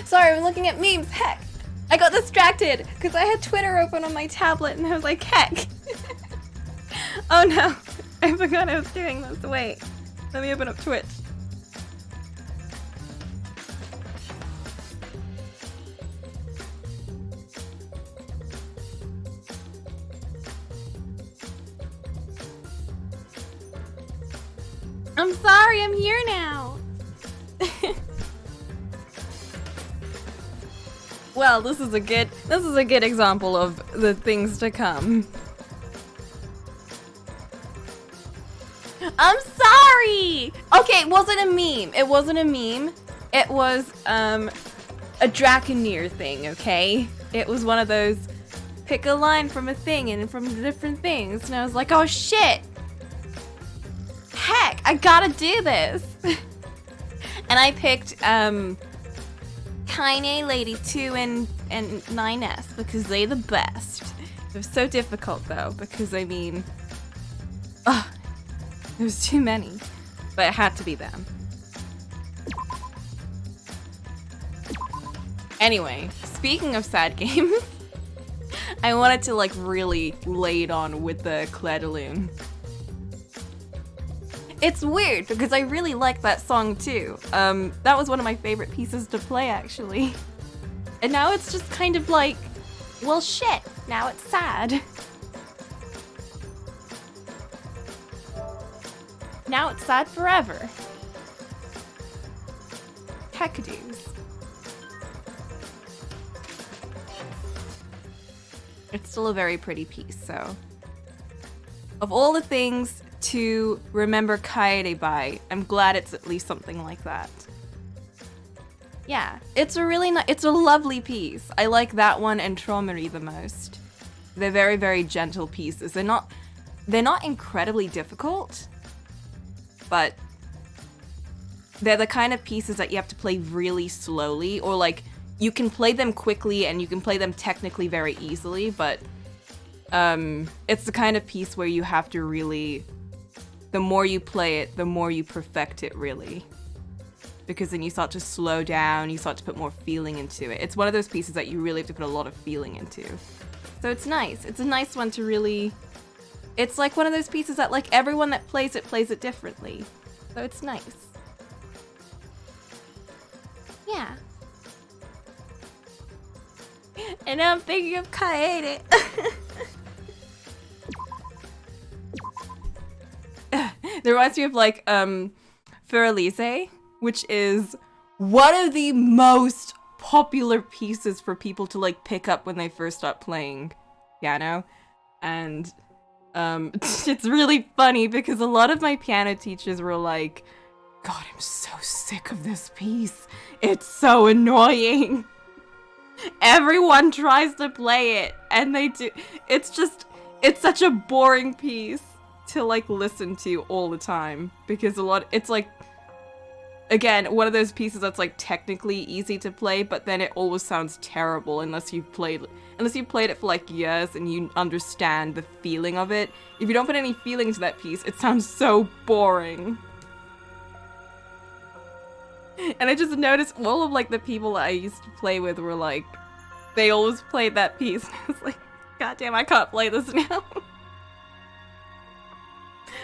Sorry, I'm looking at memes. Heck. I got distracted because I had Twitter open on my tablet and I was like, heck. Oh no. I forgot I was doing this. Wait. Let me open up Twitch. I'm sorry, I'm here now. Well, this is a good example of the things to come. I'm sorry! Okay, it wasn't a meme. It wasn't a meme. It was a Draconeer thing, okay? It was one of those pick a line from a thing and from different things. And I was like, oh shit! Heck, I gotta do this! And I picked Kaine, Lady 2, and 9S because they're the best. It was so difficult though, because I mean, there was too many, but it had to be them. Anyway, speaking of sad games, I wanted to like really lay it on with the Clair de Lune. It's weird because I really like that song too. That was one of my favorite pieces to play actually. And now it's just kind of like, well shit, now it's sad. Now it's sad forever. Heckadoos. It's still a very pretty piece, so. Of all the things to remember Kaede by, I'm glad it's at least something like that. Yeah, it's a really it's a lovely piece. I like that one and Traumery the most. They're very, very gentle pieces. They're not incredibly difficult, but they're the kind of pieces that you have to play really slowly, or like you can play them quickly and you can play them technically very easily, but it's the kind of piece where you have to really, the more you play it, the more you perfect it really. Because then you start to slow down, you start to put more feeling into it. It's one of those pieces that you really have to put a lot of feeling into. So it's nice. It's a nice one to really, it's like one of those pieces that like everyone that plays it differently. So it's nice. Yeah. And now I'm thinking of Kaede. It reminds me of like Furelise, which is one of the most popular pieces for people to like pick up when they first start playing piano. And it's really funny because a lot of my piano teachers were like, God, I'm so sick of this piece. It's so annoying. Everyone tries to play it and they do. It's such a boring piece to like listen to all the time because it's like, again, one of those pieces that's like technically easy to play, but then it always sounds terrible unless you've played it for like years and you understand the feeling of it. If you don't put any feeling to that piece, it sounds so boring. And I just noticed all of like the people that I used to play with were like, they always played that piece. I was like, God damn, I can't play this now.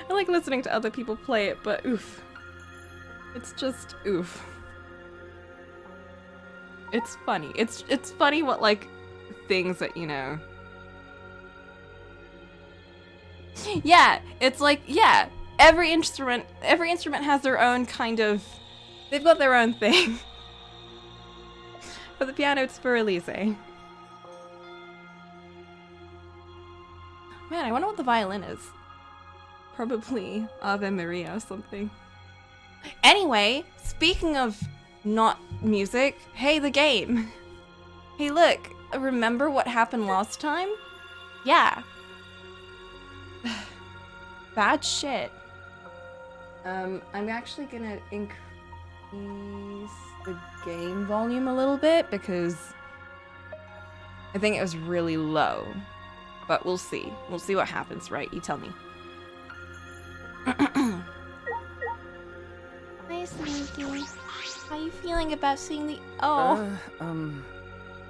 I like listening to other people play it, but oof. It's just oof. It's funny. It's funny what like things that, you know. Yeah, it's like, yeah, every instrument has their own kind of, they've got their own thing. For the piano, it's Furelise. Man, I wonder what the violin is. Probably Ave Maria or something. Anyway, speaking of not music, hey, the game. Hey, look, remember what happened last time? Yeah. Bad shit. I'm actually gonna increase the game volume a little bit because I think it was really low. But we'll see. We'll see what happens, right? You tell me. Hi, Sneaky. How are you feeling about seeing the... Oh.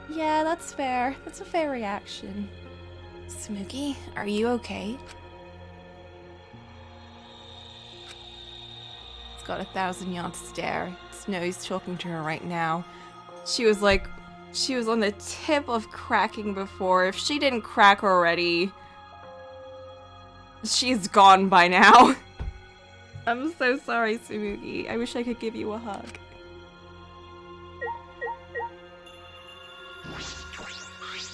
Yeah, that's fair. That's a fair reaction. Smokey, are you okay? It's got 1,000-yard stare. Snow's talking to her right now. She was on the tip of cracking before. If she didn't crack already, she's gone by now. I'm so sorry, Tsumugi. I wish I could give you a hug.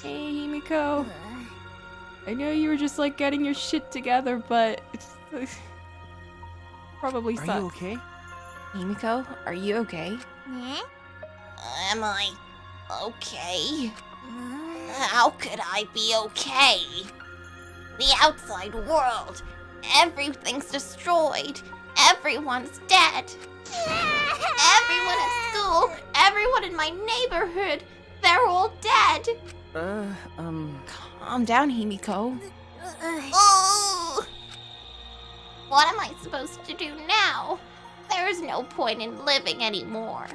Hey, Himiko. I know you were just like getting your shit together, but it's probably sucks. Are you okay? Himiko, are you okay? Am I okay? How could I be okay? The outside world, everything's destroyed. Everyone's dead. Everyone at school, everyone in my neighborhood, they're all dead. Calm down, Himiko. Oh! What am I supposed to do now? There is no point in living anymore.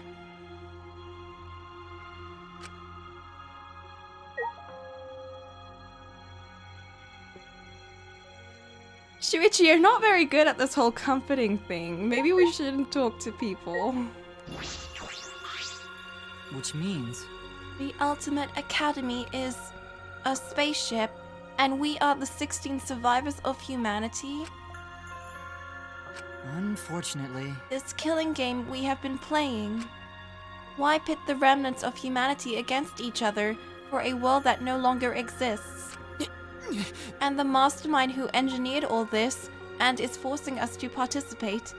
Shuichi, you're not very good at this whole comforting thing. Maybe we shouldn't talk to people. Which means? The Ultimate Academy is a spaceship, and we are the 16 survivors of humanity. Unfortunately. This killing game we have been playing. Why pit the remnants of humanity against each other for a world that no longer exists? And the mastermind who engineered all this and is forcing us to participate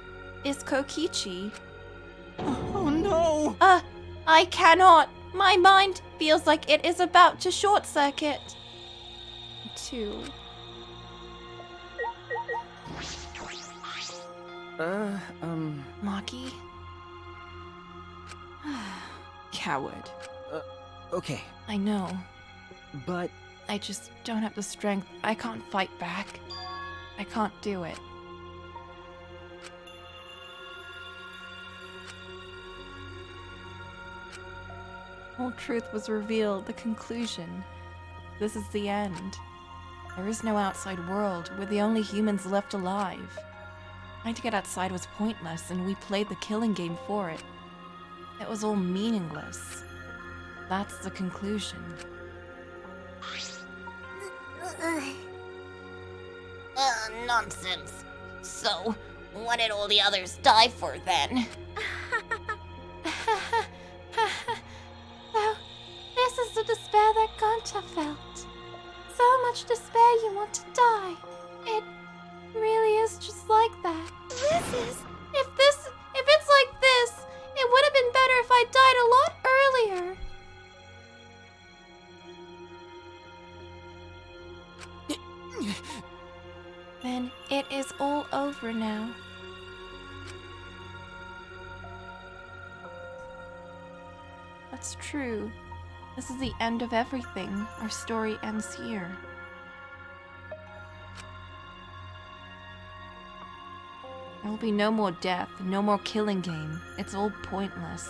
is Kokichi. Oh no! I cannot. My mind feels like it is about to short circuit. 2. Maki? Coward. Okay. I know. But... I just don't have the strength. I can't fight back. I can't do it. Whole truth was revealed, the conclusion. This is the end. There is no outside world. We're the only humans left alive. Trying to get outside was pointless, and we played the killing game for it. It was all meaningless. That's the conclusion. Nonsense. So, what did all the others die for then? Well, this is the despair that Gonta felt. So much despair you want to die. It really is just like that. If it's like this, it would have been better if I died a lot earlier. Then it is all over now. That's true. This is the end of everything. Our story ends here. There will be no more death, no more killing game. It's all pointless.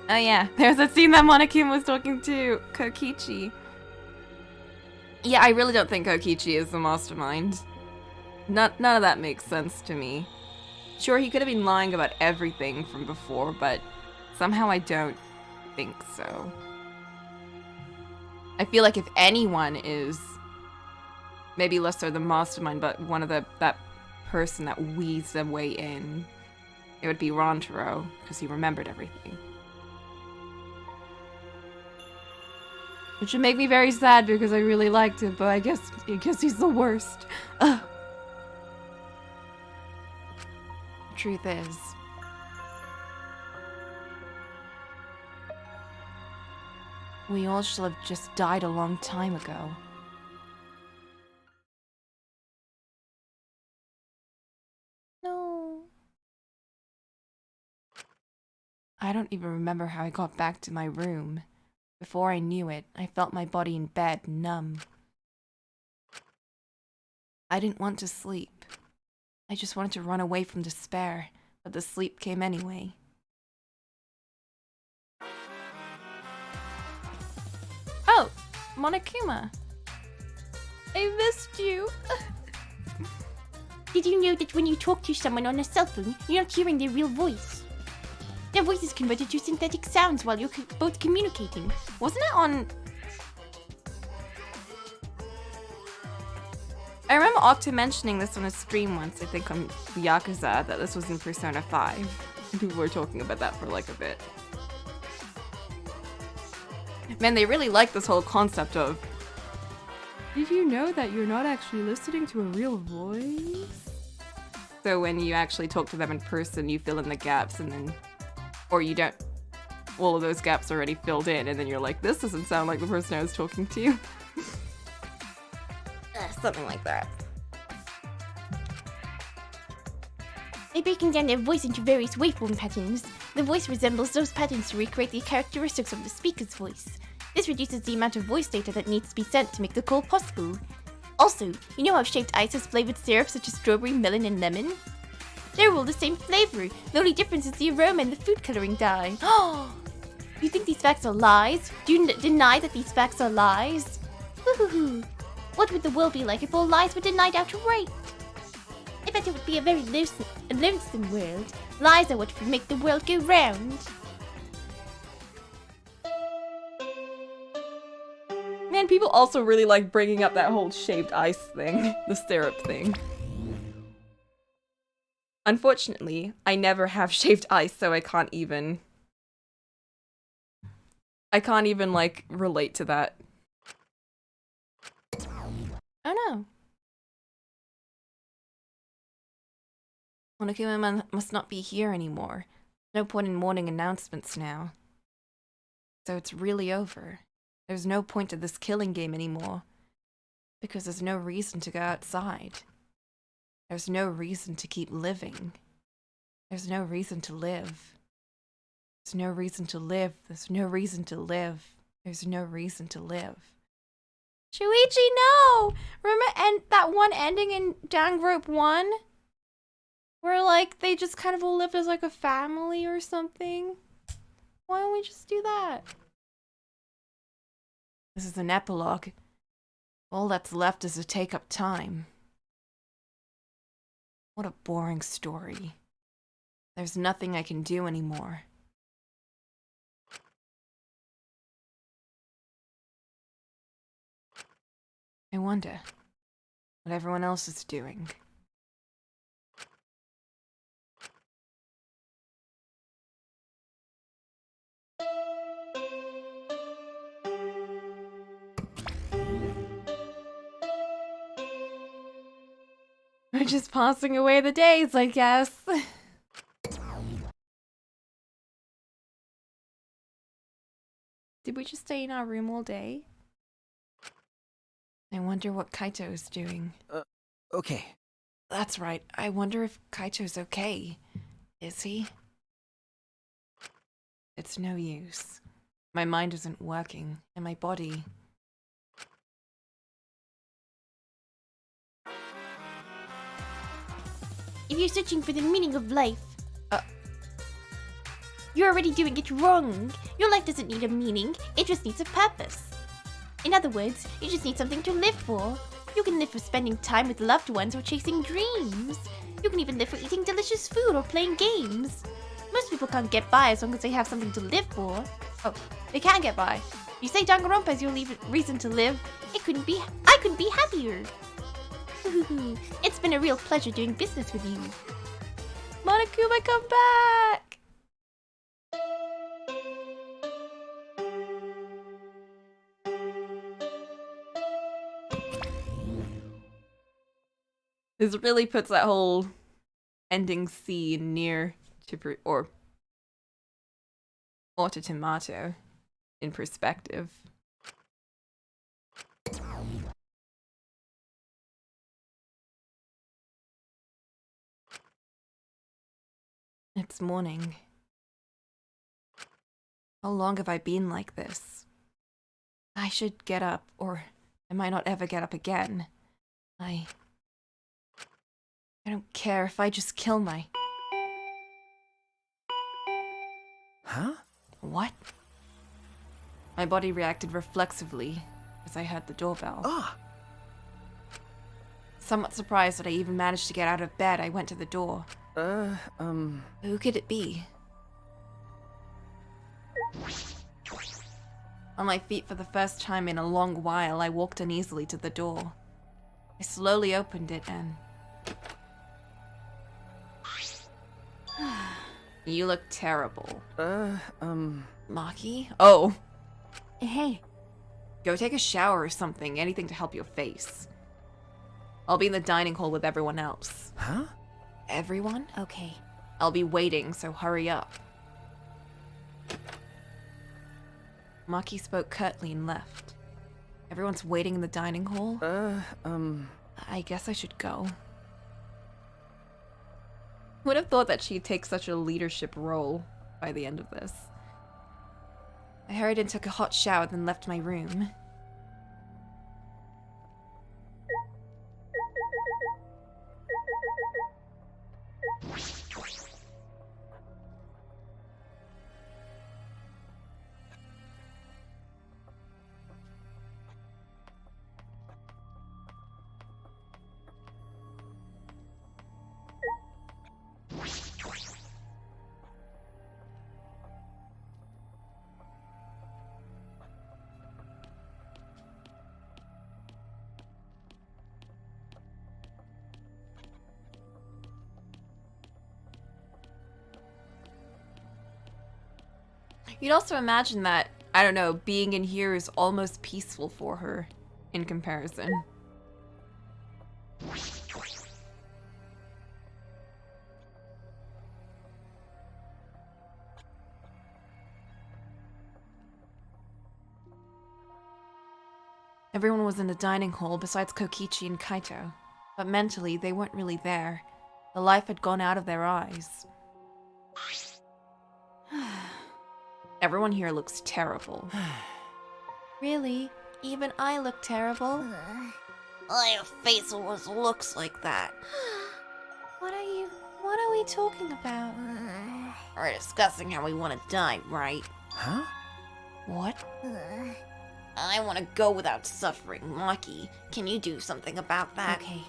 Oh yeah, there's that scene that Monakin was talking to Kokichi. Yeah, I really don't think Kokichi is the mastermind. None of that makes sense to me. Sure, he could have been lying about everything from before, but somehow I don't think so. I feel like if anyone is, maybe less so the mastermind, but one of that person that weaves their way in, it would be Rantaro, because he remembered everything. Which would make me very sad because I really liked him, but I guess he's the worst. Ugh. Truth is, we all should have just died a long time ago. No. I don't even remember how I got back to my room. Before I knew it, I felt my body in bed, numb. I didn't want to sleep. I just wanted to run away from despair, but the sleep came anyway. Oh, Monokuma. I missed you. Did you know that when you talk to someone on a cell phone, you're not hearing their real voice? Their voice is converted to synthetic sounds while you're both communicating. Wasn't it on... I remember Octa mentioning this on a stream once, I think on Yakuza, that this was in Persona 5. People were talking about that for like a bit. Man, they really like this whole concept of... Did you know that you're not actually listening to a real voice? So when you actually talk to them in person, you fill in the gaps and then... Or you don't... All of those gaps are already filled in, and then you're like, this doesn't sound like the person I was talking to. Something like that. By breaking down their voice into various waveform patterns, the voice resembles those patterns to recreate the characteristics of the speaker's voice. This reduces the amount of voice data that needs to be sent to make the call possible. Also, you know how shaved ice has flavored syrup such as strawberry, melon, and lemon? They're all the same flavor. The only difference is the aroma and the food coloring dye. Oh! You think these facts are lies? Do you deny that these facts are lies? Woohoo! What would the world be like if all lies were denied outright? I bet it would be a very lonesome world. Lies are what would make the world go round. Man, people also really like bringing up that whole shaved ice thing. The syrup thing. Unfortunately, I never have shaved ice, so I can't even, like, relate to that. Oh no. Monokuma must not be here anymore. No point in morning announcements now. So it's really over. There's no point to this killing game anymore. Because there's no reason to go outside. There's no reason to keep living. There's no reason to live. There's no reason to live. There's no reason to live. There's no reason to live. Shuichi, no! Remember that one ending in Danganronpa 1? Where, like, they just kind of all lived as, like, a family or something? Why don't we just do that? This is an epilogue. All that's left is to take up time. What a boring story. There's nothing I can do anymore. I wonder what everyone else is doing. We're just passing away the days, I guess. Did we just stay in our room all day? I wonder what Kaito is doing. Okay. That's right. I wonder if Kaito's okay. Is he? It's no use. My mind isn't working, and my body... If you're searching for the meaning of life, you're already doing it wrong. Your life doesn't need a meaning, it just needs a purpose. In other words, you just need something to live for. You can live for spending time with loved ones or chasing dreams. You can even live for eating delicious food or playing games. Most people can't get by as long as they have something to live for. Oh, they can get by. You say Danganronpa is your reason to live. I couldn't be happier. It's been a real pleasure doing business with you. Monokuma, come back! This really puts that whole ending scene near to or to Tomato in perspective. It's morning. How long have I been like this? I should get up, or I might not ever get up again. I I don't care if I just kill my... Huh? What? My body reacted reflexively as I heard the doorbell. Ah! Somewhat surprised that I even managed to get out of bed, I went to the door. Who could it be? On my feet for the first time in a long while, I walked uneasily to the door. I slowly opened it and... You look terrible. Maki? Oh. Hey. Go take a shower or something, anything to help your face. I'll be in the dining hall with everyone else. Huh? Everyone? Okay. I'll be waiting, so hurry up. Maki spoke curtly and left. Everyone's waiting in the dining hall? I guess I should go. Would have thought that she'd take such a leadership role by the end of this. I hurried and took a hot shower, then left my room. You'd also imagine that, I don't know, being in here is almost peaceful for her, in comparison. Everyone was in the dining hall besides Kokichi and Kaito, but mentally they weren't really there. The life had gone out of their eyes. Everyone here looks terrible. Really? Even I look terrible? My face always looks like that. What are we talking about? We're discussing how we want to die, right? Huh? What? I want to go without suffering. Maki, can you do something about that? Okay.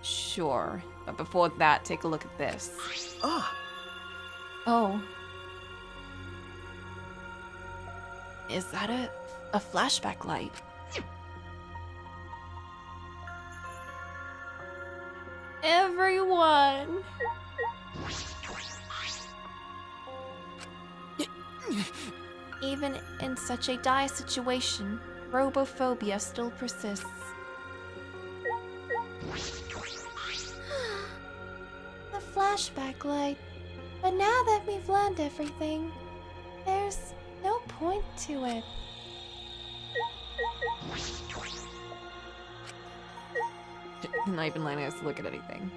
Sure, but before that, take a look at this. Ah! Oh. Is that a flashback light? Everyone! Even in such a dire situation, robophobia still persists. The flashback light. But now that we've learned everything, there's no point to it. Not even letting us look at anything.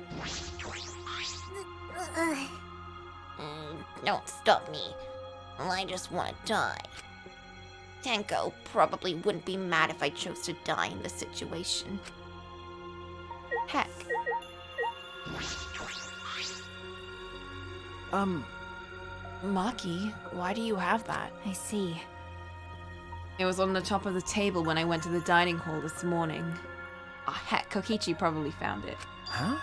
Don't stop me. I just want to die. Tenko probably wouldn't be mad if I chose to die in this situation. Heck, Maki, why do you have that? I see. It was on the top of the table when I went to the dining hall this morning. Ah, heck, Kokichi probably found it. Huh?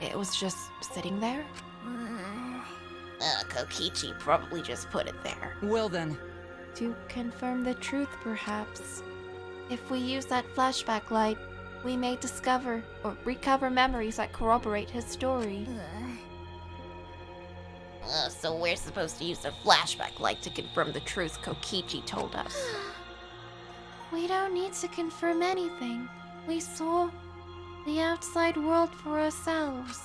It was just sitting there? Kokichi probably just put it there. Well then. To confirm the truth, perhaps. If we use that flashback light, we may discover or recover memories that corroborate his story. So we're supposed to use the flashback light to confirm the truth Kokichi told us. We don't need to confirm anything. We saw the outside world for ourselves.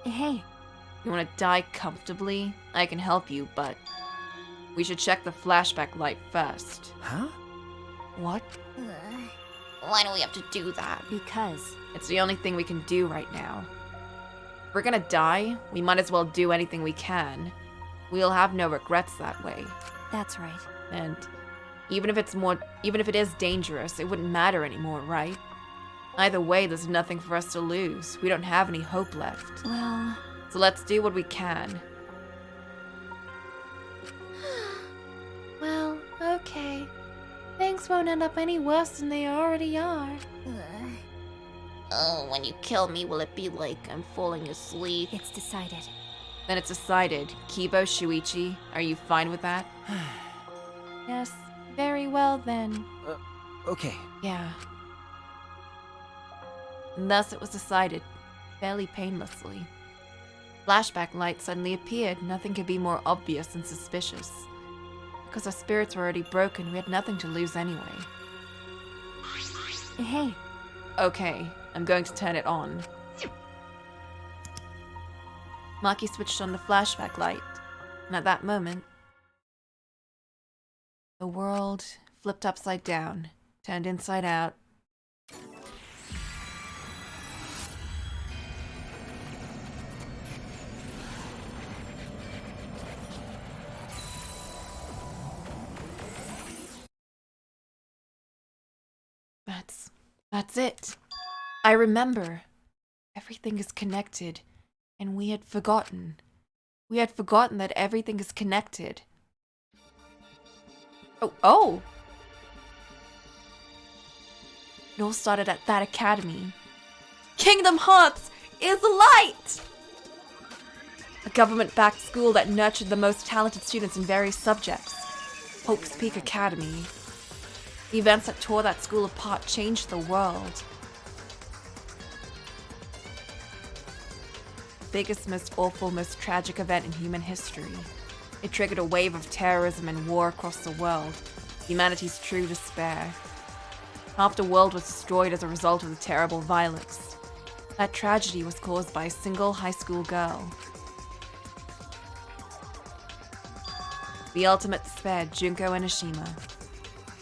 Hey, You want to die comfortably? I can help you, but we should check the flashback light first. Huh? What? Why do we have to do that? because It's the only thing we can do right now. If we're gonna die, we might as well do anything we can. We'll have no regrets that way. that's right. And even if it is dangerous, it wouldn't matter anymore, right? Either way, there's nothing for us to lose. We don't have any hope left. Well, So let's do what we can. well, okay. Things won't end up any worse than they already are. Oh, when you kill me, will it be like I'm falling asleep? It's decided. Then it's decided. Kibo, Shuichi, are you fine with that? Yes, very well then. Okay. Yeah. And thus it was decided, fairly painlessly. Flashback light suddenly appeared. Nothing could be more obvious and suspicious. Because our spirits were already broken, we had nothing to lose anyway. Hey, Okay, I'm going to turn it on. Maki switched on the flashback light, and at that moment, the world flipped upside down, turned inside out. That's it. I remember. Everything is connected, and we had forgotten. We had forgotten that everything is connected. Oh! It all started at that academy. Kingdom Hearts is light! A government-backed school that nurtured the most talented students in various subjects. Hope's Peak Academy. The events that tore that school apart changed the world. The biggest, most awful, most tragic event in human history. It triggered a wave of terrorism and war across the world. Humanity's true despair. Half the world was destroyed as a result of the terrible violence. That tragedy was caused by a single high school girl. The ultimate despair, Junko Enoshima.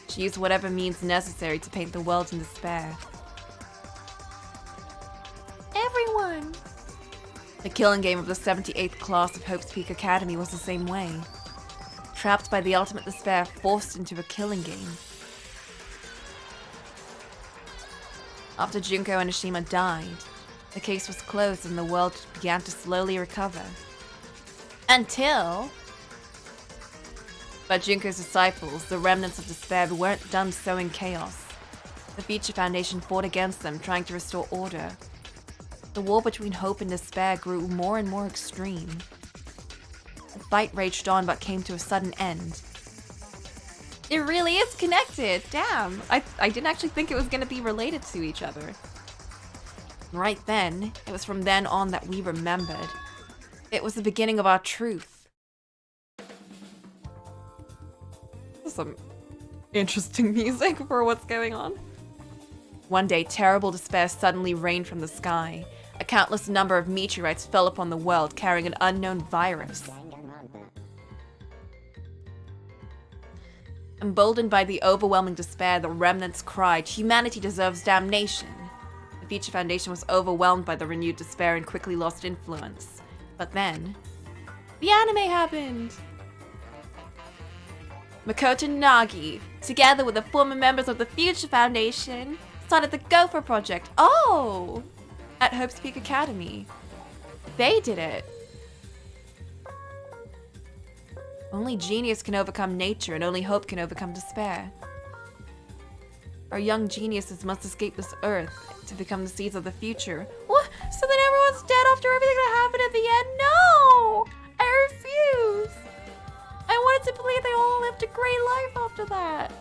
She used whatever means necessary to paint the world in despair. everyone! The killing game of the 78th class of Hope's Peak Academy was the same way. Trapped by the ultimate despair, forced into a killing game. After Junko Enoshima died, the case was closed and the world began to slowly recover. Until... But Junko's disciples, the remnants of despair, weren't done sowing chaos. The Future Foundation fought against them, trying to restore order. The war between hope and despair grew more and more extreme. The fight raged on but came to a sudden end. It really is connected! Damn! I didn't actually think it was going to be related to each other. Right then, it was from then on that we remembered. It was the beginning of our truth. Some interesting music for what's going on. One day, terrible despair suddenly rained from the sky. A countless number of meteorites fell upon the world, carrying an unknown virus. Emboldened by the overwhelming despair, the remnants cried, "Humanity deserves damnation!" The Future Foundation was overwhelmed by the renewed despair and quickly lost influence. But then, the anime happened! Makoto Nagi, together with the former members of the Future Foundation, started the Gopher Project. Oh! At Hope's Peak Academy. They did it. Only genius can overcome nature, and only hope can overcome despair. Our young geniuses must escape this earth to become the seeds of the future. What? So then everyone's dead after everything that happened at the end? No! I refuse! I wanted to believe they all lived a great life after that.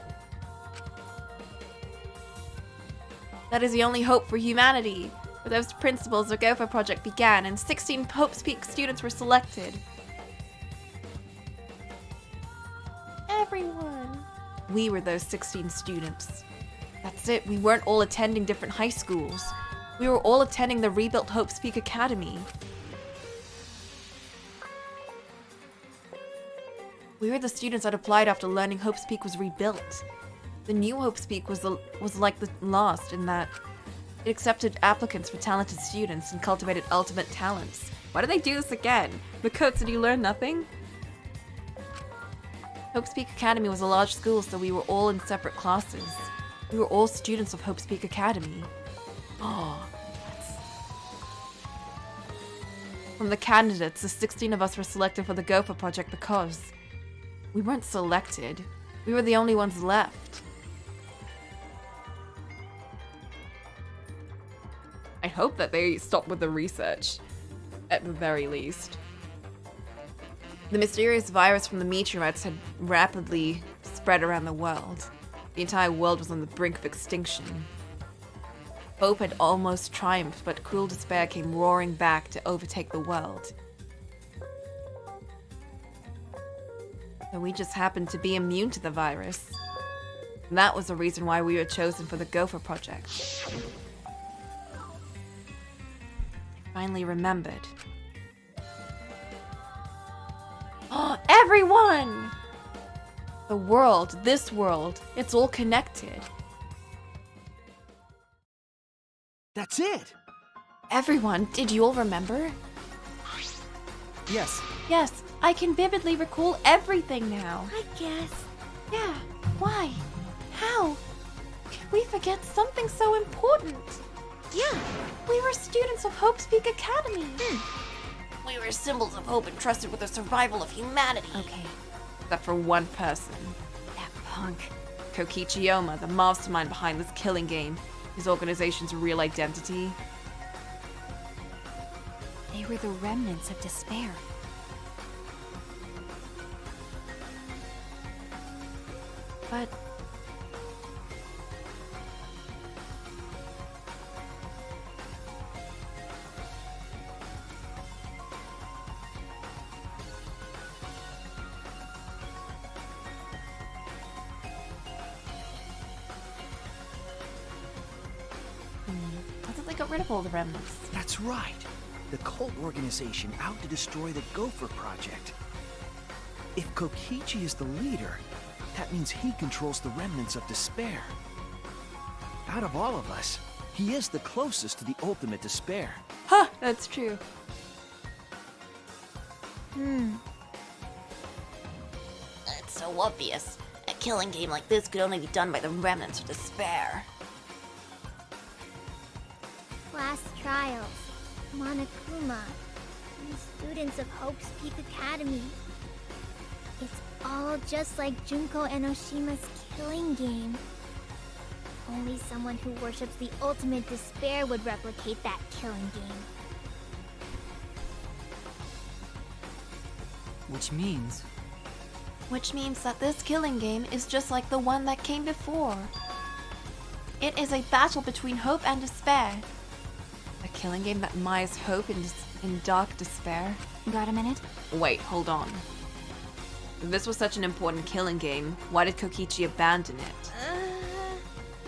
That is the only hope for humanity. With those principles, the Gopher Project began, and 16 Hope's Peak students were selected. Everyone. We were those 16 students. That's it, we weren't all attending different high schools. We were all attending the rebuilt Hope's Peak Academy. We were the students that applied after learning Hope's Peak was rebuilt. The new Hope's Peak was like the last in that it accepted applicants for talented students and cultivated ultimate talents. Why do they do this again? Makoto, did you learn nothing? Hope's Peak Academy was a large school, so we were all in separate classes. We were all students of Hope's Peak Academy. Oh, from the candidates, the 16 of us were selected for the Gopher Project because we weren't selected. We were the only ones left. I hope that they stop with the research, at the very least. The mysterious virus from the meteorites had rapidly spread around the world. The entire world was on the brink of extinction. Hope had almost triumphed, but cruel despair came roaring back to overtake the world. And we just happened to be immune to the virus. And that was the reason why we were chosen for the Gopher Project. I finally remembered. Oh, everyone! The world, this world, it's all connected. That's it! Everyone, did you all remember? Yes. Yes, I can vividly recall everything now. I guess. Yeah, why? How? Could we forget something so important? Yeah. We were students of Hope's Peak Academy. We were symbols of hope entrusted with the survival of humanity. Okay, Except for one person. that punk. Kokichiyama, the mastermind behind this killing game. His organization's real identity. They were the remnants of despair. But I thought they got rid of all the remnants. That's right. The cult organization out to destroy the Gopher Project. If Kokichi is the leader, that means he controls the remnants of despair. Out of all of us, he is the closest to the ultimate despair. Huh, that's true. It's so obvious. A killing game like this could only be done by the remnants of despair. Class trials, Monokuma, and students of Hope's Peak Academy. It's all just like Junko Enoshima's killing game. Only someone who worships the ultimate despair would replicate that killing game. Which means that this killing game is just like the one that came before. It is a battle between hope and despair. A killing game that mires hope in dark despair. Got a minute? Wait, hold on. If this was such an important killing game, why did Kokichi abandon it?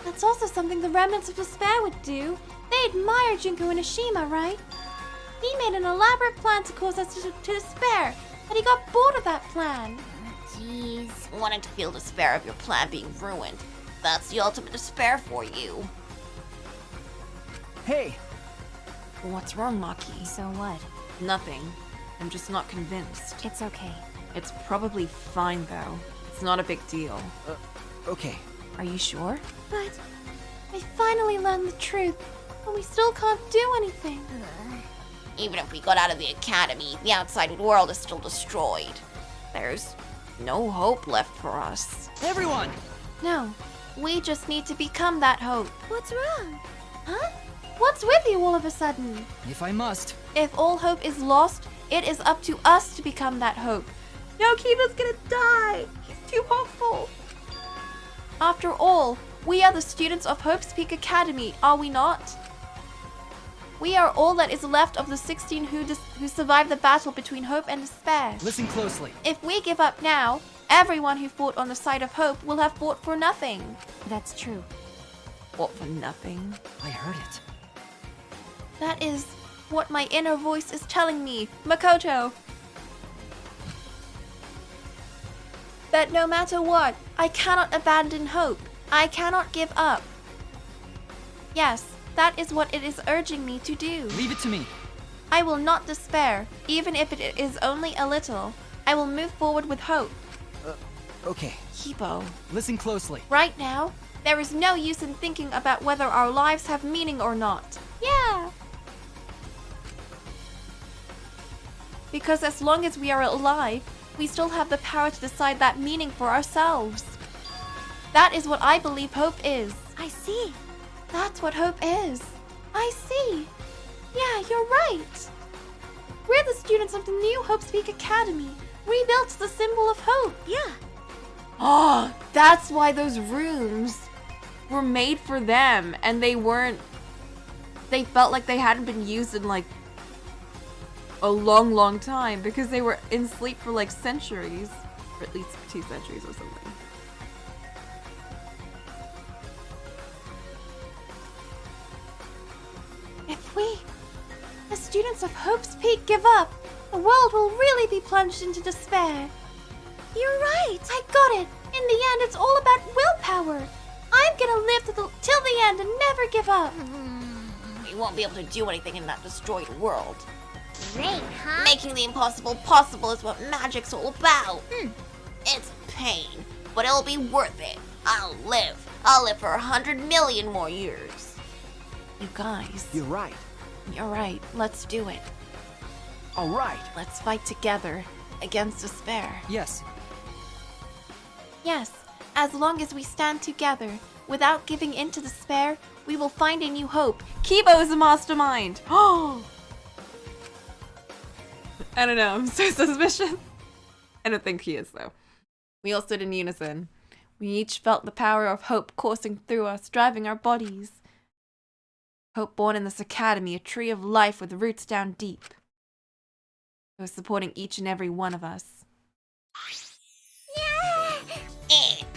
That's also something the remnants of despair would do. They admire Junko Enoshima, right? He made an elaborate plan to cause us to despair, but he got bored of that plan. Jeez. Wanting to feel despair of your plan being ruined. That's the ultimate despair for you. Hey, What's wrong, Maki? So what? Nothing. I'm just not convinced. It's okay. It's probably fine, though. It's not a big deal. okay. Are you sure? But I finally learned the truth, but we still can't do anything. Even if we got out of the academy, the outside world is still destroyed. There's no hope left for us. everyone! No, we just need to become that hope. What's wrong? Huh? What's with you all of a sudden? If I must. If all hope is lost, it is up to us to become that hope. No, Kiba's gonna die! He's too hopeful! After all, we are the students of Hope's Peak Academy, are we not? We are all that is left of the 16 who survived the battle between hope and despair. Listen closely. If we give up now, everyone who fought on the side of hope will have fought for nothing. That's true. What for nothing? I heard it. That is what my inner voice is telling me, Makoto. That no matter what, I cannot abandon hope. I cannot give up. Yes, that is what it is urging me to do. Leave it to me. I will not despair, even if it is only a little. I will move forward with hope. Okay. Kibo. Listen closely. Right now, There is no use in thinking about whether our lives have meaning or not. Yeah. Because as long as we are alive, we still have the power to decide that meaning for ourselves. That is what I believe hope is. I see. That's what hope is. I see. Yeah, you're right. We're the students of the New Hope Speak Academy. Rebuilt the symbol of hope. Yeah. Oh, that's why those rooms were made for them, and they felt like they hadn't been used in like a long time because they were in sleep for like centuries, or at least 2 centuries or something. If we, the students of Hope's Peak, give up, the world will really be plunged into despair. You're right. I got it. In the end, it's all about willpower. I'm gonna live till the end and never give up. We won't be able to do anything in that destroyed world. Great, huh? Making the impossible possible is what magic's all about. It's pain, but it'll be worth it. I'll live. I'll live for 100 million more years. You guys, You're right. you're right. Let's do it. All right. Let's fight together against despair. Yes. Yes, as long as we stand together, without giving in to despair, we will find a new hope. Kibo is a mastermind! Oh! I don't know, I'm so suspicious. I don't think he is, though. We all stood in unison. We each felt the power of hope coursing through us, driving our bodies. Hope born in this academy, a tree of life with roots down deep. It was supporting each and every one of us.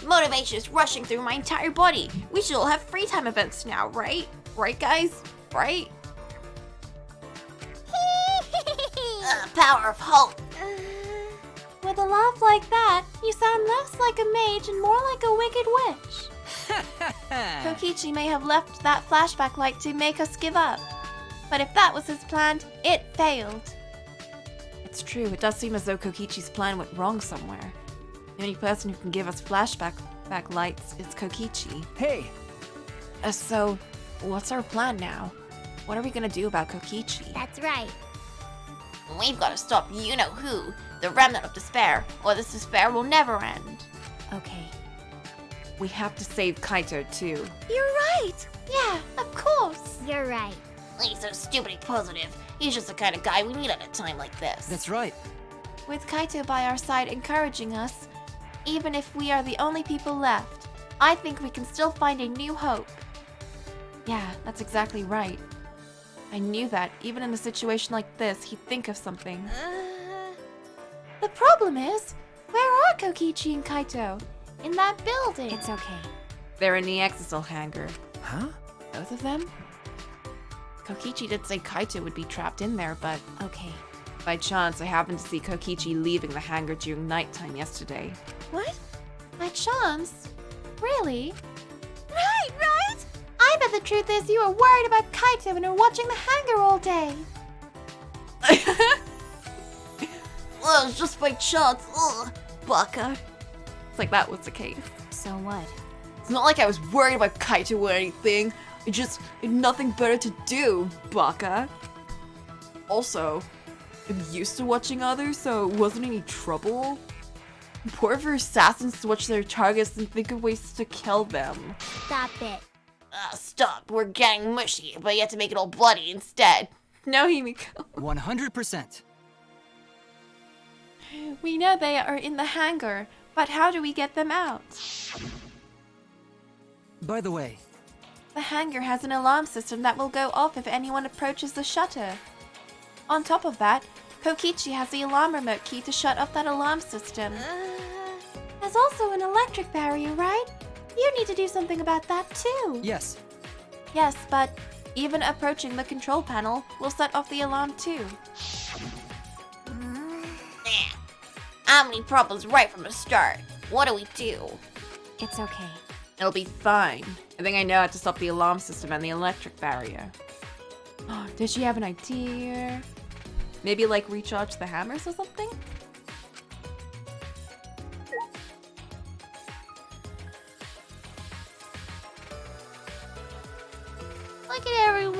Motivation is rushing through my entire body. We should all have free time events now, right? Right, guys? Right? Power of hope. With a laugh like that, you sound less like a mage and more like a wicked witch. Kokichi may have left that flashback light to make us give up. But if that was his plan, it failed. It's true, it does seem as though Kokichi's plan went wrong somewhere. The only person who can give us flashback lights is Kokichi. Hey, So, what's our plan now? What are we gonna do about Kokichi? That's right. We've got to stop you-know-who, the remnant of despair, or this despair will never end. Okay. We have to save Kaito too. You're right. Yeah, of course. You're right. He's so stupidly positive. He's just the kind of guy we need at a time like this. That's right. With Kaito by our side encouraging us, even if we are the only people left, I think we can still find a new hope. Yeah, that's exactly right. I knew that, even in a situation like this, he'd think of something. The problem is, where are Kokichi and Kaito? In that building. It's okay. They're in the Exisal hangar. huh? Both of them? Kokichi did say Kaito would be trapped in there, but Okay. by chance I happened to see Kokichi leaving the hangar during nighttime yesterday. What? By chance? Really? Right, right? I bet the truth is you were worried about Kaito and are watching the hangar all day. Well, it's just by chance. Ugh, baka. It's like that was the case. So what? It's not like I was worried about Kaito or anything. I just had nothing better to do, baka. Also, I'm used to watching others, so it wasn't any trouble. Important for assassins to watch their targets and think of ways to kill them. Stop it. Stop. We're getting mushy, but you have to make it all bloody instead. No, Himiko. 100%. We know they are in the hangar, but how do we get them out? By the way, The hangar has an alarm system that will go off if anyone approaches the shutter. On top of that, Kokichi has the alarm remote key to shut off that alarm system. There's also an electric barrier, right? You need to do something about that too. yes. Yes, but even approaching the control panel will set off the alarm too. Omni problems right from the start. What do we do? It's okay. It'll be fine. I think I know how to stop the alarm system and the electric barrier. Does she have an idea? Maybe like recharge the hammers or something?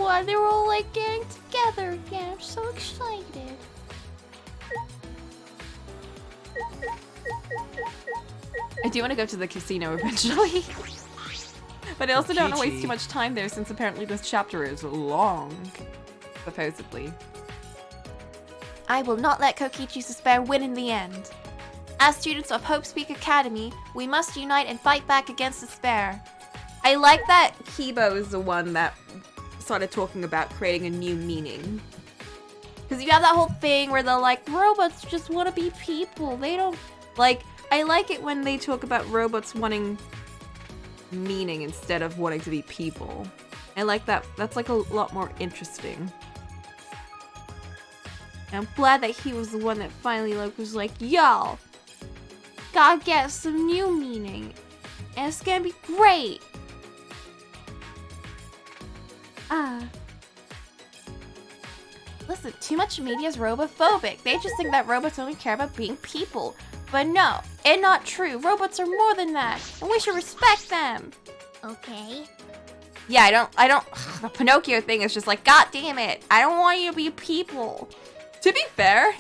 everyone. They were all like getting together again. I'm so excited. I do want to go to the casino eventually. But I also don't want to waste Kokichi. too much time there since apparently this chapter is long. Supposedly. I will not let Kokichi's despair win in the end. As students of Hope's Peak Academy, we must unite and fight back against despair. I like that Kibo is the one that started talking about creating a new meaning. Because you have that whole thing where they're like, robots just want to be people. They don't... Like, I like it when they talk about robots wanting meaning instead of wanting to be people. I like that. That's like a lot more interesting. And I'm glad that he was the one that finally like was like, y'all, gotta get some new meaning. And it's gonna be great. Listen, too much media is robophobic. They just think that robots only care about being people. But no, it's not true. Robots are more than that, and we should respect them. Okay. Yeah, I don't, the Pinocchio thing is just like, god damn it, I don't want you to be people. To be fair,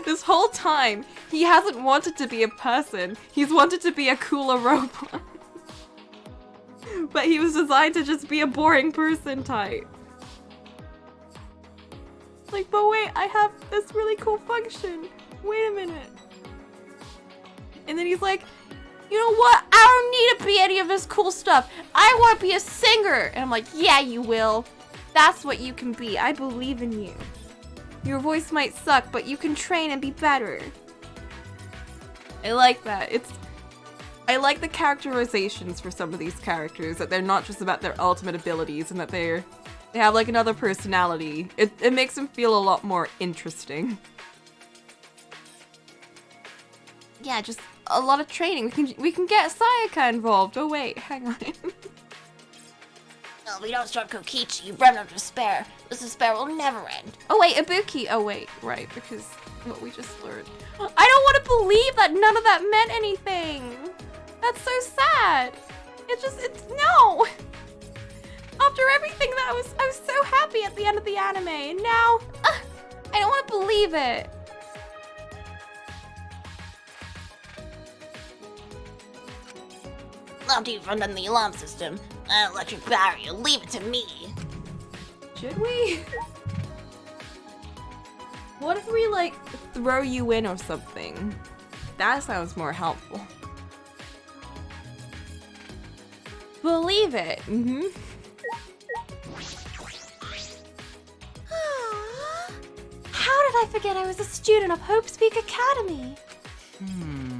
this whole time, he hasn't wanted to be a person. He's wanted to be a cooler robot. But he was designed to just be a boring person type. Like, but wait, I have this really cool function. Wait a minute. And then he's like, you know what? I don't need to be any of this cool stuff. I want to be a singer. And I'm like, yeah, you will. That's what you can be. I believe in you. Your voice might suck, but you can train and be better. I like that. I like the characterizations for some of these characters, that they're not just about their ultimate abilities and that they have like another personality. It makes them feel a lot more interesting. Yeah, just a lot of training. We can get Sayaka involved. Oh wait, hang on. If we don't stop Kokichi, remnant of despair. This despair will never end. Oh wait, Ibuki. Oh wait, right, because what we just learned. I don't want to believe that none of that meant anything. That's so sad. It's no. After everything that I was so happy at the end of the anime, and now I don't want to believe it. After you've run down the alarm system, electric barrier, leave it to me. Should we? What if we like throw you in or something? That sounds more helpful. Believe it. Mm-hmm. How did I forget I was a student of Hope's Peak Academy?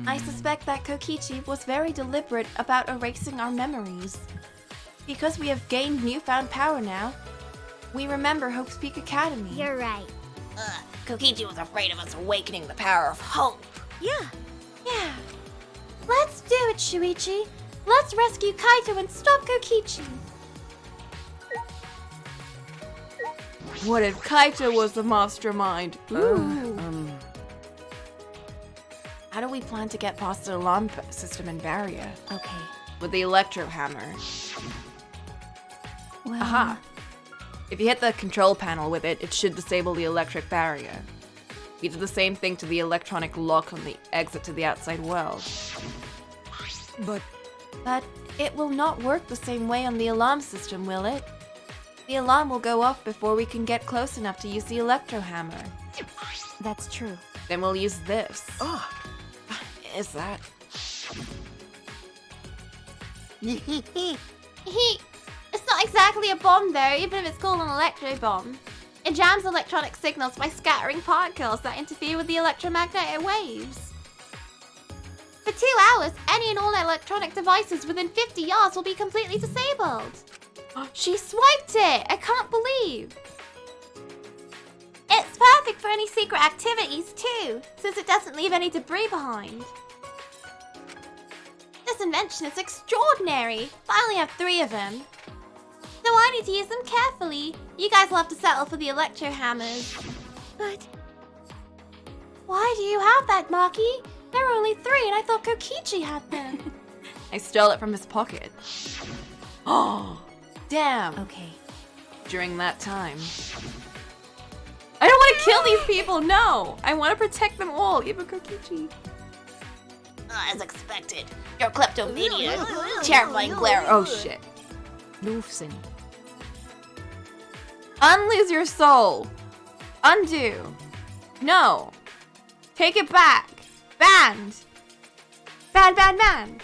I suspect that Kokichi was very deliberate about erasing our memories. Because we have gained newfound power now, we remember Hope's Peak Academy. You're right. Kokichi was afraid of us awakening the power of hope. Yeah. Yeah. Let's do it, Shuichi. Let's rescue Kaito and stop Kokichi. What if Kaito was the mastermind? Ooh. How do we plan to get past the alarm system and barrier? Okay. With the electro hammer. Well, Aha. If you hit the control panel with it, it should disable the electric barrier. We did the same thing to the electronic lock on the exit to the outside world. But But it will not work the same way on the alarm system, will it? The alarm will go off before we can get close enough to use the electro hammer. That's true. Then we'll use this. Ah, Is that? It's not exactly a bomb though, even if it's called an electro bomb. It jams electronic signals by scattering particles that interfere with the electromagnetic waves. For 2 hours, any and all electronic devices within 50 yards will be completely disabled. She swiped it! I can't believe! It's perfect for any secret activities too, since it doesn't leave any debris behind. This invention is extraordinary, but I only have 3 of them. So I need to use them carefully. You guys will have to settle for the electro hammers. But why do you have that, Maki? There are only 3 and I thought Kokichi had them. I stole it from his pocket. Oh, damn. Okay, during that time. I don't want to kill these people, no! I want to protect them all, even Kokichi. As expected, your kleptomania, terrifying glare. Oh shit. Lufsen. Unlose your soul. Undo. No. Take it back. Banned. Banned.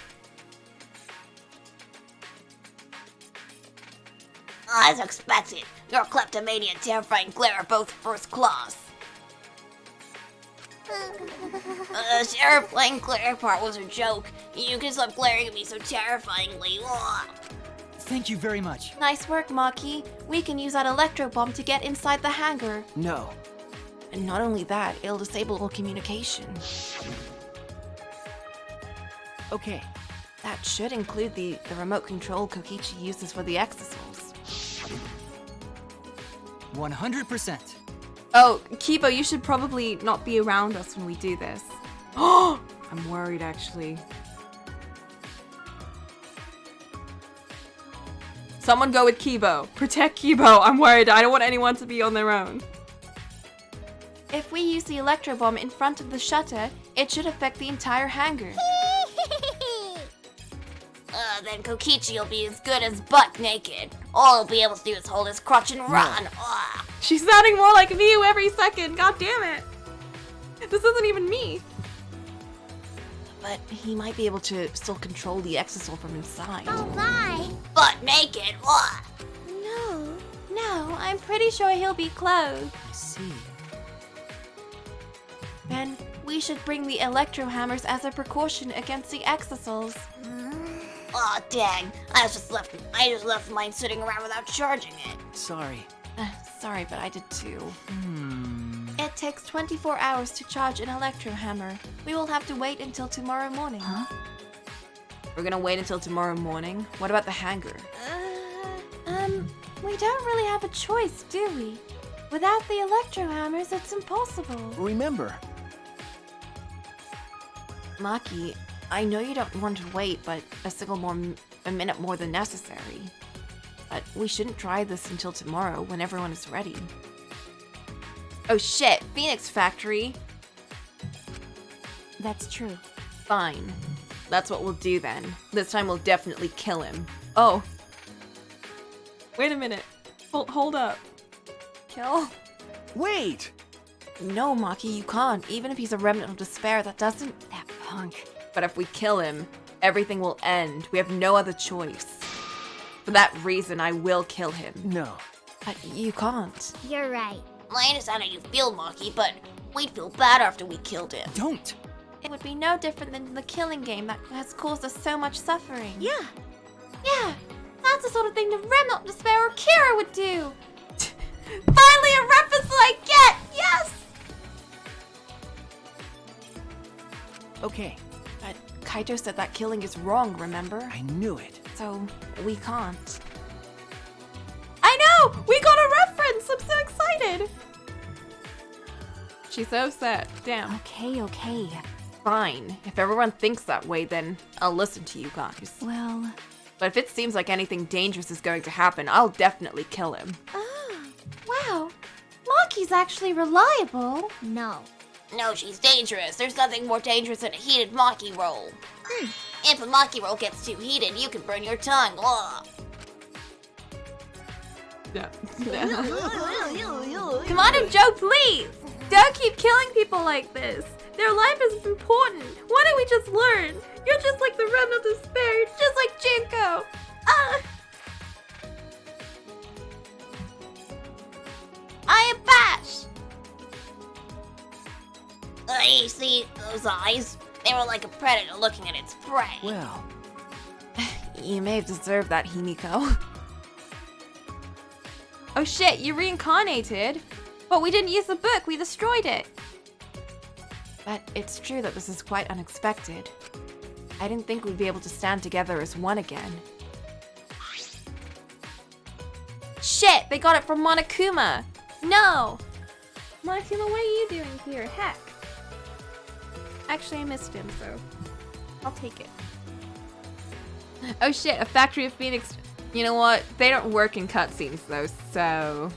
As expected, your kleptomania and terrifying glare are both first class. The terrifying glare part was a joke. You can stop glaring at me so terrifyingly. Ugh. Thank you very much. Nice work, Maki. We can use that electro bomb to get inside the hangar. No. And not only that, it'll disable all communication. Okay. That should include the remote control Kokichi uses for the exosols. 100%. Oh, Kibo, you should probably not be around us when we do this. Oh, I'm worried actually. Someone go with Kibo. Protect Kibo. I'm worried. I don't want anyone to be on their own. If we use the electro bomb in front of the shutter, it should affect the entire hangar. Then Kokichi will be as good as butt naked. All he'll be able to do is hold his crotch and run. Ugh. She's sounding more like Miu every second. God damn it. This isn't even me. But he might be able to still control the exosol from inside. Oh my! Butt naked. Ugh. No, I'm pretty sure he'll be clothed. I see. Then we should bring the electro hammers as a precaution against the exosols. Aw, dang. I just left mine sitting around without charging it. Sorry. Sorry, but I did too. It takes 24 hours to charge an electro hammer. We will have to wait until tomorrow morning. Huh? We're gonna wait until tomorrow morning? What about the hangar? We don't really have a choice, do we? Without the electro hammers, it's impossible. Remember, Maki, I know you don't want to wait, but a minute more than necessary. But we shouldn't try this until tomorrow when everyone is ready. Oh shit, Phoenix Factory! That's true. Fine. That's what we'll do then. This time we'll definitely kill him. Oh. Wait a minute. Hold up. Kill? wait! No, Maki, you can't. Even if he's a remnant of despair, that doesn't... That punk. But if we kill him, everything will end. We have no other choice. For that reason, I will kill him. No. But you can't. You're right. I understand how you feel, Maki, but we'd feel bad after we killed him. Don't! It would be no different than the killing game that has caused us so much suffering. Yeah. Yeah, that's the sort of thing the remnant of despair or Kira would do. Finally, a reference that I get. Yes. Okay, But Kaito said that killing is wrong, remember? I knew it. So, we can't. I know. We got a reference. I'm so excited. She's so upset. Damn. Okay. Fine. If everyone thinks that way, then I'll listen to you guys. Well, But if it seems like anything dangerous is going to happen, I'll definitely kill him. Wow. Maki's actually reliable. No. No, she's dangerous. There's nothing more dangerous than a heated Maki roll. If a Maki roll gets too heated, you can burn your tongue. Ugh. Yeah. Come on and Joe, please. Don't keep killing people like this. Their life is important. Why don't we just learn? You're just like the remnant of despair. You're just like Jinko. I am Bash. You see those eyes? They were like a predator looking at its prey. Well, You may have deserved that, Himiko. Oh shit, you reincarnated? But we didn't use the book. We destroyed it. But it's true that this is quite unexpected. I didn't think we'd be able to stand together as one again. Shit, they got it from Monokuma. No. Monokuma, what are you doing here? Heck. Actually, I missed him, so I'll take it. Oh shit, a factory of Phoenix You know what? They don't work in cutscenes though, so...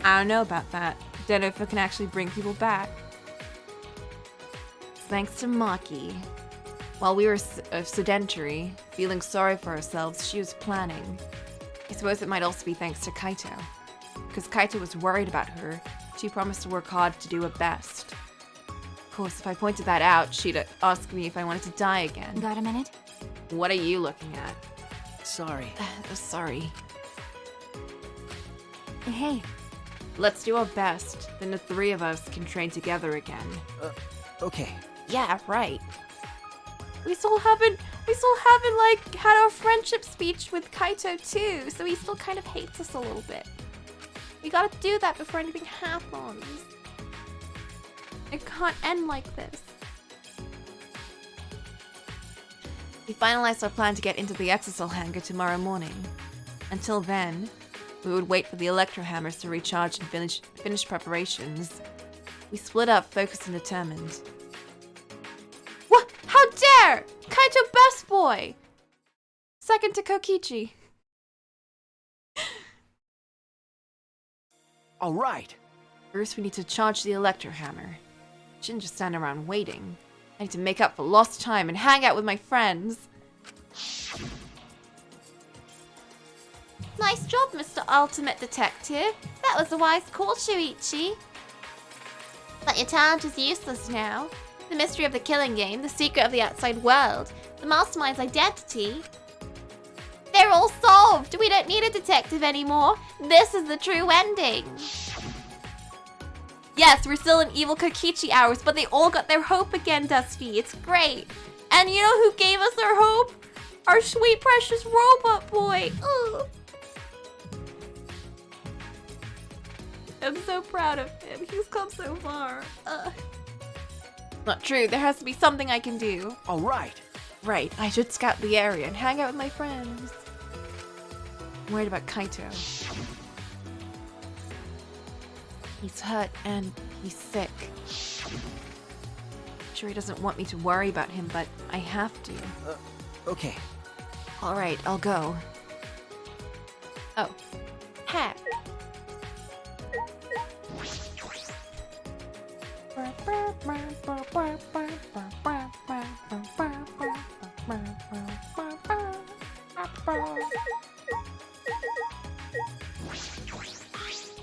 I don't know about that. Don't know if it can actually bring people back. Thanks to Maki. While we were sedentary, feeling sorry for ourselves, she was planning. I suppose it might also be thanks to Kaito. Because Kaito was worried about her, she promised to work hard to do her best. Of course, if I pointed that out, she'd ask me if I wanted to die again. Got a minute? What are you looking at? Sorry. Sorry. Hey, Let's do our best, then the three of us can train together again. Okay. Yeah, right. We still haven't like had our friendship speech with Kaito too, so he still kind of hates us a little bit. We gotta do that before anything happens. It can't end like this. We finalized our plan to get into the Exocell hangar tomorrow morning. Until then, we would wait for the electro hammers to recharge and finish preparations. We split up, focused and determined. What? How dare! Kaito best boy! Second to Kokichi. All right. First, we need to charge the electro hammer. Shouldn't just stand around waiting. I need to make up for lost time and hang out with my friends. Nice job, Mr. Ultimate Detective. That was a wise call, Shuichi. But your talent is useless now. The mystery of the killing game, the secret of the outside world, the mastermind's identity. They're all solved. We don't need a detective anymore. This is the true ending. Yes, we're still in evil Kokichi hours, but they all got their hope again, Dusty. It's great. And you know who gave us our hope? Our sweet, precious robot boy. Ugh. I'm so proud of him. He's come so far. Not true. There has to be something I can do. All right. Right. I should scout the area and hang out with my friends. I'm worried about Kaito. He's hurt and he's sick. Sure, he doesn't want me to worry about him, but I have to. Okay. All right, I'll go. Oh. Hat.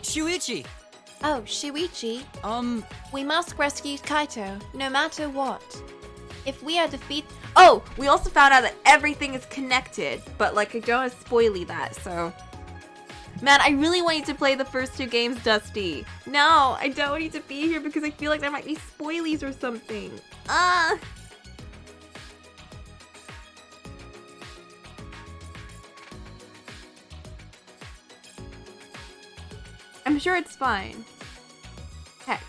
Shuichi! Oh, Shuichi. We must rescue Kaito, no matter what. If we are defeated... Oh, we also found out that everything is connected, but like I don't want to spoily that, so... Man, I really want you to play the first two games, Dusty. No, I don't want you to be here because I feel like there might be spoilies or something. I'm sure it's fine. Hex.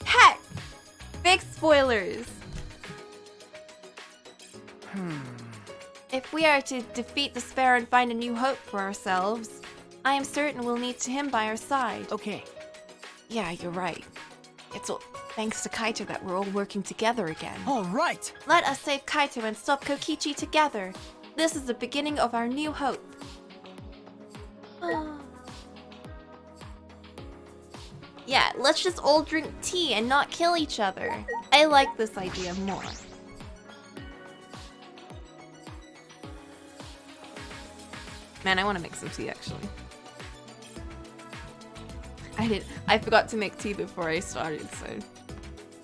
Heck! Big spoilers! If we are to defeat despair and find a new hope for ourselves, I am certain we'll need him by our side. Okay. Yeah, you're right. It's all thanks to Kaito that we're all working together again. All right. Let us save Kaito and stop Kokichi together. This is the beginning of our new hope. Yeah, let's just all drink tea and not kill each other. I like this idea more. Man, I want to make some tea actually. I forgot to make tea before I started, so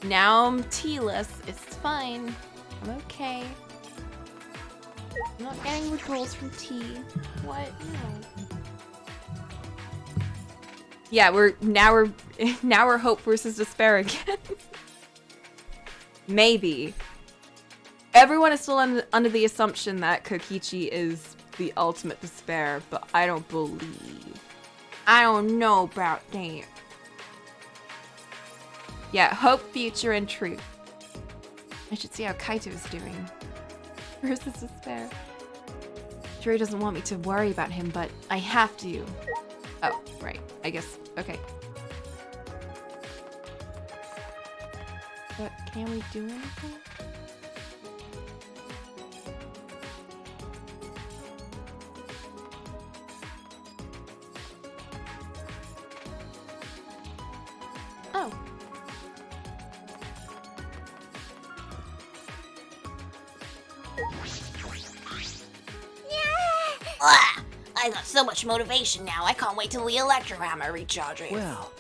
now I'm tealess. It's fine. I'm okay. I'm not getting withdrawals from tea. What? No. Yeah, now we're hope versus despair again. Maybe. Everyone is still under the assumption that Kokichi is the ultimate despair, but I don't believe. I don't know about that. Yeah, hope, future, and truth. I should see how Kaito is doing. Versus despair. Sure, he doesn't want me to worry about him, but I have to. Oh, right. I guess. Okay. But can we do anything? Ugh, I got so much motivation now. I can't wait till the electro hammer recharges. Well,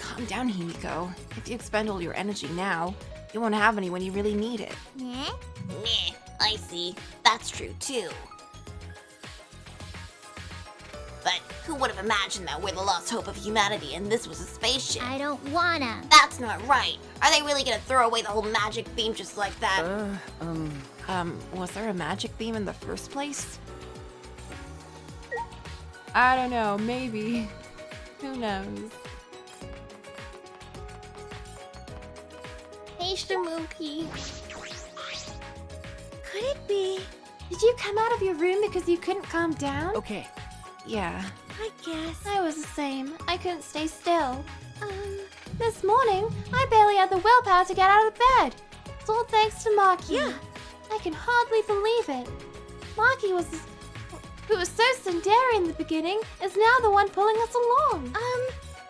Calm down, Himiko. If you expend all your energy now, you won't have any when you really need it. Meh? Meh, I see. That's true too. But who would have imagined that we're the lost hope of humanity and this was a spaceship? I don't wanna. That's not right. Are they really gonna throw away the whole magic theme just like that? Was there a magic theme in the first place? I don't know, maybe. Who knows? Hey, Shamuki. Could it be? Did you come out of your room because you couldn't calm down? okay. Yeah. I guess. I was the same. I couldn't stay still. This morning, I barely had the willpower to get out of bed. It's all thanks to Maki. Yeah. I can hardly believe it. Maki who was so tsundere in the beginning, is now the one pulling us along.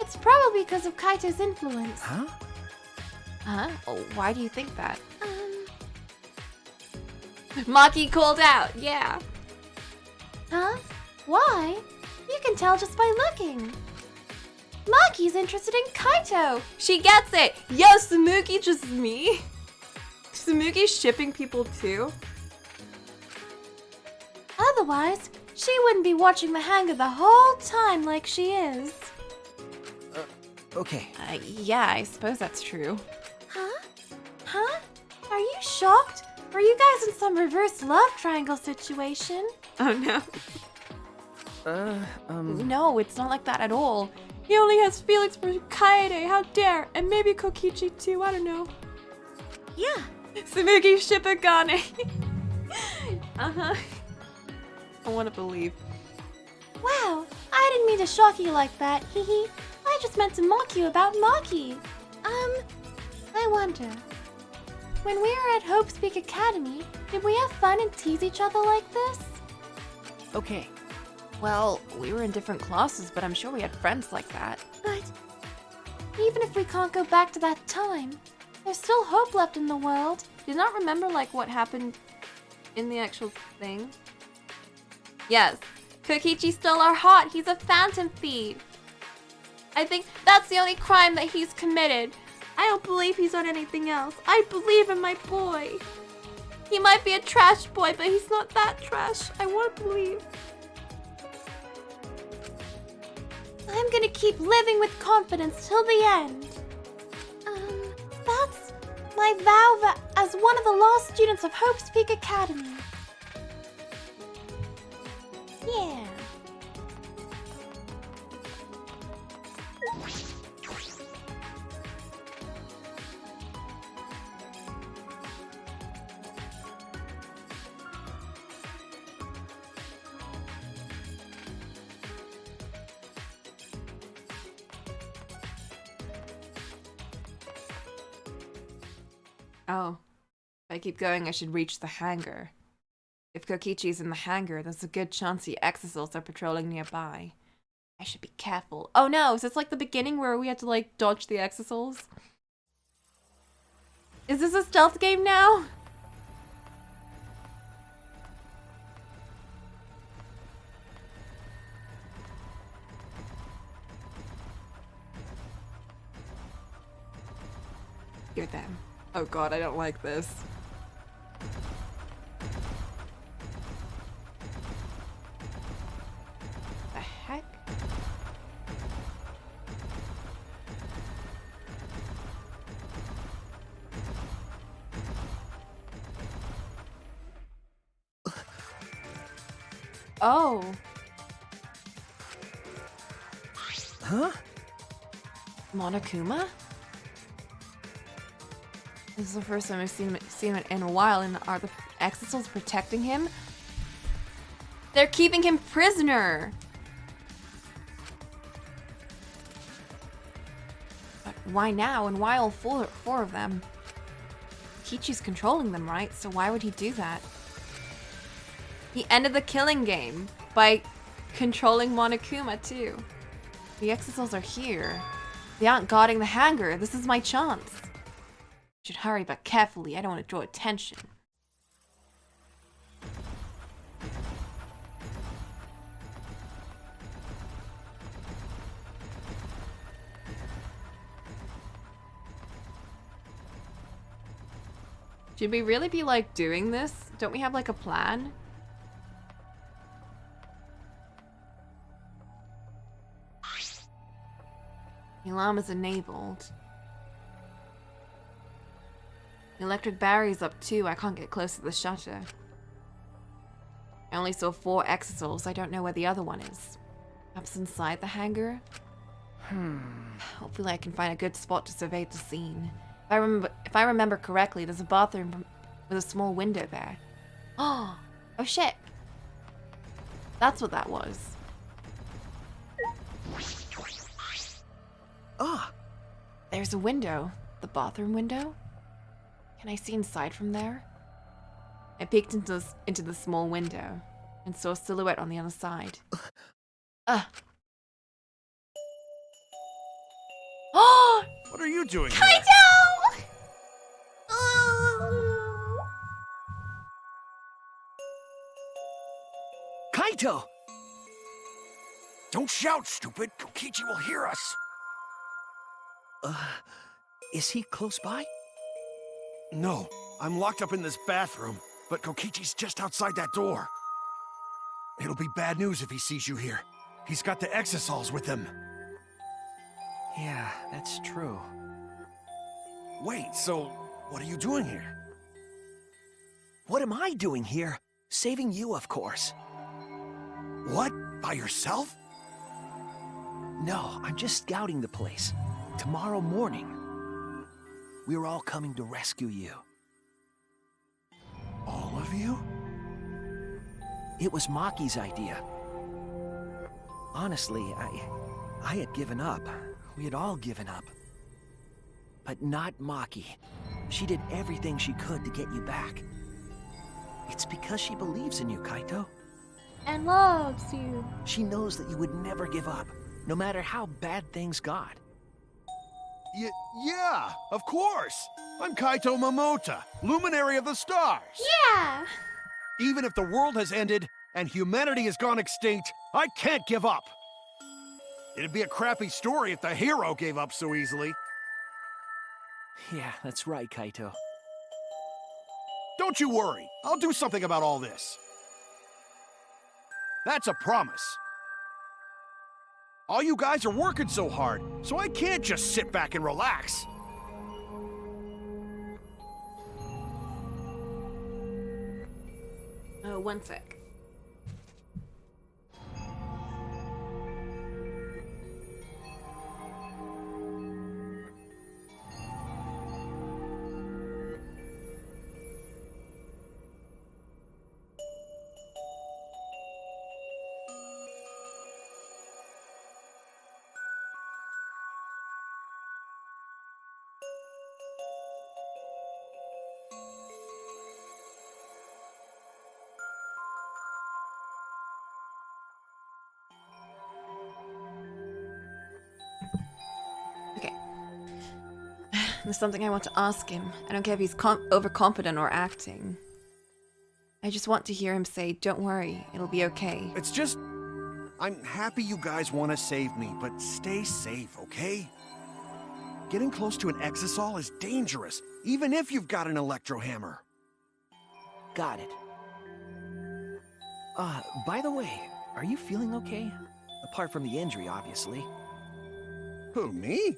It's probably because of Kaito's influence. Huh? Huh? Oh, why do you think that? Maki called out, yeah. Huh? Why? You can tell just by looking. Maki's interested in Kaito. She gets it! Yo, Samuki just me? Samuki's shipping people too? Otherwise, she wouldn't be watching the hangar the whole time like she is. Okay. Yeah, I suppose that's true. Huh? Huh? Are you shocked? Are you guys in some reverse love triangle situation? Oh no. Mm. No, it's not like that at all. He only has feelings for Kaede, how dare, and maybe Kokichi too, I don't know. Yeah. Samuki Shippagane. Uh-huh. I want to believe. Wow, I didn't mean to shock you like that, hehe. I just meant to mock you about Maki. I wonder, when we were at Hope's Peak Academy, did we have fun and tease each other like this? Okay. Well, we were in different classes, but I'm sure we had friends like that. But even if we can't go back to that time, there's still hope left in the world. Do you not remember, like, what happened in the actual thing? Yes. Kokichi stole our heart. He's a phantom thief. I think that's the only crime that he's committed. I don't believe he's done anything else. I believe in my boy. He might be a trash boy, but he's not that trash. I want to believe. I'm gonna keep living with confidence till the end. That's my vow as one of the lost students of Hope's Peak Academy. Yeah. Oh. If I keep going, I should reach the hangar. If Kokichi's in the hangar, there's a good chance the Exisals are patrolling nearby. I should be careful. Oh no, is this like the beginning where we had to like dodge the Exisals? Is this a stealth game now? Hear them. Oh god, I don't like this. The heck? Oh. Huh? Monokuma? This is the first time I've seen him in a while, and are the Exisals protecting him? They're keeping him prisoner! But why now, and why all four of them? Kichi's controlling them, right? So why would he do that? He ended the killing game by controlling Monokuma, too. The Exisals are here. They aren't guarding the hangar. This is my chance. Should hurry, but carefully. I don't want to draw attention. Should we really be, like, doing this? Don't we have, like, a plan? The alarm is enabled. The electric barrier's up too. I can't get close to the shutter. I only saw 4 exosols. I don't know where the other one is. Perhaps inside the hangar? Hopefully I can find a good spot to survey the scene. If I remember correctly, there's a bathroom with a small window there. Oh shit. That's what that was. Ah, There's a window. The bathroom window? Can I see inside from there? I peeked into the small window and saw a silhouette on the other side. Oh! What are you doing here? Kaito! Kaito! Don't shout, stupid. Kokichi will hear us. Is he close by? No, I'm locked up in this bathroom, but Kokichi's just outside that door. It'll be bad news if he sees you here. He's got the exosols with him. Yeah, that's true. Wait, so what are you doing here? What am I doing here? Saving you, of course. What? By yourself? No, I'm just scouting the place. Tomorrow morning, we're all coming to rescue you. All of you? It was Maki's idea. Honestly, I had given up. We had all given up. But not Maki. She did everything she could to get you back. It's because she believes in you, Kaito. And loves you. She knows that you would never give up, no matter how bad things got. Yeah, of course. I'm Kaito Momota, luminary of the stars. Yeah. Even if the world has ended and humanity has gone extinct, I can't give up. It'd be a crappy story if the hero gave up so easily. Yeah, that's right, Kaito. Don't you worry. I'll do something about all this. That's a promise. All you guys are working so hard, so I can't just sit back and relax. Oh, one sec. Okay. There's something I want to ask him. I don't care if he's overconfident or acting. I just want to hear him say, "Don't worry, it'll be okay." It's just... I'm happy you guys want to save me, but stay safe, okay? Getting close to an exisol is dangerous, even if you've got an electro hammer. Got it. By the way, are you feeling okay? Apart from the injury, obviously. Who, me?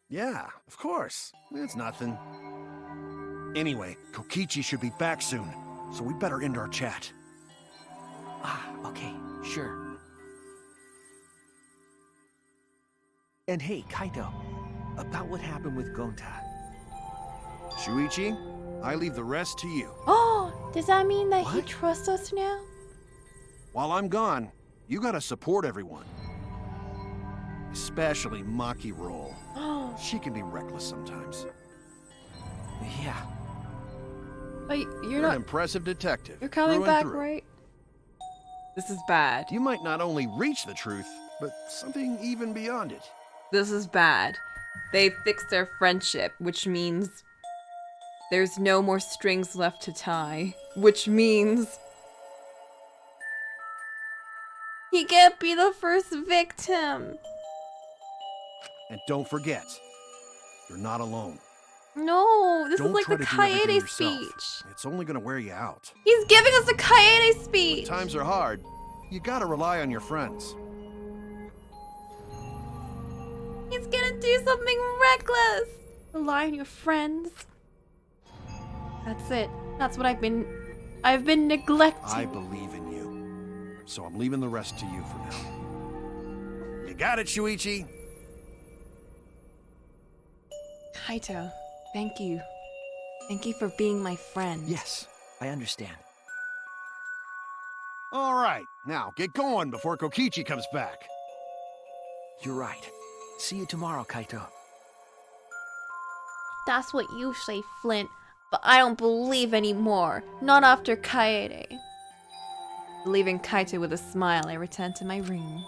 Yeah, of course. It's nothing. Anyway, Kokichi should be back soon, so we better end our chat. Okay, sure. And hey, Kaito, about what happened with Gonta. Shuichi, I leave the rest to you. Oh, does that mean that he What? trusts us now? While I'm gone, you gotta support everyone. Especially Maki Roll. Oh, She can be reckless sometimes. Yeah, But you're You're an not. impressive detective. You're coming through and back, through. right? This is bad. You might not only reach the truth, but something even beyond it. This is bad. They fixed their friendship, which means there's no more strings left to tie. Which means he can't be the first victim. And don't forget, you're not alone. No, this is Don't like try the to do everything Kaede yourself. speech. It's only gonna wear you out. He's giving us a Kaede speech. Times are hard. You gotta rely on your friends. He's gonna do something reckless. Rely on your friends. That's it. That's what I've been neglecting. I believe in you. So I'm leaving the rest to you for now. You got it, Shuichi. Kaito, thank you. Thank you for being my friend. Yes, I understand. All right, now get going before Kokichi comes back. You're right. See you tomorrow, Kaito. That's what you say, Flint. But I don't believe anymore. Not after Kaede. Leaving Kaito with a smile, I return to my room.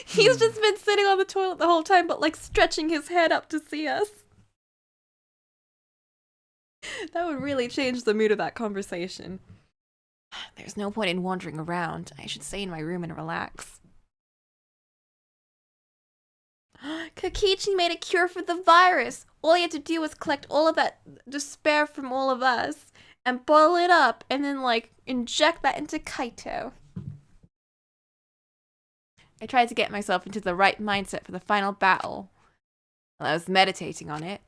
He's just been sitting on the toilet the whole time, but like stretching his head up to see us. That would really change the mood of that conversation. There's no point in wandering around. I should stay in my room and relax. Kokichi made a cure for the virus. All he had to do was collect all of that despair from all of us and bottle it up and then like inject that into Kaito. I tried to get myself into the right mindset for the final battle. While I was meditating on it.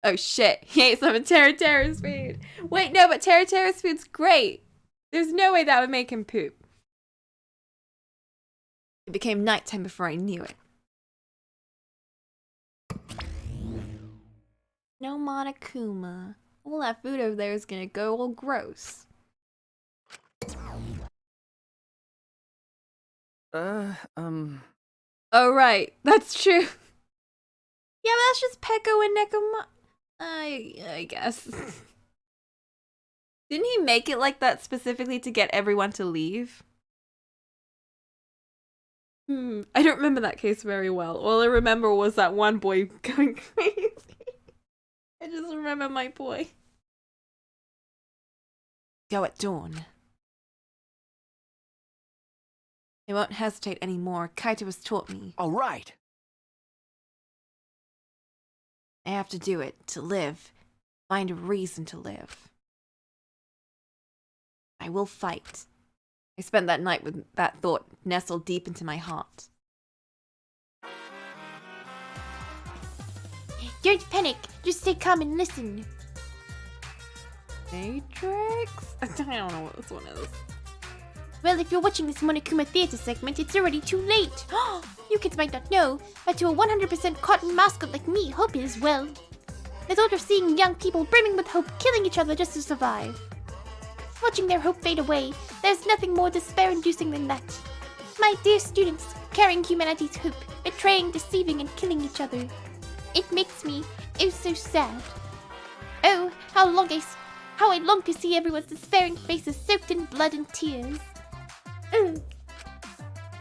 Oh shit, he ate some of Terra's food. Wait, no, but Terra's food's great. There's no way that would make him poop. It became nighttime before I knew it. No Monokuma. All that food over there is gonna go all gross. Oh right, that's true. Yeah, but that's just Peko and Nekoma. I guess. Didn't he make it like that specifically to get everyone to leave? I don't remember that case very well. All I remember was that one boy going crazy. I just remember my boy. Go at dawn. I won't hesitate anymore. Kaito has taught me. All right. I have to do it to live. Find a reason to live. I will fight. I spent that night with that thought nestled deep into my heart. Don't panic. Just stay calm and listen. Matrix? I don't know what this one is. Well, if you're watching this Monokuma Theater segment, it's already too late. You kids might not know, but to a 100% cotton mascot like me, hope is well. The thought of seeing young people brimming with hope killing each other just to survive. Watching their hope fade away, there's nothing more despair-inducing than that. My dear students, carrying humanity's hope, betraying, deceiving, and killing each other. It makes me, oh so sad. Oh, how I long to see everyone's despairing faces soaked in blood and tears.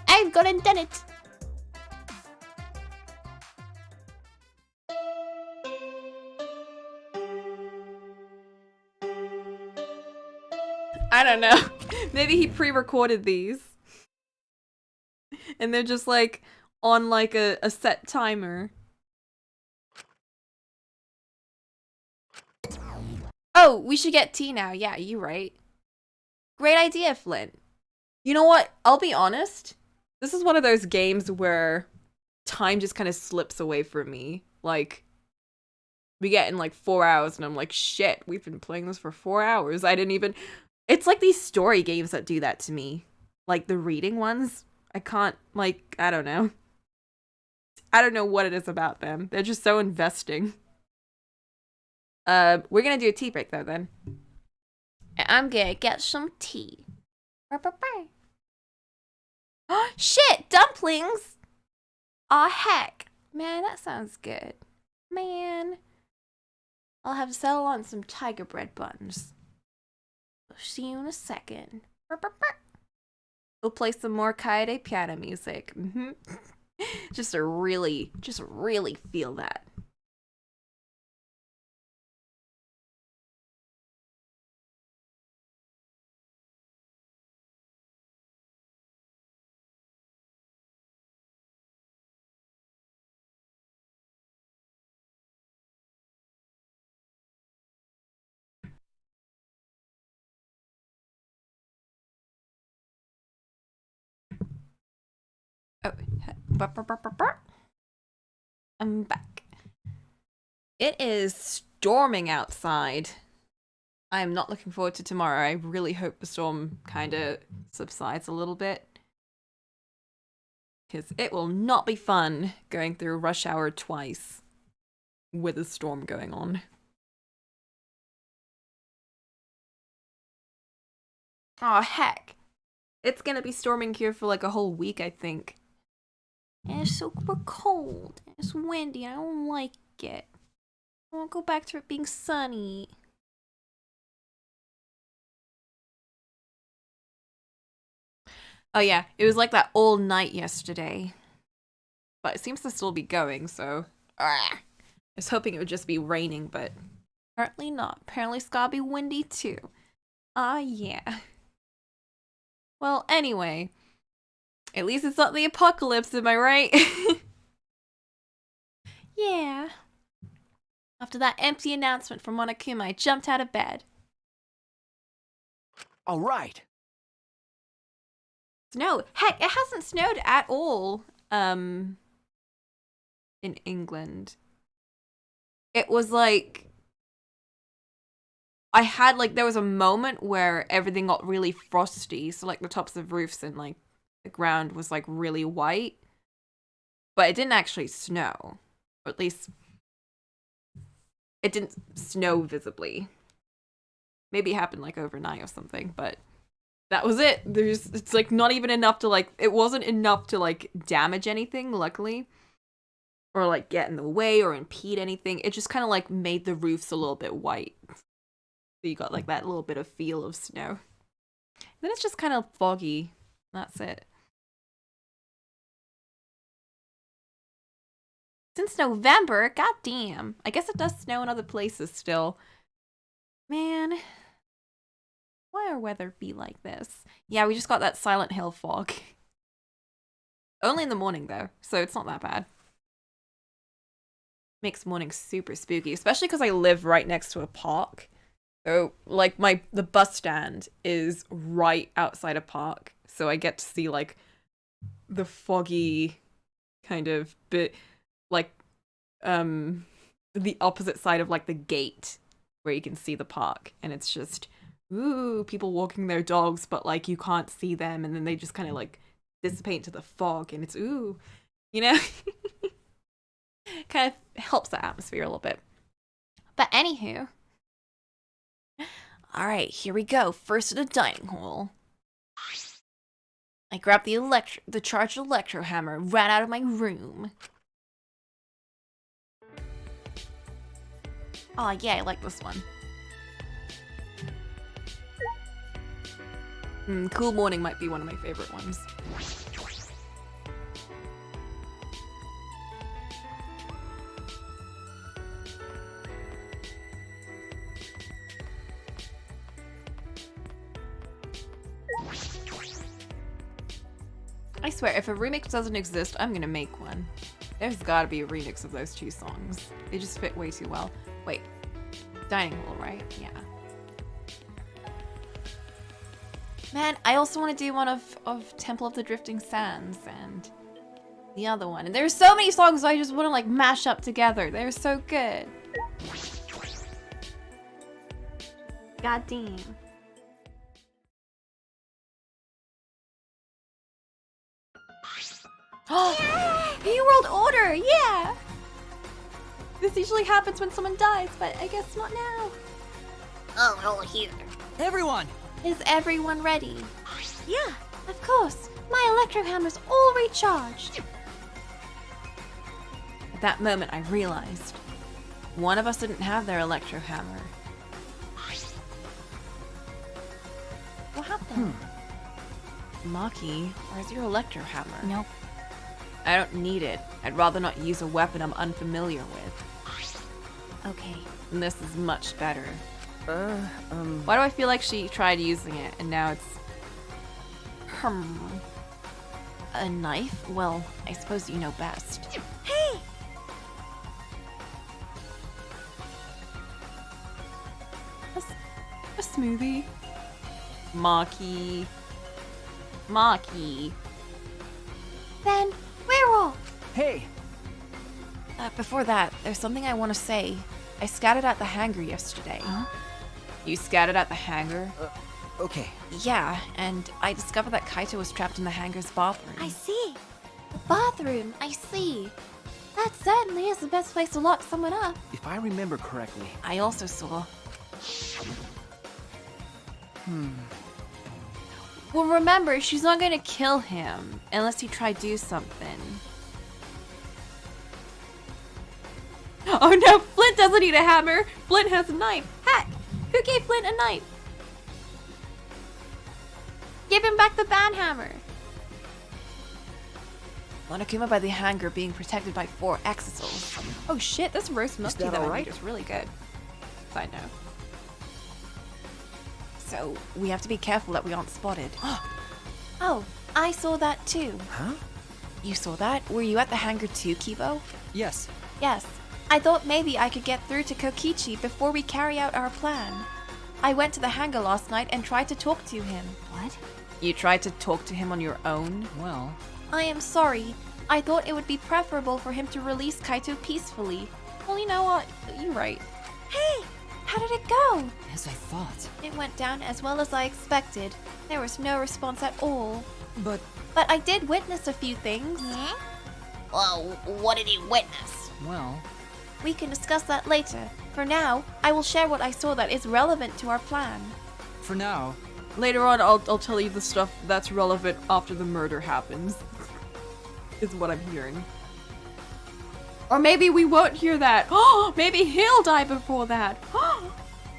I've gone and done it. I don't know. Maybe he pre-recorded these. And they're just like on like a set timer. Oh, we should get tea now. Yeah, you're right. Great idea, Flint. You know what? I'll be honest. This is one of those games where time just kind of slips away from me. Like, we get in like 4 hours and I'm like, shit, we've been playing this for 4 hours. I didn't even... It's like these story games that do that to me. Like the reading ones. I can't, like, I don't know. I don't know what it is about them. They're just so investing. We're gonna do a tea break though then. I'm gonna get some tea. Shit, dumplings! Aw, heck. Man, that sounds good. Man. I'll have to settle on some tiger bread buns. I'll see you in a second. We'll play some more Kaede piano music. Just really feel that. I'm back. It is storming outside. I am not looking forward to tomorrow. I really hope the storm kind of subsides a little bit. Because it will not be fun going through rush hour twice with a storm going on. Aw, heck. It's gonna be storming here for like a whole week, I think. And it's super cold. And it's windy. I don't like it. I want to go back to it being sunny. Oh yeah, it was like that all night yesterday. But it seems to still be going, so... I was hoping it would just be raining, but... apparently not. Apparently it's gotta be windy too. Yeah. Well, anyway. At least it's not the apocalypse, am I right? Yeah. After that empty announcement from Monokuma, I jumped out of bed. All right. Snow. Heck, it hasn't snowed at all. In England. It was like... I had, like, there was a moment where everything got really frosty. So, like, the tops of roofs and, like, the ground was, like, really white. But it didn't actually snow. Or at least... it didn't snow visibly. Maybe it happened, like, overnight or something, but... that was it. It's, like, not even enough to, like... it wasn't enough to, like, damage anything, luckily. Or, like, get in the way or impede anything. It just kind of, like, made the roofs a little bit white. So you got, like, that little bit of feel of snow. Then it's just kind of foggy. That's it. Since November, goddamn. I guess it does snow in other places still. Man. Why our weather be like this? Yeah, we just got that Silent Hill fog. Only in the morning, though, so it's not that bad. Makes mornings super spooky, especially because I live right next to a park. So, like, the bus stand is right outside a park, so I get to see, like, the foggy kind of bit, like, the opposite side of, like, the gate where you can see the park, and it's just, ooh, people walking their dogs, but, like, you can't see them, and then they just kind of, like, dissipate into the fog, and it's, ooh, you know? Kind of helps the atmosphere a little bit. But anywho... alright, here we go. First to the dining hall. I grabbed the charged electro hammer, ran out of my room. Oh yeah, I like this one. Cool Morning might be one of my favorite ones. I swear, if a remix doesn't exist, I'm gonna make one. There's gotta be a remix of those two songs. They just fit way too well. Wait. Dining hall, right? Yeah. Man, I also want to do one of Temple of the Drifting Sands and the other one. And there's so many songs I just want to, like, mash up together. They're so good. God damn. Oh, New World Order, yeah! This usually happens when someone dies, but I guess not now. Oh, here. Everyone! Is everyone ready? Yeah. Of course. My electro hammer's all recharged. At that moment, I realized one of us didn't have their electro hammer. What happened? Maki, where's your electro hammer? Nope. I don't need it. I'd rather not use a weapon I'm unfamiliar with. Okay. And this is much better. Why do I feel like she tried using it and now it's... a knife? Well, I suppose you know best. Hey! A smoothie? Maki. Maki. Then we're all Hey! Before that, there's something I want to say. I scouted at the hangar yesterday. Huh? You scouted at the hangar? Okay. Yeah, and I discovered that Kaito was trapped in the hangar's bathroom. I see. The bathroom, I see. That certainly is the best place to lock someone up. If I remember correctly... I also saw... Well, remember, she's not gonna kill him unless you try to do something. Oh no, Flint doesn't need a hammer! Flint has a knife! Heck! Who gave Flint a knife? Give him back the banhammer! Monokuma by the hangar being protected by 4 exisals. Oh shit, this roast musky that I made is really good. Side note. So, we have to be careful that we aren't spotted. Oh, I saw that too. Huh? You saw that? Were you at the hangar too, Kibo? Yes. Yes, I thought maybe I could get through to Kokichi before we carry out our plan. I went to the hangar last night and tried to talk to him. What? You tried to talk to him on your own? Well, I am sorry. I thought it would be preferable for him to release Kaito peacefully. Well, you know what? You're right. Hey, how did it go? as I thought. It went down as well as I expected. There was no response at all. But But I did witness a few things. Well, what did he witness? well, We can discuss that later. For now, I will share what I saw that is relevant to our plan. for now, Later on, I'll tell you the stuff that's relevant after the murder happens. Is what I'm hearing. Or maybe we won't hear that. Oh, maybe he'll die before that.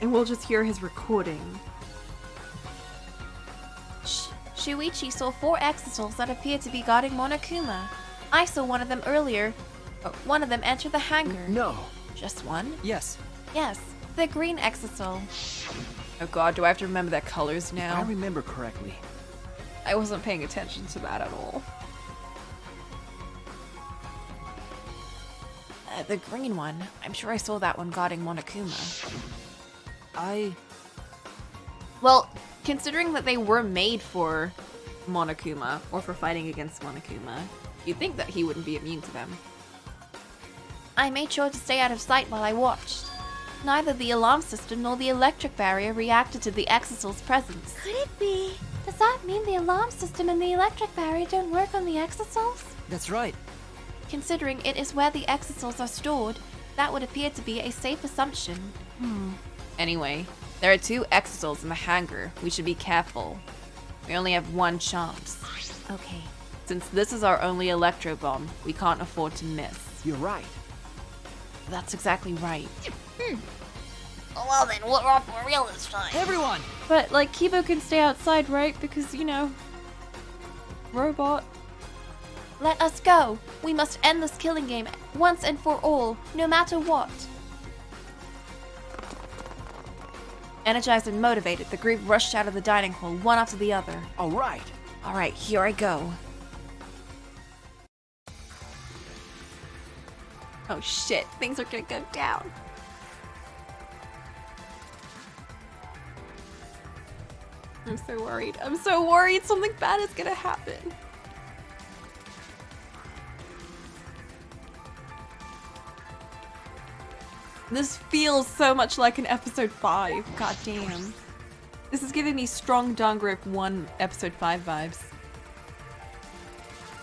And we'll just hear his recording. Shuichi saw 4 exisals that appear to be guarding Monokuma. I saw one of them earlier. One of them enter the hangar. No. Just one? yes. Yes, the green exisal. Oh god, do I have to remember their colors I now? remember correctly. I wasn't paying attention to that at all. The green one. I'm sure I saw that one guarding Monokuma. Well, considering that they were made for Monokuma, or for fighting against Monokuma, you'd think that he wouldn't be immune to them. I made sure to stay out of sight while I watched. Neither the alarm system nor the electric barrier reacted to the exisal's presence. Could it be? Does that mean the alarm system and the electric barrier don't work on the exisals? That's right. Considering it is where the exisals are stored, that would appear to be a safe assumption. Anyway, there are 2 exisals in the hangar. We should be careful. We only have 1 chance. Okay. Since this is our only electro bomb, we can't afford to miss. You're right. That's exactly right. Well then, we're off for real this time. Everyone! But, like, Kibo can stay outside, right? Because, you know, robot. Let us go. We must end this killing game once and for all, no matter what. Energized and motivated, the group rushed out of the dining hall, one after the other. All right. Alright, here I go. Oh shit, things are gonna go down. I'm so worried. I'm so worried something bad is gonna happen. This feels so much like an episode 5. God damn. This is giving me strong Danganronpa 1 episode 5 vibes.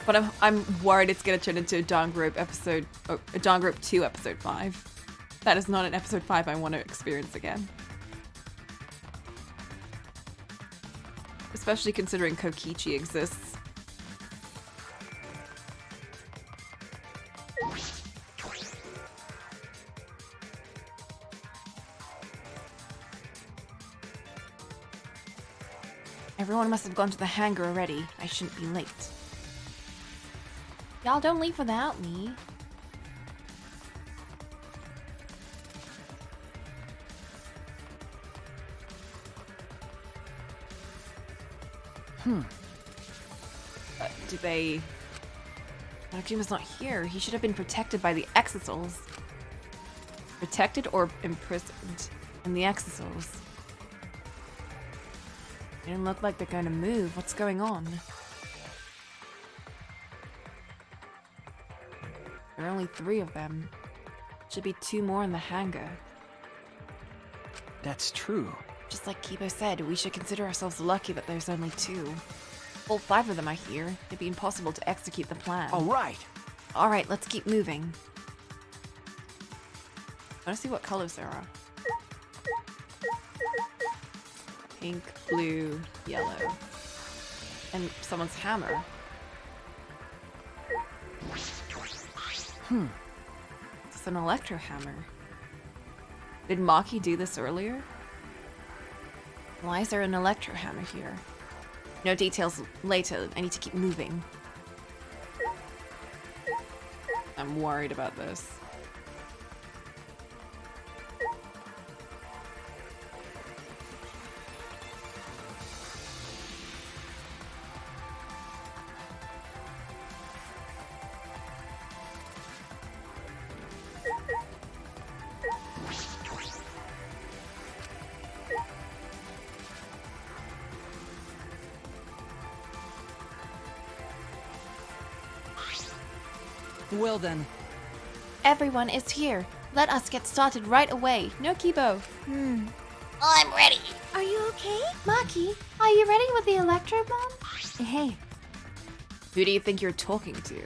But I'm worried it's gonna turn into a Danganronpa 2 episode 5. That is not an episode 5 I want to experience again. Especially considering Kokichi exists. Everyone must have gone to the hangar already. I shouldn't be late. Y'all don't leave without me. Do they... Monokuma's not here. He should have been protected by the exisals. Protected or imprisoned in the exisals. They don't look like they're going to move. What's going on? There are only 3 of them. Should be 2 more in the hangar. That's true. Just like Kibo said, we should consider ourselves lucky that there's only 2. All 5 of them are here. It'd be impossible to execute the plan. All right. Alright, let's keep moving. I want to see what colors there are. Pink, blue, yellow. And someone's hammer. It's an electro hammer. Did Maki do this earlier? Why is there an electro hammer here? No details later. I need to keep moving. I'm worried about this. Well then, Everyone is here. Let us get started right away. No Kibo. I'm ready. Are you okay? Maki, are you ready with the electro bomb? Hey. Who do you think you're talking to?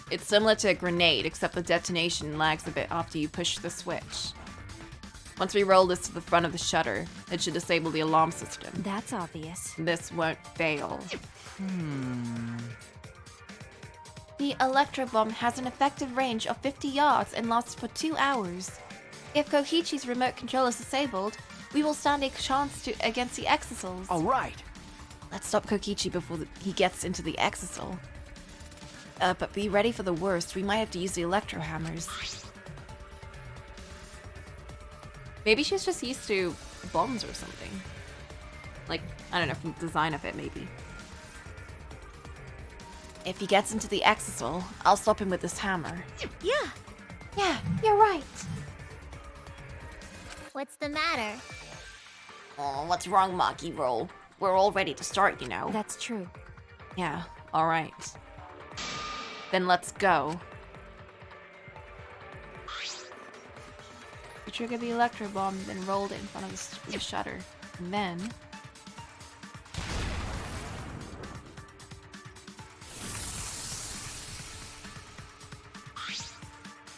It's similar to a grenade, except the detonation lags a bit after you push the switch. Once we roll this to the front of the shutter, it should disable the alarm system. That's obvious. This won't fail. The electro bomb has an effective range of 50 yards and lasts for 2 hours. If Kokichi's remote control is disabled, we will stand a chance against the Exosols. All right. Let's stop Kokichi before he gets into the Exosol. But be ready for the worst. We might have to use the electro hammers. Maybe she's just used to bombs or something. Like, I don't know, from the design of it, maybe. If he gets into the Exosol, I'll stop him with this hammer. Yeah, you're right. What's the matter? Oh, what's wrong, Maki? We're all ready to start, you know. That's true. Yeah, alright. Then let's go. We trigger the electro bomb, then rolled it in front of the shutter. And then...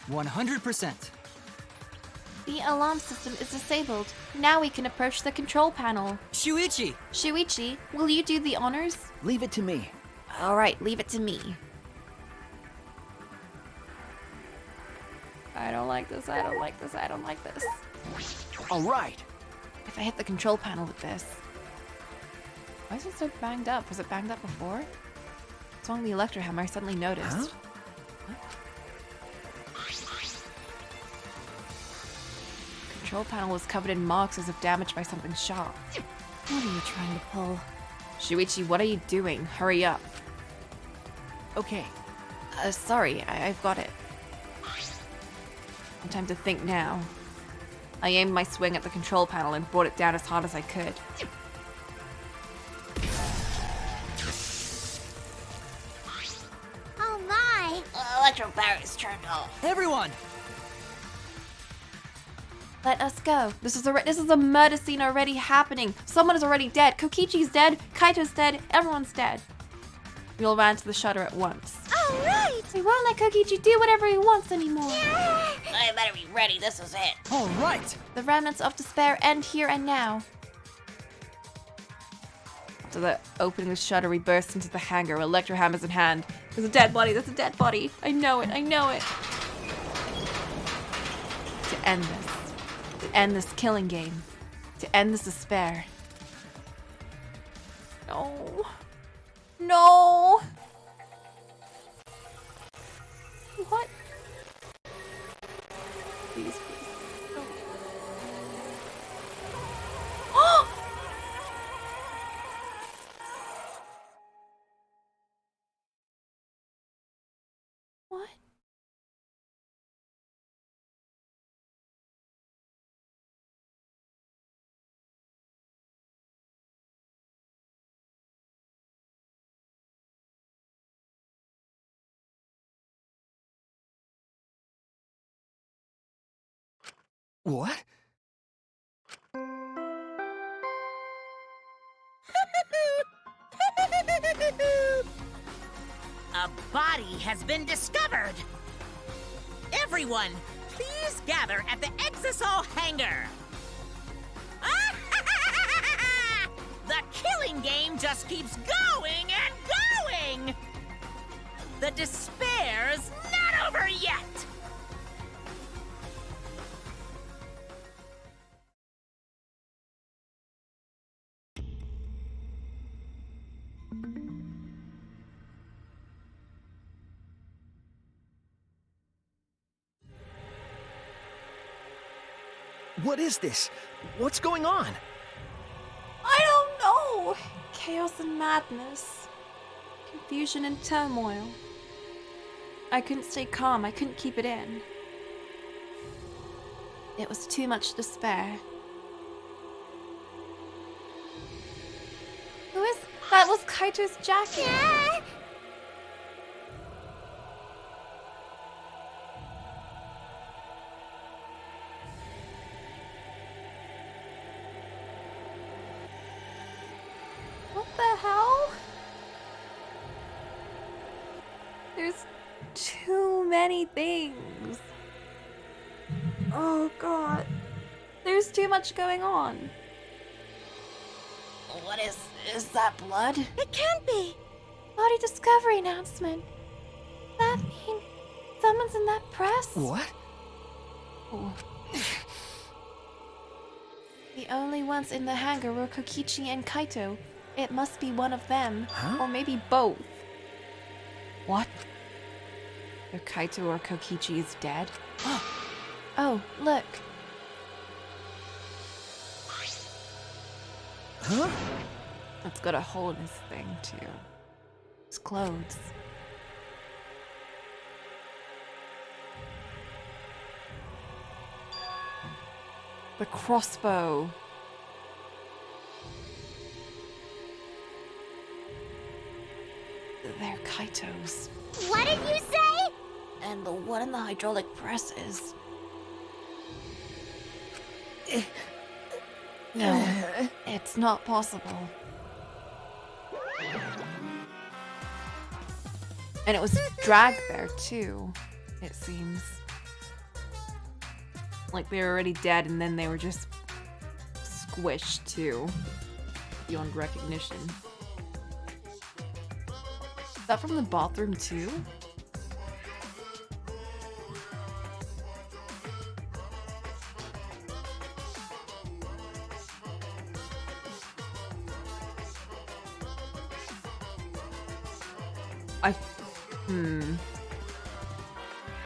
100%. The alarm system is disabled. Now we can approach the control panel. Shuichi! Shuichi, will you do the honors? Leave it to me. Alright, leave it to me. I don't like this, I don't like this, I don't like this. All right. If I hit the control panel with this... Why is it so banged up? Was it banged up before? It's on the electro hammer, I suddenly noticed. Huh? Control panel was covered in marks as if damaged by something sharp. What are you trying to pull? Shuichi, what are you doing? Hurry up. Okay. Sorry, I've got it. No time to think now. I aimed my swing at the control panel and brought it down as hard as I could. Oh my! Electro barrier's turned off. Everyone! Let us go. This is a murder scene already happening. Someone is already dead. Kokichi's dead. Kaito's dead. Everyone's dead. We all ran to the shutter at once. All right! We won't let Kokichi do whatever he wants anymore. I better be ready. This is it. All right! The remnants of despair end here and now. After the opening the shutter, we burst into the hangar, electro hammers in hand. There's a dead body. There's a dead body. I know it. I know it. To end this. To end this killing game. To end this despair. No. No. What? Please, please. No. What? What? A body has been discovered! Everyone, please gather at the Exisol hangar! The killing game just keeps going and going! The despair's not over yet! What is this? What's going on? I don't know. Chaos and madness. Confusion and turmoil. I couldn't stay calm. I couldn't keep it in. It was too much despair. Who is... That was Kaito's jacket. What the hell? There's too many things. Oh god. There's too much going on. What is that blood? It can't be! Body discovery announcement. That mean someone's in that press? What? Oh. The only ones in the hangar were Kokichi and Kaito. It must be one of them. Huh? Or maybe both. What? Either Kaito or Kokichi is dead? Oh, look. Huh? It's got a hole in his thing, too. His clothes. The crossbow. They're Kaito's. What did you say? And the one in the hydraulic press is... No, it's not possible. And it was dragged there too, it seems. Like they were already dead and then they were just squished too, beyond recognition. Is that from the bathroom too?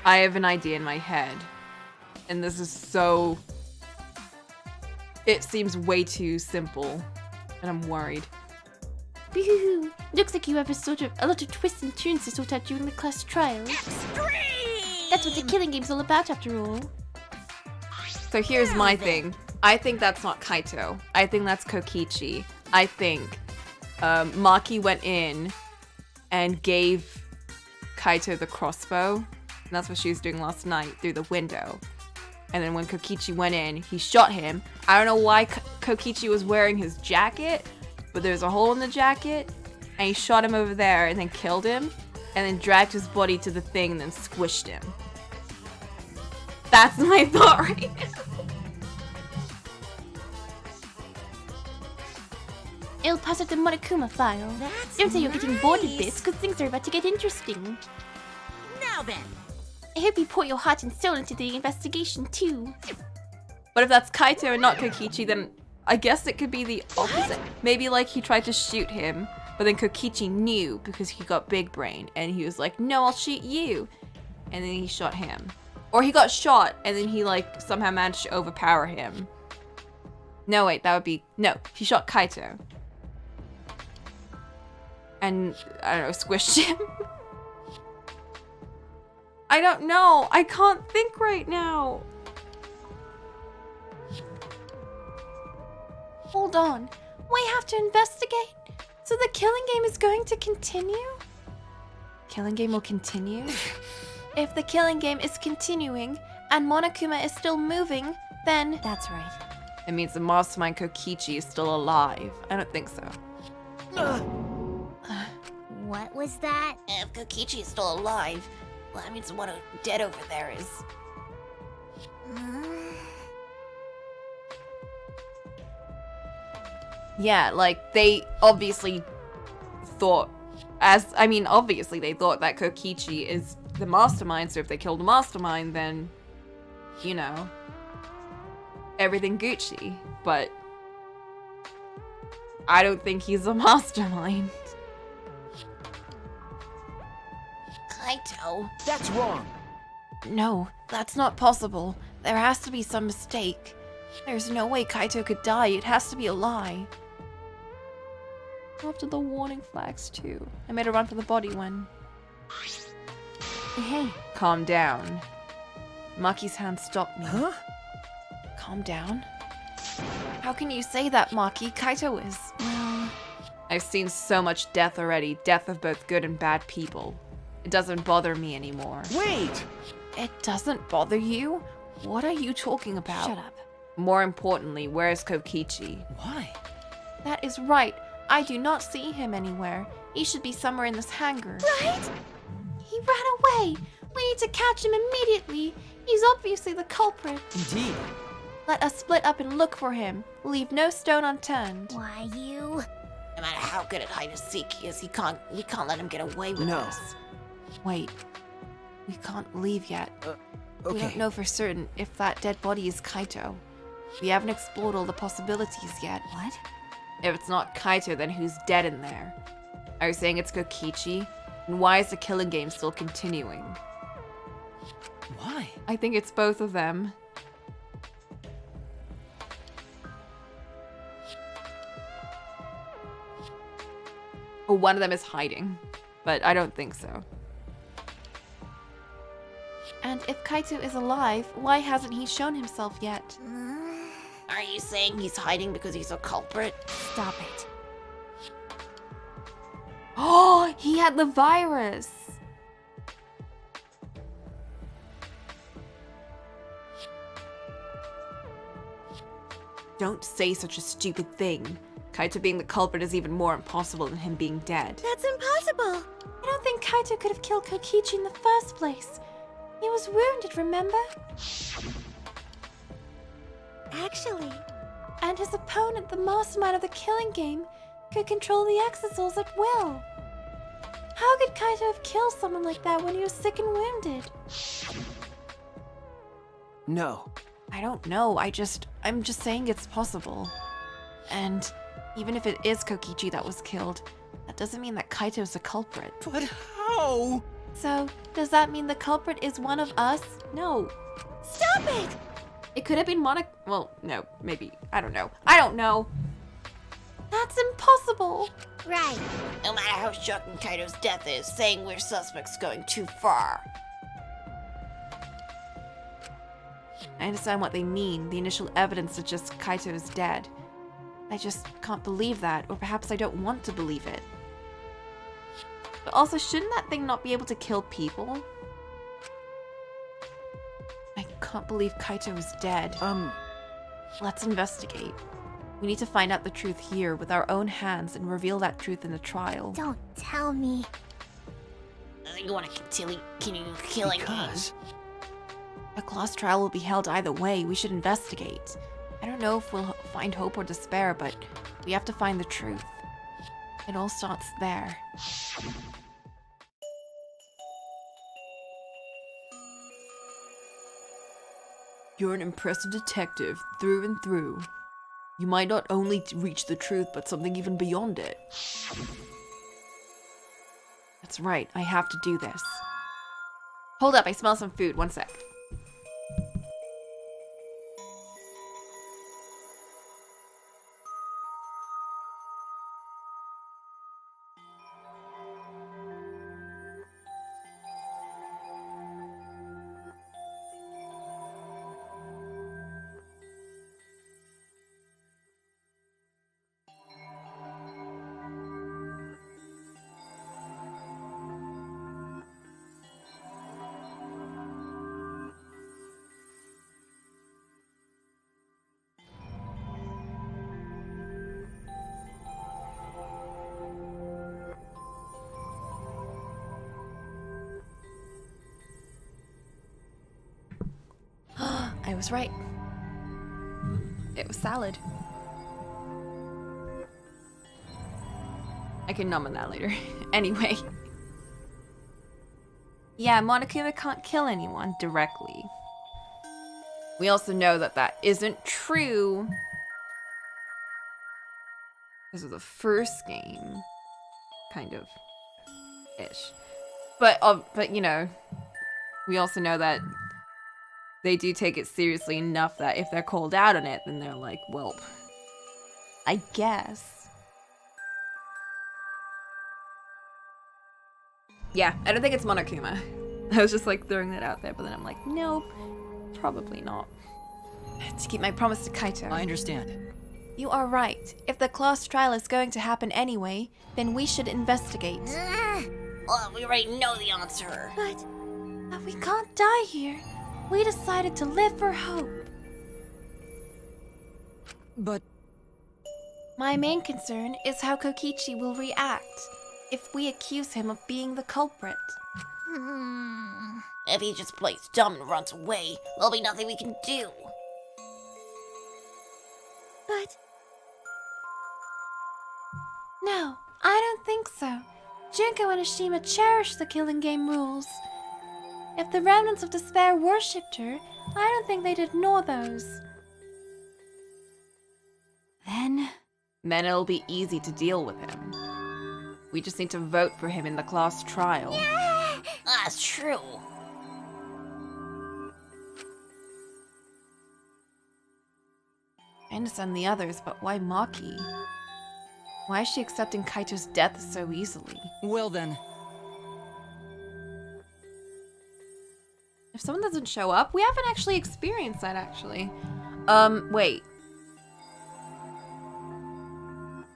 I have an idea in my head. And this is so... It seems way too simple. And I'm worried. Boo-hoo-hoo. Looks like you have a lot of twists and turns to sort out during the class trials. Extreme! That's what the killing game's all about after all. So here's my thing. I think that's not Kaito. I think that's Kokichi. I think Maki went in and gave Kaito the crossbow. And that's what she was doing last night through the window. And then when Kokichi went in, he shot him. I don't know why Kokichi was wearing his jacket, but there's a hole in the jacket. And he shot him over there and then killed him. And then dragged his body to the thing and then squished him. That's my thought right now. It'll pass out the Monokuma file. That's Don't say you're getting bored of nice. this, because things are about to get interesting. Now then, I hope you pour your heart and soul into the investigation, too. But if that's Kaito and not Kokichi, then I guess it could be the opposite. Maybe like he tried to shoot him, but then Kokichi knew because he got big brain and he was like, no, I'll shoot you. And then he shot him. Or he got shot and then he like somehow managed to overpower him. No, wait, that would be, no, he shot Kaito. And, I don't know, squished him. I don't know. I can't think right now. Hold on. We have to investigate? So the killing game is going to continue? Killing game will continue? If the killing game is continuing, and Monokuma is still moving, then... That's right. It means the mastermind Kokichi is still alive. I don't think so. What was that? If Kokichi is still alive, well, that means the one who's dead over there is. Yeah, like, they obviously thought, obviously they thought that Kokichi is the mastermind, so if they killed the mastermind, then, you know, everything Gucci. But I don't think he's a mastermind. Kaito. That's wrong. No, that's not possible. There has to be some mistake. There's no way Kaito could die. It has to be a lie. After the warning flags, too. I made a run for the body when... Hey. Calm down. Maki's hand stopped me. Huh? Calm down? How can you say that, Maki? Kaito is... Well... I've seen so much death already. Death of both good and bad people. It doesn't bother me anymore. Wait! It doesn't bother you? What are you talking about? Shut up. More importantly, where is Kokichi? Why? That is right. I do not see him anywhere. He should be somewhere in this hangar. Right? He ran away. We need to catch him immediately. He's obviously the culprit. Indeed. Let us split up and look for him. Leave no stone unturned. Why you? No matter how good at hide and seek he is, we can't let him get away with No. this. Wait. We can't leave yet. We Okay. don't know for certain if that dead body is Kaito. We haven't explored all the possibilities yet. What? If it's not Kaito, then who's dead in there? Are you saying it's Kokichi? And why is the killing game still continuing? Why? I think it's both of them. Or one of them is hiding, but I don't think so. And if Kaito is alive, why hasn't he shown himself yet? Are you saying he's hiding because he's a culprit? Stop it. Oh, he had the virus! Don't say such a stupid thing. Kaito being the culprit is even more impossible than him being dead. That's impossible. I don't think Kaito could have killed Kokichi in the first place. He was wounded, remember? Actually, And his opponent, the mastermind of the killing game, could control the Exisouls at will. How could Kaito have killed someone like that when he was sick and wounded? No. I don't know, I'm just saying it's possible. And even if it is Kokichi that was killed, that doesn't mean that Kaito's the culprit. But how? So, does that mean the culprit is one of us? No. Stop it! It could have been well, no, maybe. I don't know. That's impossible! right. No matter how shocking Kaito's death is, saying we're suspects going too far. I understand what they mean. The initial evidence suggests Kaito is dead. I just can't believe that, or perhaps I don't want to believe it. But also, shouldn't that thing not be able to kill people? I can't believe Kaito is dead. Let's investigate. We need to find out the truth here with our own hands and reveal that truth in the trial. Don't tell me. You want to continue killing Because... A class trial will be held either way. We should investigate. I don't know if we'll find hope or despair, but we have to find the truth. It all starts there. You're an impressive detective, through and through. You might not only reach the truth, but something even beyond it. That's right, I have to do this. Hold up, I smell some food. One sec. was right. It was salad. I can nom on that later. Anyway. Yeah, Monokuma can't kill anyone directly. We also know that that isn't true. This is the first game. Kind of. Ish. But you know, we also know that they do take it seriously enough that if they're called out on it, then they're like, well, I guess. Yeah, I don't think it's Monokuma. I was just like throwing that out there, but then I'm like, no, probably not. To keep my promise to Kaito. I understand. You are right. If the class trial is going to happen anyway, then we should investigate. Well, we already know the answer. But we can't die here. We decided to live for hope. But My main concern is how Kokichi will react if we accuse him of being the culprit. If he just plays dumb and runs away, there'll be nothing we can do. But... No, I don't think so. Junko and Ashima cherish the killing game rules. If the remnants of despair worshipped her, I don't think they'd ignore those. Then it'll be easy to deal with him. We just need to vote for him in the class trial. That's true. I understand the others, but why Maki? Why is she accepting Kaito's death so easily? well then, If someone doesn't show up, we haven't actually experienced that, actually. Wait.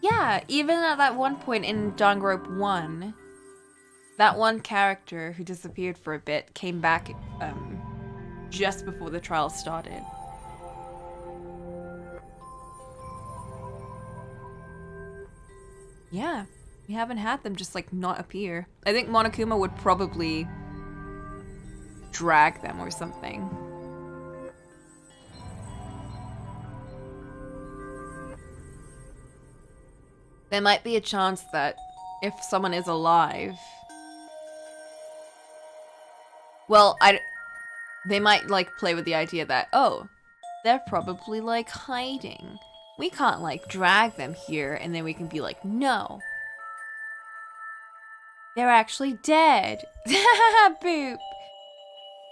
Yeah, even at that one point in Danganronpa 1, that one character who disappeared for a bit came back, just before the trial started. Yeah, we haven't had them just, like, not appear. I think Monokuma would probably drag them or something. There might be a chance that if someone is alive, well, they might like play with the idea that, oh, they're probably like hiding. We can't like drag them here and then we can be like, no, they're actually dead. Boop.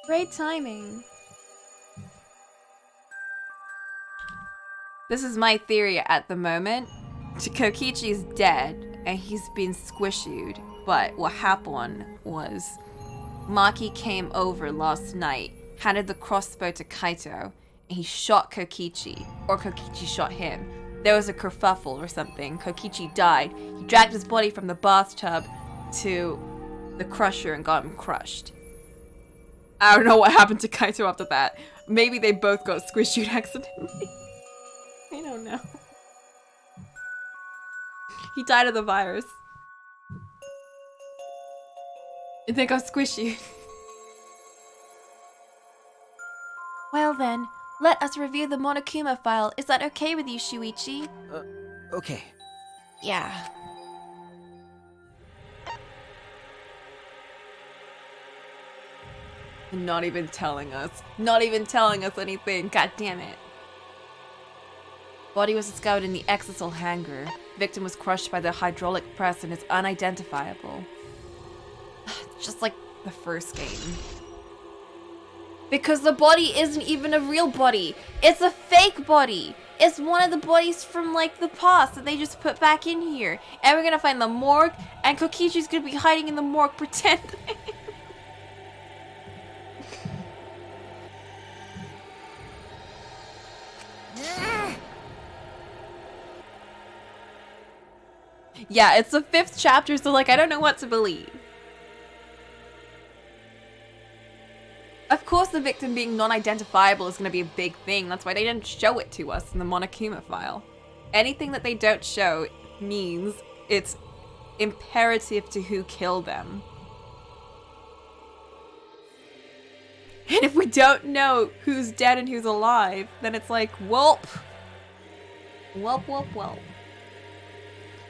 Great timing. This is my theory at the moment. Kokichi's dead and he's been squished, but what happened was Maki came over last night, handed the crossbow to Kaito, and he shot Kokichi, or Kokichi shot him. There was a kerfuffle or something. Kokichi died. He dragged his body from the bathtub to the crusher and got him crushed. I don't know what happened to Kaito after that. Maybe they both got squished accidentally. I don't know. He died of the virus. And they got squishy. Well then, let us review the Monokuma file. Is that okay with you, Shuichi? Okay. Yeah. Not even telling us. Not even telling us anything. God damn it. Body was discovered in the exisal hangar. Victim was crushed by the hydraulic press and is unidentifiable. Just like the first game. Because the body isn't even a real body. It's a fake body. It's one of the bodies from like the past that they just put back in here. And we're gonna find the morgue and Kokichi's gonna be hiding in the morgue pretending. Yeah, it's the 5th chapter, so like I don't know what to believe. Of course the victim being non-identifiable is going to be a big thing. That's why they didn't show it to us in the Monokuma file. Anything that they don't show means it's imperative to who killed them. And if we don't know who's dead and who's alive, then it's like, whelp. Whelp, whelp, whelp.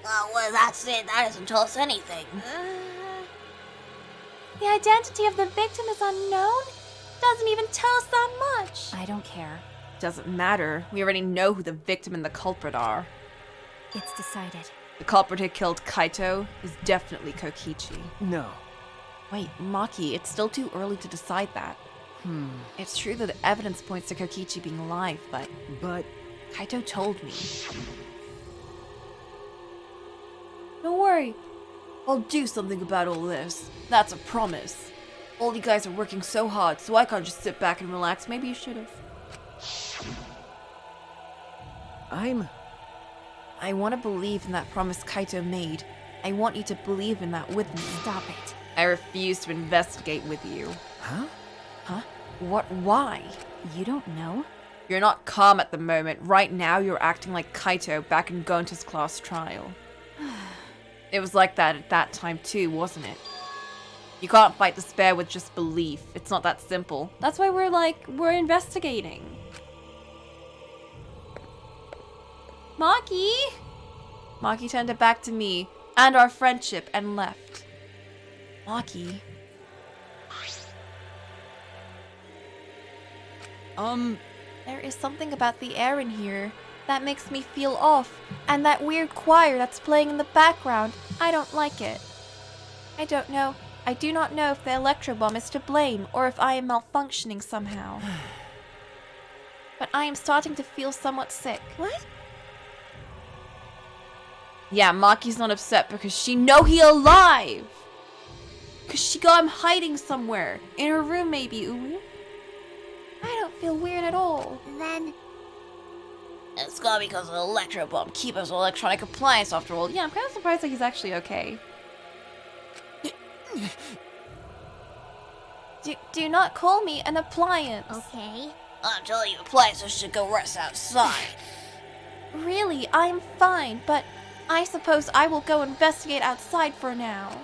Well, that's it. That doesn't tell us anything. The identity of the victim is unknown? Doesn't even tell us that much. I don't care. Doesn't matter. We already know who the victim and the culprit are. It's decided. The culprit who killed Kaito is definitely Kokichi. No. Wait, Maki, it's still too early to decide that. It's true that the evidence points to Kokichi being alive, but Kaito told me. Don't worry. I'll do something about all this. That's a promise. All you guys are working so hard, so I can't just sit back and relax. Maybe you should have. I want to believe in that promise Kaito made. I want you to believe in that with me. Stop it. I refuse to investigate with you. Huh? Huh? What? Why? You don't know? You're not calm at the moment. Right now, you're acting like Kaito back in Gonta's class trial. It was like that at that time too, wasn't it? You can't fight despair with just belief. It's not that simple. That's why we're investigating. Maki! Maki turned it back to me and our friendship and left. Maki. There is something about the air in here that makes me feel off, and that weird choir that's playing in the background, I don't like it. I do not know if the electro bomb is to blame or if I am malfunctioning somehow. But I am starting to feel somewhat sick. What? Yeah, Maki's not upset because she know he alive! Cause she got him hiding somewhere. In her room maybe, Uwu. I don't feel weird at all. Then It's gotta be because of the electro bomb. Keep us electronic appliance after all. Yeah, I'm kind of surprised that he's actually okay. Do not call me an appliance. okay. I'm telling you, appliances should go rest outside. Really, I'm fine, but I suppose I will go investigate outside for now.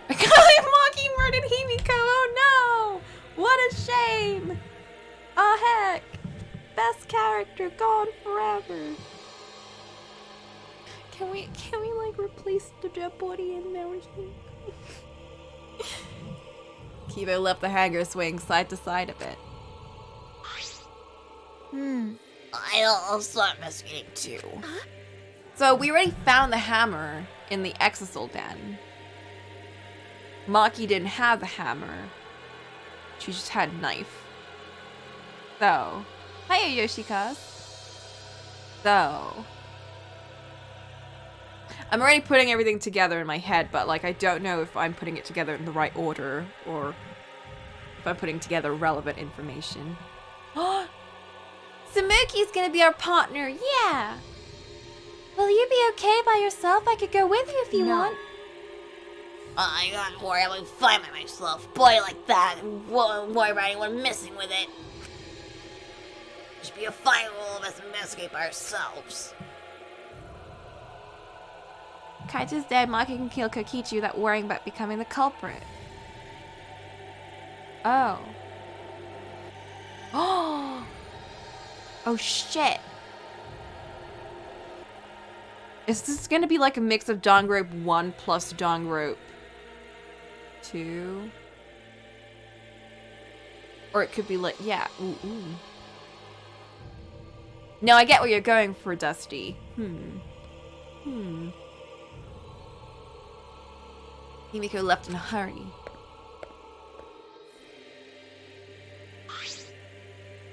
Maki murdered Himiko, oh no! What a shame! Oh heck! Best character gone forever. Can we like replace the dead body in there or something? Kibo left the hanger swaying side to side a bit. I'll start investigating too. So we already found the hammer in the Exisal den. Maki didn't have the hammer. She just had a knife. So, hiya Yoshikaz. So, I'm already putting everything together in my head, but like I don't know if I'm putting it together in the right order or if I'm putting together relevant information. Samuki's gonna be our partner, yeah! Will you be okay by yourself? I could go with you if you want. I got worried I would find by myself. Boy like that, won't worry about anyone messing with it. It should be a fight all of us investigate by ourselves. Kaito's dead, Maki can kill Kokichi without worrying about becoming the culprit. Oh. Oh shit. Is this gonna be like a mix of Danganronpa 1 plus Danganronpa 2? Or it could be like, yeah, ooh. No, I get what you're going for, Dusty. Himiko left in a hurry.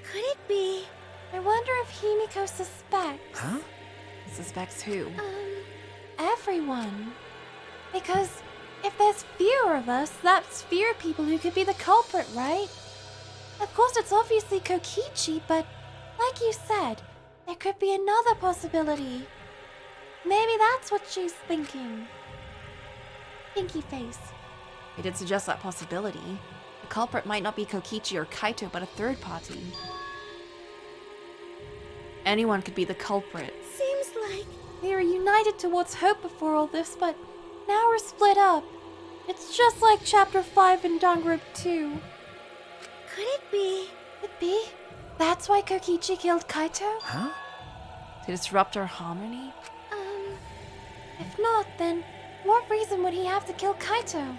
Could it be? I wonder if Himiko suspects. Huh? Suspects who? Everyone. Because if there's fewer of us, that's fewer people who could be the culprit, right? Of course, it's obviously Kokichi, but like you said, there could be another possibility. Maybe that's what she's thinking. Pinky face. I did suggest that possibility. The culprit might not be Kokichi or Kaito, but a third party. Anyone could be the culprit. Seems like we were united towards hope before all this, but now we're split up. It's just like Chapter 5 in Danganronpa 2. Could it be? Could be. That's why Kokichi killed Kaito? Huh? To disrupt our harmony? If not, then what reason would he have to kill Kaito?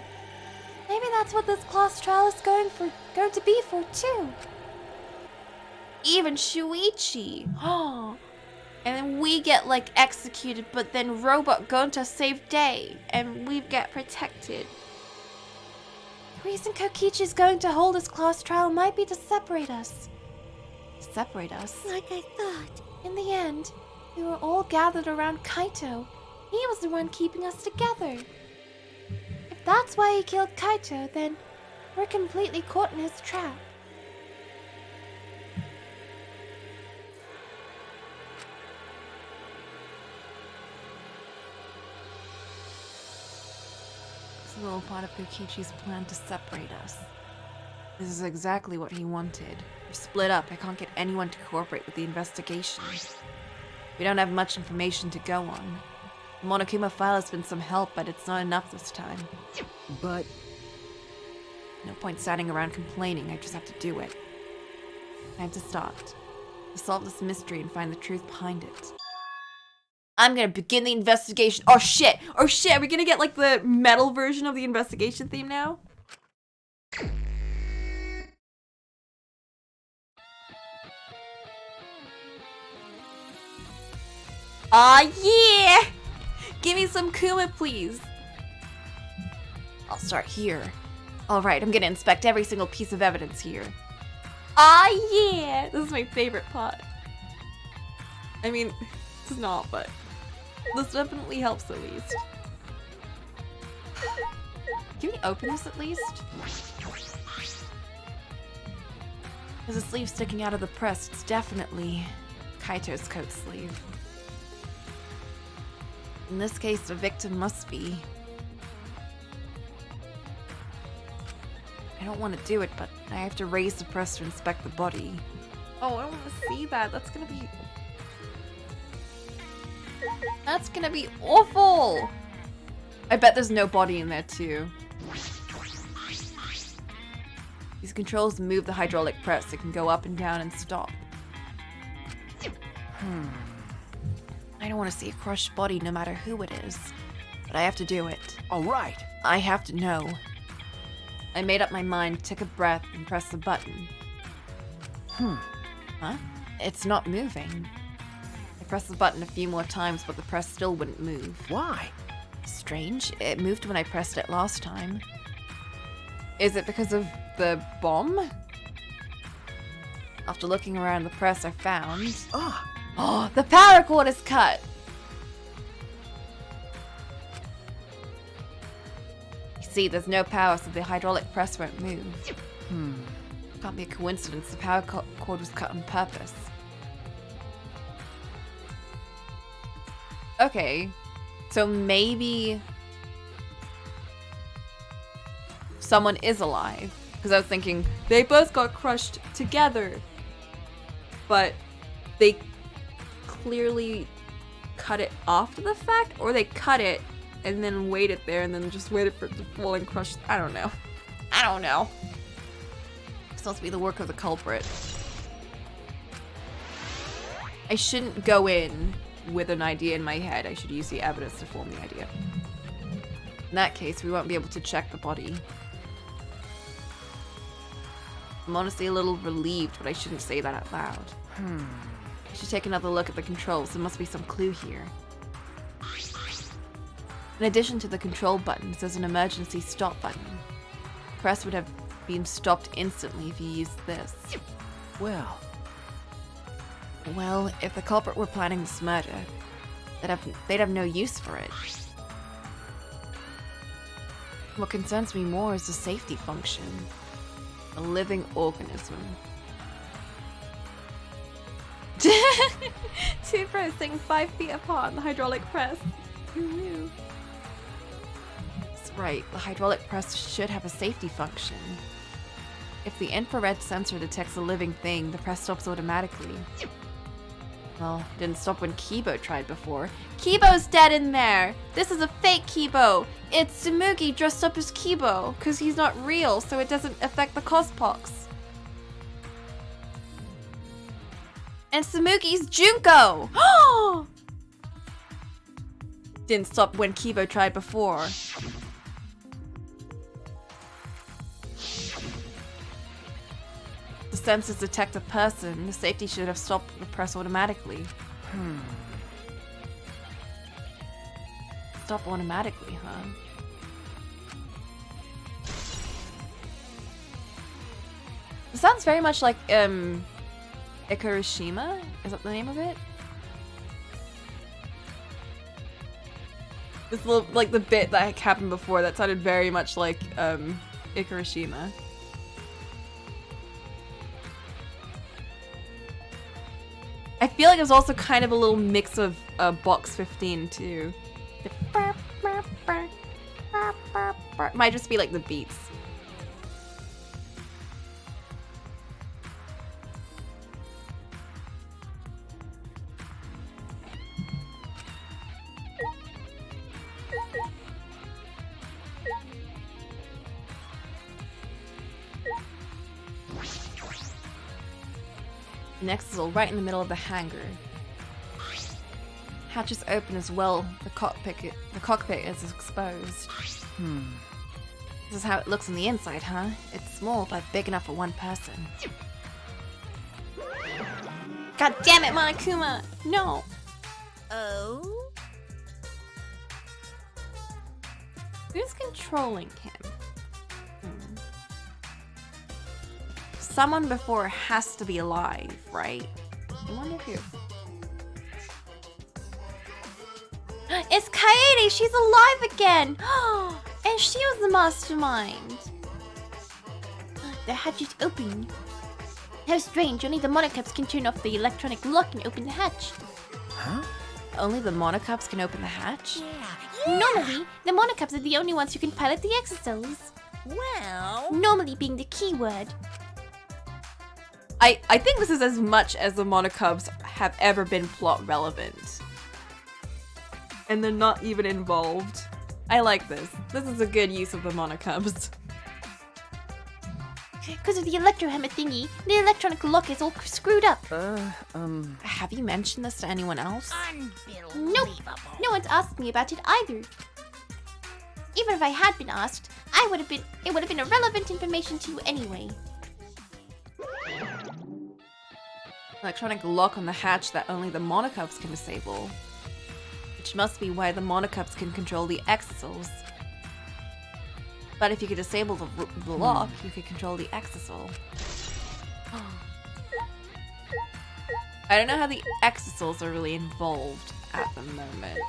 Maybe that's what this class trial is going to be for too. Even Shuichi. Oh. And then we get like executed, but then Robot going to save day, and we get protected. The reason Kokichi's going to hold his class trial might be to separate us. Separate us? Like I thought. In the end, we were all gathered around Kaito. He was the one keeping us together. If that's why he killed Kaito, then we're completely caught in his trap. It's a little part of Kokichi's plan to separate us. This is exactly what he wanted. We're split up. I can't get anyone to cooperate with the investigation. We don't have much information to go on. The Monokuma file has been some help, but it's not enough this time. But No point standing around complaining. I just have to do it. I have to start. To solve this mystery and find the truth behind it. I'm gonna begin the investigation. Oh shit! Oh shit! Are we gonna get like the metal version of the investigation theme now? Aw, yeah! Give me some Kuma, please. I'll start here. Alright, I'm gonna inspect every single piece of evidence here. Aw, yeah! This is my favorite part. I mean, it's not, but this definitely helps at least. Can we open this at least? There's a sleeve sticking out of the press. It's definitely Kaito's coat sleeve. In this case, the victim must be. I don't want to do it, but I have to raise the press to inspect the body. Oh, I don't want to see that. That's gonna be awful! I bet there's no body in there, too. These controls move the hydraulic press. It can go up and down and stop. I don't want to see a crushed body no matter who it is. But I have to do it. all right. I have to know. I made up my mind, took a breath, and pressed the button. Huh? It's not moving. I pressed the button a few more times, but the press still wouldn't move. Why? Strange. It moved when I pressed it last time. Is it because of the bomb? After looking around the press, I found... Ah, Oh, the power cord is cut! You see, there's no power, so the hydraulic press won't move. Can't be a coincidence. The power cord was cut on purpose. Okay, so maybe someone is alive. Because I was thinking, they both got crushed together. But they clearly cut it after the fact, or they cut it and then waited there and then just waited for it to fall and crush. I don't know. It's supposed to be the work of the culprit. I shouldn't go in with an idea in my head. I should use the evidence to form the idea. In that case, we won't be able to check the body. I'm honestly a little relieved, but I shouldn't say that out loud. I should take another look at the controls. There must be some clue here. In addition to the control buttons, there's an emergency stop button. The press would have been stopped instantly if you used this. well, Well, if the culprit were planning this murder, they'd have no use for it. What concerns me more is the safety function. A living organism. Two pros sitting 5 feet apart on the hydraulic press. Who knew? That's right, the hydraulic press should have a safety function. If the infrared sensor detects a living thing, the press stops automatically. Well, didn't stop when Kibo tried before. Kibo's dead in there! This is a fake Kibo! It's Tsumugi dressed up as Kibo, because he's not real, so it doesn't affect the Cospox. And Tsumugi's Junko! Didn't stop when Kibo tried before. The sensors detect a person. The safety should have stopped the press automatically. Stop automatically, huh? It sounds very much like, Ikarashima? Is that the name of it? This little, like, the bit that happened before, that sounded very much like, Ikarashima. I feel like it was also kind of a little mix of Box 15 too. Might just be like the beats. Next is all right in the middle of the hangar. Hatch is open as well. The cockpit is exposed. This is how it looks on the inside, huh? It's small, but big enough for one person. God damn it, Monokuma! No! Oh? Who's controlling him? Someone before has to be alive, right? I wonder who. It's Kaede! She's alive again! And she was the mastermind! The hatch is open. How strange, only the monocups can turn off the electronic lock and open the hatch. Huh? Only the monocups can open the hatch? Yeah. Normally, the monocups are the only ones who can pilot the exocells. Well... Normally being the key word. I think this is as much as the monocubs have ever been plot relevant. And they're not even involved. I like this. This is a good use of the monocubs. Because of the electrohammer thingy, the electronic lock is all screwed up. Have you mentioned this to anyone else? Unbelievable. Nope. No one's asked me about it either. Even if I had been asked, it would have been irrelevant information to you anyway. Electronic lock on the hatch that only the monocubs can disable. Which must be why the monocubs can control the exosols. But if you could disable the lock, you could control the exosol. I don't know how the exosols are really involved at the moment.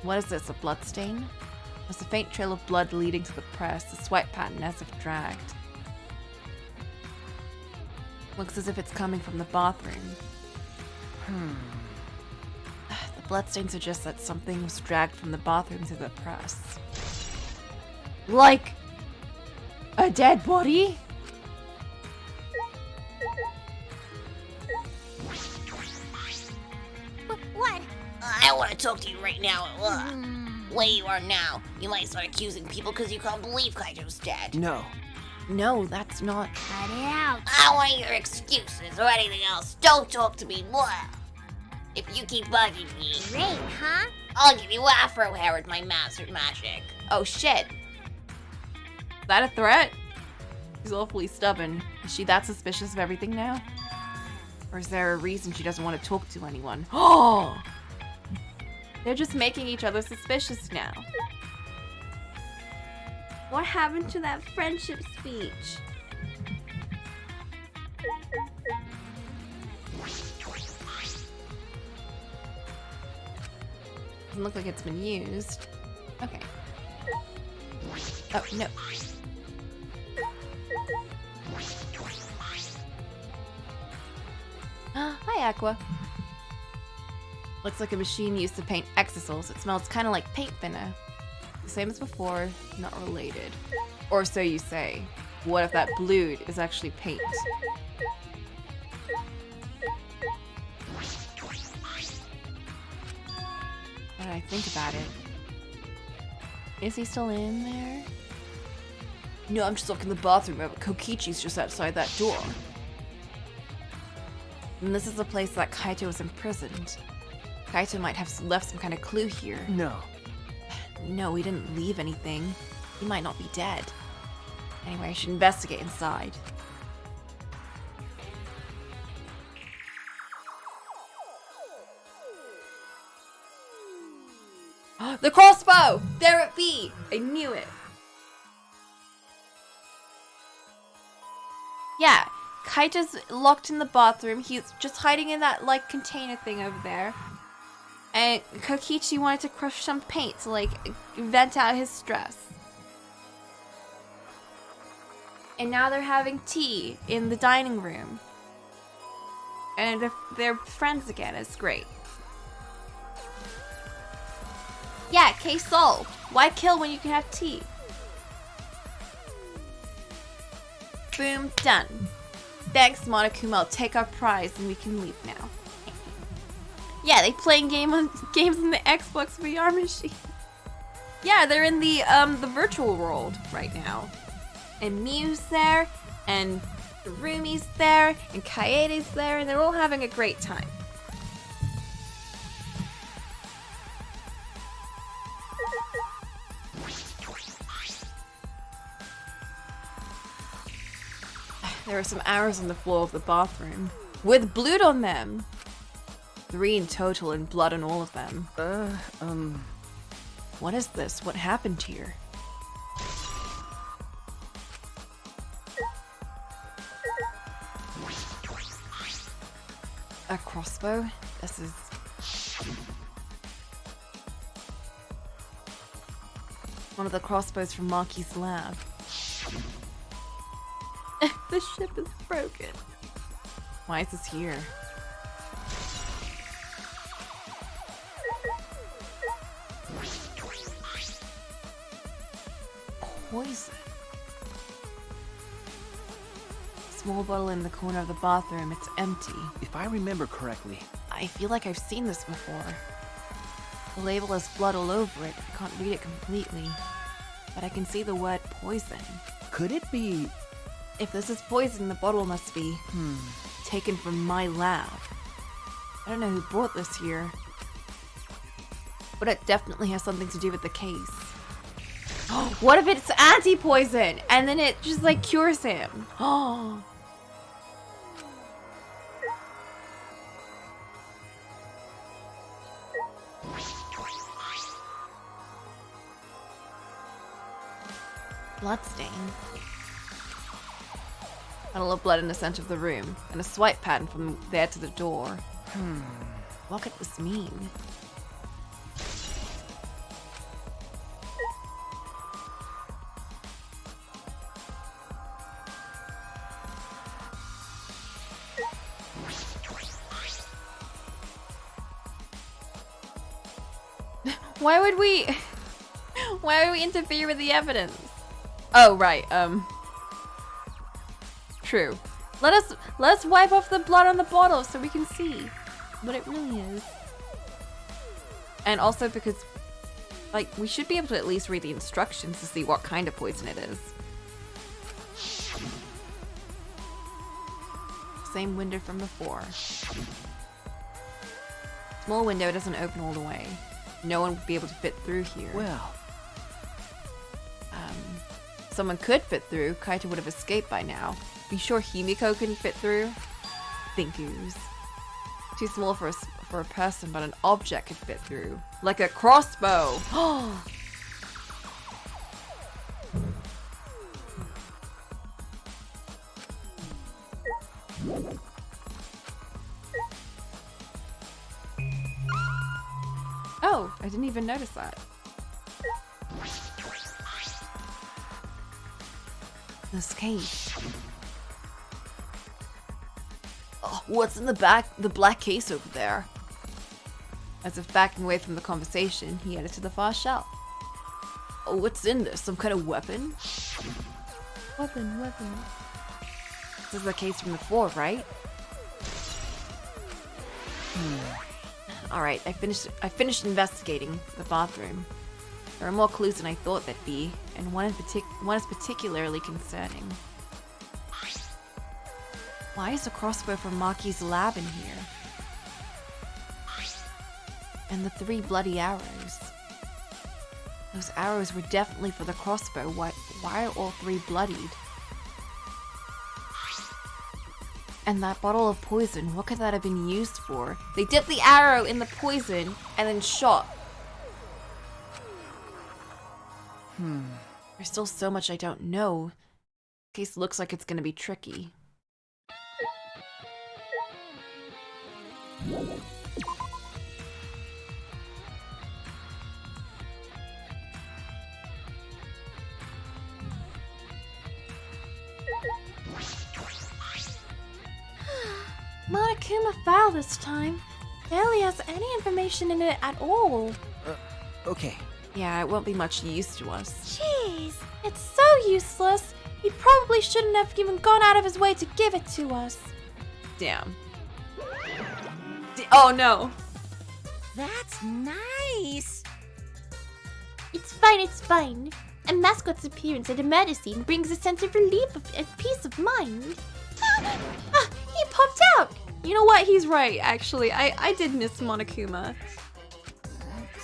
What is this, a blood stain? There's a faint trail of blood leading to the press, the swipe pattern as if dragged. Looks as if it's coming from the bathroom. The bloodstain suggests that something was dragged from the bathroom to the press. Like a dead body? What? I want to talk to you right now. Way you are now. You might start accusing people because you can't believe Kaijo's dead. No. No, that's not. Cut it out. I want your excuses or anything else. Don't talk to me. Blah. If you keep bugging me, Great, huh? I'll give you afro hair with my master magic. Oh shit. Is that a threat? She's awfully stubborn. Is she that suspicious of everything now? Or is there a reason she doesn't want to talk to anyone? Oh! They're just making each other suspicious now. What happened to that friendship speech? Doesn't look like it's been used. Okay. Oh, no. Hi, Aqua. Looks like a machine used to paint exosols. It smells kind of like paint thinner. The same as before, not related. Or so you say. What if that blue is actually paint? that I think about it. Is he still in there? No, I'm just looking in the bathroom, but Kokichi's just outside that door. And this is the place that Kaito was imprisoned. Kaito might have left some kind of clue here. No. No, he didn't leave anything. He might not be dead. Anyway, I should investigate inside. The crossbow! There it be! I knew it. Yeah, Kaito's locked in the bathroom. He's just hiding in that, like, container thing over there. And Kokichi wanted to crush some paint to, like, vent out his stress. And now they're having tea in the dining room. And they're friends again. It's great. Yeah, case solved. Why kill when you can have tea? Boom, done. Thanks, Monokuma. I'll take our prize and we can leave now. Yeah, they playing games on the Xbox VR machine. Yeah, they're in the virtual world right now. And Miu's there, and Rumi's there, and Kaede's there, and they're all having a great time. There are some arrows on the floor of the bathroom, with blood on them. 3 in total, and blood on all of them. What is this? What happened here? A crossbow? This is... one of the crossbows from Maki's lab. The ship is broken. Why is this here? Poison. Small bottle in the corner of the bathroom. It's empty. If I remember correctly, I feel like I've seen this before. The label has blood all over it. I can't read it completely. But I can see the word poison. could it be... If this is poison, the bottle must be taken from my lab. I don't know who brought this here. But it definitely has something to do with the case. What if it's anti-poison? And then it just like cures him. Oh. Bloodstain. Puddle of blood in the center of the room, and a swipe pattern from there to the door. What could this mean? Why would we interfere with the evidence? Oh, right, true. Let us wipe off the blood on the bottle so we can see what it really is. And also because, like, we should be able to at least read the instructions to see what kind of poison it is. Same window from before. Small window doesn't open all the way. No one would be able to fit through here. Well... someone could fit through. Kaito would have escaped by now. Be sure Himiko couldn't fit through? Thinkoos. Too small for a person, but an object could fit through. Like a crossbow! Oh, I didn't even notice that. This case. Oh, what's in the black case over there? As if backing away from the conversation, he headed to the far shelf. Oh, what's in this? Some kind of weapon? Weapon. This is the case from before, right? Alright, I finished investigating the bathroom. There are more clues than I thought there'd be, and one is particularly concerning. Why is the crossbow from Maki's lab in here? And the 3 bloody arrows. Those arrows were definitely for the crossbow. Why are all 3 bloodied? And that bottle of poison, what could that have been used for? They dipped the arrow in the poison and then shot. There's still so much I don't know. The case looks like it's gonna be tricky. Monokuma file this time. Barely has any information in it at all. Okay. Yeah, it won't be much use to us. Jeez, it's so useless. He probably shouldn't have even gone out of his way to give it to us. Damn. Oh no. That's nice. It's fine, it's fine. A mascot's appearance at a murder scene brings a sense of relief and peace of mind. He popped out! You know what? He's right, actually. I did miss Monokuma.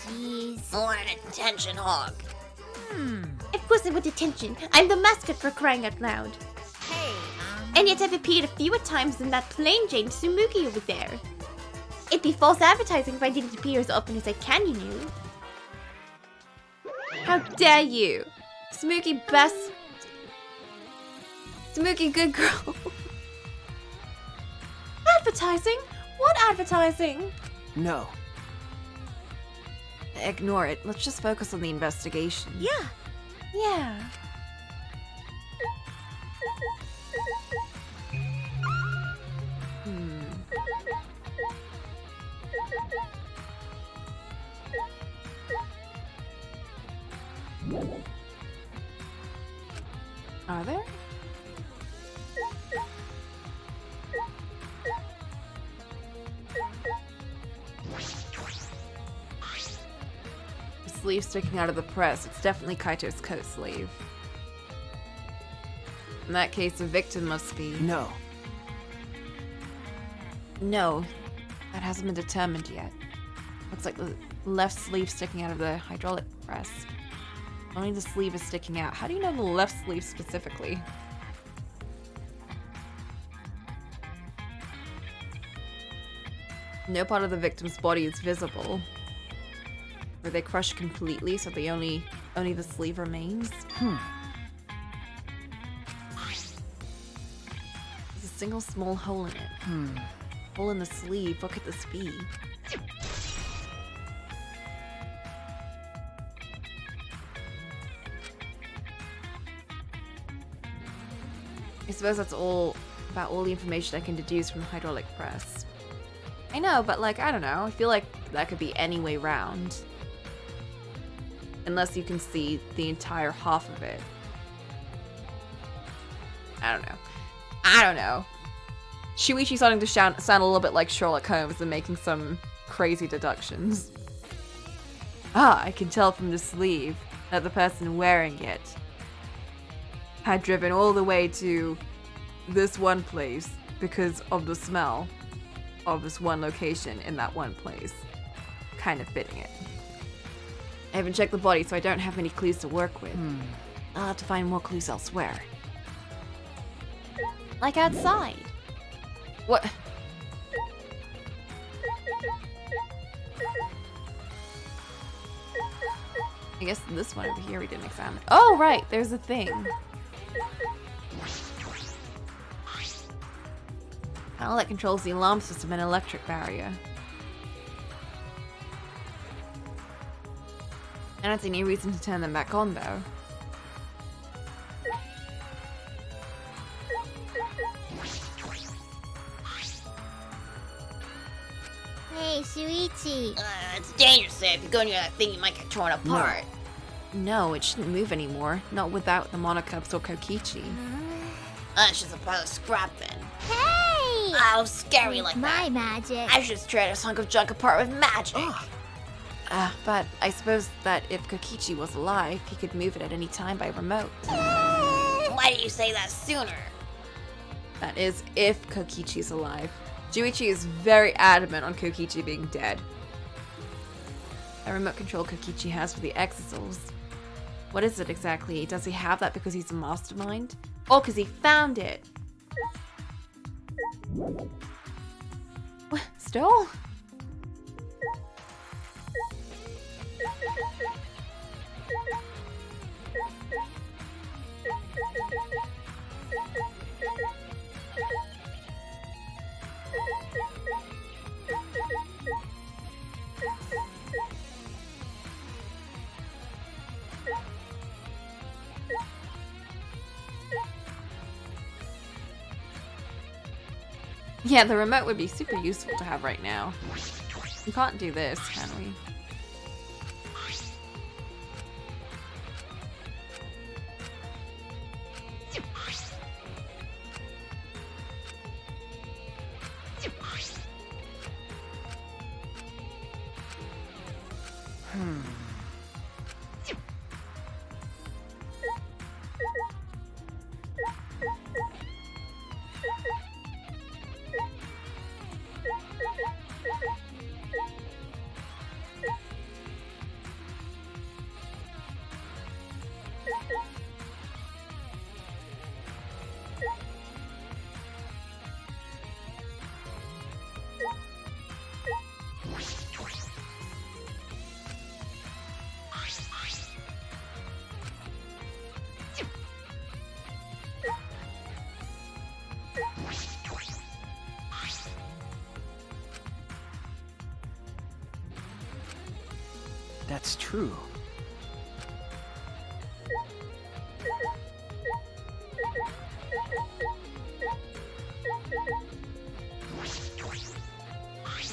Jeez. What an attention hog. Of course I want attention. I'm the mascot for crying out loud. Hey, And yet I've appeared a fewer times than that plain Jane Tsumugi over there. It'd be false advertising if I didn't appear as often as I can, you know. How dare you? Tsumugi best... Tsumugi good girl. Advertising? What advertising? No. Ignore it. Let's just focus on the investigation. yeah. Yeah. Are there? The sleeve sticking out of the press. It's definitely Kaito's coat sleeve. In that case, the victim must be... No. No, that hasn't been determined yet. Looks like the left sleeve sticking out of the hydraulic press. Only the sleeve is sticking out. How do you know the left sleeve specifically? No part of the victim's body is visible. Were they crushed completely so they only the sleeve remains? There's a single small hole in it. Hole in the sleeve. What could this be? I suppose that's all about all the information I can deduce from the hydraulic press. I know, but like, I don't know. I feel like that could be any way round. Unless you can see the entire half of it. I don't know. Shuichi's starting to sound a little bit like Sherlock Holmes and making some crazy deductions. I can tell from the sleeve that the person wearing it had driven all the way to this one place because of the smell of this one location in that one place. Kind of fitting it. I haven't checked the body, so I don't have any clues to work with. I'll have to find more clues elsewhere. Like outside. What? I guess this one over here we didn't examine. Oh, right, there's a thing. Panel that controls the alarm system and electric barrier. I don't see any reason to turn them back on, though. Hey, Shuichi. It's dangerous there. If you go near that thing, you might get torn apart. No, it shouldn't move anymore. Not without the Monocubs or Kokichi. It's just a pile of scrap then. Hey! Oh, scary like My that. magic. I should tear this hunk of junk apart with magic. But I suppose that if Kokichi was alive, he could move it at any time by remote. Why didn't you say that sooner? That is, if Kokichi's alive. Shuichi is very adamant on Kokichi being dead. A remote control Kokichi has for the Exisals. What is it exactly? Does he have that because he's a mastermind? Or because he found it? What? Still? Yeah, the remote would be super useful to have right now. We can't do this, can we? That's true.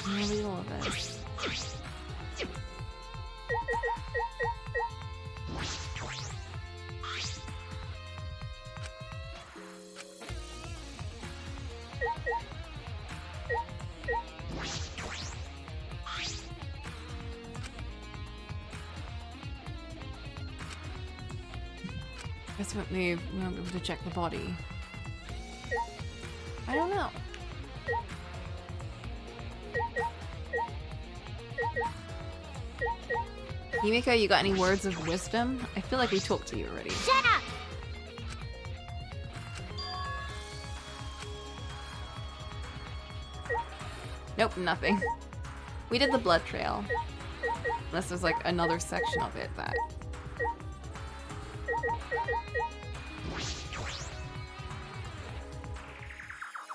Nearly all of it. Guess we won't move. We won't be able to check the body. I don't know. Yumiko, you got any words of wisdom? I feel like we talked to you already. Shut up! Nope, nothing. We did the blood trail. Unless there's like another section of it that...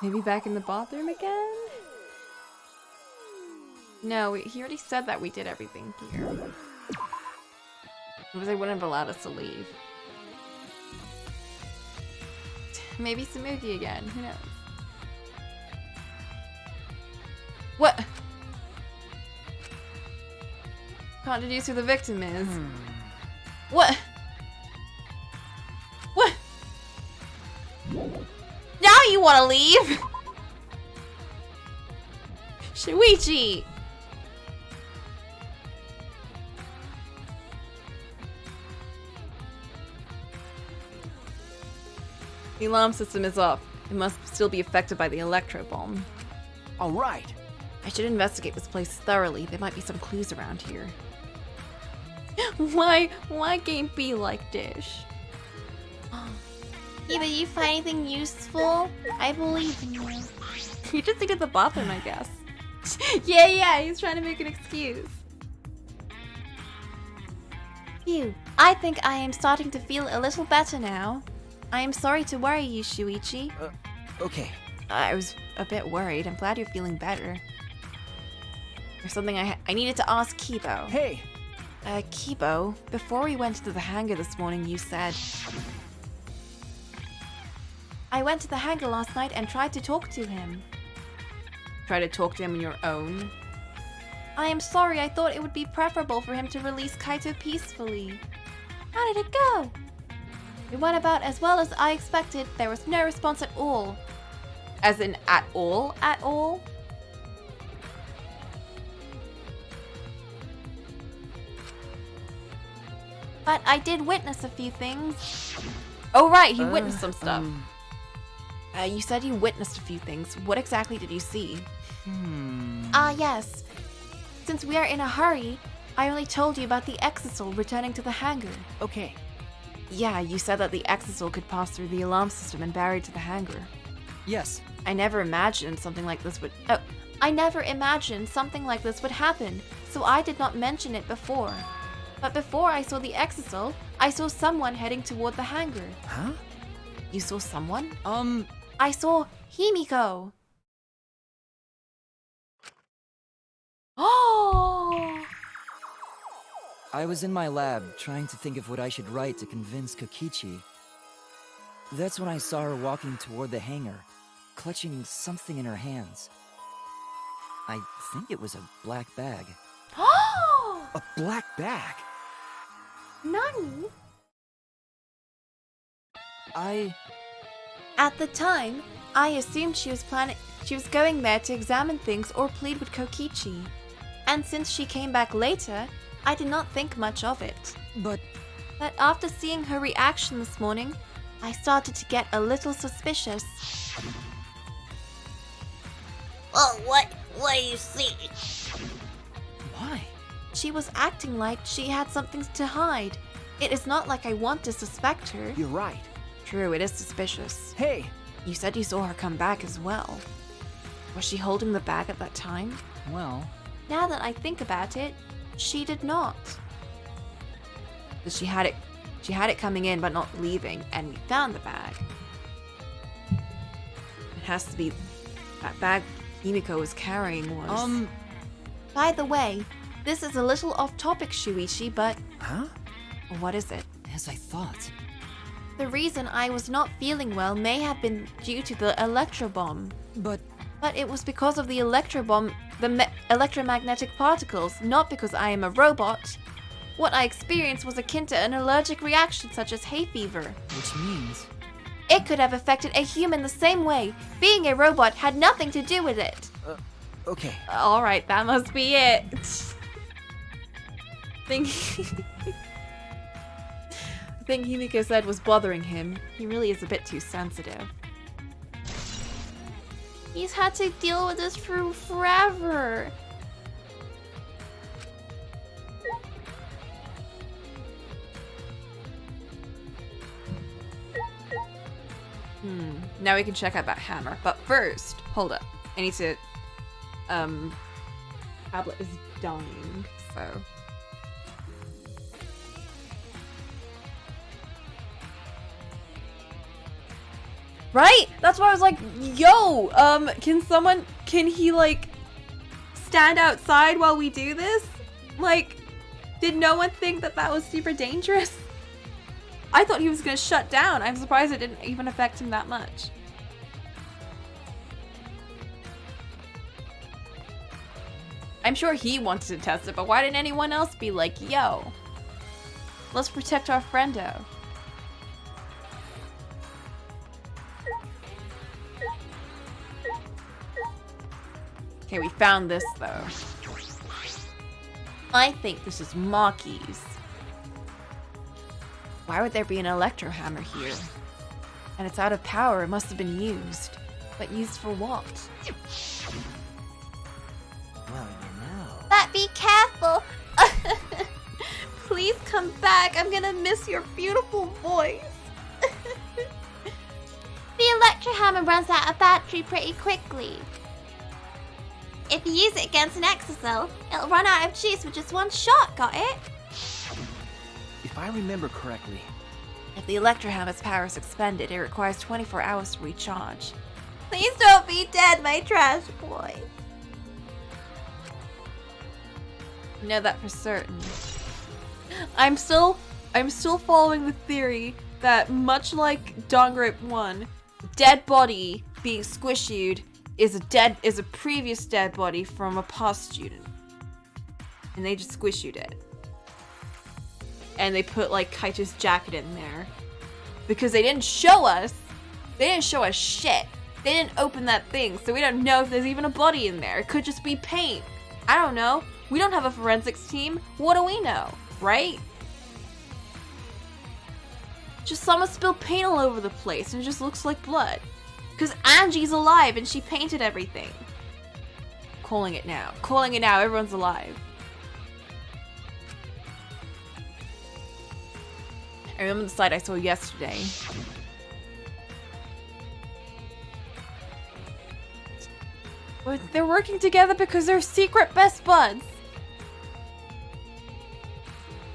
Maybe back in the bathroom again? No, he already said that we did everything here. Because they wouldn't have allowed us to leave. Maybe Samugi again, who knows? What? Can't deduce who the victim is. What? What? Now you want to leave? Shuichi! The alarm system is off. It must still be affected by the electro bomb. All right. I should investigate this place thoroughly. There might be some clues around here. Why can't be like this? Yeah, but you find anything useful? I believe in you. He just needed the bathroom, I guess. yeah, he's trying to make an excuse. Phew. I think I am starting to feel a little better now. I am sorry to worry you, Shuichi. Okay. I was a bit worried. I'm glad you're feeling better. There's something I needed to ask Kibo. Hey! Kibo, before we went to the hangar this morning, you said... I went to the hangar last night and tried to talk to him. Try to talk to him on your own? I am sorry, I thought it would be preferable for him to release Kaito peacefully. How did it go? It went about as well as I expected. There was no response at all. As in at all? At all? But I did witness a few things. Oh right, he witnessed some stuff. You said you witnessed a few things. What exactly did you see? Yes. Since we are in a hurry, I only told you about the Exisal returning to the hangar. Okay. Yeah, you said that the Exisal could pass through the alarm system and barrier to the hangar. Yes. I never imagined something like this would... I never imagined something like this would happen, so I did not mention it before. But before I saw the Exisal, I saw someone heading toward the hangar. Huh? You saw someone? I saw Himiko. Oh! I was in my lab trying to think of what I should write to convince Kokichi. That's when I saw her walking toward the hangar, clutching something in her hands. I think it was a black bag. A black bag? Nani? At the time, I assumed she was going there to examine things or plead with Kokichi. And since she came back later, I did not think much of it. But after seeing her reaction this morning, I started to get a little suspicious. Oh, what do you see? why? She was acting like she had something to hide. It is not like I want to suspect her. You're right. True, it is suspicious. Hey! You said you saw her come back as well. Was she holding the bag at that time? Well, Now that I think about it, she did not. But she had it coming in but not leaving, and we found the bag. It has to be that bag Himiko was carrying was... By the way, this is a little off topic, Shuichi, but Huh? What is it? as I thought. the reason I was not feeling well may have been due to the electro bomb. But But it was because of the electro bomb, the electromagnetic particles, not because I am a robot. What I experienced was akin to an allergic reaction such as hay fever. which means It could have affected a human the same way. Being a robot had nothing to do with it. Okay. Alright, that must be it. Thing Himiko said was bothering him. He really is a bit too sensitive. He's had to deal with this for forever. Now we can check out that hammer. But first, hold up. I need to... Tablet is dying, so... Right? That's why I was like, yo, can he, like, stand outside while we do this? Like, did no one think that that was super dangerous? I thought he was gonna shut down. I'm surprised it didn't even affect him that much. I'm sure he wanted to test it, but why didn't anyone else be like, yo, let's protect our friendo? Okay, we found this though. I think this is Maki's. Why would there be an electro hammer here? And it's out of power, it must have been used. But used for what? Well, you know. But be careful. Please come back. I'm gonna miss your beautiful voice. The electro hammer runs out of battery pretty quickly. If you use it against an exocell, it'll run out of juice with just one shot, got it? If I remember correctly, If the electro hammer's power is expended, it requires 24 hours to recharge. Please don't be dead, my trash boy. I know that for certain. I'm still following the theory that much like Danganronpa 1, dead body being squished is a previous dead body from a past student. And they just squished it. And they put like Kaito's jacket in there. Because they didn't show us shit. They didn't open that thing, so we don't know if there's even a body in there. It could just be paint. I don't know. We don't have a forensics team. What do we know, right? Just someone spilled paint all over the place and it just looks like blood. Because Angie's alive and she painted everything. Calling it now. Calling it now. Everyone's alive. I remember the slide I saw yesterday. But they're working together because they're secret best buds.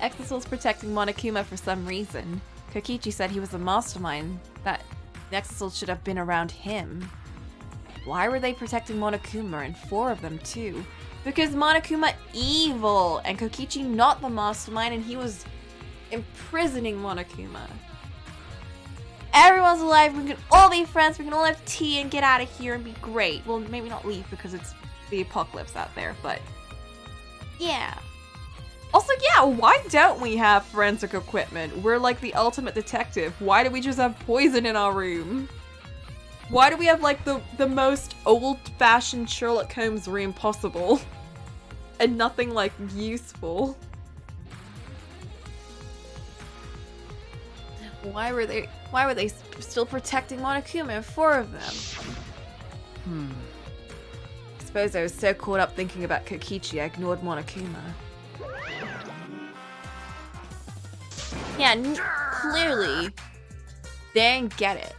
Exosoul's protecting Monokuma for some reason. Kokichi said he was a mastermind, that Exosoul should have been around him. Why were they protecting Monokuma, and 4 of them too? Because Monokuma evil, and Kokichi not the mastermind, and he was imprisoning Monokuma. Everyone's alive, we can all be friends, we can all have tea and get out of here and be great. Well, maybe not leave because it's the apocalypse out there, but yeah. Also, yeah, why don't we have forensic equipment? We're like the ultimate detective. Why do we just have poison in our room? Why do we have like the most old-fashioned Sherlock Holmes room possible? And nothing like useful? Why were they still protecting Monokuma, 4 of them? I suppose I was so caught up thinking about Kokichi, I ignored Monokuma. Yeah, clearly, they didn't get it.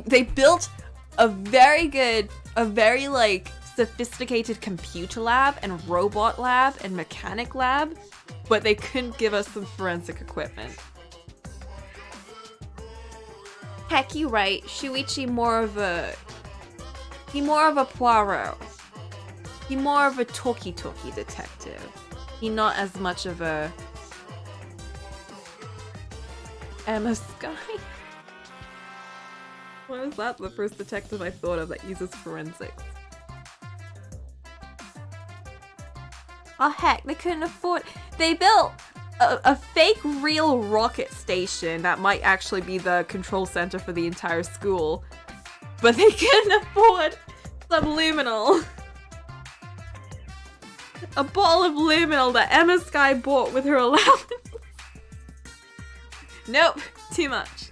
They built a very like sophisticated computer lab and robot lab and mechanic lab, but they couldn't give us some forensic equipment. Heck, you right. Shuichi more of a Poirot. He more of a talky detective. He not as much of a Emma Sky. Why is that the first detective I thought of that uses forensics? Oh heck, they couldn't afford. They built a fake real rocket station that might actually be the control center for the entire school, but they couldn't afford some luminol. A ball of luminol that Emma Sky bought with her allowance. Nope, too much.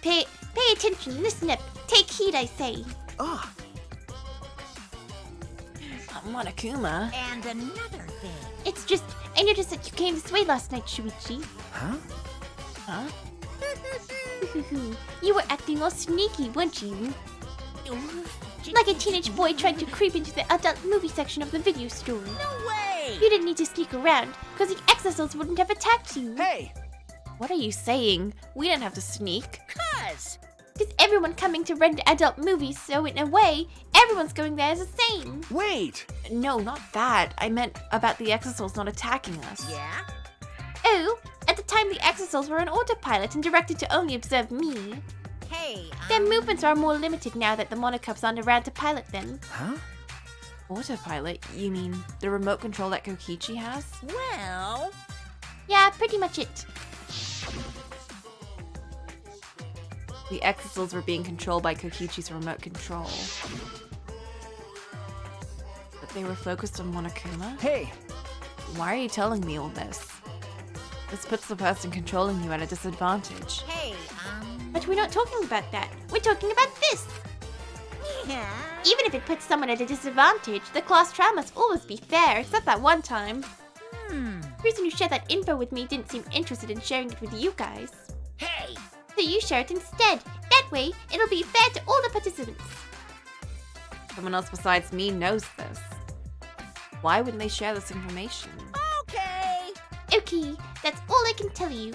Pay attention, listen up, take heed, I say. Ah, Monokuma. And another thing. It's just, I noticed that you came this way last night, Shuichi. huh? Huh? You were acting all sneaky, weren't you? Like a teenage boy trying to creep into the adult movie section of the video store. No way! You didn't need to sneak around, because the Exosouls wouldn't have attacked you. Hey! What are you saying? We didn't have to sneak. Cuz! Because everyone coming to rent adult movies, so in a way, everyone's going there as the same. Wait! No, not that. I meant about the Exosouls not attacking us. Yeah? Oh, at the time the Exosouls were on autopilot and directed to only observe me. Hey, Their movements are more limited now that the Monokubs aren't around to pilot them. Huh? Autopilot? You mean the remote control that Kokichi has? well... Yeah, pretty much it. The Exosouls were being controlled by Kokichi's remote control. But they were focused on Monokuma? Hey! Why are you telling me all this? This puts the person controlling you at a disadvantage. Hey, But we're not talking about that. We're talking about this. yeah. Even if it puts someone at a disadvantage, the class trial must always be fair, except that one time. The person who shared that info with me didn't seem interested in sharing it with you guys. Hey! So you share it instead. That way, it'll be fair to all the participants. Someone else besides me knows this. Why wouldn't they share this information? Okay! Okay, that's all I can tell you.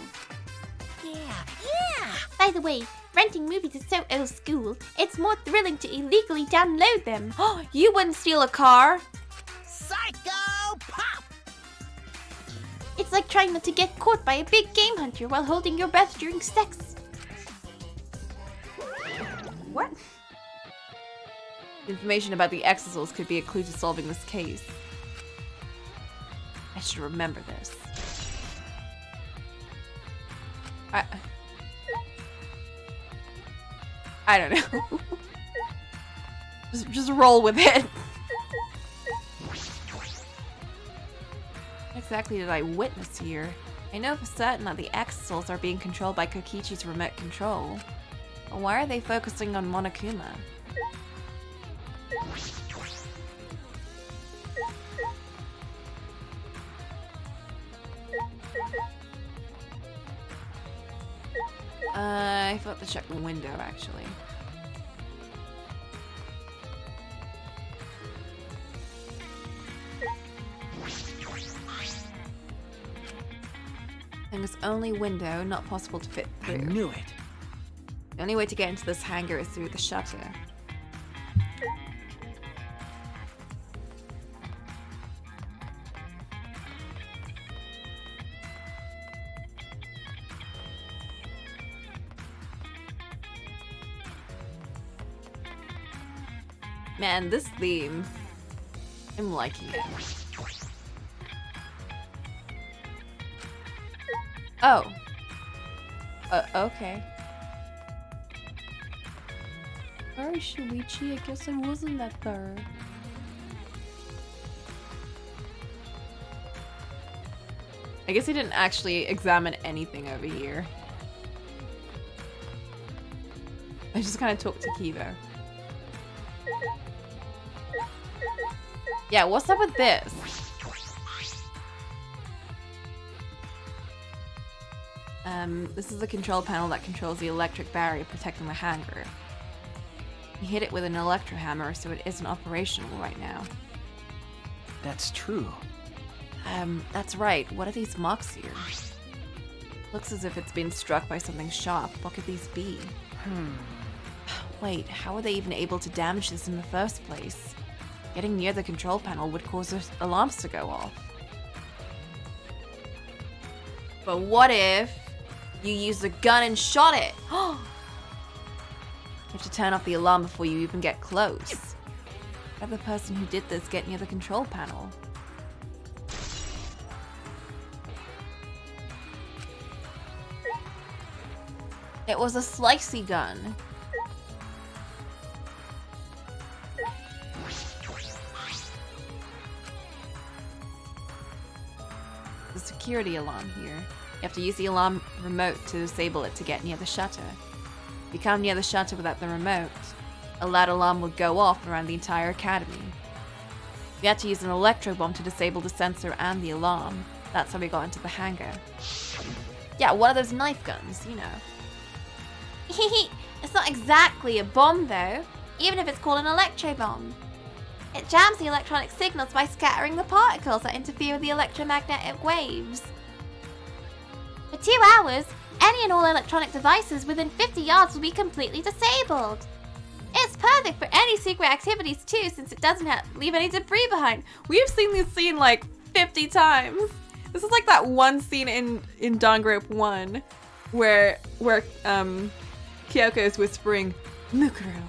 Yeah! By the way, renting movies is so old school, it's more thrilling to illegally download them. You wouldn't steal a car? Psycho Pop! It's like trying not to get caught by a big game hunter while holding your breath during sex. What? Information about the Exosouls could be a clue to solving this case. I should remember this. I don't know. just roll with it. What exactly did I witness here? I know for certain that the X-Souls are being controlled by Kokichi's remote control. But why are they focusing on Monokuma? I forgot to check the window, actually. Hangar's only window, not possible to fit through. I knew it. The only way to get into this hangar is through the shutter. Man, this theme, I'm liking it. Oh. Okay. Sorry, Shuichi, I guess I wasn't that thorough. I guess I didn't actually examine anything over here. I just kind of talked to Kivo. Yeah, what's up with this? This is the control panel that controls the electric barrier protecting the hangar. You hit it with an electro hammer, so it isn't operational right now. That's true. That's right. What are these marks here? Looks as if it's been struck by something sharp. What could these be? Wait, how are they even able to damage this in the first place? Getting near the control panel would cause the alarms to go off. But what if you used a gun and shot it? You have to turn off the alarm before you even get close. How did the person who did this get near the control panel? It was a slicey gun. The security alarm here. You have to use the alarm remote to disable it to get near the shutter. If you come near the shutter without the remote, a loud alarm will go off around the entire academy. We had to use an electro bomb to disable the sensor and the alarm. That's how we got into the hangar. Yeah, one of those knife guns, you know. It's not exactly a bomb, though, even if it's called an electro bomb. It jams the electronic signals by scattering the particles that interfere with the electromagnetic waves. For 2 hours, any and all electronic devices within 50 yards will be completely disabled. It's perfect for any secret activities too, since it doesn't leave any debris behind. We've seen this scene like 50 times. This is like that one scene in Danganronpa 1 where Kyoko is whispering Mukuro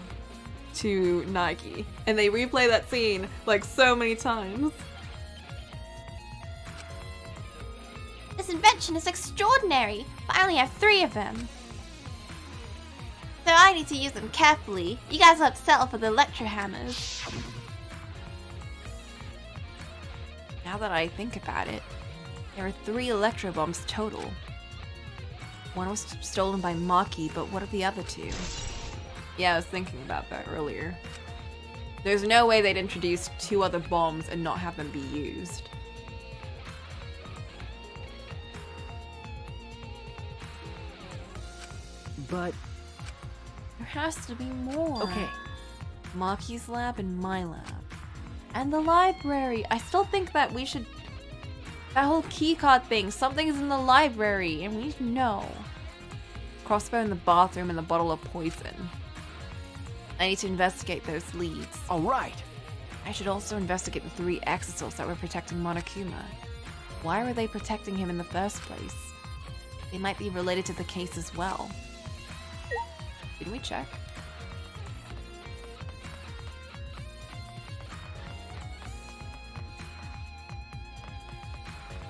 to Nagi, and they replay that scene like so many times. This invention is extraordinary, but I only have 3 of them. So I need to use them carefully. You guys will have to settle for the electro hammers. Now that I think about it, there are 3 electro bombs total. One was stolen by Maki, but what are the other 2? Yeah, I was thinking about that earlier. There's no way they'd introduce 2 other bombs and not have them be used. But there has to be more. okay, Maki's lab and my lab. And the library. I still think that we should... That whole keycard thing. Something is in the library and we need to know. Crossbow in the bathroom and the bottle of poison. I need to investigate those leads. all right. I should also investigate the 3 exorcils that were protecting Monokuma. Why were they protecting him in the first place? They might be related to the case as well. Didn't we check?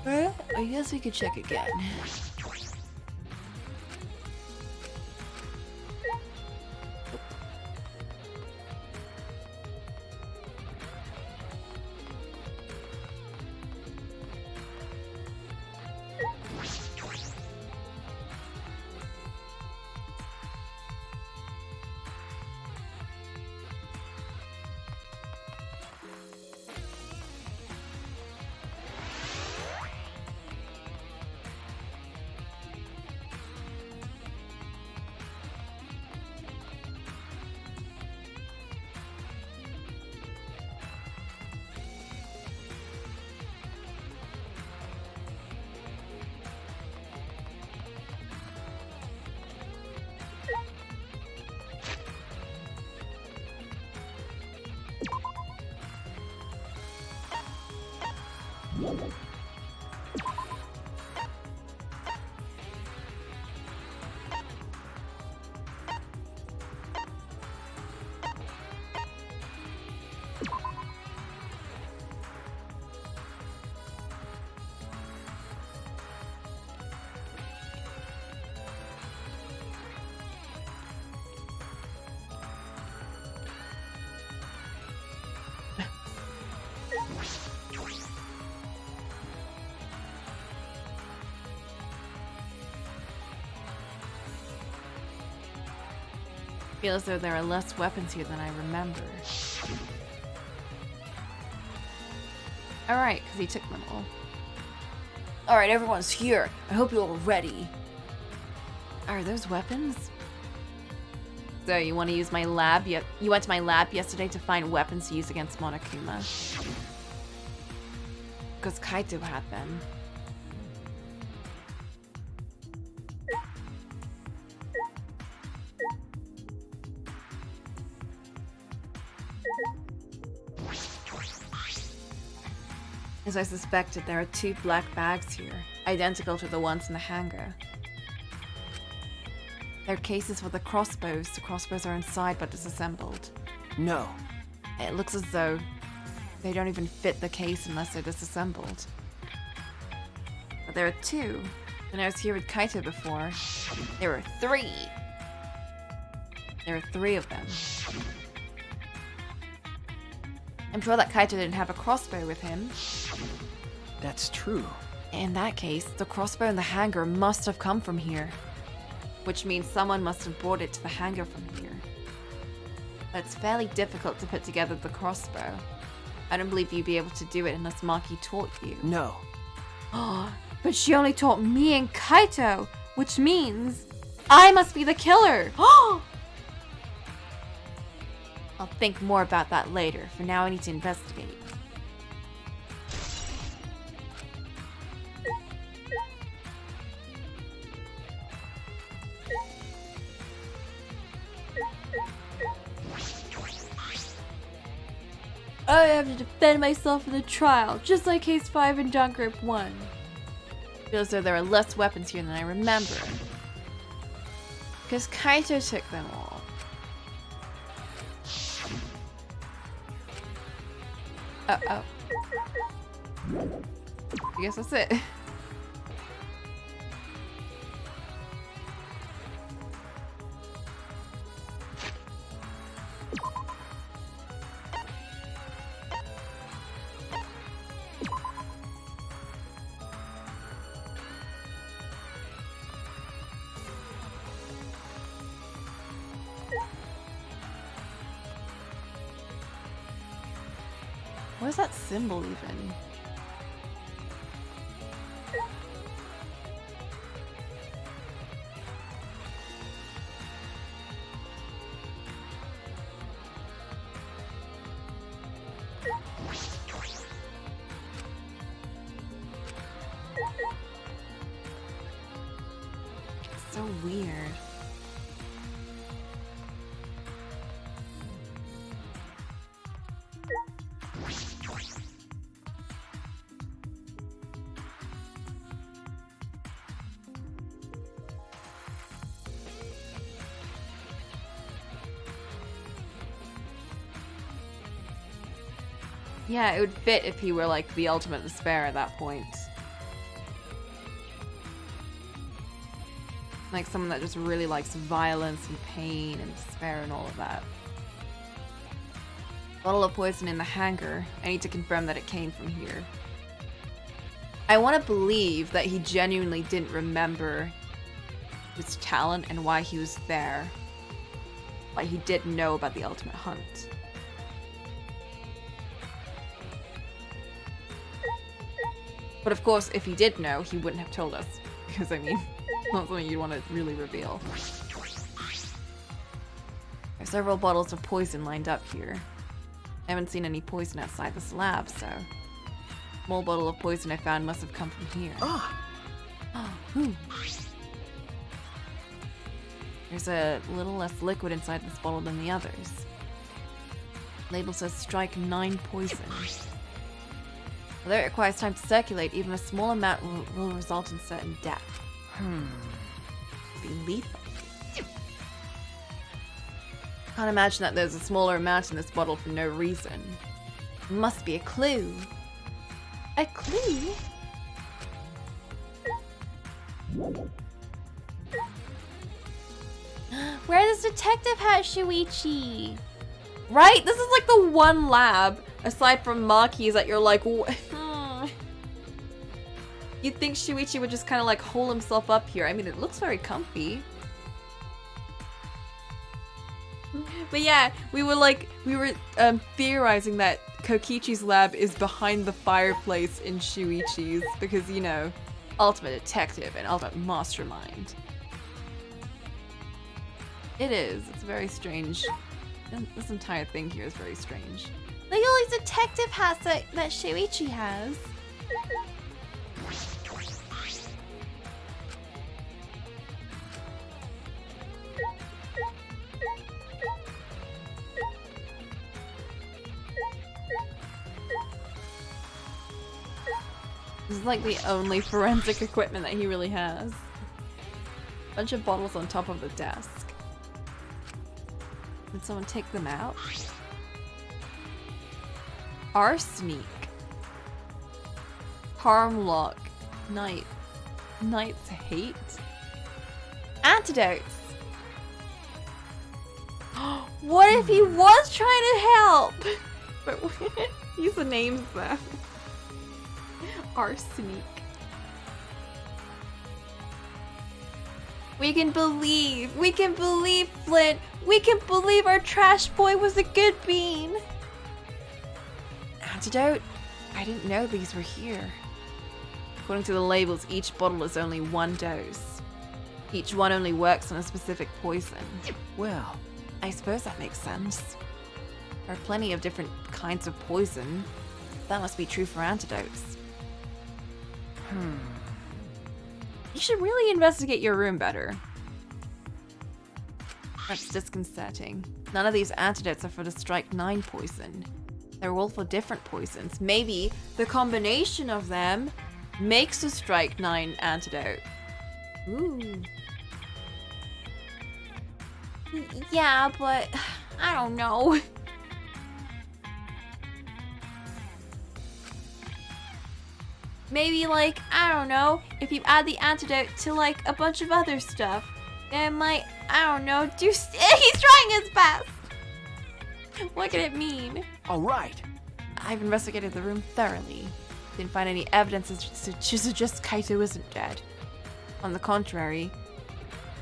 Well, I guess we could check again. Nope. Feel as though there are less weapons here than I remember. Alright, because he took them all. Alright, everyone's here. I hope you're all ready. Are those weapons? So you want to use my lab? You went to my lab yesterday to find weapons to use against Monokuma. Because Kaito had them. As I suspected, there are 2 black bags here, identical to the ones in the hangar. They're cases for the crossbows. The crossbows are inside but disassembled. No. It looks as though they don't even fit the case unless they're disassembled. But there are 2. When I was here with Kaito before, there were 3. There are 3 of them. I'm sure that Kaito didn't have a crossbow with him. That's true. In that case, the crossbow in the hangar must have come from here. Which means someone must have brought it to the hangar from here. But it's fairly difficult to put together the crossbow. I don't believe you'd be able to do it unless Maki taught you. No. But she only taught me and Kaito, which means I must be the killer. I'll think more about that later. For now, I need to investigate. I have to defend myself in the trial, just like Case 5 in Danganronpa 1. Feels as though there are less weapons here than I remember. Because Kaito took them all. Oh. I guess that's it. What is that symbol even? It's so weird. Yeah, it would fit if he were like the ultimate despair at that point. Like someone that just really likes violence and pain and despair and all of that. Bottle of poison in the hangar. I need to confirm that it came from here. I want to believe that he genuinely didn't remember his talent and why he was there. Like he did know about the ultimate hunt. But of course, if he did know, he wouldn't have told us. Because, I mean, not something you'd want to really reveal. There's several bottles of poison lined up here. I haven't seen any poison outside this lab, so... Small bottle of poison I found must have come from here. There's a little less liquid inside this bottle than the others. Label says strike 9 poison. Although it requires time to circulate, even a small amount will result in certain death. Be lethal. Can't imagine that there's a smaller amount in this bottle for no reason. Must be a clue. A clue? Wear this detective hat, Shuichi! Right? This is like the one lab, aside from Maki's, that you're like, you'd think Shuichi would just kind of like hole himself up here. I mean, it looks very comfy. But yeah, we were theorizing that Kokichi's lab is behind the fireplace in Shuichi's because, you know, ultimate detective and ultimate mastermind. It is. It's very strange. This entire thing here is very strange. Look at all these detective hats that Shuichi has. This is like the only forensic equipment that he really has. Bunch of bottles on top of the desk. Did someone take them out? Arsenic. Harmlock. Knight's hate. Antidotes. What if he was trying to help? But use the names though. Arsenic. We can believe Flint. We can believe our trash boy was a good bean. Antidote? I didn't know these were here. According to the labels, each bottle is only one dose. Each one only works on a specific poison. Well, I suppose that makes sense. There are plenty of different kinds of poison. That must be true for antidotes. You should really investigate your room better. That's disconcerting. None of these antidotes are for the Strike 9 poison. They're all for different poisons. Maybe the combination of them makes a Strike 9 antidote. Ooh. Yeah, but I don't know. Maybe, like, I don't know, if you add the antidote to, like, a bunch of other stuff, then it might, I don't know, do... He's trying his best! What could it mean? all right. I've investigated the room thoroughly. Didn't find any evidence to suggest Kaito isn't dead. On the contrary,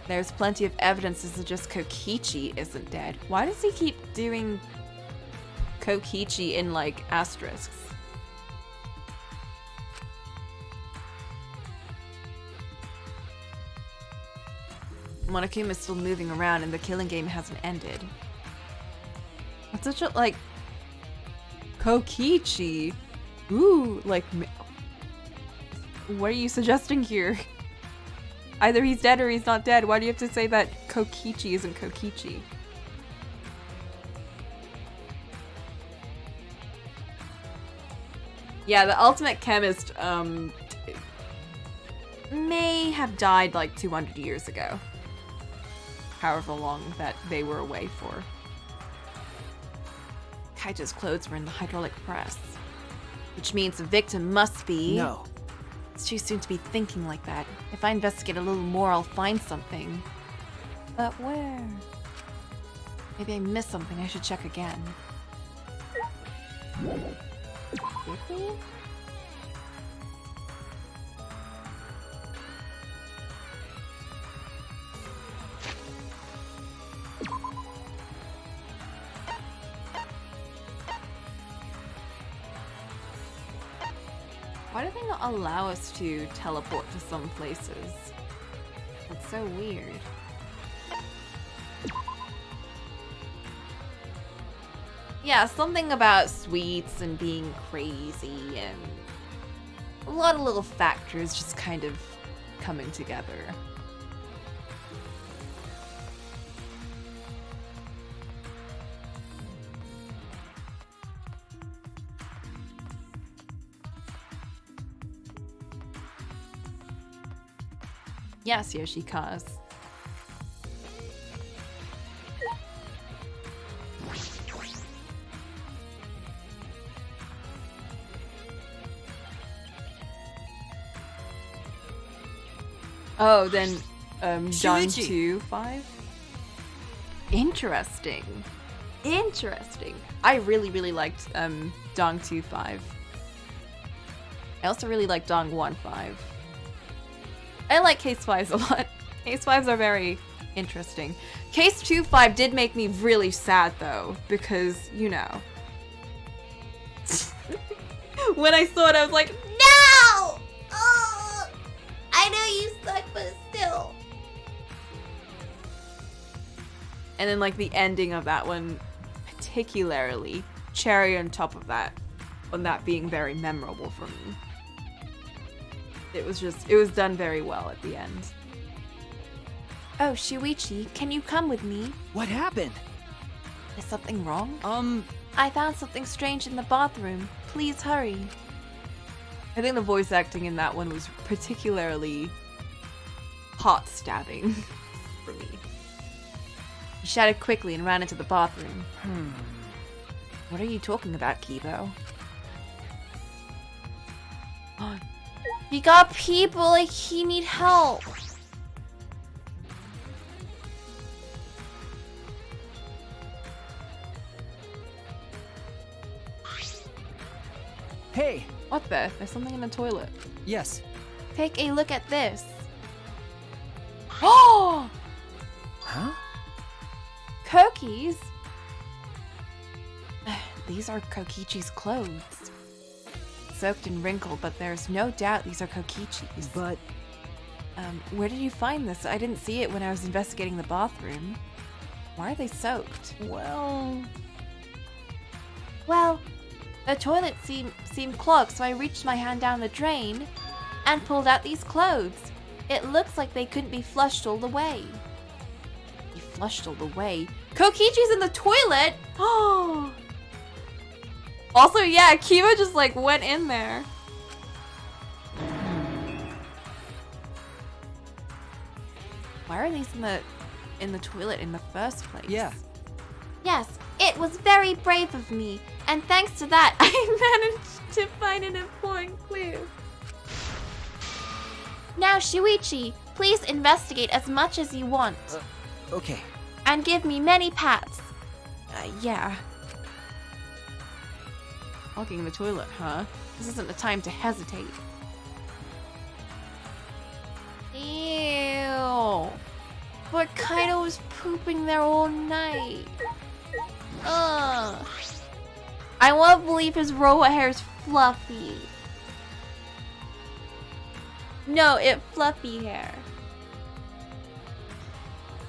there's plenty of evidence to suggest Kokichi isn't dead. Why does he keep doing Kokichi in, like, asterisks? Monokuma is still moving around and the killing game hasn't ended. That's such a, like... Kokichi? Ooh, like... What are you suggesting here? Either he's dead or he's not dead. Why do you have to say that Kokichi isn't Kokichi? Yeah, the ultimate chemist, may have died like 200 years ago. However long that they were away for. Kaito's clothes were in the hydraulic press. Which means the victim must be... No. It's too soon to be thinking like that. If I investigate a little more, I'll find something. But where? Maybe I missed something. I should check again. Did we? Why do they not allow us to teleport to some places? That's so weird. Yeah, something about sweets and being crazy and a lot of little factors just kind of coming together. Yes, Yoshikaz. Oh, then Dong Shuichi. 2-5? Interesting. Interesting. I really liked Dong 2-5. I also really like Dong 1-5. I like Case 5s a lot. Case 5s are very interesting. Case 2-5 did make me really sad though, because, you know. When I saw it, I was like, No! Oh, I know you suck, but still. and then like the ending of that one, particularly, cherry on top of that, on that being very memorable for me. It was done very well at the end. Oh, Shuichi, can you come with me? What happened? Is something wrong? I found something strange in the bathroom. Please hurry. I think the voice acting in that one was particularly heart stabbing for me. He shouted quickly and ran into the bathroom. What are you talking about, Kibo? He got people, like he need help. Hey! What the? There's something in the toilet. Yes. Take a look at this. Oh! Huh? Koki's? These are Kokichi's clothes. Soaked and wrinkled, but there's no doubt these are Kokichi's. But... where did you find this? I didn't see it when I was investigating the bathroom. Why are they soaked? Well, the toilet seemed clogged, so I reached my hand down the drain and pulled out these clothes. It looks like they couldn't be flushed all the way. You flushed all the way. Kokichi's in the toilet? Oh! Also, yeah, Kiba just like went in there. Why are these in the toilet in the first place? Yeah. Yes, it was very brave of me, and thanks to that, I managed to find an important clue. Now, Shuichi, please investigate as much as you want, Okay. and give me many pats. Yeah. Walking in the toilet, huh? This isn't the time to hesitate. Ew. But Kaido was pooping there all night. Ugh. I won't believe his robot hair is fluffy. No, it's fluffy hair.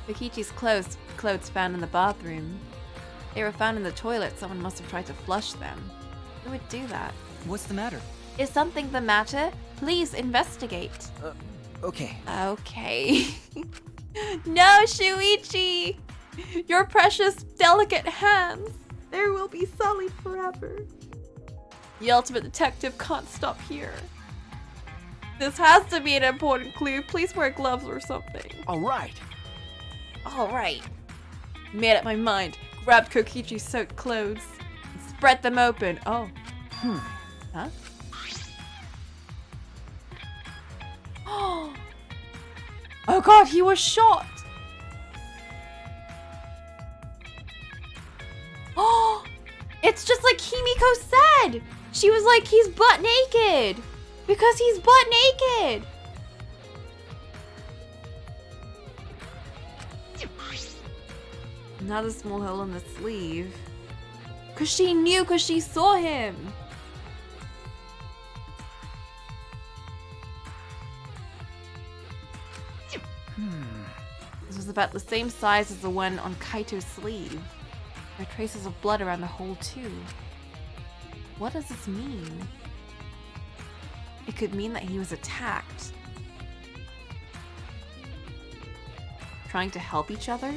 Kokichi's clothes found in the bathroom. They were found in the toilet. Someone must have tried to flush them. Who would do that? What's the matter? Is something the matter? Please investigate. Okay. Okay. No, Shuichi! Your precious, delicate hands. There will be sullied forever. The ultimate detective can't stop here. This has to be an important clue. Please wear gloves or something. Alright. Alright. Made up my mind. Grabbed Kokichi's soaked clothes and spread them open. Oh. Huh? Oh god, he was shot! Oh! It's just like Himiko said! She was like, he's butt naked! Because he's butt naked! Another small hole in the sleeve. Cause she knew, cause she saw him! This was about the same size as the one on Kaito's sleeve. There are traces of blood around the hole too. What does this mean? It could mean that he was attacked. Trying to help each other?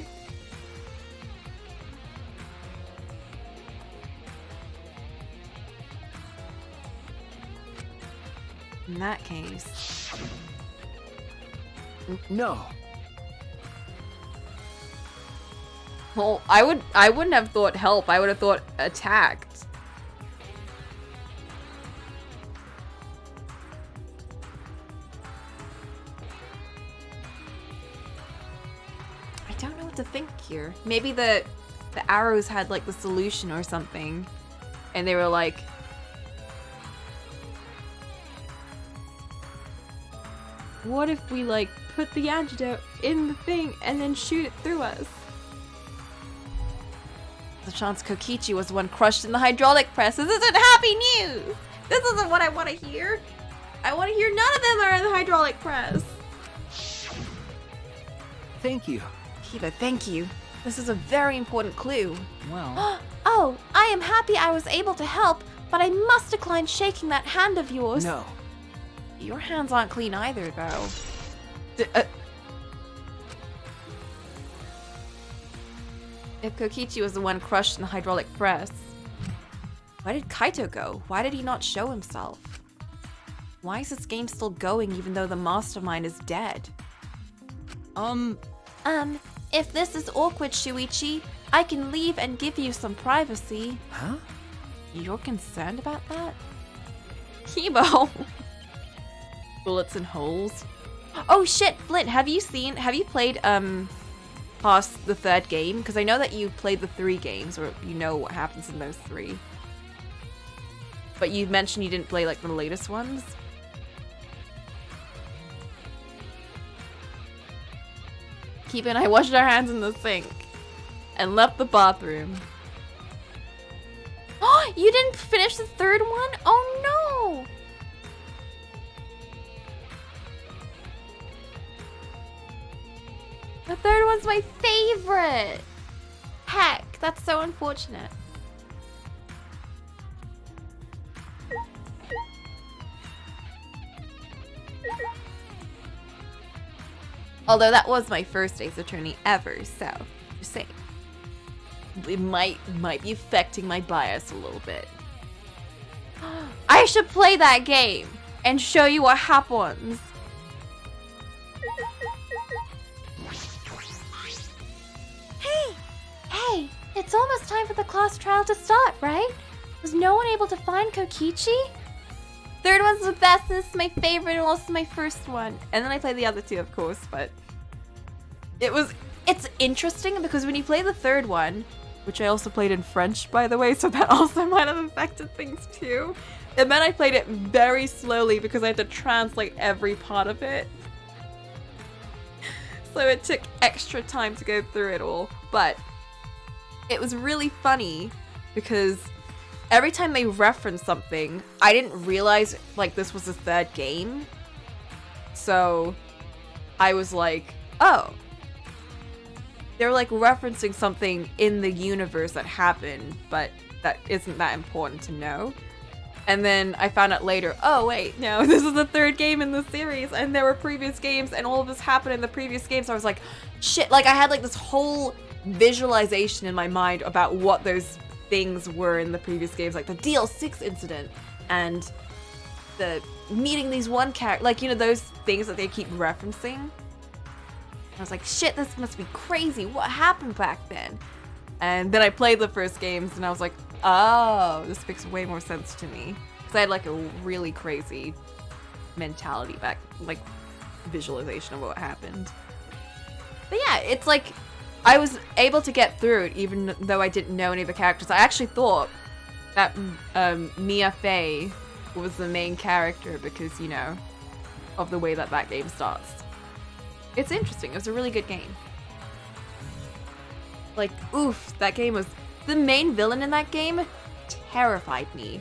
In that case... No. Well, I wouldn't have thought help. I would have thought attacked. I don't know what to think here. Maybe the arrows had like the solution or something, and they were like, what if we like put the antidote in the thing and then shoot it through us? The chance Kokichi was the one crushed in the hydraulic press. This isn't happy news! This isn't what I want to hear! I want to hear none of them are in the hydraulic press! Thank you. Kiba, thank you. This is a very important clue. Well, Oh, I am happy I was able to help, but I must decline shaking that hand of yours. No. Your hands aren't clean either, though. If Kokichi was the one crushed in the hydraulic press, where did Kaito go? Why did he not show himself? Why is this game still going even though the mastermind is dead? If this is awkward, Shuichi, I can leave and give you some privacy. Huh? You're concerned about that? Kibo! Bullets and holes. Oh shit, Flint, have you played, past the third game? Because I know that you played the 3 games, or you know what happens in those 3. But you mentioned you didn't play, like, the latest ones? Keep and I washed our hands in the sink and left the bathroom. Oh, you didn't finish the 3rd one? Oh no! The 3rd one's my favorite! Heck, that's so unfortunate. Although that was my first Ace Attorney ever, so just saying. It might be affecting my bias a little bit. I should play that game and show you what happens. Hey, it's almost time for the class trial to start, right? Was no one able to find Kokichi? 3rd one's the best, this is my favorite, and also my first one. And then I played the other 2, of course, but it's interesting because when you play the 3rd one, which I also played in French, by the way, so that also might have affected things too. And then I played it very slowly because I had to translate every part of it. So it took extra time to go through it all. But it was really funny because every time they referenced something, I didn't realize like this was the 3rd game. So I was like, oh. They're like referencing something in the universe that happened, but that isn't that important to know. And then I found out later, oh wait, no, this is the 3rd game in the series, and there were previous games, and all of this happened in the previous games. So I was like, shit, like I had like this whole visualization in my mind about what those things were in the previous games, like the DL6 incident, and the meeting these one character, like, you know, those things that they keep referencing. I was like, shit, this must be crazy. What happened back then? And then I played the first games and I was like, oh, this makes way more sense to me. Because I had like a really crazy mentality back, like visualization of what happened. But yeah, it's like, I was able to get through it even though I didn't know any of the characters. I actually thought that Mia Fey was the main character because, you know, of the way that that game starts. It's interesting. It was a really good game. Like, oof, that game was... The main villain in that game terrified me.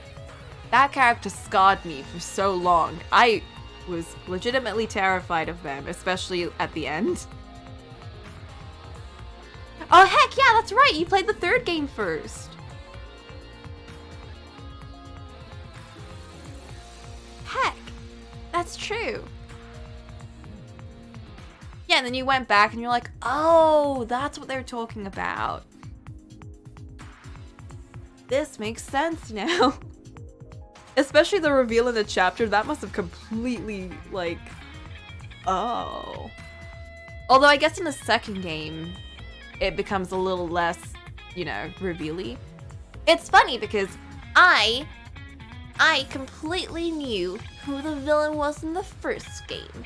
That character scarred me for so long. I was legitimately terrified of them, especially at the end. Oh heck yeah, that's right, you played the 3rd game first. Heck, that's true. Yeah, and then you went back and you're like, oh, that's what they're talking about. This makes sense now. Especially the reveal in the chapter, that must have completely, like, oh. Although I guess in the second game, it becomes a little less, revealy. It's funny because I completely knew who the villain was in the first game.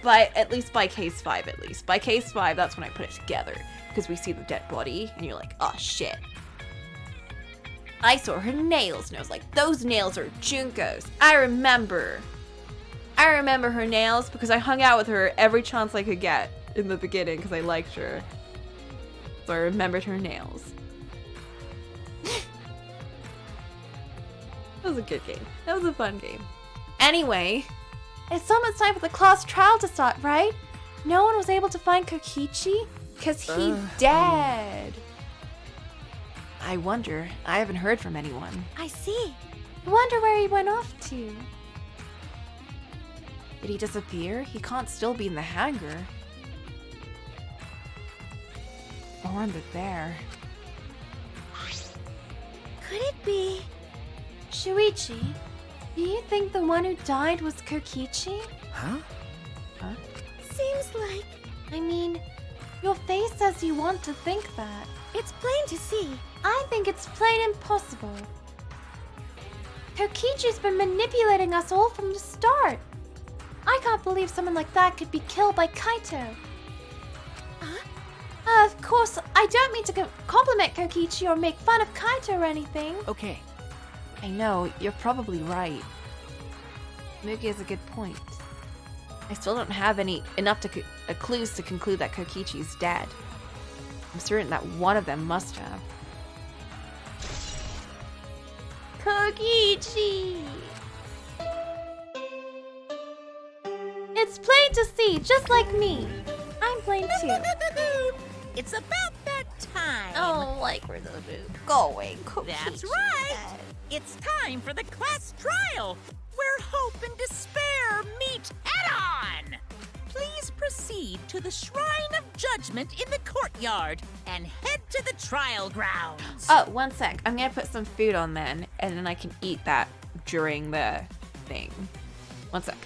But at least by case 5, at least. By case 5, that's when I put it together. Because we see the dead body, and you're like, oh shit. I saw her nails, and I was like, those nails are Junko's. I remember her nails because I hung out with her every chance I could get in the beginning because I liked her. So I remembered her nails. That was a good game. That was a fun game. Anyway, it's almost time for the class trial to start, right? No one was able to find Kokichi because he dead. I wonder. I haven't heard from anyone. I see. I wonder where he went off to. Did he disappear? He can't still be in the hangar. Or under there. Could it be... Shuichi, do you think the one who died was Kokichi? Huh? Seems like... I mean, your face says you want to think that. It's plain to see. I think it's plain impossible. Kokichi's been manipulating us all from the start. I can't believe someone like that could be killed by Kaito. Of course, I don't mean to compliment Kokichi or make fun of Kaito or anything. Okay. I know, you're probably right. Mugi has a good point. I still don't have enough clues to conclude that Kokichi's dead. I'm certain that one of them must have. Kokichi! It's plain to see, just like me. I'm plain too. It's about that time. I don't like where those going, Kokichi. That's right. It's time for the class trial, where hope and despair meet head-on. Please proceed to the Shrine of Judgment in the courtyard and head to the trial grounds. Oh, one sec. I'm gonna put some food on then, and then I can eat that during the thing. One sec.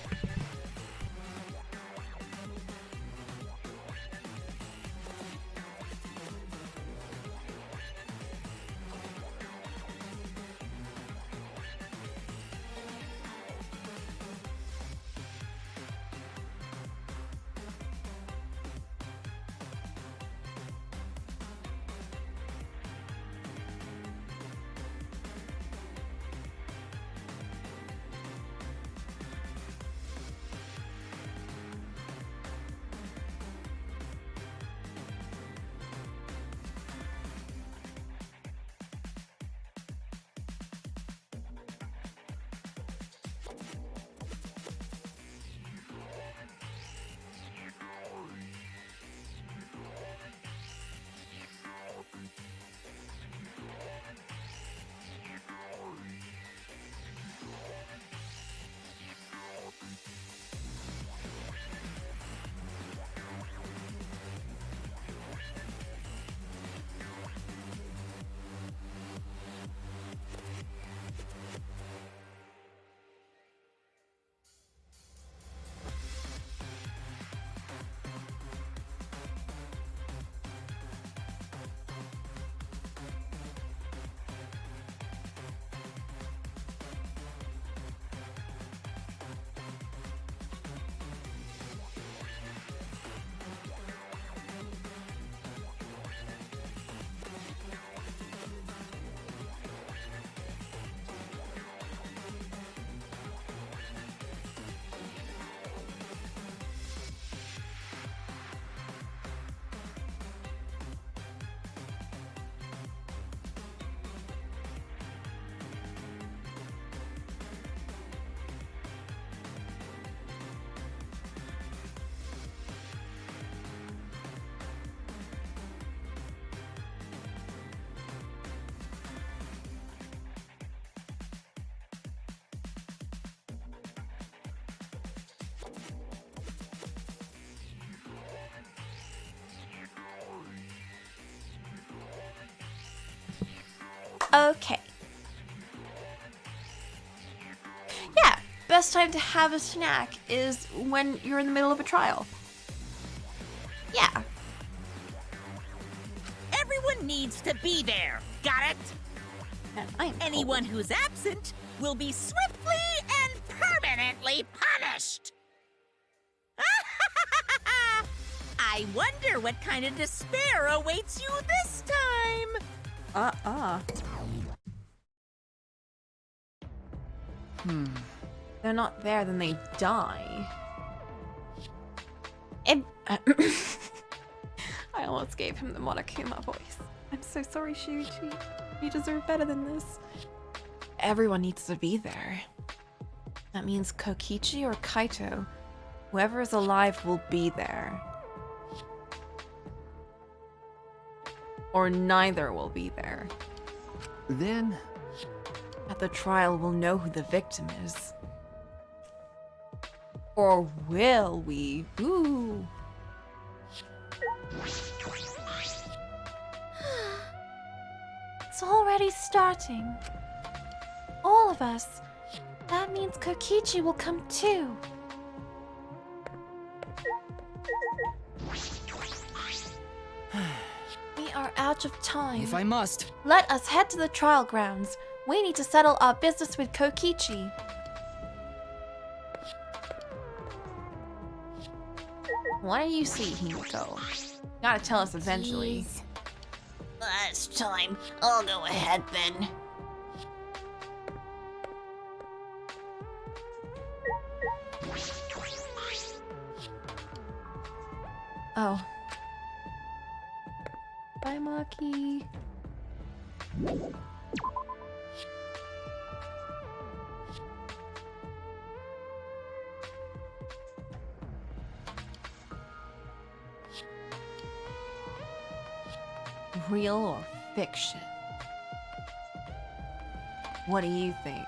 Okay. Yeah, best time to have a snack is when you're in the middle of a trial. Yeah. Everyone needs to be there. Got it? And I'm Anyone who's absent will be swiftly and permanently punished. I wonder what kind of despair awaits you this time. They're not there, then they die. I almost gave him the Monokuma voice. I'm so sorry, Shuichi. You deserve better than this. Everyone needs to be there. That means Kokichi or Kaito. Whoever is alive will be there. Or neither will be there. Then, At the trial, we'll know who the victim is. Or will we? Ooh. It's already starting. All of us. That means Kokichi will come too. We are out of time. If I must. Let us head to the trial grounds. We need to settle our business with Kokichi. What do you see, Himiko? Gotta tell us eventually. Jeez. It's time. I'll go ahead then. Oh. Bye, Maki. Real or fiction? What do you think?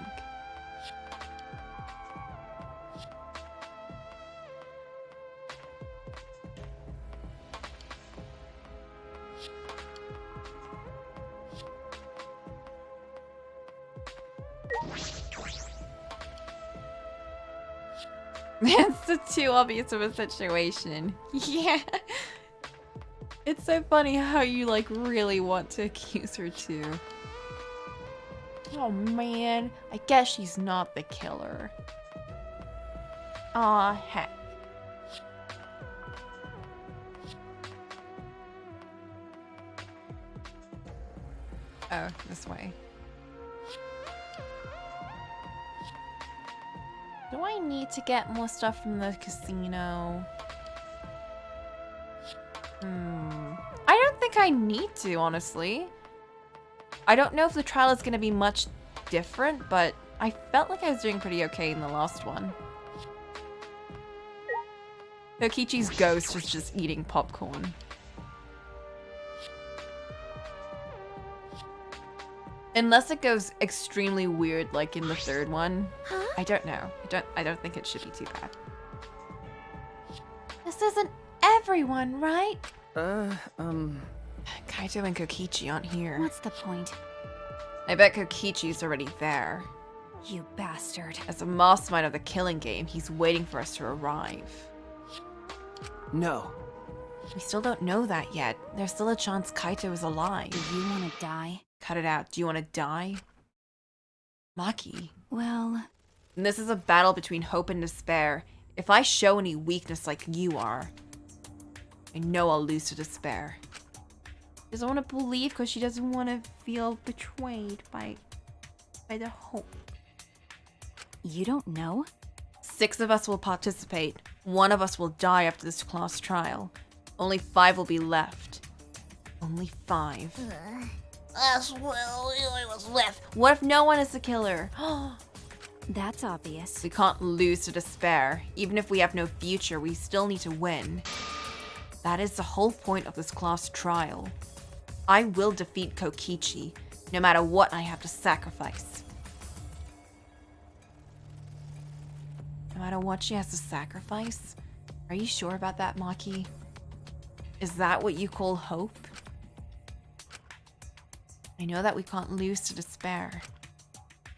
It's the too obvious of a situation. Yeah. It's so funny how you like really want to accuse her too. Oh man, I guess she's not the killer. Aw, heck. Oh, this way. Do I need to get more stuff from the casino? I don't think I need to, honestly. I don't know if the trial is going to be much different, but I felt like I was doing pretty okay in the last one. Kokichi's ghost is just eating popcorn. Unless it goes extremely weird like in the third one. Huh? I don't know. I don't think it should be too bad. This isn't everyone, right? Kaito and Kokichi aren't here. What's the point? I bet Kokichi's already there. You bastard. As a mastermind of the killing game, he's waiting for us to arrive. no. We still don't know that yet. There's still a chance Kaito is alive. Do you want to die? Cut it out. Do you want to die? Maki. Well, And this is a battle between hope and despair. If I show any weakness like you are, I know I'll lose to despair. She doesn't want to believe because she doesn't want to feel betrayed by the hope. you don't know? 6 of us will participate. 1 of us will die after this class trial. Only 5 will be left. Only 5. Us will only was left. What if no one is the killer? That's obvious. We can't lose to despair. Even if we have no future, we still need to win. That is the whole point of this class trial. I will defeat Kokichi, no matter what I have to sacrifice. No matter what she has to sacrifice? Are you sure about that, Maki? Is that what you call hope? I know that we can't lose to despair.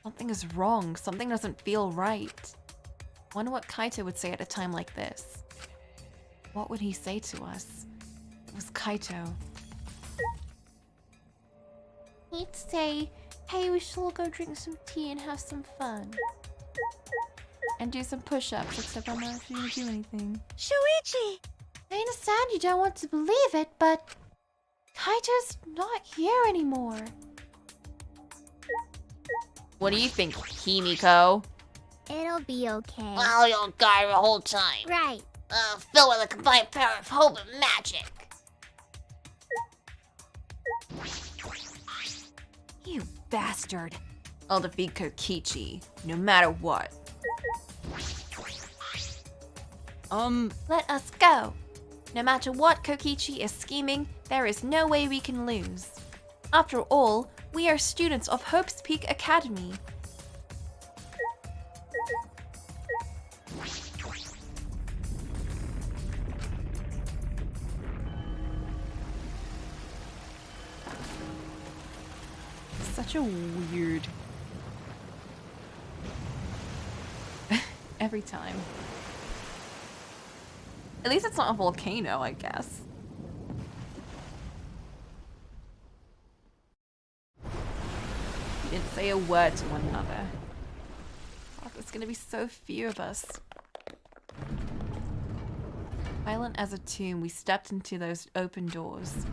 Something is wrong. Something doesn't feel right. Wonder what Kaito would say at a time like this. What would he say to us? It was Kaito. He'd say, hey, we should all go drink some tea and have some fun. And do some push-ups, except I'm not actually gonna do anything. Shuichi! I understand you don't want to believe it, but Kaito's not here anymore. What do you think, Himiko? It'll be okay. Oh, you'll guide the whole time. Right. Filled with a combined power of hope and magic. You bastard. I'll defeat Kokichi, no matter what. Let us go. No matter what Kokichi is scheming, there is no way we can lose. After all, we are students of Hope's Peak Academy. Such a weird... Every time. At least it's not a volcano, I guess. We didn't say a word to one another. Oh, there's gonna be so few of us. Silent as a tomb, we stepped into those open doors.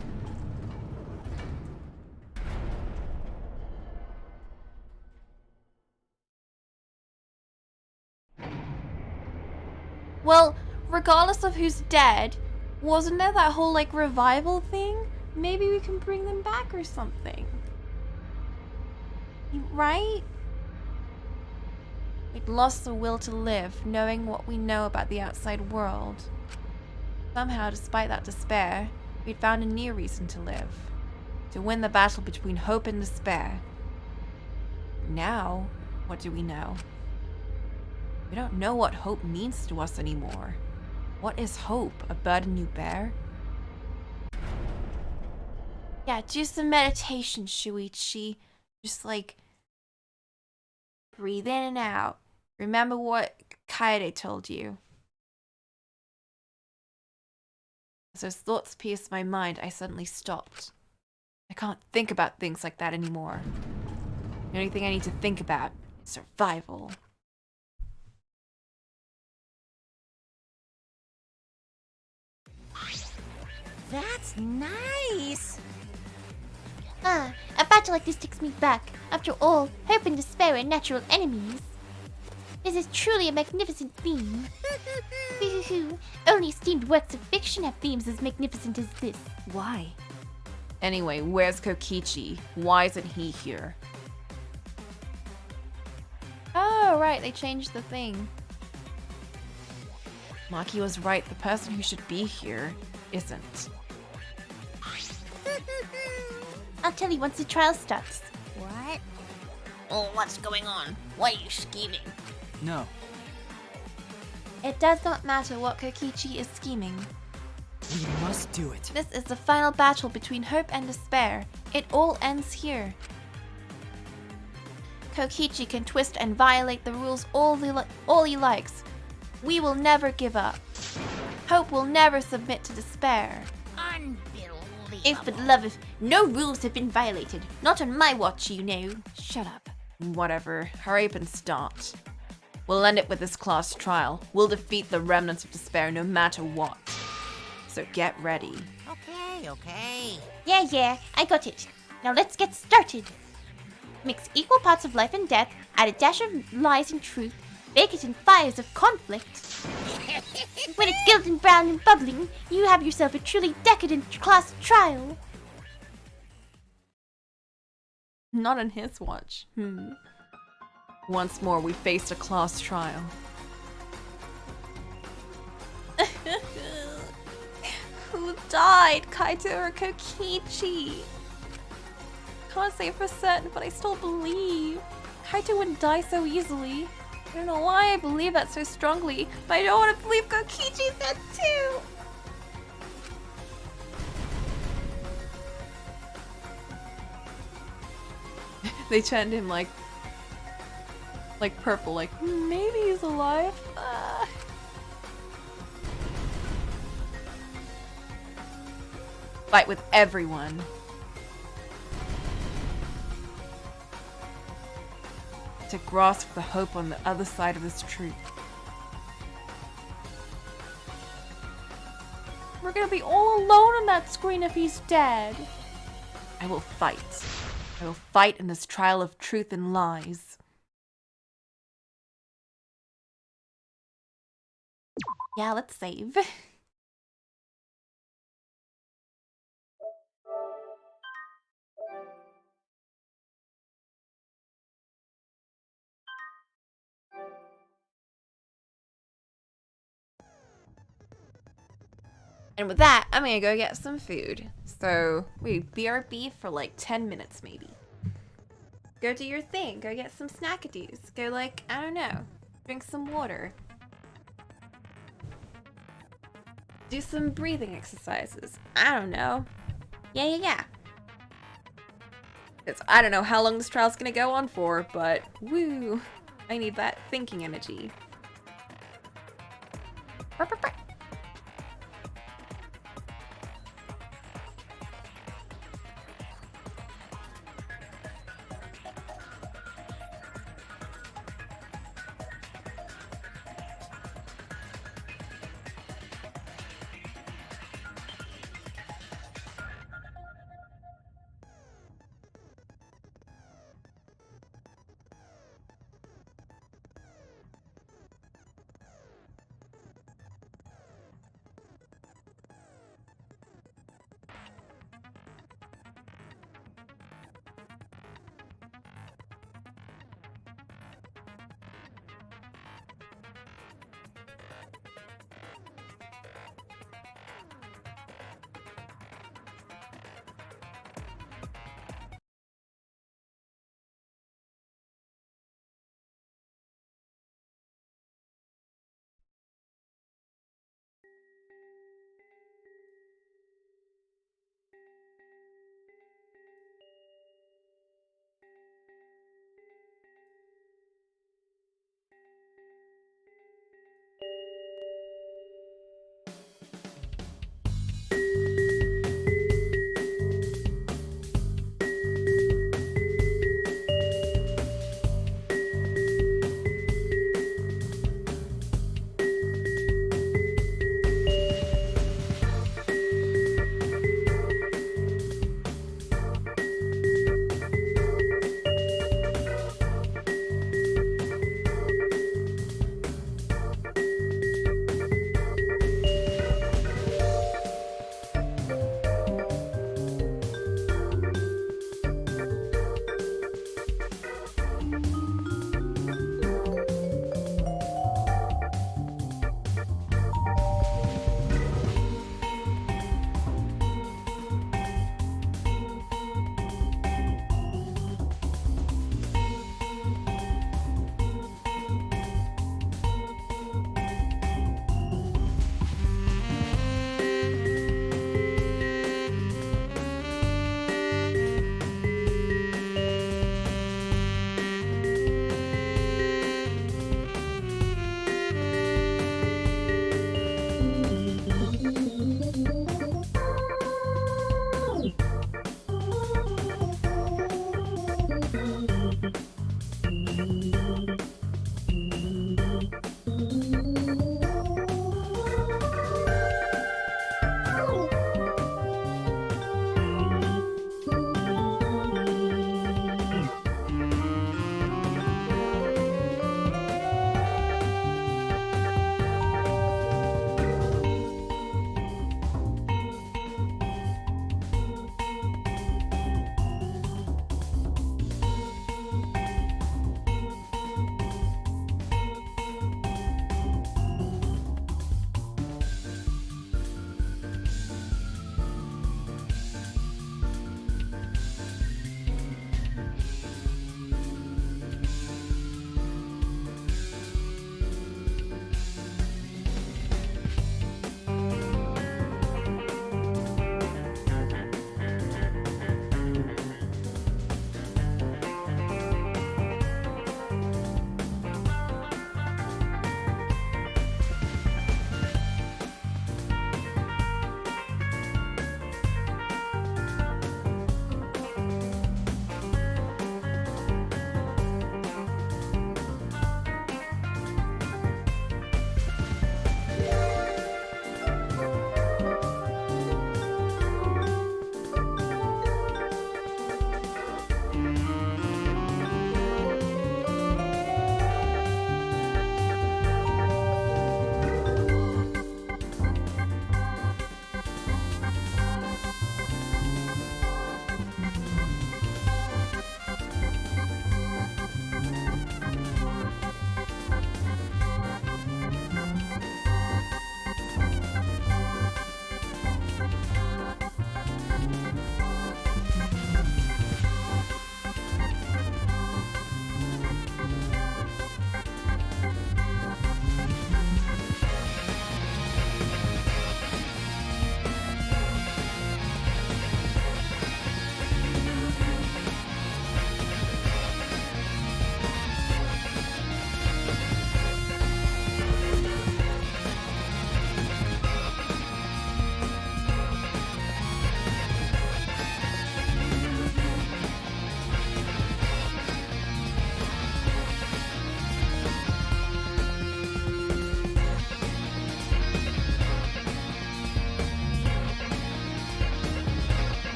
Well, regardless of who's dead, wasn't there that whole like revival thing? Maybe we can bring them back or something. Right? We'd lost the will to live, knowing what we know about the outside world. Somehow, despite that despair, we'd found a new reason to live. To win the battle between hope and despair. Now, what do we know? We don't know what hope means to us anymore. What is hope? A burden you bear? Yeah, do some meditation, Shuichi. Just like breathe in and out. Remember what Kaede told you. As those thoughts pierced my mind, I suddenly stopped. I can't think about things like that anymore. The only thing I need to think about is survival. That's nice. A battle like this takes me back. After all, hope and despair are natural enemies. This is truly a magnificent theme. Only esteemed works of fiction have themes as magnificent as this. Why? Anyway, where's Kokichi? Why isn't he here? Oh, right, they changed the thing. Maki was right, the person who should be here isn't. I'll tell you once the trial starts. What? Oh, what's going on? Why are you scheming? No. It does not matter what Kokichi is scheming. We must do it. This is the final battle between hope and despair. It all ends here. Kokichi can twist and violate the rules all he likes. We will never give up. Hope will never submit to despair. Unbelievable. If for the love of... No rules have been violated. Not on my watch, you know. Shut up. Whatever, hurry up and start. We'll end it with this class trial. We'll defeat the remnants of despair no matter what. So get ready. Okay. Yeah, I got it. Now let's get started. Mix equal parts of life and death, add a dash of lies and truth, bake it in fires of conflict. When it's golden brown and bubbling, you have yourself a truly decadent class trial. Not on his watch. Once more, we faced a class trial. Who died, Kaito or Kokichi? Can't say for certain, but I still believe. Kaito wouldn't die so easily. I don't know why I believe that so strongly, but I don't want to believe Kokichi's dead too. They turned him like purple, like maybe he's alive. Fight with everyone. To grasp the hope on the other side of this truth. We're gonna be all alone on that screen if he's dead. I will fight. I will fight in this trial of truth and lies. Yeah, let's save. And with that, I'm gonna go get some food. So, we BRB for like 10 minutes maybe. Go do your thing. Go get some snackadoos. Go like, I don't know, drink some water. Do some breathing exercises. I don't know. Yeah. I don't know how long this trial's gonna go on for, but woo, I need that thinking energy.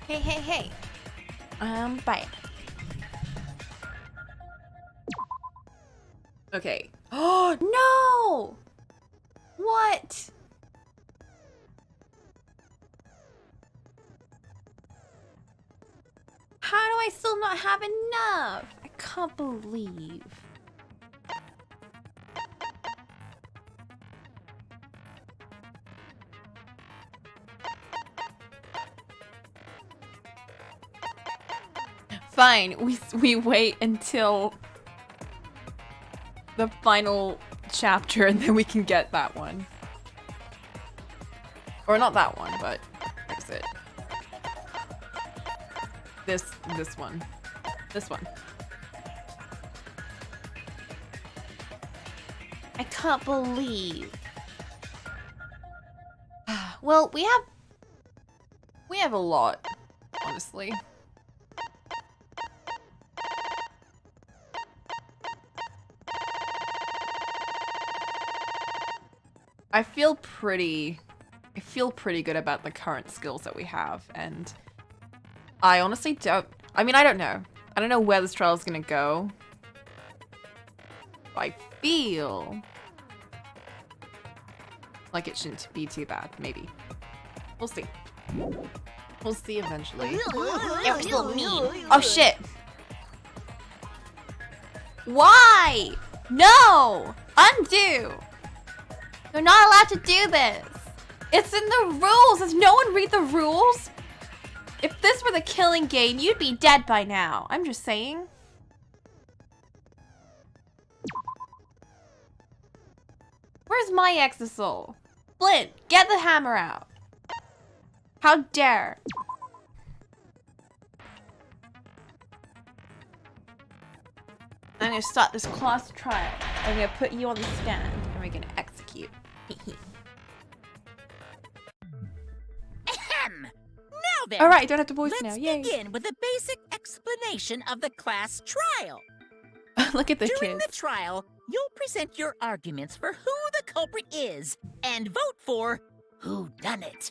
Hey, hey, hey. Bye. Okay. Oh, no! What? How do I still not have enough? I can't believe. Fine, we wait until the final chapter and then we can get that one. Or not that one, but what is it? This one. This one. I can't believe. Well, we have a lot, honestly. I feel pretty good about the current skills that we have, and I honestly don't. I mean, I don't know. I don't know where this trial is gonna go. But I feel like it shouldn't be too bad. Maybe. We'll see. We'll see eventually. You're so mean. Oh shit! Why? No! Undo! You're not allowed to do this. It's in the rules. Does no one read the rules? If this were the killing game, you'd be dead by now. I'm just saying. Where's my exisal? Flint, get the hammer out. How dare. I'm gonna start this class trial. I'm gonna put you on the stand and we're gonna execute. Ahem! Now then, All right, I don't have to voice now. let's Yay! begin with a basic explanation of the class trial. Look at the During kids. the trial, you'll present your arguments for who the culprit is and vote for who done it.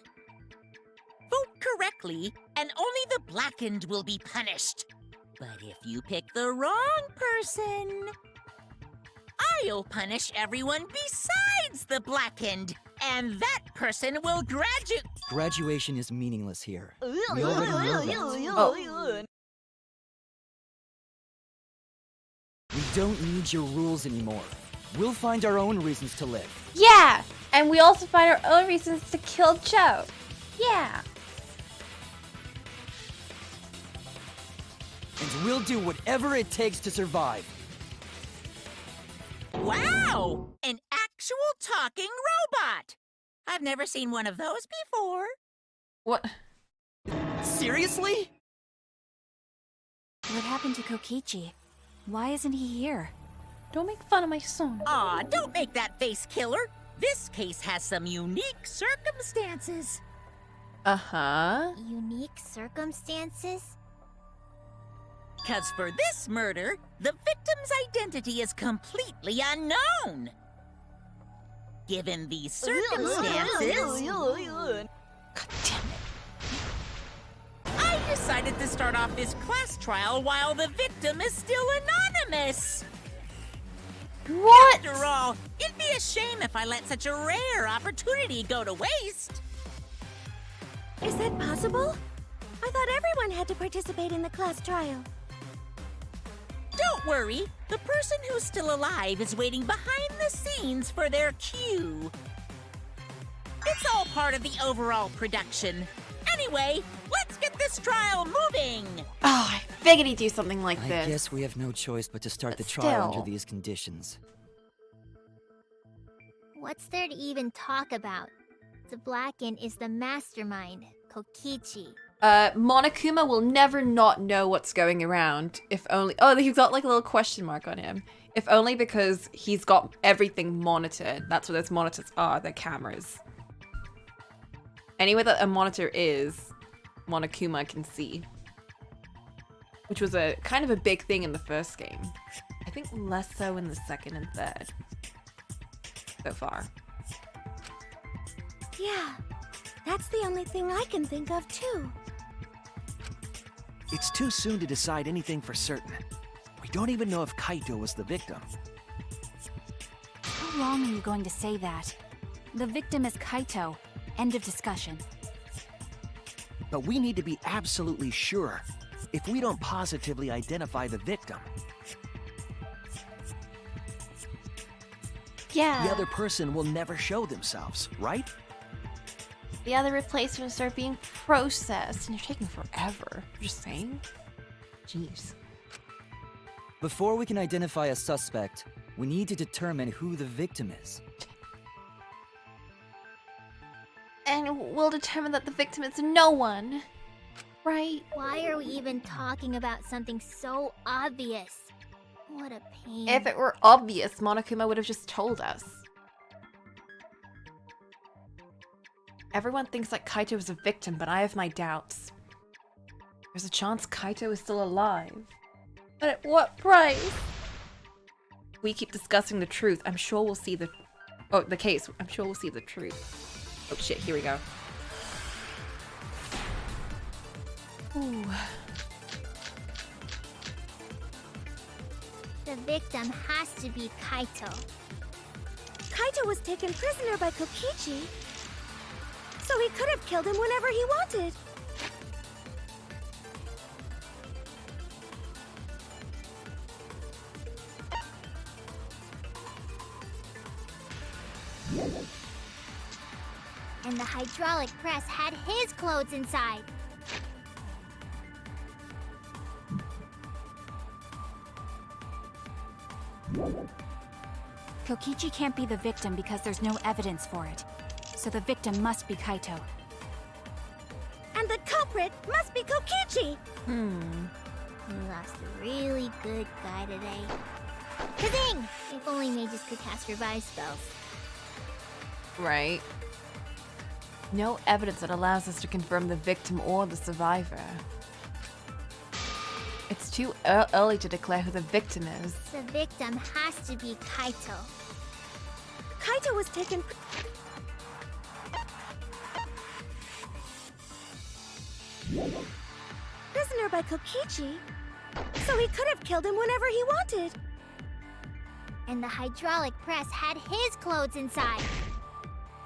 Vote correctly, and only the blackened will be punished. But if you pick the wrong person, I'll punish everyone besides the blackened, and that person will graduate. Graduation is meaningless here. We already know that. Oh. We don't need your rules anymore. We'll find our own reasons to live. Yeah! And we also find our own reasons to kill Joe. Yeah. And we'll do whatever it takes to survive. Wow! An actual talking robot! I've never seen one of those before. What? Seriously? What happened to Kokichi? Why isn't he here? Don't make fun of my son. Aw, don't make that face, killer. This case has some unique circumstances. Uh-huh. Unique circumstances? 'Cause for this murder, the victim's identity is completely unknown. Given these circumstances, God damn it. I decided to start off this class trial while the victim is still anonymous. What? After all, it'd be a shame if I let such a rare opportunity go to waste. Is that possible? I thought everyone had to participate in the class trial. Don't worry, the person who's still alive is waiting behind the scenes for their cue. It's all part of the overall production. Anyway, let's get this trial moving! Oh, I figured he'd do something like I this. guess we have no choice but to start But the trial still. under these conditions. What's there to even talk about? The Blackened is the mastermind, Kokichi. Monokuma will never not know what's going around. If only... Oh, he's got like a little question mark on him. If only because he's got everything monitored. That's what those monitors are, they're cameras. Anywhere that a monitor is, Monokuma can see. Which was a kind of a big thing in the first game. I think less so in the second and third. So far. Yeah, that's the only thing I can think of too. It's too soon to decide anything for certain. We don't even know if Kaito was the victim. How long are you going to say that? The victim is Kaito. End of discussion. But we need to be absolutely sure. If we don't positively identify the victim, Yeah. the other person will never show themselves, right? The other replacements are being processed, and they're taking forever. Just saying. Jeez. Before we can identify a suspect, we need to determine who the victim is. And we'll determine that the victim is no one. Right? Why are we even talking about something so obvious? What a pain. If it were obvious, Monokuma would have just told us. Everyone thinks that Kaito is a victim, but I have my doubts. There's a chance Kaito is still alive. But at what price? We keep discussing the truth. I'm sure we'll see the... Oh, the case. I'm sure we'll see the truth. Oh shit, here we go. Ooh. The victim has to be Kaito. Kaito was taken prisoner by Kokichi, so he could have killed him whenever he wanted. And the hydraulic press had his clothes inside. Kokichi can't be the victim because there's no evidence for it. So the victim must be Kaito. And the culprit must be Kokichi! We lost a really good guy today. Kazing! If only mages could cast revive spells. Right. No evidence that allows us to confirm the victim or the survivor. It's too early to declare who the victim is. The victim has to be Kaito. Kaito was taken prisoner by Kokichi, so he could have killed him whenever he wanted. And the hydraulic press had his clothes inside.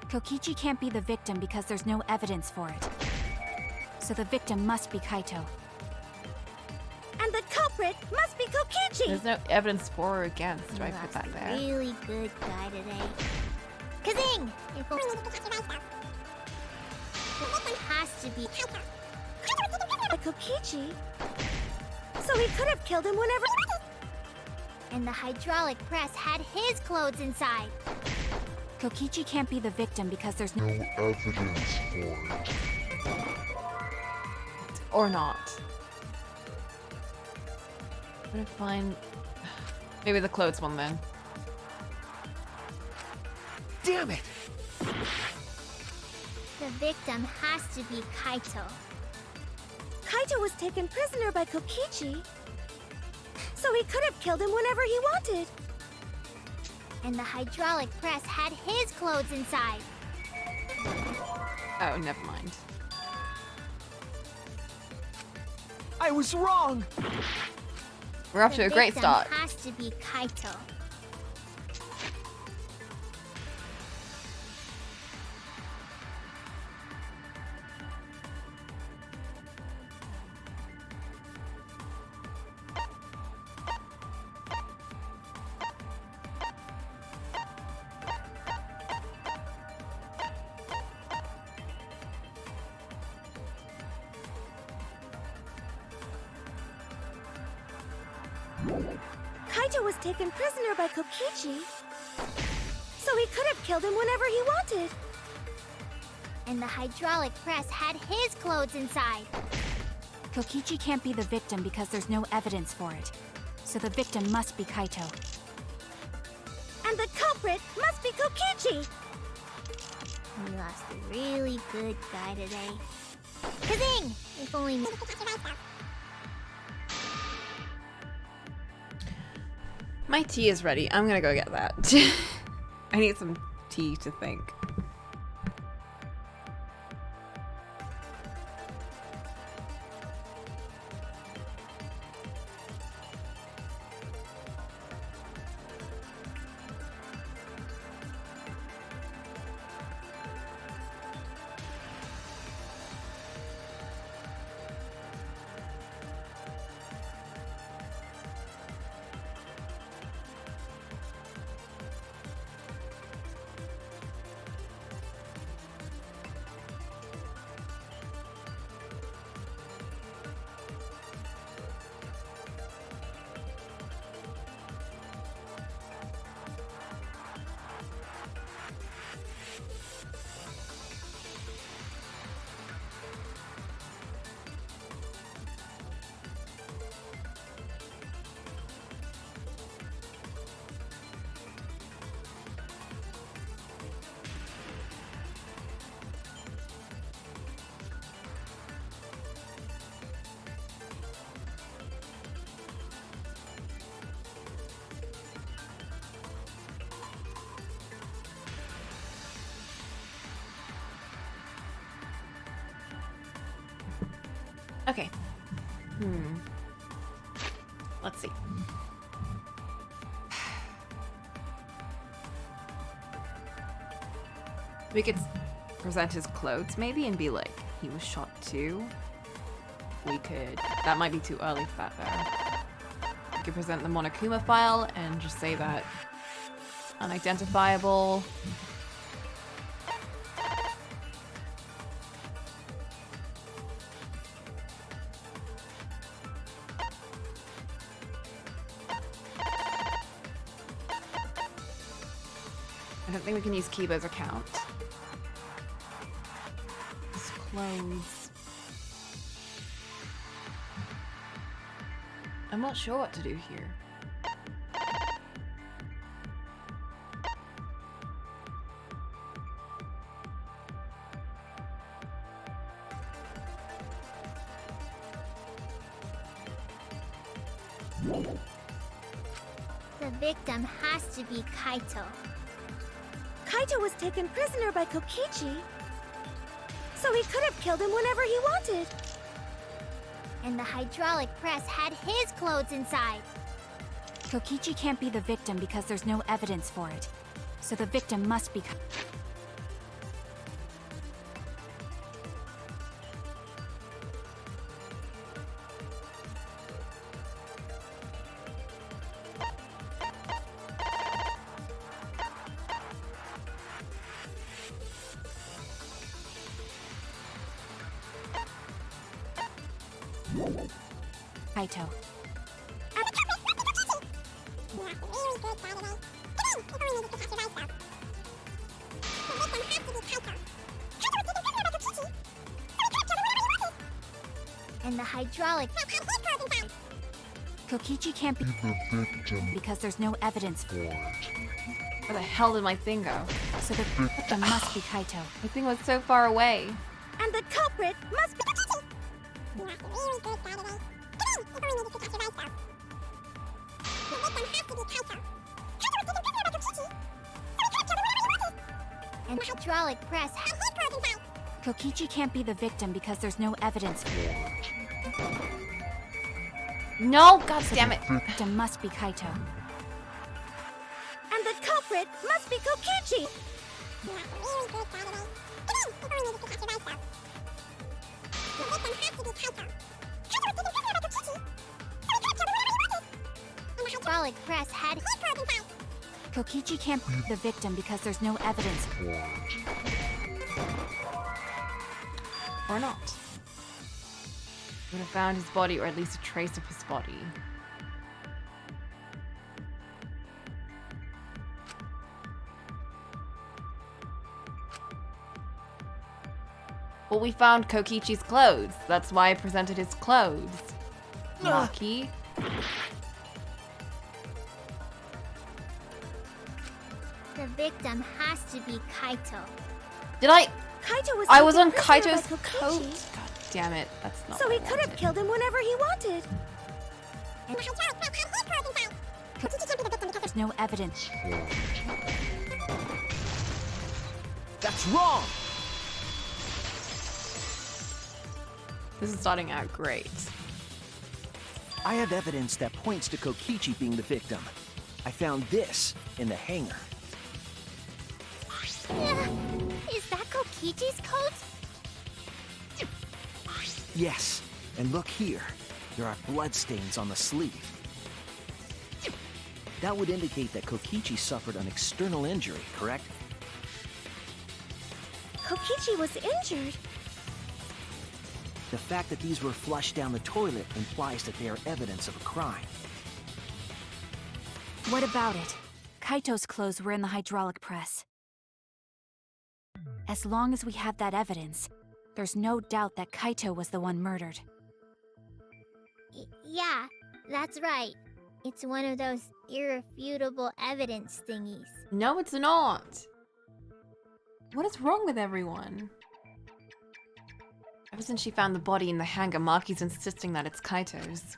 Kokichi can't be the victim because there's no evidence for it. So the victim must be Kaito. And the culprit must be Kokichi! There's no evidence for or against. Do We I put lost that a there? really good guy today. Kazing! If only has to be By Kokichi, so he could have killed him whenever. And the hydraulic press had his clothes inside. Kokichi can't be the victim because there's no evidence for it. Or not. I'm gonna find... Maybe the clothes one then. Damn it! The victim has to be Kaito. Kaito was taken prisoner by Kokichi, so he could have killed him whenever he wanted. And the hydraulic press had his clothes inside. Oh, never mind. I was wrong! We're off to The a great victim start. has to be Kaito. Kaito was taken prisoner by Kokichi, so he could have killed him whenever he wanted. And the hydraulic press had his clothes inside. Kokichi can't be the victim because there's no evidence for it. So the victim must be Kaito. And the culprit must be Kokichi! We lost a really good guy today. Kazing! If only... My tea is ready. I'm gonna go get that. I need some tea to think. Okay. Let's see. We could present his clothes maybe and be like, he was shot too. We could... That might be too early for that though. We could present the Monokuma file and just say that unidentifiable. I don't think we can use Kibo's account. His clothes. I'm not sure what to do here. The victim has to be Kaito. Kaito was taken prisoner by Kokichi, so he could have killed him whenever he wanted. And the hydraulic press had his clothes inside. Kokichi can't be the victim because there's no evidence for it. So the victim must be... Kaito. And the hydraulic... Kokichi can't be The victim because there's no evidence for for it. it. Where the hell did my thing go? So the victim must be Kaito. My thing was so far away. And the culprit must be... And the hydraulic press had his clothes inside. Kokichi can't be the victim because there's no evidence for it. No, god damn it. The victim must be Kaito. And the culprit must be Kokichi! And the hydraulic press had his clothes inside. Kokichi can't be the victim because there's no evidence. For it. Or not. Would have found his body, or at least a trace of his body. Well, we found Kokichi's clothes. That's why I presented his clothes. Maki. The victim has to be Kaito. Did I? Kaito was I was taken on prisoner Kaito's by Kokichi, coat. God damn it. That's not so what he I could have wanted. killed him whenever he wanted. And the hydraulic press had his clothes inside. Kokichi can't be the victim because There's no evidence. That's wrong! This is starting out great. I have evidence that points to Kokichi being the victim. I found this in the hangar. Is that Kokichi's coat? Yes, and look here. There are bloodstains on the sleeve. That would indicate that Kokichi suffered an external injury, correct? Kokichi was injured. The fact that these were flushed down the toilet implies that they are evidence of a crime. What about it? Kaito's clothes were in the hydraulic press. As long as we have that evidence, there's no doubt that Kaito was the one murdered. Yeah, that's right. It's one of those irrefutable evidence thingies. No, it's not. What is wrong with everyone? Ever since she found the body in the hangar, Maki's insisting that it's Kaito's.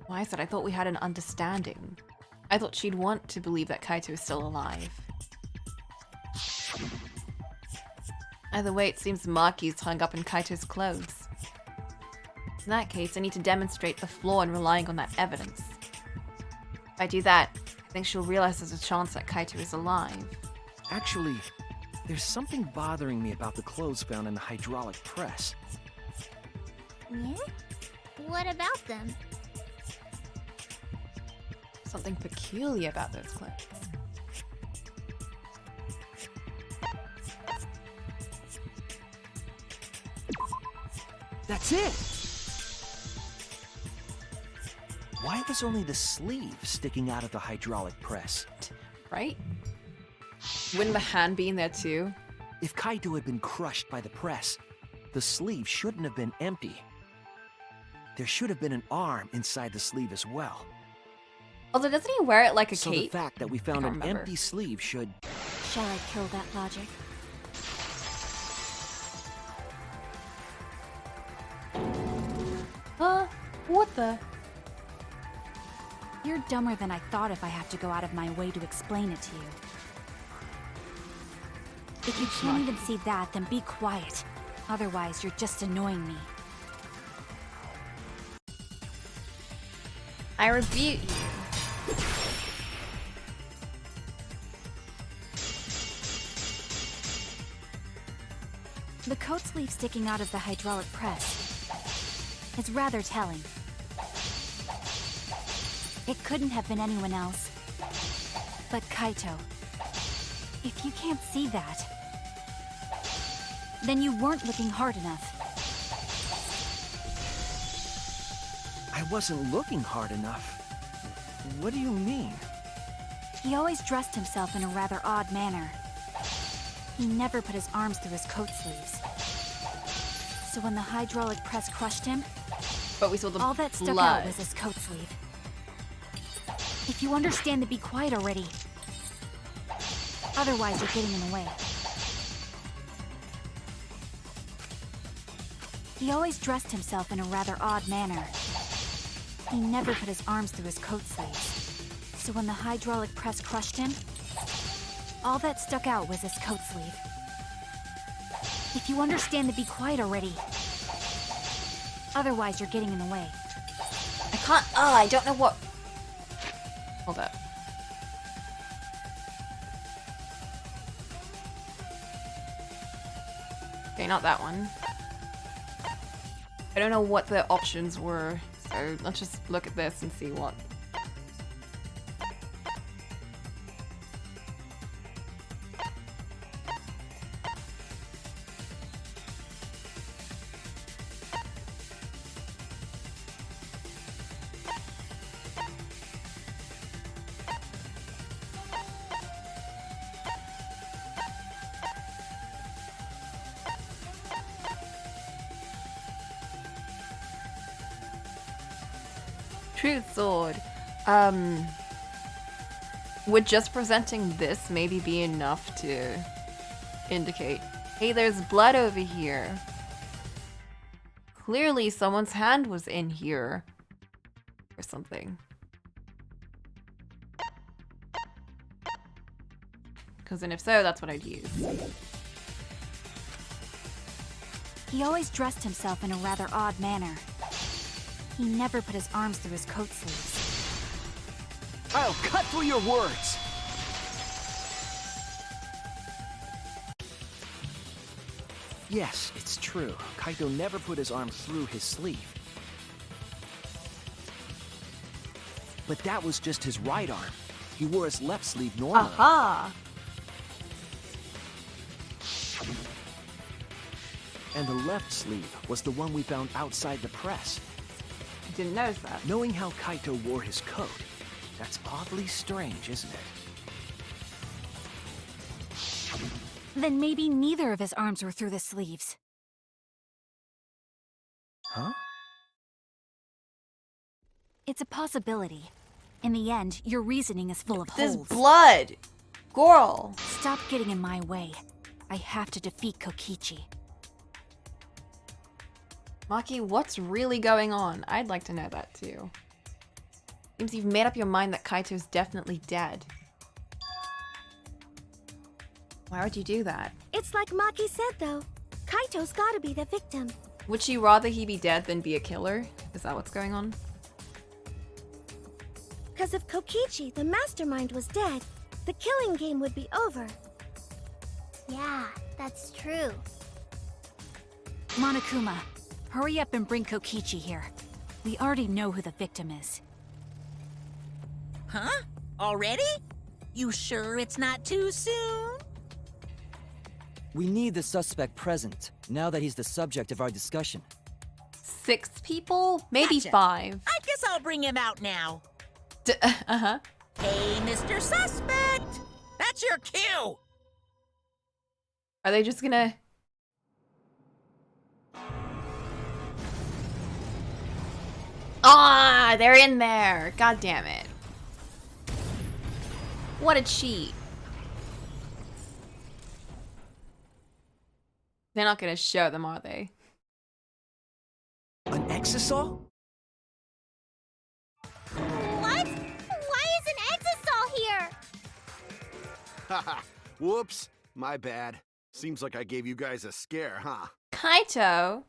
Why is it? I thought we had an understanding. I thought she'd want to believe that Kaito is still alive. Either way, it seems Maki's hung up in Kaito's clothes. In that case, I need to demonstrate the flaw in relying on that evidence. If I do that, I think she'll realize there's a chance that Kaito is alive. Actually, there's something bothering me about the clothes found in the hydraulic press. Yeah? What about them? Something peculiar about those clothes. That's it! Why was only the sleeve sticking out of the hydraulic press? Right? Wouldn't the hand be in there too? If Kaito had been crushed by the press, the sleeve shouldn't have been empty. There should have been an arm inside the sleeve as well. Although doesn't he wear it like a So cape? the fact that we found an remember. empty sleeve should... Shall I kill that logic? What the? You're dumber than I thought if I have to go out of my way to explain it to you. If you can't even see that, then be quiet. Otherwise, you're just annoying me. I rebuke you. The coat sleeve sticking out of the hydraulic press is rather telling. It couldn't have been anyone else but Kaito. If you can't see that, then you weren't looking hard enough. I wasn't looking hard enough. What do you mean? He always dressed himself in a rather odd manner. He never put his arms through his coat sleeves. So when the hydraulic press crushed him, But we saw the all that stuck blood. out was his coat sleeve. If you understand, to be quiet already. Otherwise, you're getting in the way. He always dressed himself in a rather odd manner. He never put his arms through his coat sleeves. So when the hydraulic press crushed him, all that stuck out was his coat sleeve. If you understand, to be quiet already. Otherwise, you're getting in the way. I can't. Oh, I don't know what. Hold up. Okay, not that one. I don't know what the options were, so let's just look at this and see what. Truth sword. Would just presenting this maybe be enough to indicate, hey, there's blood over here. Clearly someone's hand was in here. Or something. Because then if so, that's what I'd use. He always dressed himself in a rather odd manner. He never put his arms through his coat sleeves. I'll cut through your words! Yes, it's true. Kaito never put his arm through his sleeve. But that was just his right arm. He wore his left sleeve normally. Aha! And the left sleeve was the one we found outside the press. I didn't notice that. Knowing how Kaito wore his coat, that's oddly strange, isn't it? Then maybe neither of his arms were through the sleeves. Huh? It's a possibility. In the end, your reasoning is full of There's holes. blood! Girl! Stop getting in my way. I have to defeat Kokichi. Maki, what's really going on? I'd like to know that too. Seems you've made up your mind that Kaito's definitely dead. Why would you do that? It's like Maki said, though. Kaito's gotta be the victim. Would she rather he be dead than be a killer? Is that what's going on? Because if Kokichi, the mastermind, was dead, the killing game would be over. Yeah, that's true. Monokuma, hurry up and bring Kokichi here. We already know who the victim is. Huh? Already? You sure it's not too soon? We need the suspect present, now that he's the subject of our discussion. 6 people? Maybe Gotcha. 5. I guess I'll bring him out now. Uh-huh. Hey, Mr. Suspect! That's your cue! Are they just gonna... Ah, they're in there. God damn it. What a cheat. They're not gonna show them, are they? An exisal? What? Why is an exisal here? Haha. Whoops. My bad. Seems like I gave you guys a scare, huh? Kaito?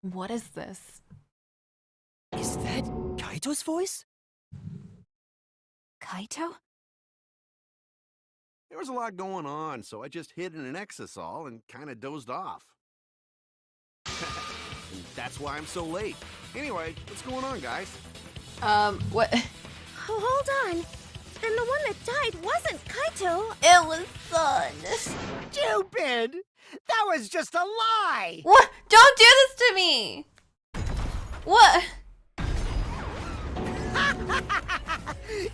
What is this? Is that Kaito's voice? Kaito? There was a lot going on, so I just hid in an exisal and kind of dozed off. And that's why I'm so late. Anyway, what's going on, guys? What? Oh, hold on. Then the one that died wasn't Kaito. It was Sun. Stupid! That was just a lie! What? Don't do this to me! What?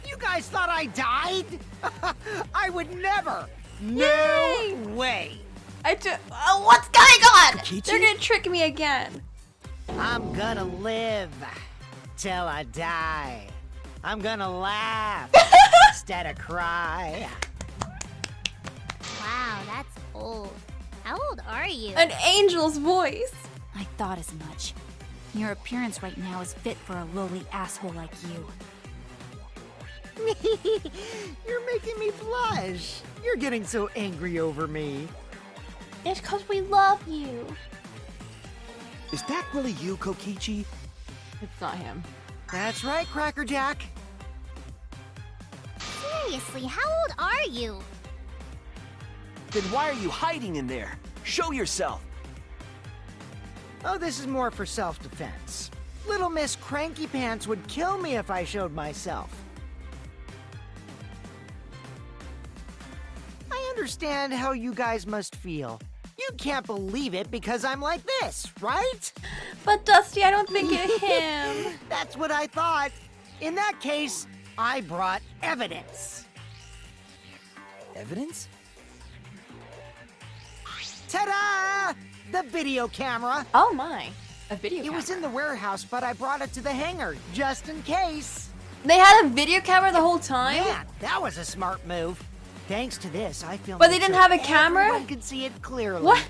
You guys thought I died? I would never! No Yay! way! What's going on? Kokichi? They're gonna trick me again. I'm gonna live till I die. I'm gonna laugh instead of cry. Wow, that's old. How old are you? An angel's voice. I thought as much. Your appearance right now is fit for a lowly asshole like you. You're making me blush. You're getting so angry over me. It's because we love you. Is that really you, Kokichi? It's not him. That's right, Cracker Jack. Seriously, how old are you? Then why are you hiding in there? Show yourself. Oh, this is more for self-defense. Little Miss Cranky Pants would kill me if I showed myself. I understand how you guys must feel. You can't believe it because I'm like this, right? But Dusty, I don't think it's him. That's what I thought. In that case, I brought evidence. Evidence? Ta-da! The video camera. Oh my. A video It camera. was in the warehouse, but I brought it to the hangar, just in case. They had a video camera the whole time? Man, that was a smart move. Thanks to this, I filmed But they it didn't so have a camera? everyone could see it clearly. What?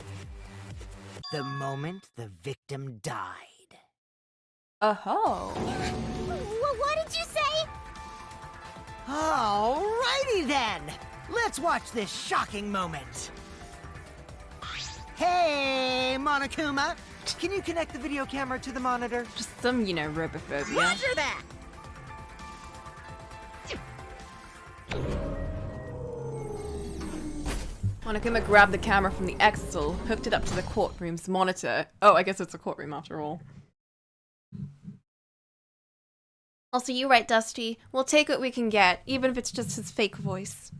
The moment the victim died. Oh. What did you say? Alrighty then. Let's watch this shocking moment. Hey, Monokuma. Can you connect the video camera to the monitor? Just some, robophobia. Roger that! Monokuma grabbed the camera from the Excel, hooked it up to the courtroom's monitor. Oh, I guess it's a courtroom after all. Also, you're right, Dusty. We'll take what we can get, even if it's just his fake voice.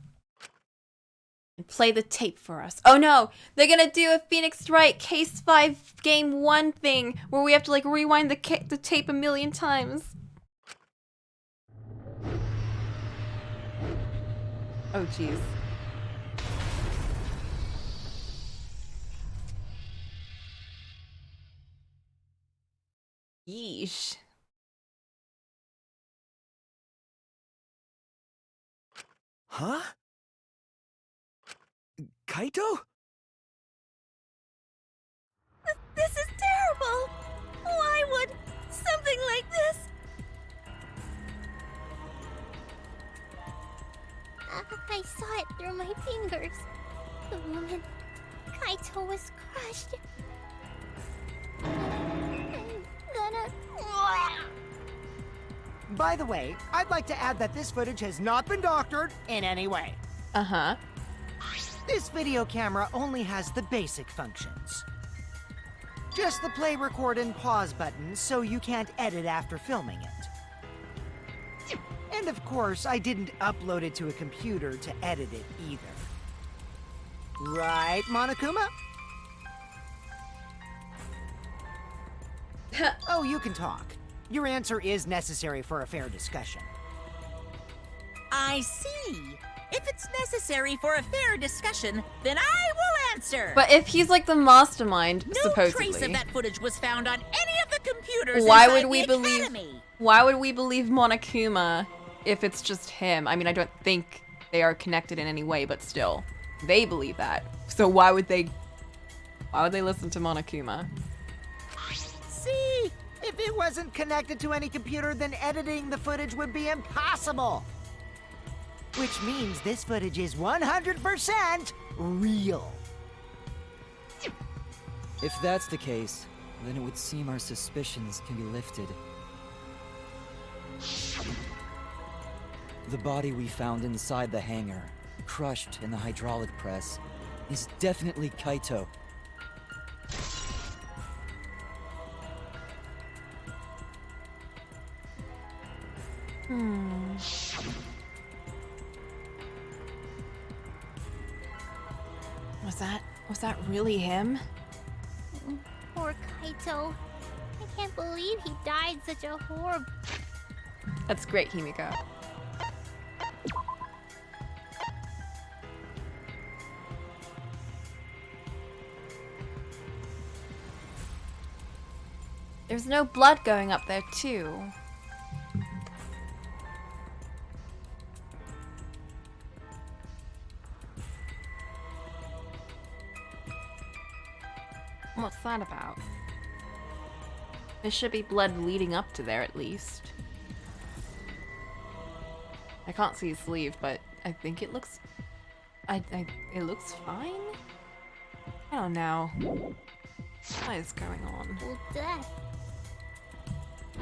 And play the tape for us. Oh no! They're gonna do a Phoenix Wright Case 5 Game 1 thing, where we have to, rewind the tape a million times. Oh, jeez. Yeesh. Huh? Kaito? This is terrible. Why would something like this? I saw it through my fingers. The moment Kaito was crushed. I'm gonna... By the way, I'd like to add that this footage has not been doctored in any way. Uh-huh. This video camera only has the basic functions. Just the play, record, and pause buttons, so you can't edit after filming it. And of course, I didn't upload it to a computer to edit it either. Right, Monokuma? Oh, you can talk. Your answer is necessary for a fair discussion. I see. If it's necessary for a fair discussion, then I will answer. But if he's like the mastermind, no supposedly, trace of that footage was found on any of the computers why inside would we the believe? Academy. Why would we believe Monokuma if it's just him? I mean, I don't think they are connected in any way, but still, they believe that. So why would they? Why would they listen to Monokuma? See? If it wasn't connected to any computer, then editing the footage would be impossible. Which means this footage is 100% real. If that's the case, then it would seem our suspicions can be lifted. The body we found inside the hangar, crushed in the hydraulic press, is definitely Kaito. Was that really him? Poor Kaito. I can't believe he died such a horrible... That's great, Himiko. There's no blood going up there, too. What's that about? There should be blood leading up to there, at least. I can't see his sleeve, but I think it looks... it looks fine? I don't know. What is going on? Well, death.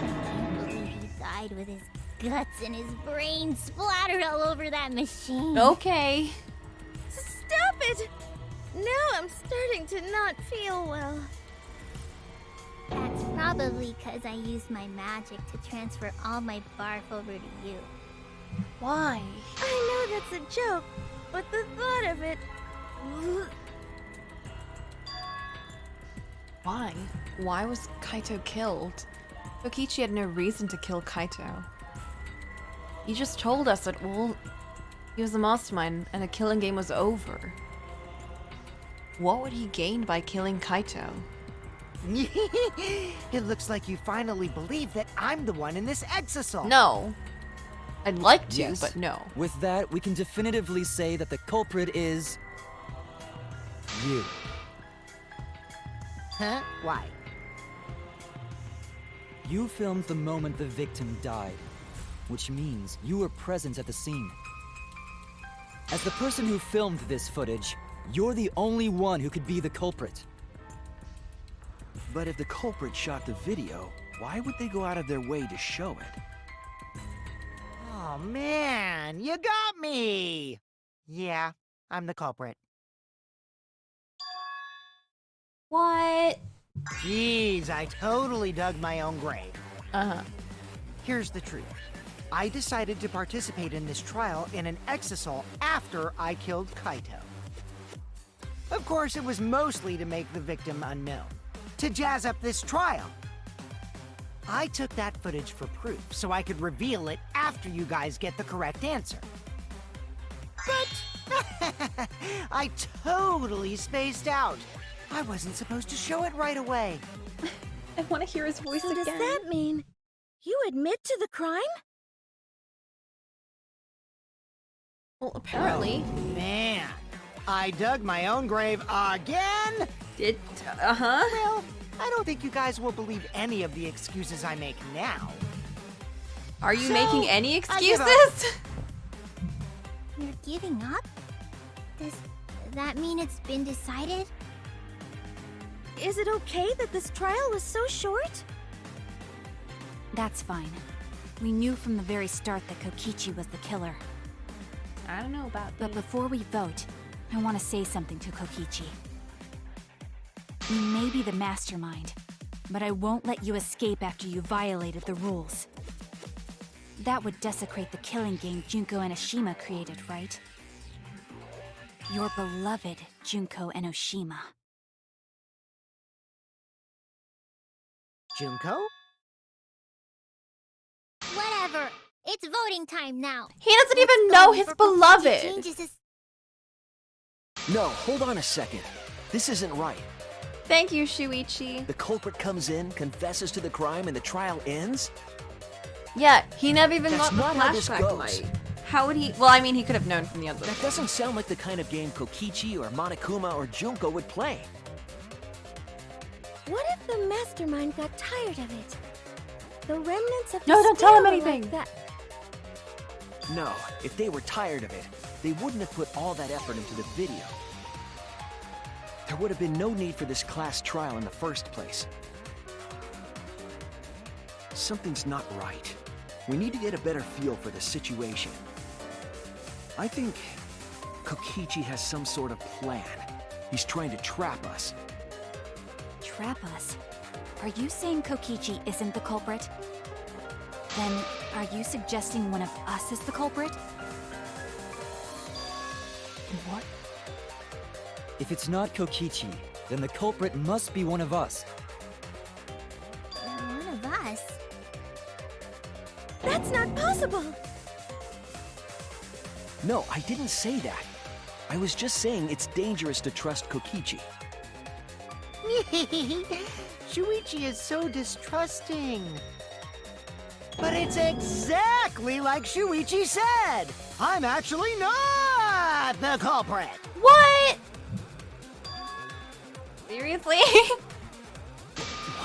I can't believe he died with his guts and his brains splattered all over that machine. Okay. Stop it! Now I'm starting to not feel well. That's probably because I used my magic to transfer all my barf over to you. Why? I know that's a joke, but the thought of it... Why? Why was Kaito killed? Kokichi had no reason to kill Kaito. He just told us that, well, he was the mastermind and the killing game was over. What would he gain by killing Kaito? It looks like you finally believe that I'm the one in this exasol. No. I'd like to, Yes. but no. With that, we can definitively say that the culprit is... you. Huh? Why? You filmed the moment the victim died, which means you were present at the scene. As the person who filmed this footage, you're the only one who could be the culprit. But if the culprit shot the video, why would they go out of their way to show it? Oh man, you got me! Yeah, I'm the culprit. What? Jeez, I totally dug my own grave. Uh-huh. Here's the truth. I decided to participate in this trial in an exasol after I killed Kaito. Of course, it was mostly to make the victim unknown, to jazz up this trial. I took that footage for proof so I could reveal it after you guys get the correct answer. But I totally spaced out. I wasn't supposed to show it right away. I want to hear his voice So again. does that mean you admit to the crime? Well, apparently. Oh, man, I dug my own grave again? Uh-huh. Well, I don't think you guys will believe any of the excuses I make now. Are you So, making any I give up. excuses? You're giving up? Does that mean it's been decided? Is it okay that this trial was so short? That's fine. We knew from the very start that Kokichi was the killer. I don't know about But before we vote, I want to say something to Kokichi. You may be the mastermind, but I won't let you escape after you violated the rules. That would desecrate the killing game Junko Enoshima created, right? Your beloved Junko Enoshima. Junko? Whatever. It's voting time now. He doesn't Let's even go know his before Kokichi beloved. changes his- No, hold on a second. This isn't right. Thank you, Shuichi. The culprit comes in, confesses to the crime, and the trial ends? Yeah, he never even That's got the not how this flashback goes. light. How would he? Well, I mean, he could have known from the other. That doesn't sound like the kind of game Kokichi or Monokuma or Junko would play. What if the mastermind got tired of it? The remnants of No, don't tell him despair were anything. Like that. No, if they were tired of it, they wouldn't have put all that effort into the video. There would have been no need for this class trial in the first place. Something's not right. We need to get a better feel for the situation. I think Kokichi has some sort of plan. He's trying to trap us. Trap us? Are you saying Kokichi isn't the culprit? Then, are you suggesting one of us is the culprit? What? If it's not Kokichi, then the culprit must be one of us. One of us? That's not possible! No, I didn't say that. I was just saying it's dangerous to trust Kokichi. Shuichi is so distrusting. But it's exactly like Shuichi said! I'm actually not the culprit! What? Seriously?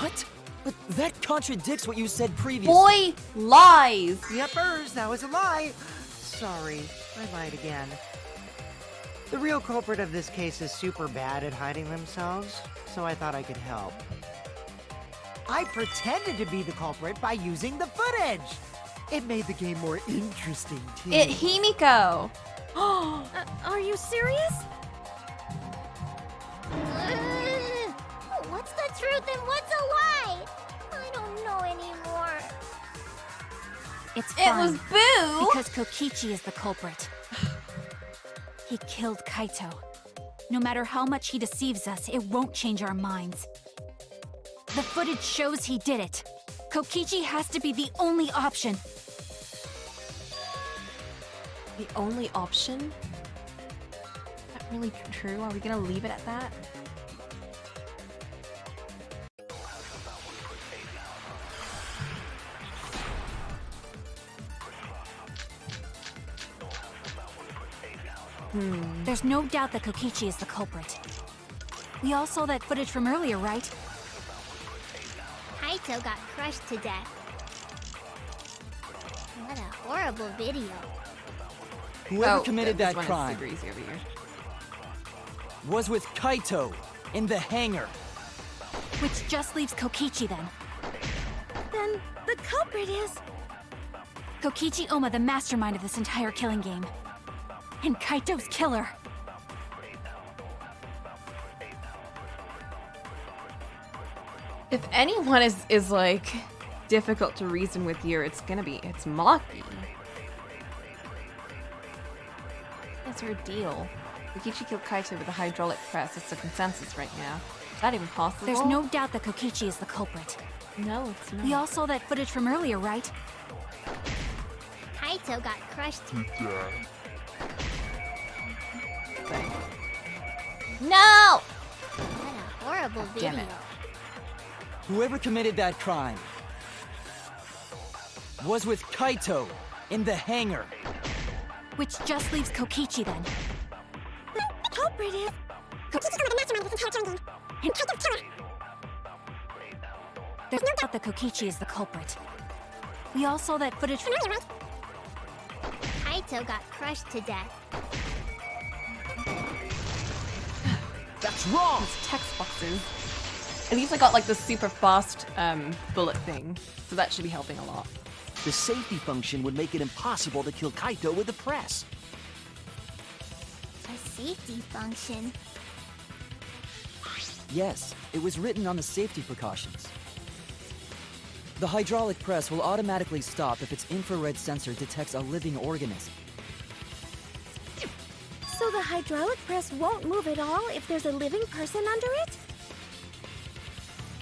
What? But that contradicts what you said previously. Boy lies. Yepers, that was a lie. Sorry, I lied again. The real culprit of this case is super bad at hiding themselves, so I thought I could help. I pretended to be the culprit by using the footage! It made the game more interesting, too. Himiko. Are you serious? What's the truth and what's a lie? I don't know anymore. It's It fine. was Boo. Because Kokichi is the culprit. He killed Kaito. No matter how much he deceives us, it won't change our minds. The footage shows he did it. Kokichi has to be the only option. The only option? Is that really true? Are we gonna leave it at that? There's no doubt that Kokichi is the culprit. We all saw that footage from earlier, right? Kaito got crushed to death. What a horrible video. Whoever committed this that one is crime super easy over here. was with Kaito in the hangar. Which just leaves Kokichi then. Then the culprit is... Kokichi Oma, the mastermind of this entire killing game. And Kaito's killer. If anyone is like difficult to reason with here, it's Maki. That's her deal. Kokichi killed Kaito with a hydraulic press. It's a consensus right now. Is that even possible? There's no doubt that Kokichi is the culprit. No, it's not. We all saw that footage from earlier, right? Kaito got crushed to death. No! What a horrible Damn video. it. Whoever committed that crime was with Kaito in the hangar. Which just leaves Kokichi then. The culprit is... There's no doubt that Kokichi is the culprit. We all saw that footage from... Kaito got crushed to death. That's wrong! These text boxes. At least I got like the super fast bullet thing, so that should be helping a lot. The safety function would make it impossible to kill Kaito with the press. A safety function. Yes, it was written on the safety precautions. The hydraulic press will automatically stop if its infrared sensor detects a living organism. So the hydraulic press won't move at all if there's a living person under it?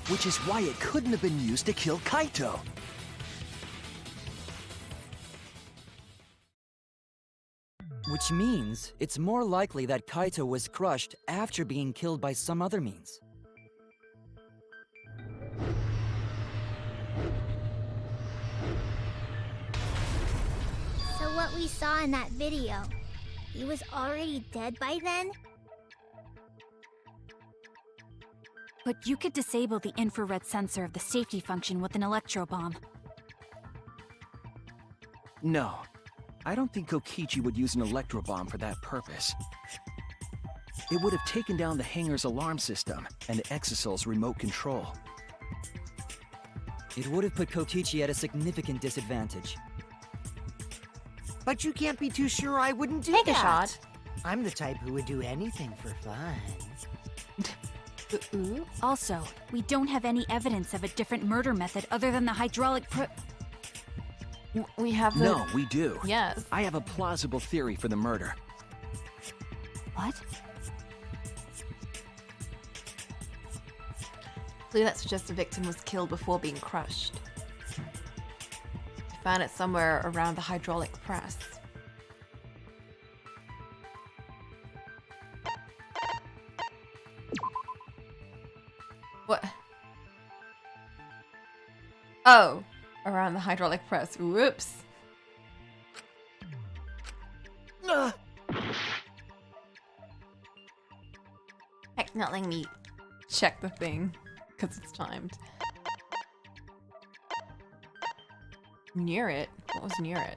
Which is why it couldn't have been used to kill Kaito. Which means it's more likely that Kaito was crushed after being killed by some other means. So what we saw in that video, he was already dead by then? But you could disable the infrared sensor of the safety function with an electro bomb. No, I don't think Kokichi would use an electro bomb for that purpose. It would have taken down the hangar's alarm system and the Exosoul's remote control. It would have put Kokichi at a significant disadvantage. But you can't be too sure I wouldn't do Take that. a shot. I'm the type who would do anything for fun. Also, we don't have any evidence of a different murder method other than the hydraulic We have the... No, we do. Yes. I have a plausible theory for the murder. What? Clue that suggests the victim was killed before being crushed. I found it somewhere around the hydraulic press. What? Oh, around the hydraulic press. Whoops. Heck, not letting me check the thing because it's timed. Near it? What was near it?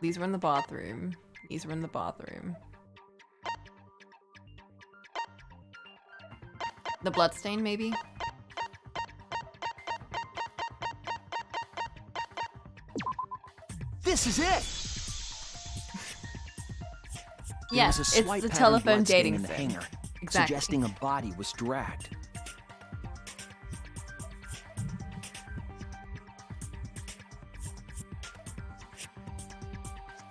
These were in the bathroom. These were in the bathroom. The bloodstain, maybe? This is it! There Yes, was a it's swipe the pattern telephone bloodstain dating in the thing. hangar, Exactly. suggesting a body was dragged.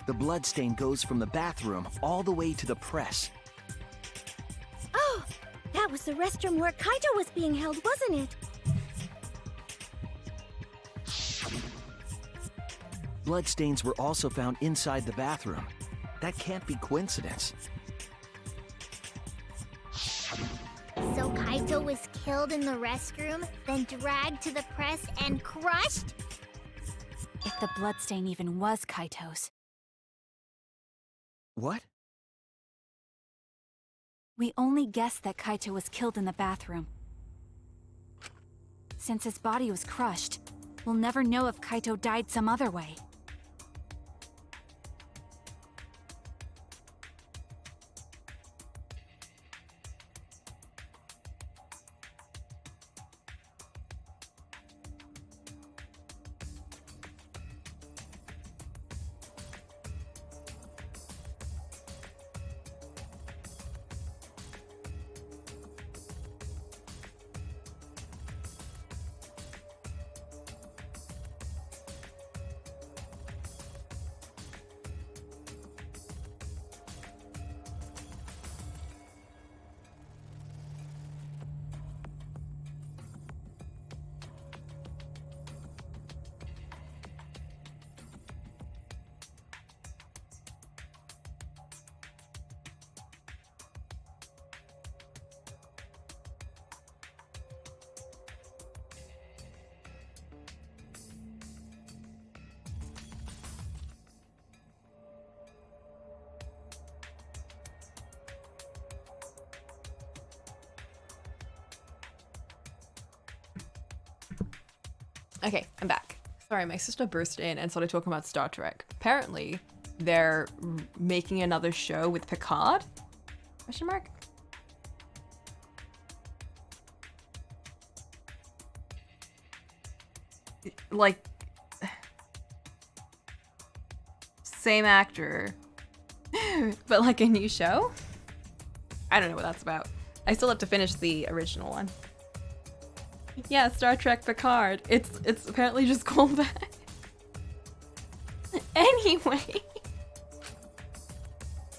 The bloodstain goes from the bathroom all the way to the press. Oh, that was the restroom where Kaito was being held, wasn't it? Bloodstains were also found inside the bathroom. That can't be coincidence. So Kaito was killed in the restroom, then dragged to the press and crushed? If the bloodstain even was Kaito's. What? We only guessed that Kaito was killed in the bathroom. Since his body was crushed, we'll never know if Kaito died some other way. Okay, I'm back. Sorry, my sister burst in and started talking about Star Trek. Apparently, they're making another show with Picard? Question mark? Like, same actor, but like a new show? I don't know what that's about. I still have to finish the original one. Yeah, Star Trek Picard. It's apparently just called that. Anyway.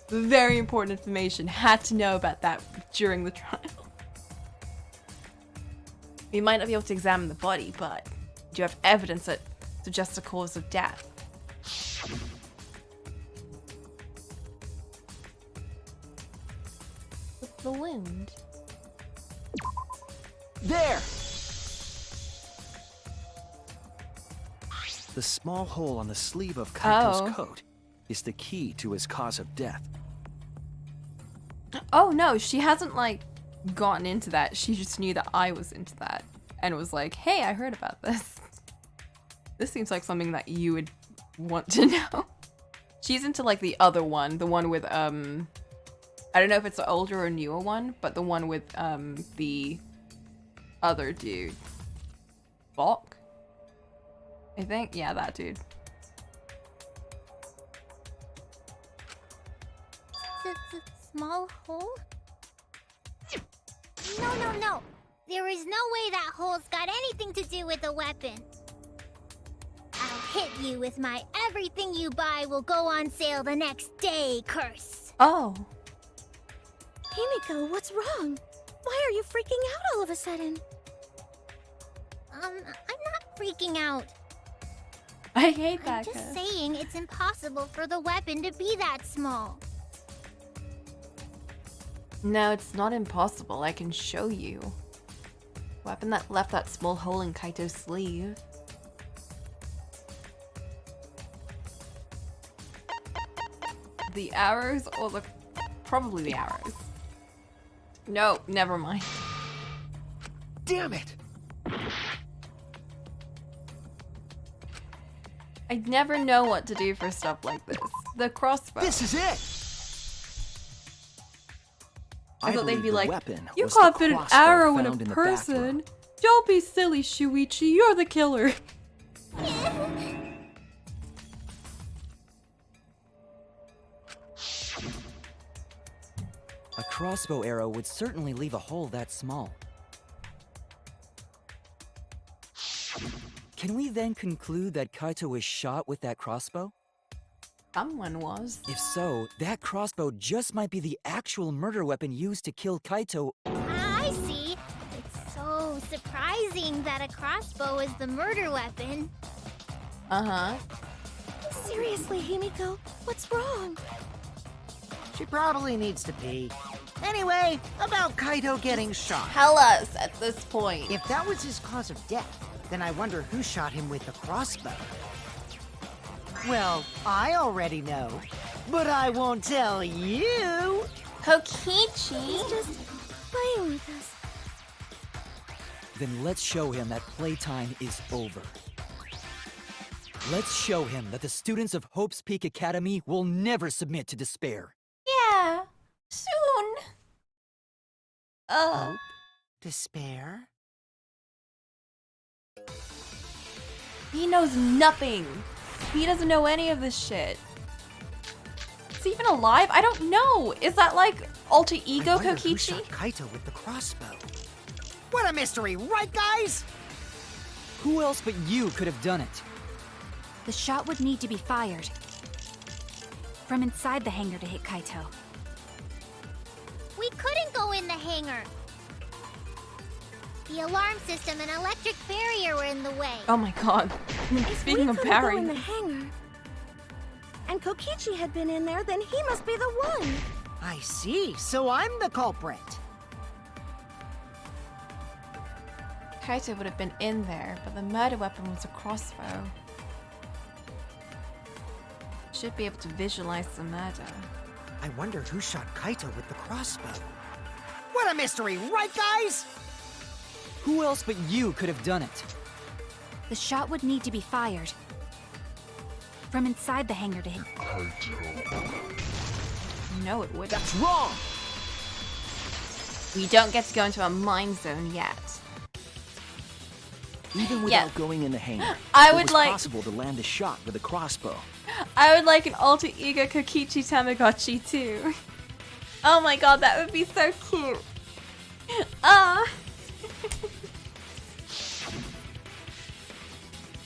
Very important information. Had to know about that during the trial. We might not be able to examine the body, but do you have evidence that suggests the cause of death? The wound. There! The small hole on the sleeve of Kaito's coat is the key to his cause of death. Oh no, she hasn't like gotten into that. She just knew that I was into that and was like, hey, I heard about this. This seems like something that you would want to know. She's into like the other one, the one with I don't know if it's the older or newer one, but the one with the other dude. Bok? I think, yeah, that dude. Small hole? No. There is no way that hole's got anything to do with the weapon. I'll hit you with my everything you buy will go on sale the next day curse. Oh. Himiko, what's wrong? Why are you freaking out all of a sudden? I'm not freaking out. I hate that. I'm just saying it's impossible for the weapon to be that small. No, it's not impossible. I can show you. Weapon that left that small hole in Kaito's sleeve. The arrows or the... Probably the arrows. No, never mind. Damn it! I never know what to do for stuff like this. The crossbow. This is it! I thought they'd be like, you was can't the fit an crossbow arrow in a found in the person. bathroom. Don't be silly, Shuichi. You're the killer. A crossbow arrow would certainly leave a hole that small. Can we then conclude that Kaito was shot with that crossbow? Someone was. If so, that crossbow just might be the actual murder weapon used to kill Kaito. I see. It's so surprising that a crossbow is the murder weapon. Uh-huh. Seriously, Himiko, what's wrong? She probably needs to pee. Anyway, about Kaito getting shot. Tell us at this point. If that was his cause of death, then I wonder who shot him with the crossbow. Well, I already know, but I won't tell you. Kokichi? He's just playing with us. Then let's show him that playtime is over. Let's show him that the students of Hope's Peak Academy will never submit to despair. Yeah, soon. Hope? Despair? He knows nothing. He doesn't know any of this shit. Is he even alive? I don't know. Is that like alter ego I wonder who Kokichi? shot Kaito with the crossbow. What a mystery, right, guys? Who else but you could have done it? The shot would need to be fired from inside the hangar to hit Kaito. We couldn't go in the hangar. The alarm system and electric barrier were in the way. Oh my god. Speaking of Go in Barry. the hangar, and Kokichi had been in there, then he must be the one. I see, so I'm the culprit. Kaito would have been in there, but the murder weapon was a crossbow. Should be able to visualize the murder. I wonder who shot Kaito with the crossbow. What a mystery, right, guys? Who else but you could have done it? The shot would need to be fired from inside the hangar to hit. No, it wouldn't. That's wrong! We don't get to go into a mine zone yet. Even without going in the hangar, I it would was like- possible to land a shot with a crossbow. I would like an alter ego Kokichi Tamagotchi too. Oh my god, that would be so cute. Ah.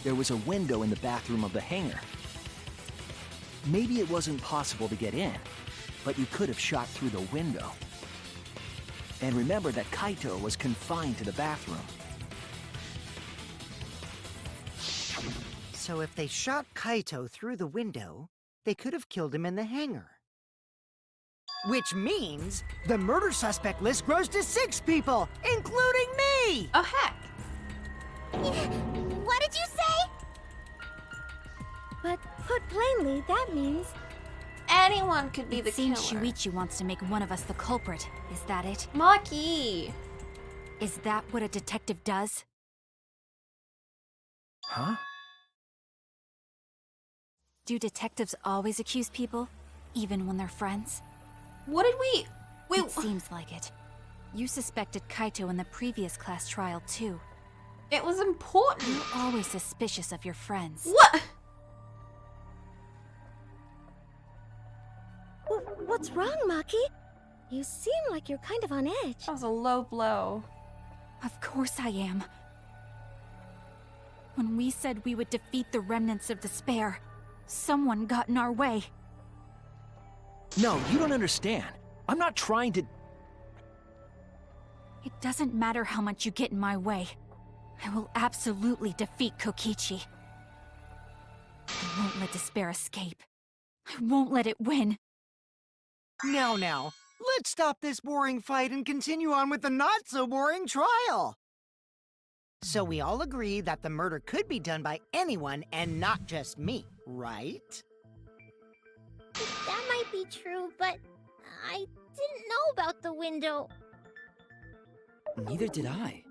There was a window in the bathroom of the hangar. Maybe it wasn't possible to get in, but you could have shot through the window. And remember that Kaito was confined to the bathroom. So if they shot Kaito through the window, they could have killed him in the hangar. Which means the murder suspect list grows to 6 people, including me! Oh heck. What did you say? But put plainly, that means Anyone could be It the seems killer. Shuichi wants to make one of us the culprit. Is that it? Maki. Is that what a detective does? Huh? Do detectives always accuse people, even when they're friends? What did we... It seems like it. You suspected Kaito in the previous class trial, too. It was important. You're always suspicious of your friends. What? What's wrong, Maki? You seem like you're kind of on edge. That was a low blow. Of course I am. When we said we would defeat the remnants of despair, someone got in our way. No, you don't understand. I'm not trying to... It doesn't matter how much you get in my way. I will absolutely defeat Kokichi. I won't let despair escape. I won't let it win. Now, let's stop this boring fight and continue on with the not-so-boring trial. So we all agree that the murder could be done by anyone and not just me, right? That might be true, but I didn't know about the window. Neither did I.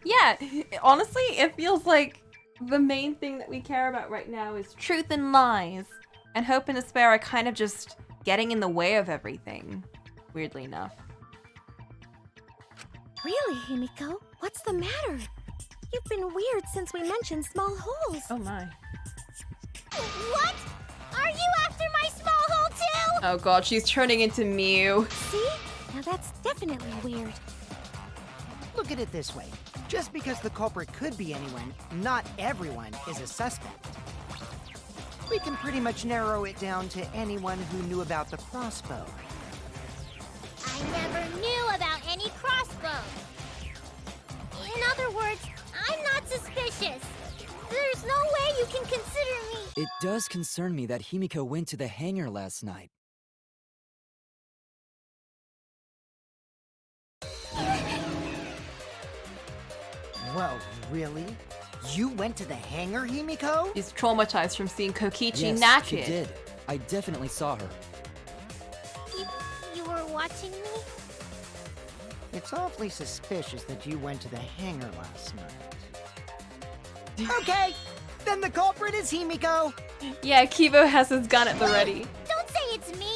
Yeah, honestly, it feels like the main thing that we care about right now is truth and lies. And hope and despair are kind of just getting in the way of everything, weirdly enough. Really, Himiko? What's the matter? You've been weird since we mentioned small holes. Oh my. What? Are you after my small hole too? Oh god, she's turning into Mew. See? Now that's definitely weird. Look at it this way. Just because the culprit could be anyone, not everyone is a suspect. We can pretty much narrow it down to anyone who knew about the crossbow. I never knew about any crossbows. In other words, I'm not suspicious. There's no way you can consider me. It does concern me that Himiko went to the hangar last night. Well, really? You went to the hangar, Himiko? She's traumatized from seeing Kokichi Yes, naked. she did. I definitely saw her. You were watching me? It's awfully suspicious that you went to the hangar last night. Okay, then the culprit is Himiko. Yeah, Kibo has his gun at the ready. Don't say it's me.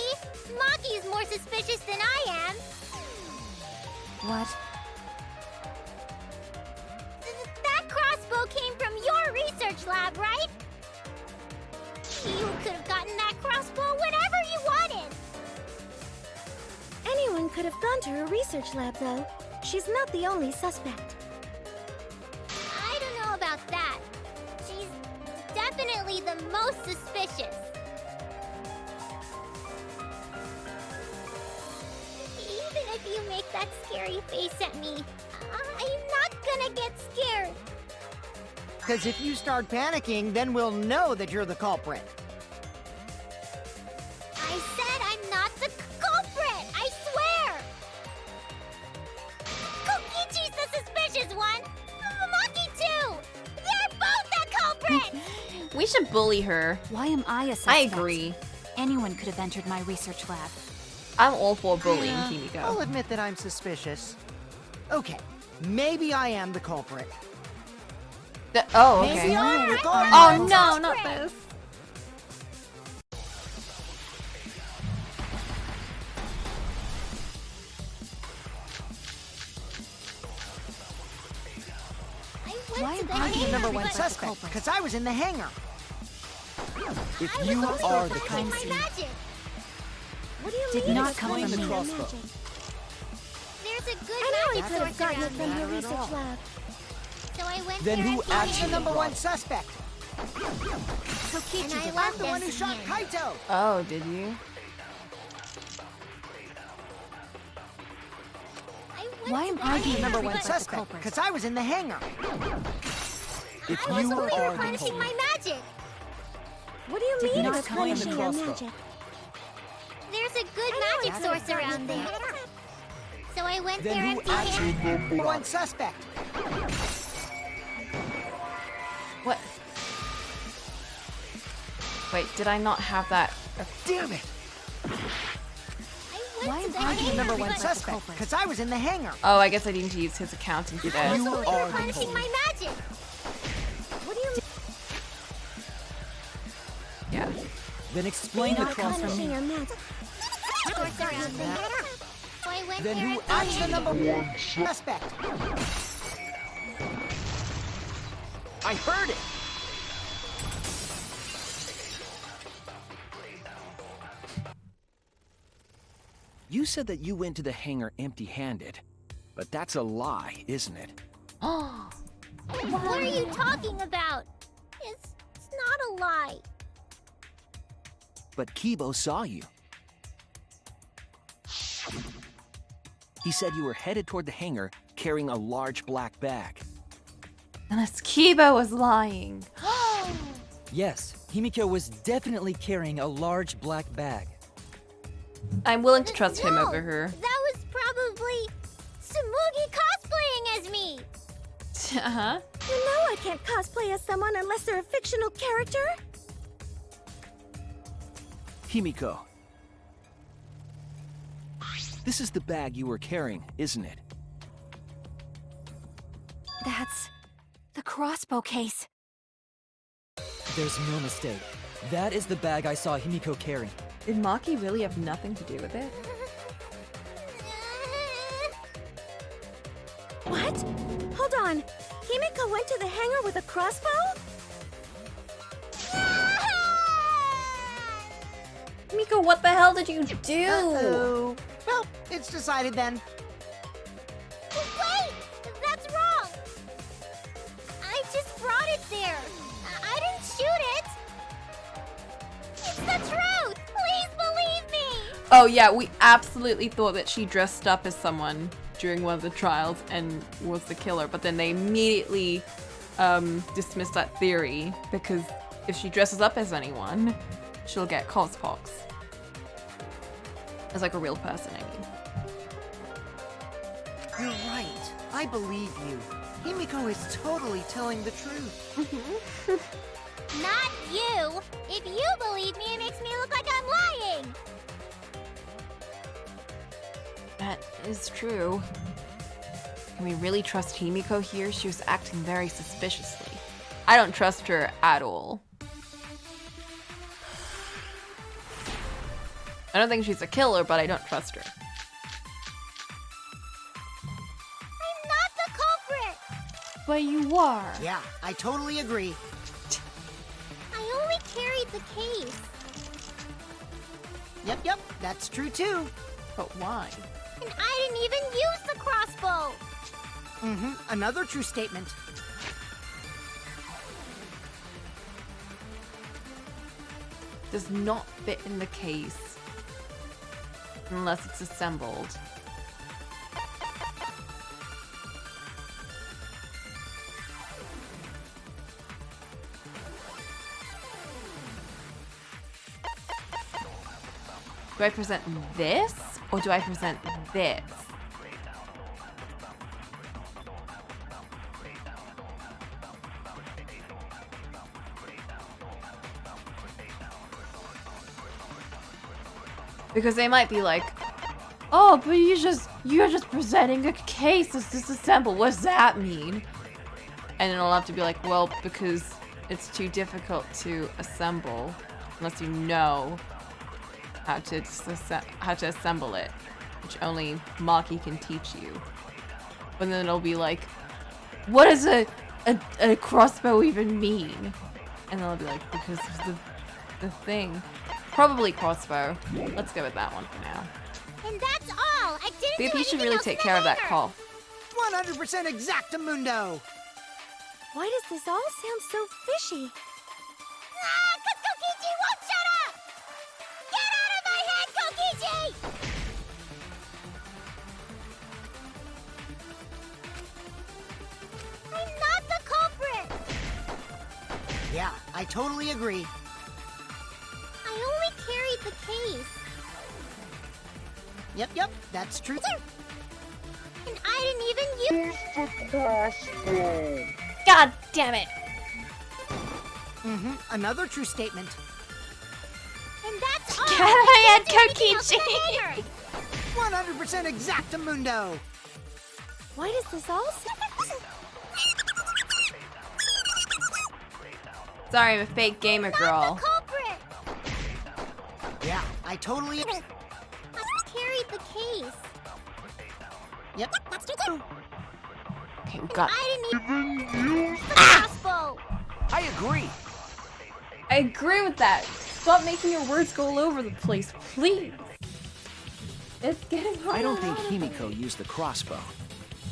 Maki's more suspicious than I am. What? That crossbow came from your research lab, right? You could have gotten that crossbow whenever you wanted. Anyone could have gone to her research lab, though. She's not the only suspect. I don't know about that. She's definitely the most suspicious. Even if you make that scary face at me, I'm not gonna get scared. Because if you start panicking, then we'll know that you're the culprit. I said I'm not the culprit! I swear! Kokichi's the suspicious one! Maki too! They're both the culprits! We should bully her. Why am I a suspect? I agree. Anyone could have entered my research lab. I'm all for bullying I'll Himiko. admit that I'm suspicious. Okay, maybe I am the culprit. Oh, okay. Maybe I'm the gold. Oh no, not this. Why am I I'm the number one but- suspect because I was in the hangar. If you are the Protecting culprit, my magic. What do you Did mean? not it's come going from to me. be Crossbow. magic? There's a good I know he magic could have source gotten it around from here. your research lab. So I went Then there who and I'm actually the number brought one it? suspect. Kokichi And I did. love I'm the one who dancing shot here. Kaito. Oh, did you? Why am I being Number treated one like the suspect culprit? because I was in the hangar. If I you was only are the replenishing culprit, my magic. What do you Did mean not it's come from the punishing your crossbow. magic? There's a good magic I source could've gotten around it there. So I went then there who actually empty-handed. Number one suspect. What? Wait, did I not have that? Damn it! Why am the I being hangar, Number one but suspect because I was in the hangar. Oh, I guess I need to use his account instead. you I was are the replenishing culprit. my magic. What do you mean? Yeah. Then explain the Not crossbow. punishing your magic. Source around there. So I went Then there who I'm the actually number one suspect. I heard it! You said that you went to the hangar empty-handed, but that's a lie, isn't it? What are you talking about? It's not a lie. But Kibo saw you. He said you were headed toward the hangar carrying a large black bag. Unless Kibo was lying. Yes, Himiko was definitely carrying a large black bag. I'm willing to trust him No, over her. That was probably Tsumugi cosplaying as me. Uh-huh. You know I can't cosplay as someone unless they're a fictional character. Himiko. This is the bag you were carrying, isn't it? That's the crossbow case. There's no mistake. That is the bag I saw Himiko carrying. Did Maki really have nothing to do with it? What? Hold on. Himiko went to the hangar with a crossbow? Miko, what the hell did you do? Uh-oh. Well, it's decided then. Wait! That's wrong! I just brought it there. I didn't shoot it! It's the truth! Please believe me! Oh yeah, we absolutely thought that she dressed up as someone during one of the trials and was the killer, but then they immediately dismissed that theory because if she dresses up as anyone, she'll get cospox. As like a real person, I mean. You're right. I believe you. Himiko is totally telling the truth. Not you! If you believe me, it makes me look like I'm lying! That is true. Can we really trust Himiko here? She was acting very suspiciously. I don't trust her at all. I don't think she's a killer, but I don't trust her. I'm not the culprit! But you are. Yeah, I totally agree. I only carried the case. Yep, that's true too. But why? And I didn't even use the crossbow! Another true statement. Does not fit in the case. Unless it's assembled. Do I present this or do I present this? Because they might be like, oh, but you're just presenting a case that's disassembled. What does that mean? And then I'll have to be like, well, because it's too difficult to assemble unless you know how to assemble it, which only Maki can teach you. But then it'll be like, what does a crossbow even mean? And then I'll be like, because of the thing. Probably crossbow. Let's go with that one for now. And that's all. I didn't do BP should anything really else take in the care of that hangar. cough. 100% exactamundo! Why does this all sound so fishy? Ah, 'cause Kokichi won't shut up! Get out of my head, Kokichi! I'm not the culprit! Yeah, I totally agree. I only carried the case. Yep, that's true. And I didn't even use God damn it! Another true statement. And that's all. Get out of my head, I didn't do anything else in the Kokichi! hangar. 100% exactamundo! Why does this all sound... Sorry, I'm a fake gamer girl. The culprit! Yeah, I totally... I carried the case. Yep, That's true. Okay, we got. I didn't even use the crossbow. I agree. I agree with that. Stop making your words go all over the place, please. It's getting hard. I don't think Himiko used the crossbow.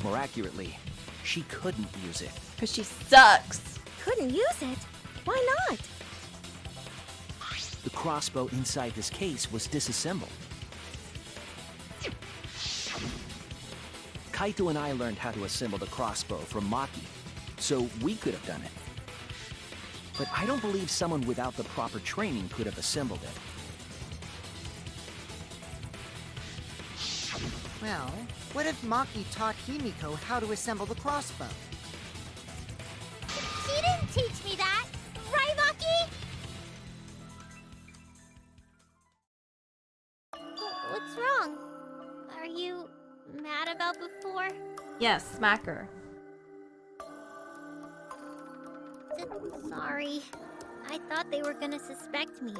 More accurately, she couldn't use it. Because she sucks. Couldn't use it? Why not? The crossbow inside this case was disassembled. Kaito and I learned how to assemble the crossbow from Maki, so we could have done it. But I don't believe someone without the proper training could have assembled it. Well, what if Maki taught Himiko how to assemble the crossbow? She didn't teach me that. Right, Maki? What's wrong? Are you mad about before? Yes, smack her. Sorry. I thought they were gonna suspect me.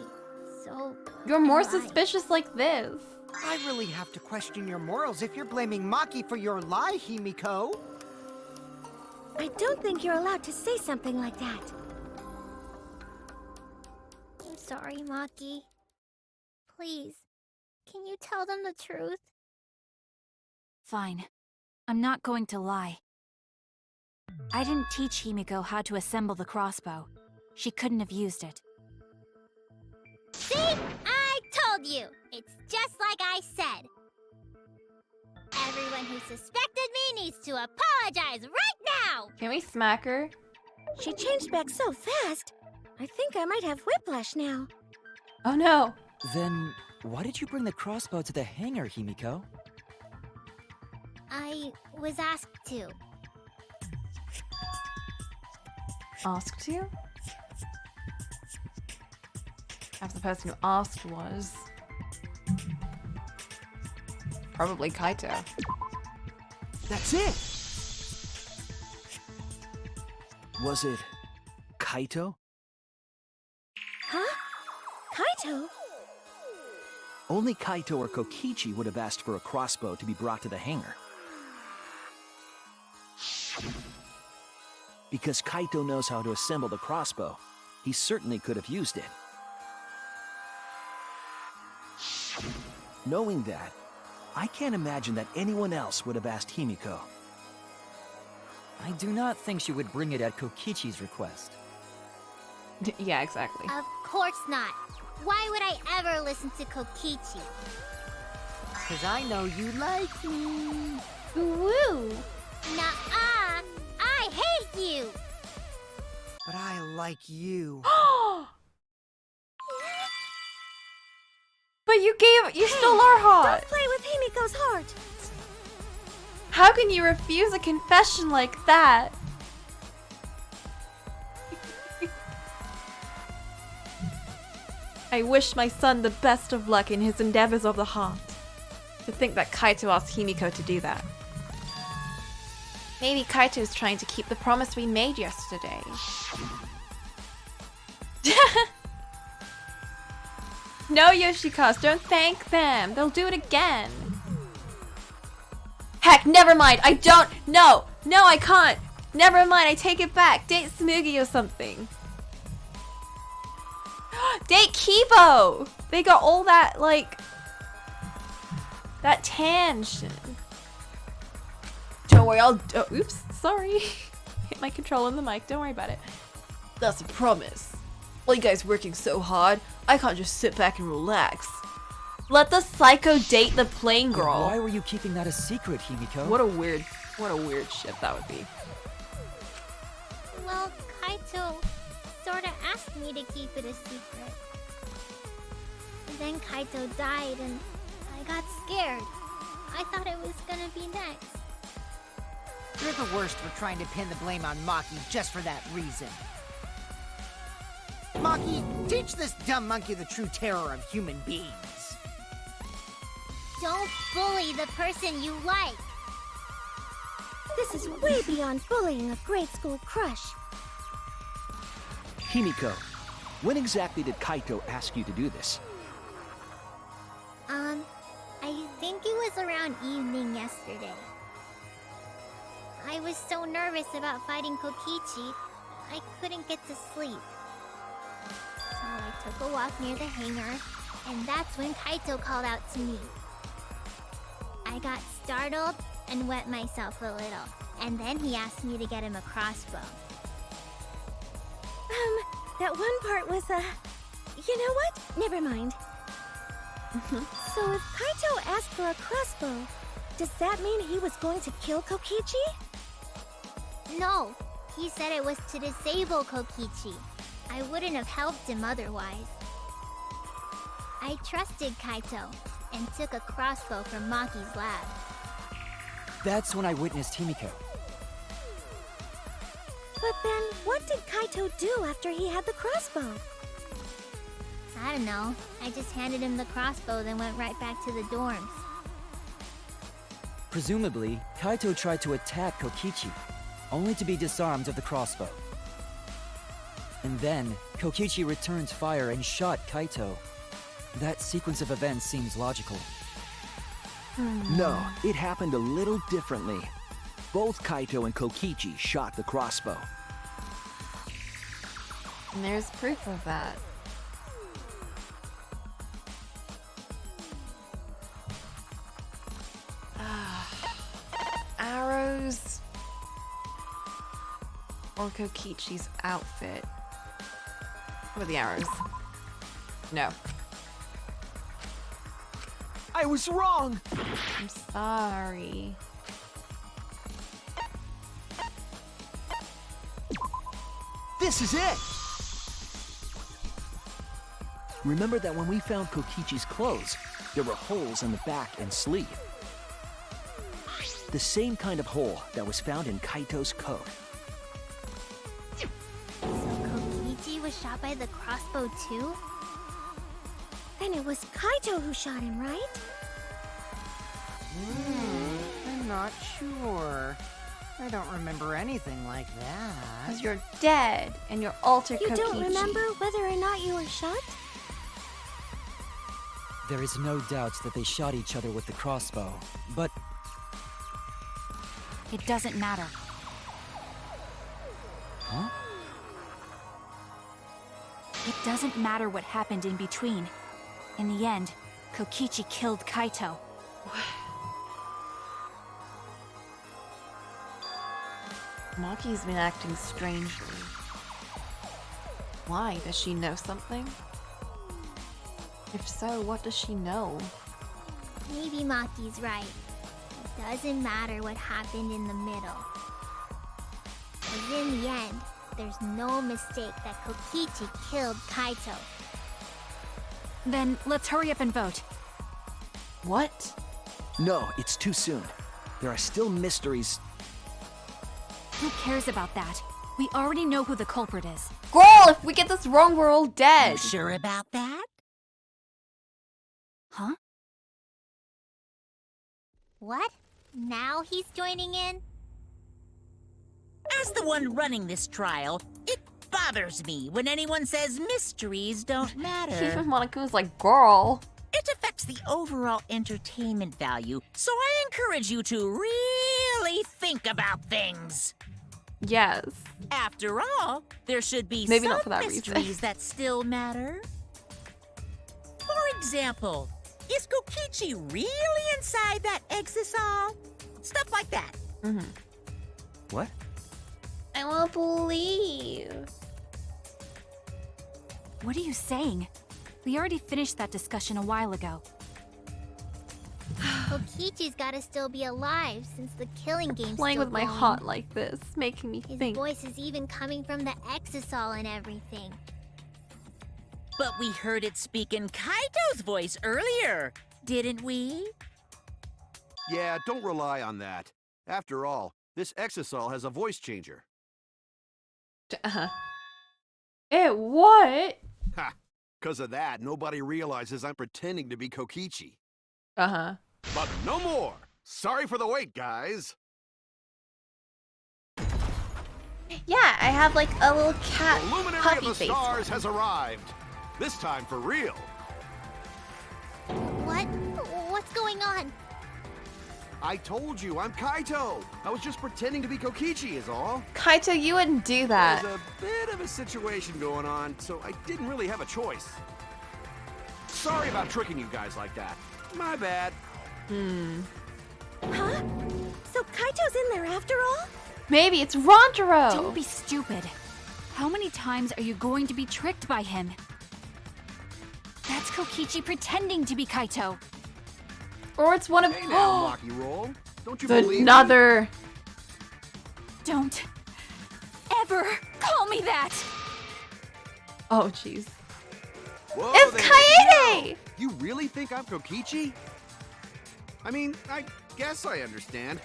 So... You're more am I. suspicious like this. I really have to question your morals if you're blaming Maki for your lie, Himiko. I don't think you're allowed to say something like that. I'm sorry, Maki. Please, can you tell them the truth? Fine. I'm not going to lie. I didn't teach Himiko how to assemble the crossbow. She couldn't have used it. See? I told you! It's just like I said. Everyone who suspected me needs to apologize right now! Can we smack her? She changed back so fast. I think I might have whiplash now. Oh no. Then, why did you bring the crossbow to the hangar, Himiko? I was asked to. Asked you? Perhaps the person who asked was... probably Kaito. That's it! Was it Kaito? Huh? Kaito? Only Kaito or Kokichi would have asked for a crossbow to be brought to the hangar. Because Kaito knows how to assemble the crossbow, he certainly could have used it. Knowing that, I can't imagine that anyone else would have asked Himiko. I do not think she would bring it at Kokichi's request. Yeah, exactly. Of course not. Why would I ever listen to Kokichi? 'Cause I know you like me. Woo! Nuh-uh! I hate you! But I like you. But you still are hot. Don't play with Himiko's heart. How can you refuse a confession like that? I wish my son the best of luck in his endeavors of the heart. To think that Kaito asked Himiko to do that. Maybe Kaito's trying to keep the promise we made yesterday. No, Yoshikos, don't thank them. They'll do it again. Heck, never mind. I don't. No, I can't. Never mind. I take it back. Date Smoogie or something. Date Kibo. They got all that like that tan shit. Don't worry. Oops. Sorry. Hit my control on the mic. Don't worry about it. That's a promise. Well, you guys working so hard, I can't just sit back and relax. Let the psycho date the plain girl. Why were you keeping that a secret, Himiko? What a weird shit that would be. Well, Kaito sorta asked me to keep it a secret. And then Kaito died and I got scared. I thought it was gonna be next. You're the worst for trying to pin the blame on Maki just for that reason. Maki, teach this dumb monkey the true terror of human beings. Don't bully the person you like. This is way beyond bullying a grade school crush. Himiko, when exactly did Kaito ask you to do this? I think it was around evening yesterday. I was so nervous about fighting Kokichi, I couldn't get to sleep. So I took a walk near the hangar, and that's when Kaito called out to me. I got startled and wet myself a little, and then he asked me to get him a crossbow. That one part was, you know what? Never mind. So if Kaito asked for a crossbow, does that mean he was going to kill Kokichi? No, he said it was to disable Kokichi. I wouldn't have helped him otherwise. I trusted Kaito and took a crossbow from Maki's lab. That's when I witnessed Himiko. But then, what did Kaito do after he had the crossbow? I don't know. I just handed him the crossbow, then went right back to the dorms. Presumably, Kaito tried to attack Kokichi, only to be disarmed of the crossbow. And then, Kokichi returned fire and shot Kaito. That sequence of events seems logical. No, it happened a little differently. Both Kaito and Kokichi shot the crossbow. And there's proof of that. Arrows or Kokichi's outfit. What are the arrows? No. I was wrong! I'm sorry. This is it! Remember that when we found Kokichi's clothes, there were holes in the back and sleeve. The same kind of hole that was found in Kaito's coat. So Kokichi was shot by the crossbow too? Then it was Kaito who shot him, right? I'm not sure. I don't remember anything like that. Because you're dead and you're altered You Kokichi. don't remember whether or not you were shot? There is no doubt that they shot each other with the crossbow, but It doesn't matter. Huh? It doesn't matter what happened in between. In the end, Kokichi killed Kaito. Maki's been acting strangely. Why? Does she know something? If so, what does she know? Maybe Maki's right. It doesn't matter what happened in the middle. Because in the end, there's no mistake that Kokichi killed Kaito. Then let's hurry up and vote. What? No, it's too soon. There are still mysteries. Who cares about that? We already know who the culprit is. Girl, if we get this wrong, we're all dead. You sure about that? Huh? What? Now he's joining in? As the one running this trial, it bothers me when anyone says mysteries don't matter. Even Monaco's like, girl. It affects the overall entertainment value, so I encourage you to really think about things. Yes. After all, there should be Maybe some not for that reason. mysteries that still matter. For example, is Kokichi really inside that exisal? Stuff like that. Mm-hmm. What? I won't believe. What are you saying? We already finished that discussion a while ago. Kokichi's gotta still be alive since the killing game's Playing still with my going. heart like this, making me His think. voice is even coming from the exisal and everything. But we heard it speak in Kaito's voice earlier, didn't we? Yeah, don't rely on that. After all, this exisal has a voice changer. Uh-huh. What? Ha! Because of that, nobody realizes I'm pretending to be Kokichi. Uh-huh. But no more! Sorry for the wait, guys! Yeah, I have like a little cat The luminary of puppy the face. stars has arrived. This time for real. What? What's going on? I told you, I'm Kaito. I was just pretending to be Kokichi is all. Kaito, you wouldn't do that. There's a bit of a situation going on, so I didn't really have a choice. Sorry about tricking you guys like that. My bad. Huh? So Kaito's in there after all? Maybe it's Rondero. Don't be stupid. How many times are you going to be tricked by him? That's Kokichi pretending to be Kaito. Or it's one of Hey now, Rocky Roll. Don't you believe me? another. Don't ever call me that! Oh, jeez. Whoa It's there, Kaede! yo! You really think I'm Kokichi? I mean, I guess I understand.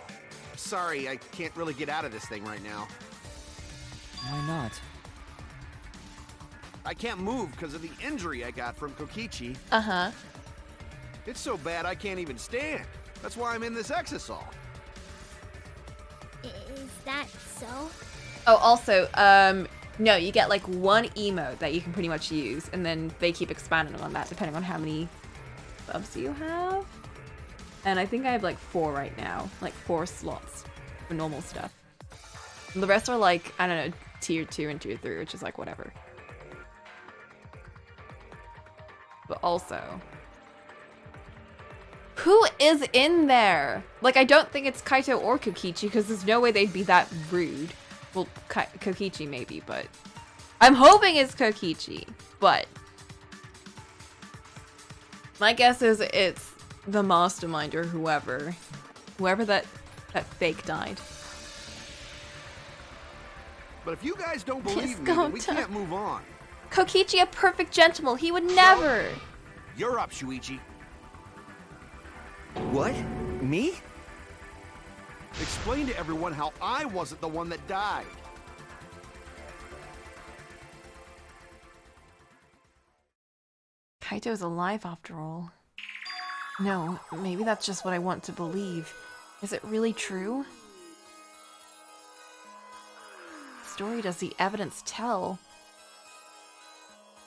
Sorry, I can't really get out of this thing right now. Why not? I can't move because of the injury I got from Kokichi. Uh-huh. It's so bad I can't even stand. That's why I'm in this exisal. Is that so? Oh, also, no, you get like one emote that you can pretty much use, and then they keep expanding on that depending on how many subs you have. And I think I have like 4 right now, like 4 slots for normal stuff. And the rest are like, I don't know, tier 2 and tier 3, which is like whatever. But also, who is in there? Like, I don't think it's Kaito or Kokichi, because there's no way they'd be that rude. Well, Kokichi maybe, but I'm hoping it's Kokichi, but my guess is it's the mastermind or whoever that fake died. But if you guys don't believe Yes, me, then we Gonta. can't move on. Kokichi, a perfect gentleman, he would never. You're up, Shuichi. What? Me? Explain to everyone how I wasn't the one that died. Kaito's alive after all. No, maybe that's just what I want to believe. Is it really true? What story does the evidence tell?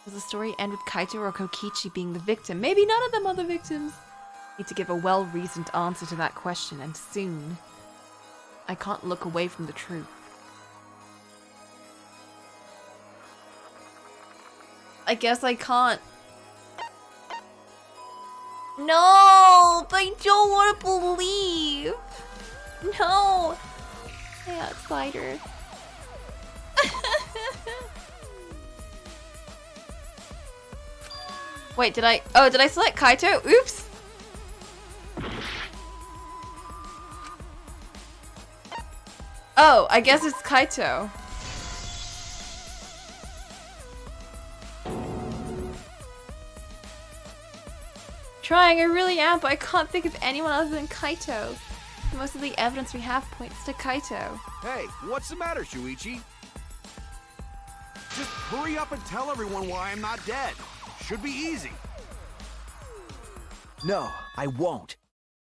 Does the story end with Kaito or Kokichi being the victim? Maybe none of them are the victims. Need to give a well-reasoned answer to that question, and soon. I can't look away from the truth. I guess I can't. No, but I don't want to believe. No. Stay outsider. Wait, did I select Kaito? Oops. Oh, I guess it's Kaito. Trying, I really am, but I can't think of anyone other than Kaito. Most of the evidence we have points to Kaito. Hey, what's the matter, Shuichi? Just hurry up and tell everyone why I'm not dead. Should be easy. No, I won't.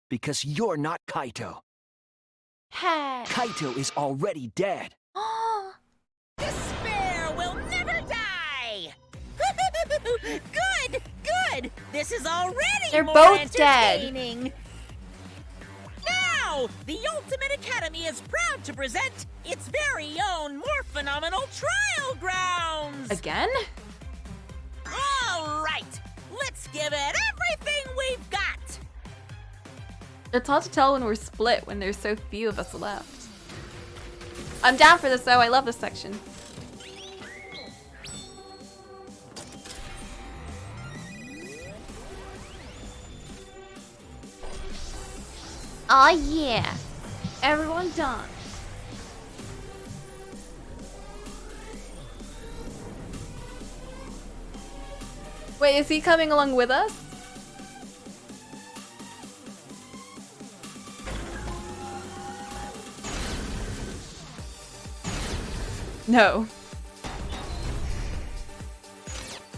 Because you're not Kaito. Hey. Kaito is already dead. This is already They're more both dead. entertaining. Now, the Ultimate Academy is proud to present its very own more phenomenal trial grounds. Again? All right, let's give it everything we've got. It's hard to tell when we're split when there's so few of us left. I'm down for this though, I love this section. Aw yeah. Everyone done. Wait, is he coming along with us? No.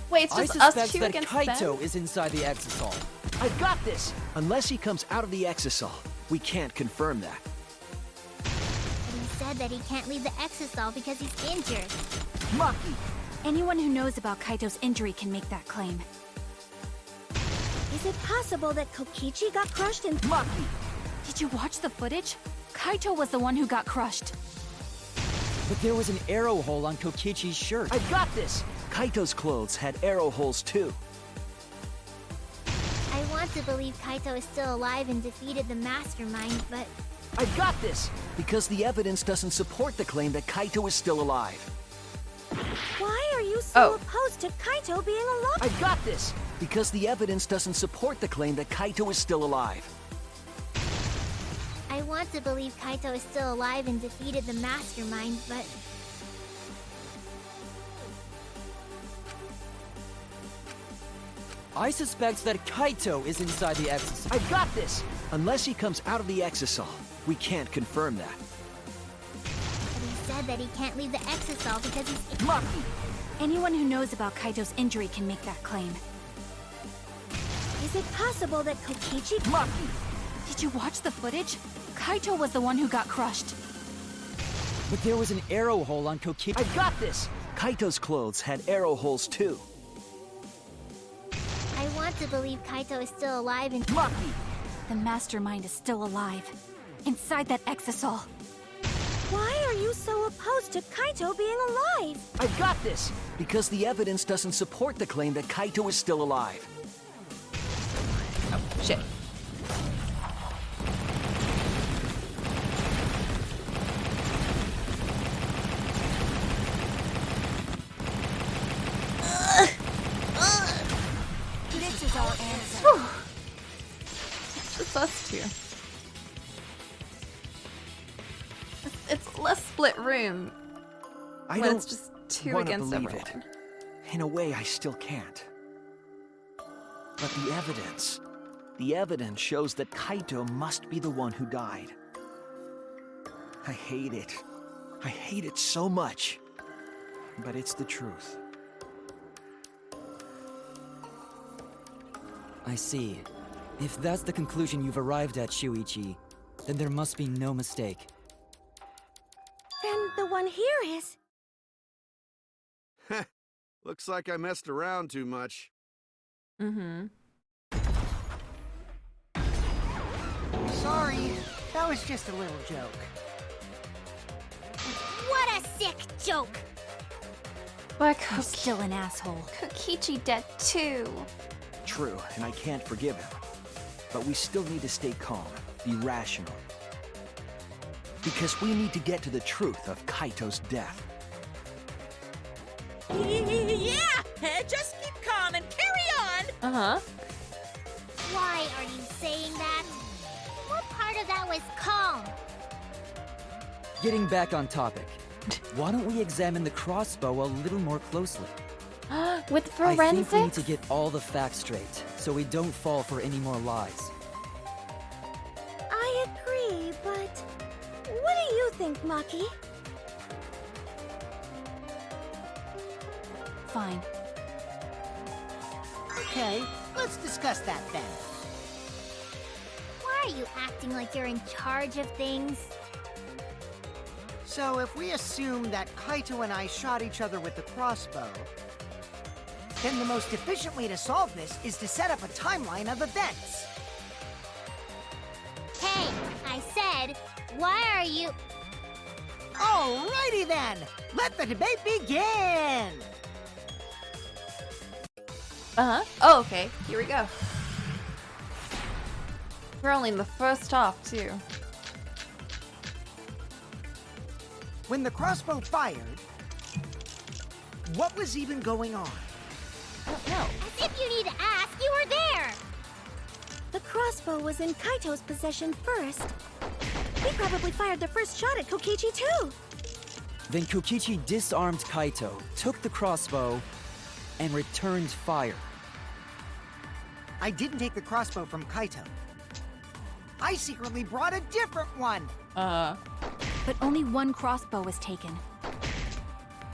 Wait, it's I just us suspect two that against Kaito them? is inside the Exisal. I've got this! Unless he comes out of the Exisal, we can't confirm that. But he said that he can't leave the Exisal because he's injured. Maki! Anyone who knows about Kaito's injury can make that claim. Is it possible that Kokichi got crushed in Maki! Did you watch the footage? Kaito was the one who got crushed. But there was an arrow hole on Kokichi's shirt. I've got this! Kaito's clothes had arrow holes too. I want to believe Kaito is still alive and defeated the mastermind, but I've got this! Because the evidence doesn't support the claim that Kaito is still alive. Why are you so Oh. opposed to Kaito being alive? I've got this! Because the evidence doesn't support the claim that Kaito is still alive. I want to believe Kaito is still alive and defeated the mastermind, but I suspect that Kaito is inside the Exisal. I've got this! Unless he comes out of the Exisal, we can't confirm that. but he said that he can't leave the Exisal because he's Maki! Anyone who knows about Kaito's injury can make that claim. Is it possible that Kokichi... Maki! Did you watch the footage? Kaito was the one who got crushed. But there was an arrow hole on Kokichi. I've got this! Kaito's clothes had arrow holes too. I want to believe Kaito is still alive and Maki! The mastermind is still alive. Inside that Exisal. Why are you so opposed to Kaito being alive? I've got this! Because the evidence doesn't support the claim that Kaito is still alive. Oh, shit. This is our answer. It's us two. It's less split room I when don't it's just two wanna against believe everyone. it. In a way, I still can't. But the evidence shows that Kaito must be the one who died. I hate it. I hate it so much. But it's the truth. I see. If that's the conclusion you've arrived at, Shuichi, then there must be no mistake. Then the one here is... Looks like I messed around too much. Mm-hmm. Sorry, that was just a little joke. what a sick joke! But You're still an asshole. Kokichi dead too. True, and I can't forgive him. But we still need to stay calm, be rational. Because we need to get to the truth of Kaito's death. Yeah, just keep calm and carry on. Uh-huh. Why are you saying that? What part of that was calm? Getting back on topic, why don't we examine the crossbow a little more closely? With I think we need forensics? to get all the facts straight, so we don't fall for any more lies. I agree, but... What do you think, Maki? Fine. Okay, let's discuss that then. Why are you acting like you're in charge of things? So if we assume that Kaito and I shot each other with the crossbow, Then the most efficient way to solve this is to set up a timeline of events. Hey, I said, why are you... Alrighty then! Let the debate begin! Uh-huh. Oh, okay. Here we go. We're only in the first half, too. When the crossbow fired, what was even going on? I don't know. As if you need to ask, you were there! The crossbow was in Kaito's possession first. He probably fired the first shot at Kokichi too. Then Kokichi disarmed Kaito, took the crossbow, and returned fire. I didn't take the crossbow from Kaito. I secretly brought a different one! But only one crossbow was taken.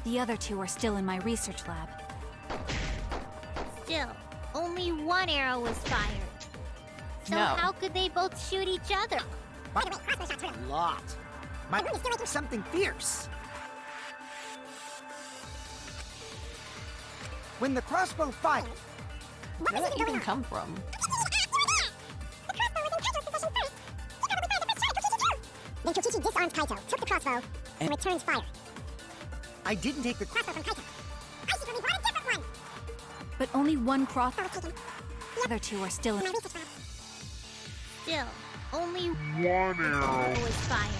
The other two are still in my research lab. Still, only one arrow was fired. So No. how could they both shoot each other? A lot. Might be something fierce. When the crossbow fired, Where did that even come from? Then Kokichi disarmed Kaito, took the crossbow, and returned fire. I didn't take the Crossbow from Kaito. I secretly brought a different one! But only one crossbow. Was taken. The other two are still In in my research lab. Still, only one arrow was fired.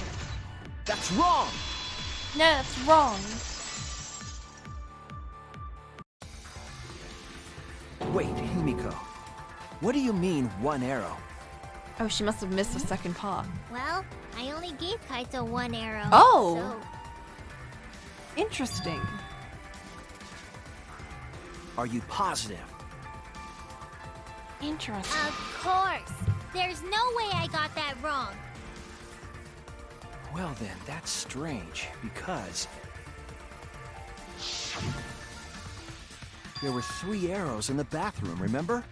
That's wrong! No, that's wrong. Wait, Himiko. What do you mean, one arrow? Oh, she must have missed the second part. Well, I only gave Kaito one arrow. Oh. So Interesting. Are you positive? Interesting. of course. There's no way I got that wrong. Well then, that's strange, because... there were 3 arrows in the bathroom, remember?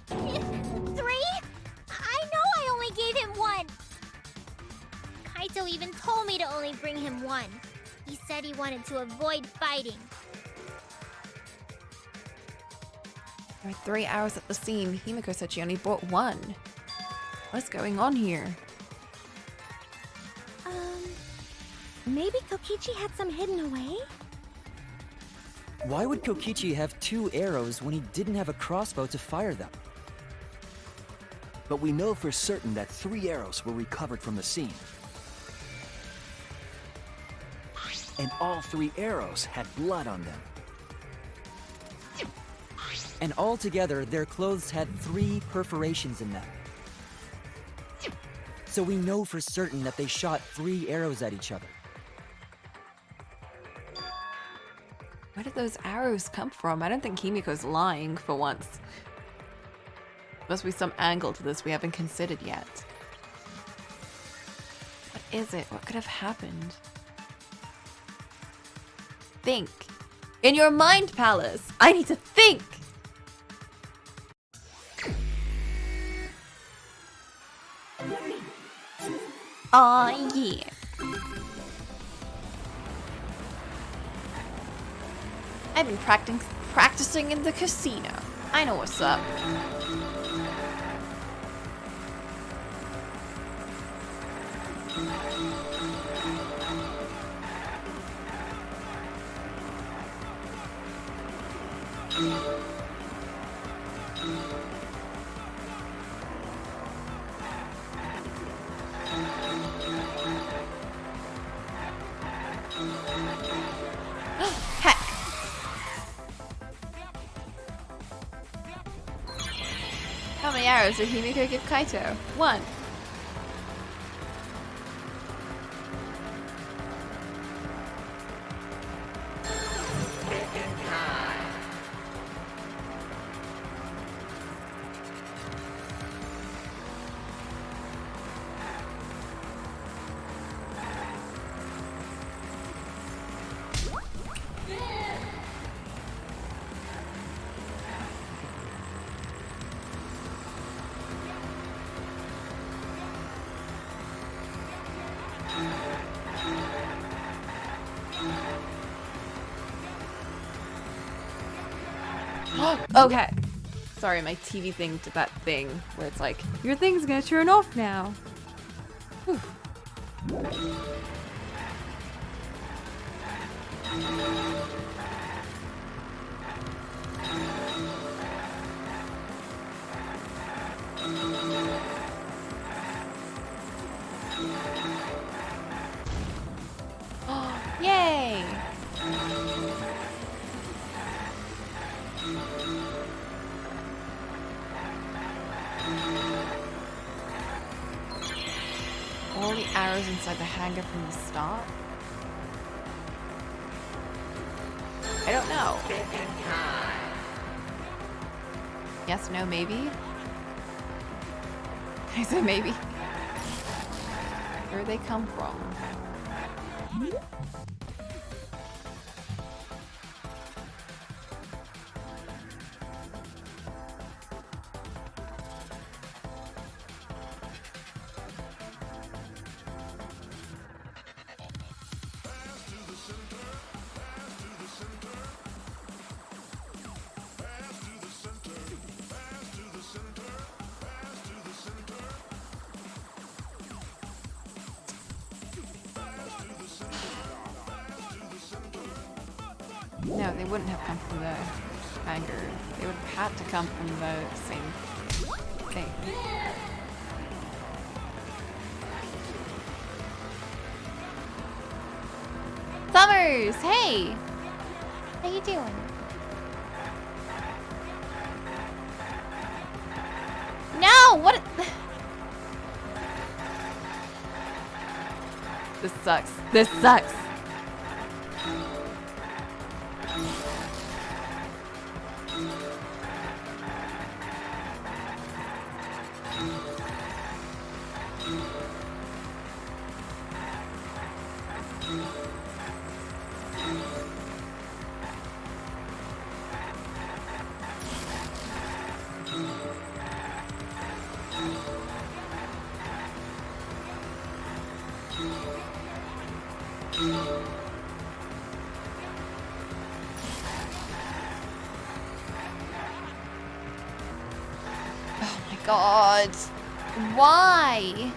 3? I know I only gave him one. Kaito even told me to only bring him one. He said he wanted to avoid fighting. There were 3 hours at the scene. Himiko said she only bought 1. What's going on here? Maybe Kokichi had some hidden away? Why would Kokichi have 2 arrows when he didn't have a crossbow to fire them? But we know for certain that 3 arrows were recovered from the scene. And all 3 arrows had blood on them. And altogether, their clothes had 3 perforations in them. So we know for certain that they shot 3 arrows at each other. Where did those arrows come from? I don't think Himiko's lying for once. Must be some angle to this we haven't considered yet. What is it? What could have happened? Think. In your mind palace. I need to think. Aw, yeah. I've been practicing in the casino. I know what's up. Heck. How many arrows did Himiko give Kaito? 1. Okay. Sorry, my TV thing did that thing where it's like, your thing's gonna turn off now. Whew. Yay! All the arrows inside the hangar from the start? I don't know. Yes, no, maybe? I said maybe. Where'd they come from? No, they wouldn't have come from the hangar. They would have had to come from the same thing. Summers, hey! How you doing? No, what? This sucks. This sucks. God, why?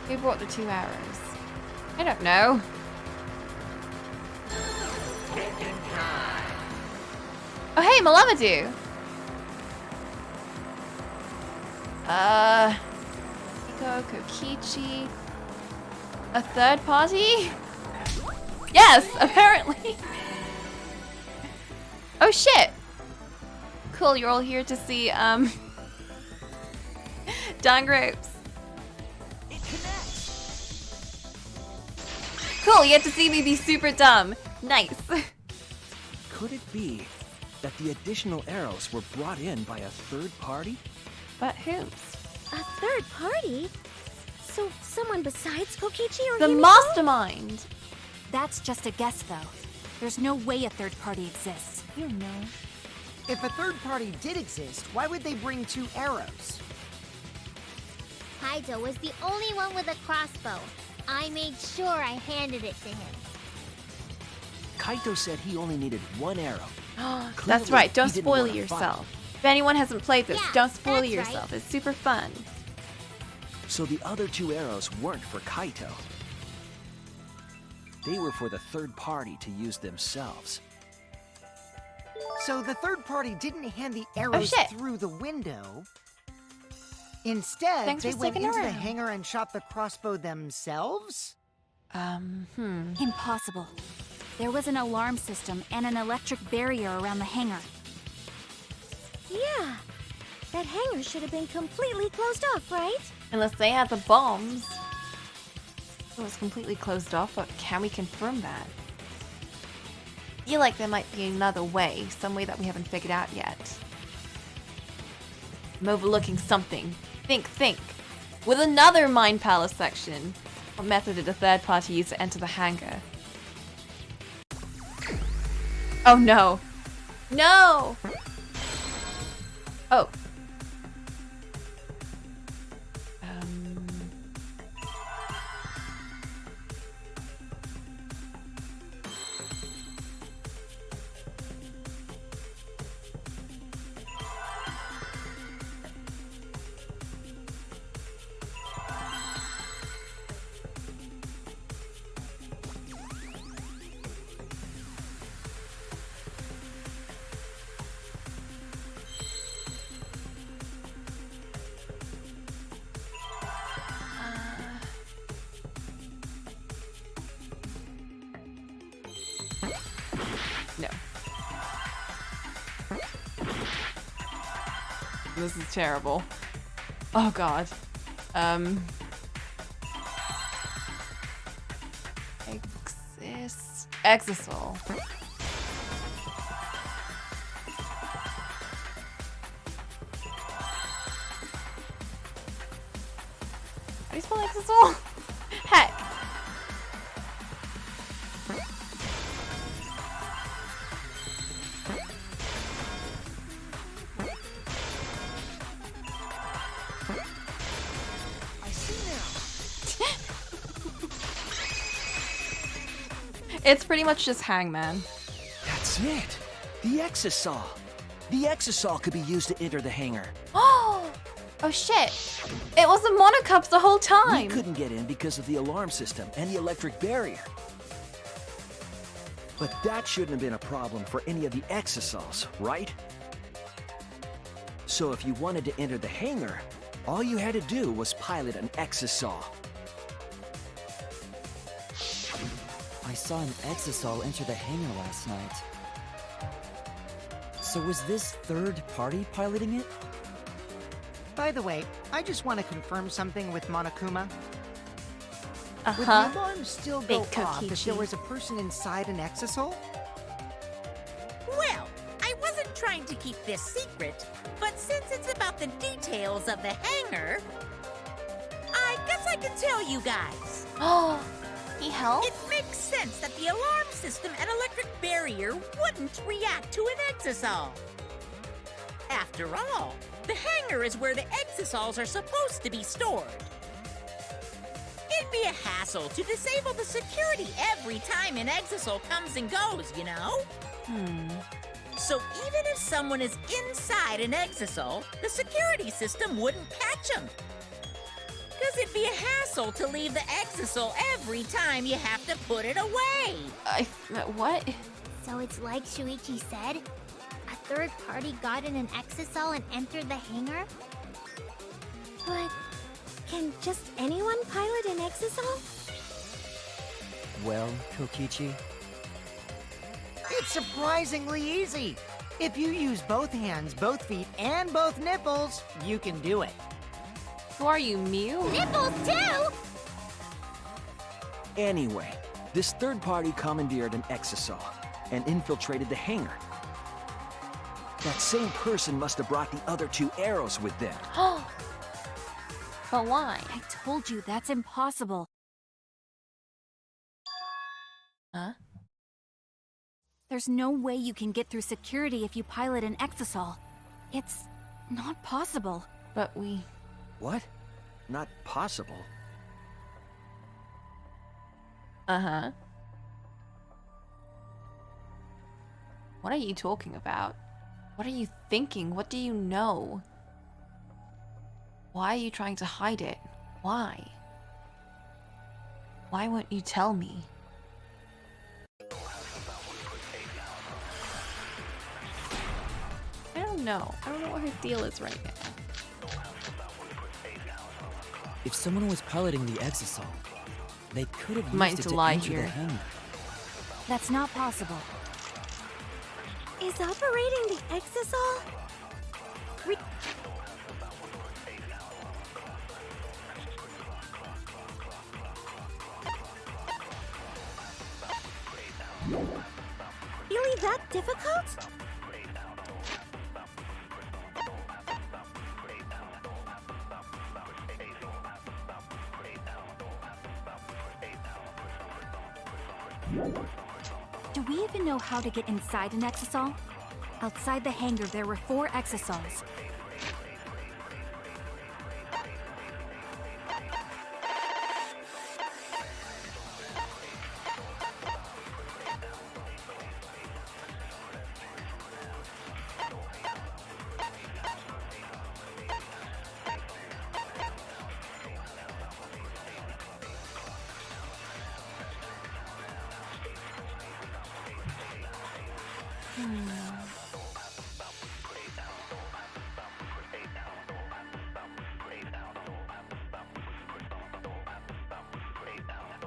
Who brought the 2 arrows? I don't know. Oh, hey, Malamadu. Hiko, Kokichi. A third party? Yes, apparently. Oh shit. Cool, you're all here to see, Danganronpa. Cool, you get to see me be super dumb. Nice. Could it be that the additional arrows were brought in by a third party? But whose? A third party? So someone besides Kokichi or The Himiko? mastermind. That's just a guess, though. There's no way a third party exists. You know. If a third party did exist, why would they bring 2 arrows? Kaito was the only one with a crossbow. I made sure I handed it to him. Kaito said he only needed 1 arrow. That's Clearly, right, don't he didn't spoil wanna yourself. If anyone hasn't played this, Yeah, don't spoil that's yourself. right. It's super fun. So the other 2 arrows weren't for Kaito. They were for the third party to use themselves. So the third party didn't hand the arrows shit. through the window. Instead, Thanks for they went sticking into the around. hangar and shot the crossbow themselves? Impossible. There was an alarm system and an electric barrier around the hangar. Yeah. That hangar should have been completely closed off, right? Unless they had the bombs. It was completely closed off, but can we confirm that? I feel like there might be another way, some way that we haven't figured out yet. I'm overlooking something. Think. With another Mind Palace section, what method did a third party use to enter the hangar? Oh no. No! Oh. No. This is terrible. Oh god. Exisol. How do you spell Exisol? Heck. I see now. It's pretty much just Hangman. That's it. The Exisol. The Exisol could be used to enter the hangar. Oh shit. It was the Monocups the whole We time. couldn't get in because of the alarm system and the electric barrier. But that shouldn't have been a problem for any of the Exisols, right? So if you wanted to enter the hangar, all you had to do was pilot an Exisol. I saw an Exisol enter the hangar last night. So was this third party piloting it? By the way, I just want to confirm something with Monokuma. Would the Uh-huh. alarm still Big go off if Kokichi. there was a person inside an Exisol? Well, I wasn't trying to keep this secret, but since it's about the details of the hangar, I guess I can tell you guys. Oh, he helped? It makes sense that the alarm system and electric barrier wouldn't react to an Exisol. After all, the hangar is where the Exisols are supposed to be stored. It'd be a hassle to disable the security every time an Exisol comes and goes, you know? So even if someone is inside an Exisol, the security system wouldn't catch them. Because it'd be a hassle to leave the Exisol every time you have to put it away. What? So it's like Shuichi said? A third party got in an Exisol and entered the hangar? But can just anyone pilot an Exisol? Well, Kokichi, It's surprisingly easy. If you use both hands, both feet, and both nipples, you can do it. Who are you, Mew? Nipples too! Anyway, this third party commandeered an Exisol and infiltrated the hangar. That same person must have brought the other two arrows with them. But why? I told you that's impossible. Huh? There's no way you can get through security if you pilot an Exisol. It's not possible. But we... What? Not possible. Uh-huh. What are you talking about? What are you thinking? What do you know? Why are you trying to hide it? Why? Why won't you tell me? I don't know. I don't know what her deal is right now. if someone was piloting the Exisol, they could have Might used it to lie enter here. the hangar. That's not possible. Is operating the Exisol? Really that difficult? Do we even know how to get inside an Exisol? Outside the hangar, there were 4 Exisols.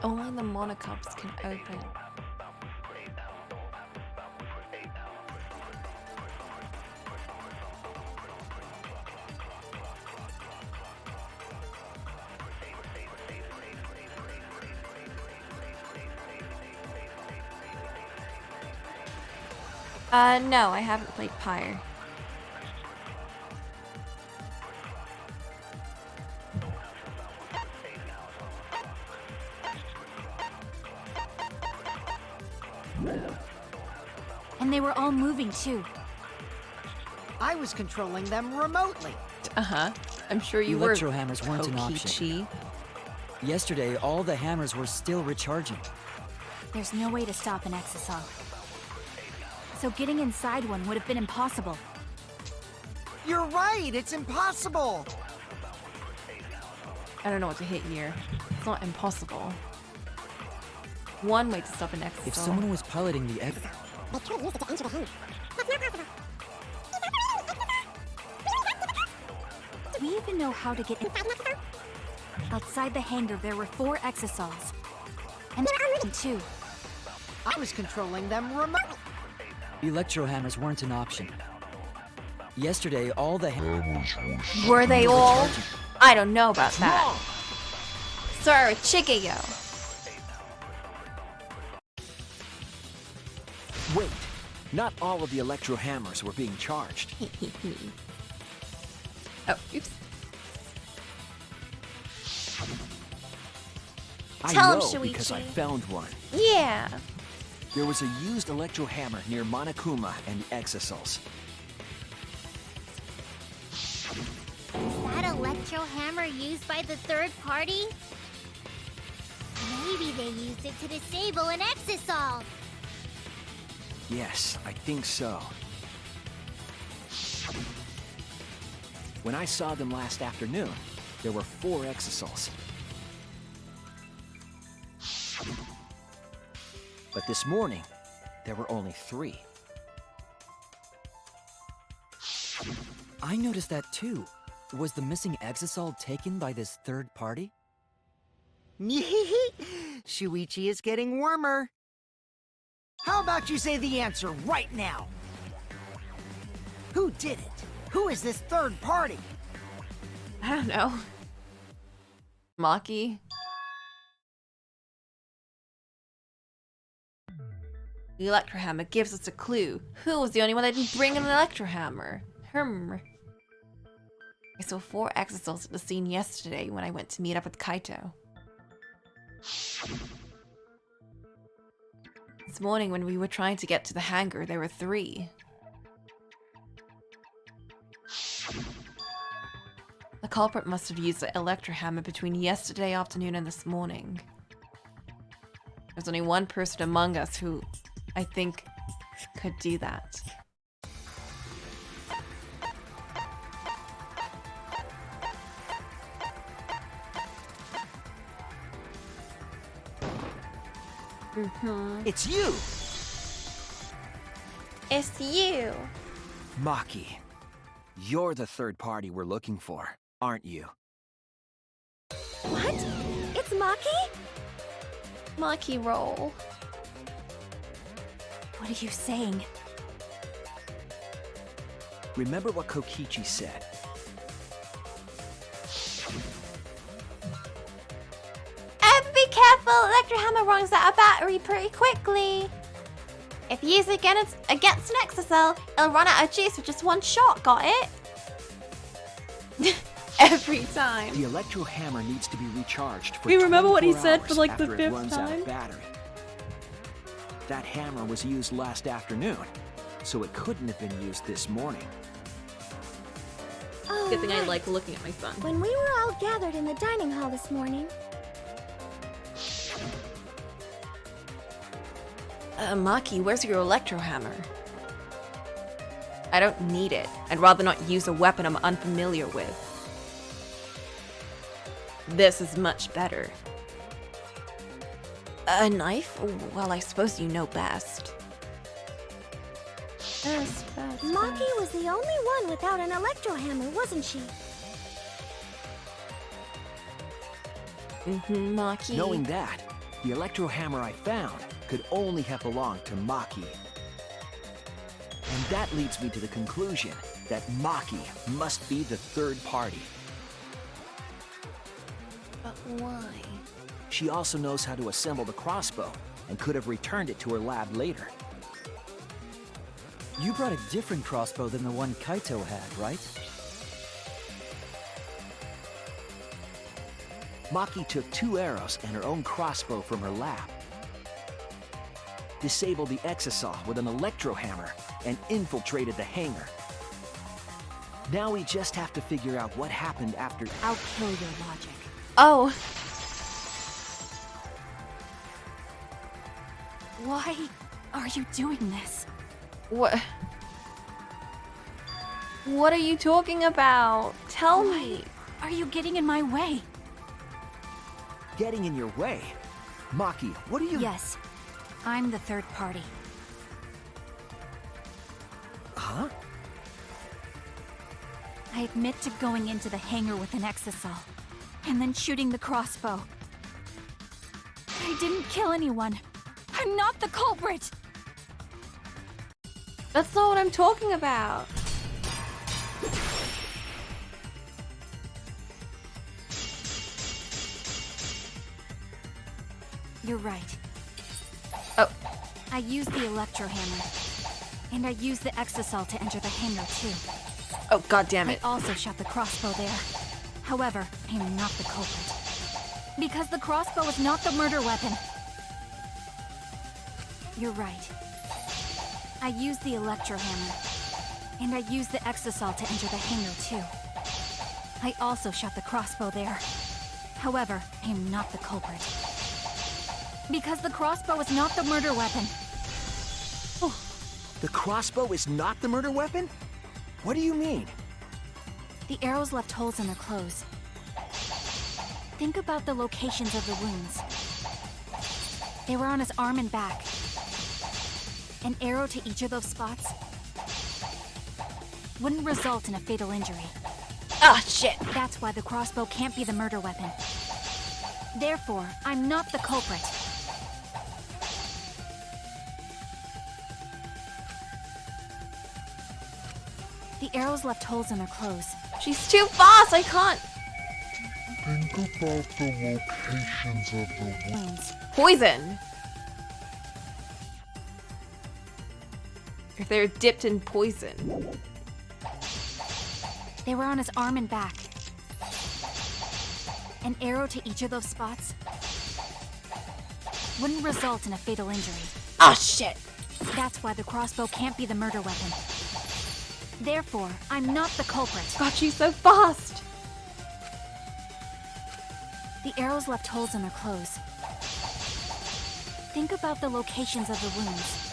Only the monocups can open. No, I haven't played Pyre. And they were all moving too. I was controlling them remotely. Uh-huh. I'm sure you Electro were, hammers weren't an option. Kokichi. Yesterday, all the hammers were still recharging. There's no way to stop an Exisal. So getting inside one would have been impossible. You're right, it's impossible. I don't know what to hit here. It's not impossible. One way to stop an Exisal. If someone was piloting the X... They could use it to enter the hangar. That's not possible. Do we even know how to get in? Outside the hangar, there were 4 Exisals. And two. I was controlling them remotely. Electro hammers weren't an option. Yesterday, all the hammers Were they were all? recharging. I don't know about that. Sorry, Chigeyo. Wait, not all of the electro hammers were being charged. Oh, oops. I Tell him, know because I Shuichi. found one. Yeah. There was a used electro hammer near Monokuma and the Exisals. Is that electro hammer used by the third party? Maybe they used it to disable an Exisal. Yes, I think so. When I saw them last afternoon, there were 4 Exisals. But this morning, there were only 3. I noticed that too. Was the missing Exisal taken by this third party? Shuichi is getting warmer. How about you say the answer right now? Who did it? Who is this third party? I don't know. Maki? The electro hammer gives us a clue. Who was the only one that didn't bring an electro hammer? I saw 4 Exisals at the scene yesterday when I went to meet up with Kaito. This morning when we were trying to get to the hangar, there were 3. The culprit must have used the electro hammer between yesterday afternoon and this morning. There's only one person among us who I think could do that. It's you! It's you. Maki. You're the third party we're looking for, aren't you? What? It's Maki? Maki roll. What are you saying? Remember what Kokichi said. Be careful, electro hammer runs out of battery pretty quickly. If you use it against an Exisal, it'll run out of juice with just one shot, got it? Every time. The electro hammer needs to be recharged for We remember what he 24 said for, hours like, the after it 5th runs out time? of battery. That hammer was used last afternoon, so it couldn't have been used this morning. Oh, Good thing I right. like looking at my son. When we were all gathered in the dining hall this morning, Maki, where's your electro hammer? I don't need it. I'd rather not use a weapon I'm unfamiliar with. This is much better. A knife? Well, I suppose you know best. Maki was the only one without an electro hammer, wasn't she? Maki. Knowing that, the electro hammer I found could only have belonged to Maki. And that leads me to the conclusion that Maki must be the third party. But why? She also knows how to assemble the crossbow and could have returned it to her lab later. You brought a different crossbow than the one Kaito had, right? Maki took 2 arrows and her own crossbow from her lab. Disabled the exosaw with an electro hammer and infiltrated the hangar. Now we just have to figure out what happened after. I'll kill your logic. Oh. Why are you doing this? What? What are you talking about? Tell me. Are you getting in my way? Getting in your way? Maki, what are you... Yes, I'm the third party. Huh? I admit to going into the hangar with an exisal, and then shooting the crossbow. I didn't kill anyone. I'm not the culprit! That's not what I'm talking about. You're right. Oh. I used the electro hammer, and I used the exisal to enter the hangar too. Oh, god damn it. I also shot the crossbow there. However, I am not the culprit. Because the crossbow is not the murder weapon. You're right. I used the electro hammer, and I used the exisal to enter the hangar too. I also shot the crossbow there. However, I am not the culprit. Because the crossbow is not the murder weapon. Oh, the crossbow is not the murder weapon? What do you mean? The arrows left holes in their clothes. Think about the locations of the wounds. They were on his arm and back. An arrow to each of those spots wouldn't result in a fatal injury. Ah, shit. That's why the crossbow can't be the murder weapon. Therefore, I'm not the culprit. The arrows left holes in their clothes. She's too fast, I can't. Think about the locations of the Wounds. Poison. If they're dipped in poison. They were on his arm and back. An arrow to each of those spots wouldn't result in a fatal injury. Ah, shit. That's why the crossbow can't be the murder weapon. Therefore, I'm not the culprit. God, she's so fast. The arrows left holes in their clothes. Think about the locations of the wounds.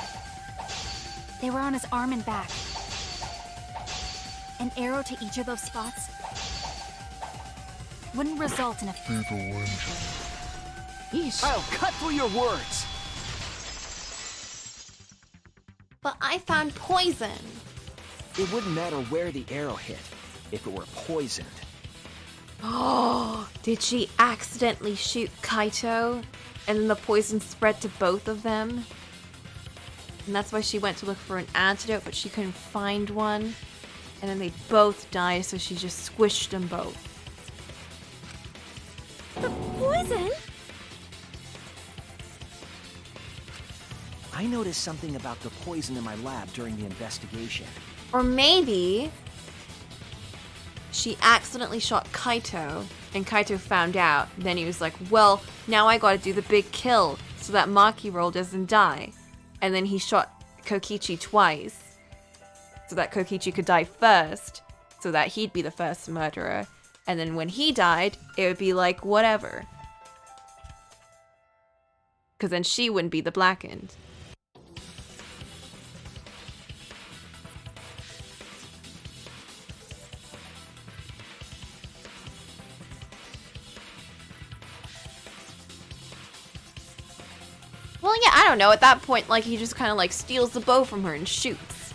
They were on his arm and back. An arrow to each of those spots wouldn't result in a fatal injury. Yeesh. I'll cut through your words! But I found poison. It wouldn't matter where the arrow hit if it were poisoned. Oh, did she accidentally shoot Kaito and then the poison spread to both of them? And that's why she went to look for an antidote, but she couldn't find one. And then they both died, so she just squished them both. The poison? I noticed something about the poison in my lab during the investigation. Or maybe she accidentally shot Kaito, and Kaito found out. Then he was like, well, now I gotta do the big kill so that Maki Roll doesn't die. And then he shot Kokichi twice so that Kokichi could die first, so that he'd be the first murderer. And then when he died, it would be like, whatever. Because then she wouldn't be the blackened. Well, yeah, I don't know. At that point, like, he just kind of, like, steals the bow from her and shoots.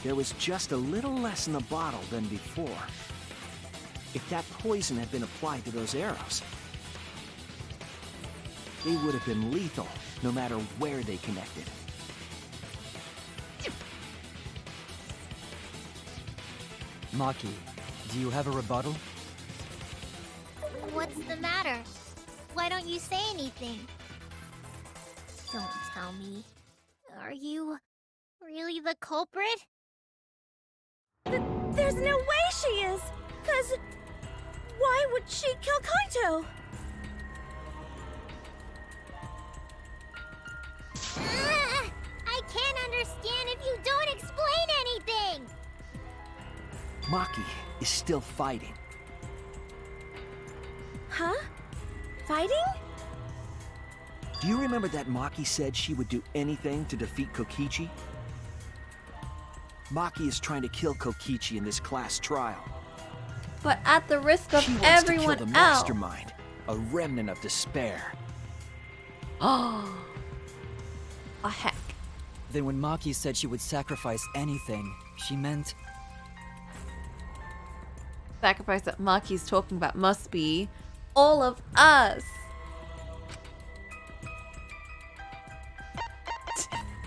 There was just a little less in the bottle than before. If that poison had been applied to those arrows, they would have been lethal, no matter where they connected. Maki, do you have a rebuttal? What's the matter? Why don't you say anything? Don't tell me. Are you really the culprit? There's no way she is! 'Cause why would she kill Kaito? I can't understand if you don't explain anything! Maki is still fighting. Huh? Fighting? Do you remember that Maki said she would do anything to defeat Kokichi? Maki is trying to kill Kokichi in this class trial. But at the risk of She wants everyone to kill the else. mastermind, a remnant of despair. Oh. A heck. Then when Maki said she would sacrifice anything, she meant... Sacrifice that Maki's talking about must be all of us.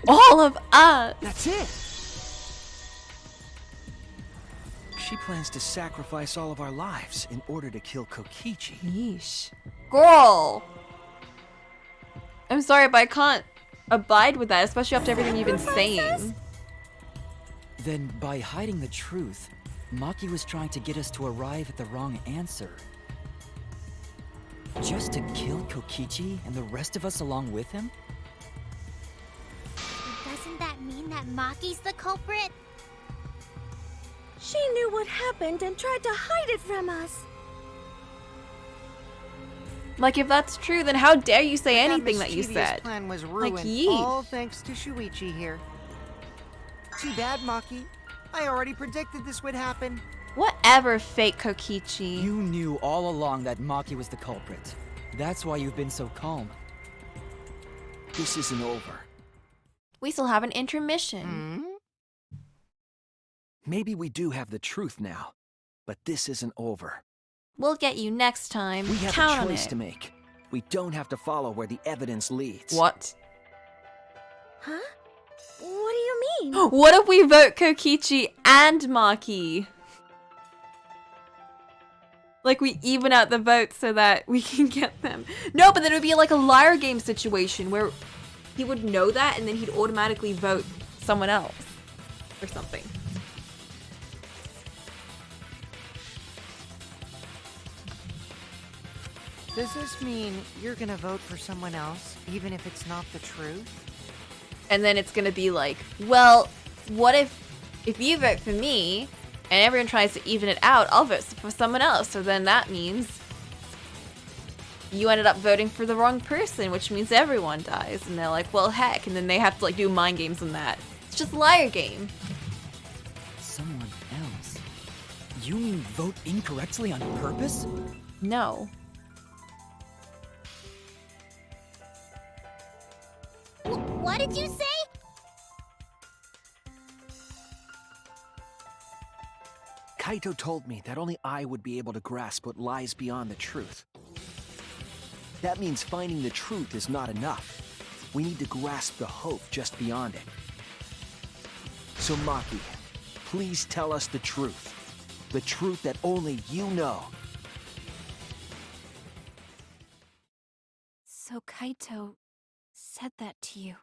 All of us. That's it! She plans to sacrifice all of our lives in order to kill Kokichi. Yeesh. Girl! I'm sorry, but I can't abide with that, especially after everything you've been saying. Then by hiding the truth, Maki was trying to get us to arrive at the wrong answer. Just to kill Kokichi and the rest of us along with him? Doesn't that mean that Maki's the culprit? She knew what happened and tried to hide it from us. Like, if that's true, then how dare you say That anything that you mischievous said? plan was ruined, yeet. all thanks to Shuichi here. Too bad, Maki. I already predicted this would happen. Whatever, fake Kokichi. You knew all along that Maki was the culprit. That's why you've been so calm. This isn't over. We still have an intermission. Maybe we do have the truth now, but this isn't over. We'll get you next time. We have Count a on choice it. to make. We don't have to follow where the evidence leads. What? Huh? What do you mean? What if we vote Kokichi and Maki? Like, we even out the votes so that we can get them. No, but then it would be like a liar game situation where he would know that and then he'd automatically vote someone else or something. Does this mean you're gonna vote for someone else, even if it's not the truth? And then it's gonna be like, well, what if you vote for me and everyone tries to even it out, I'll vote for someone else. So then that means you ended up voting for the wrong person, which means everyone dies. And they're like, well, heck. And then they have to like do mind games on that. It's just a liar game. Someone else? You mean vote incorrectly on purpose? No. What did you say? Kaito told me that only I would be able to grasp what lies beyond the truth. That means finding the truth is not enough. We need to grasp the hope just beyond it. So Maki, please tell us the truth. The truth that only you know. So Kaito said that to you.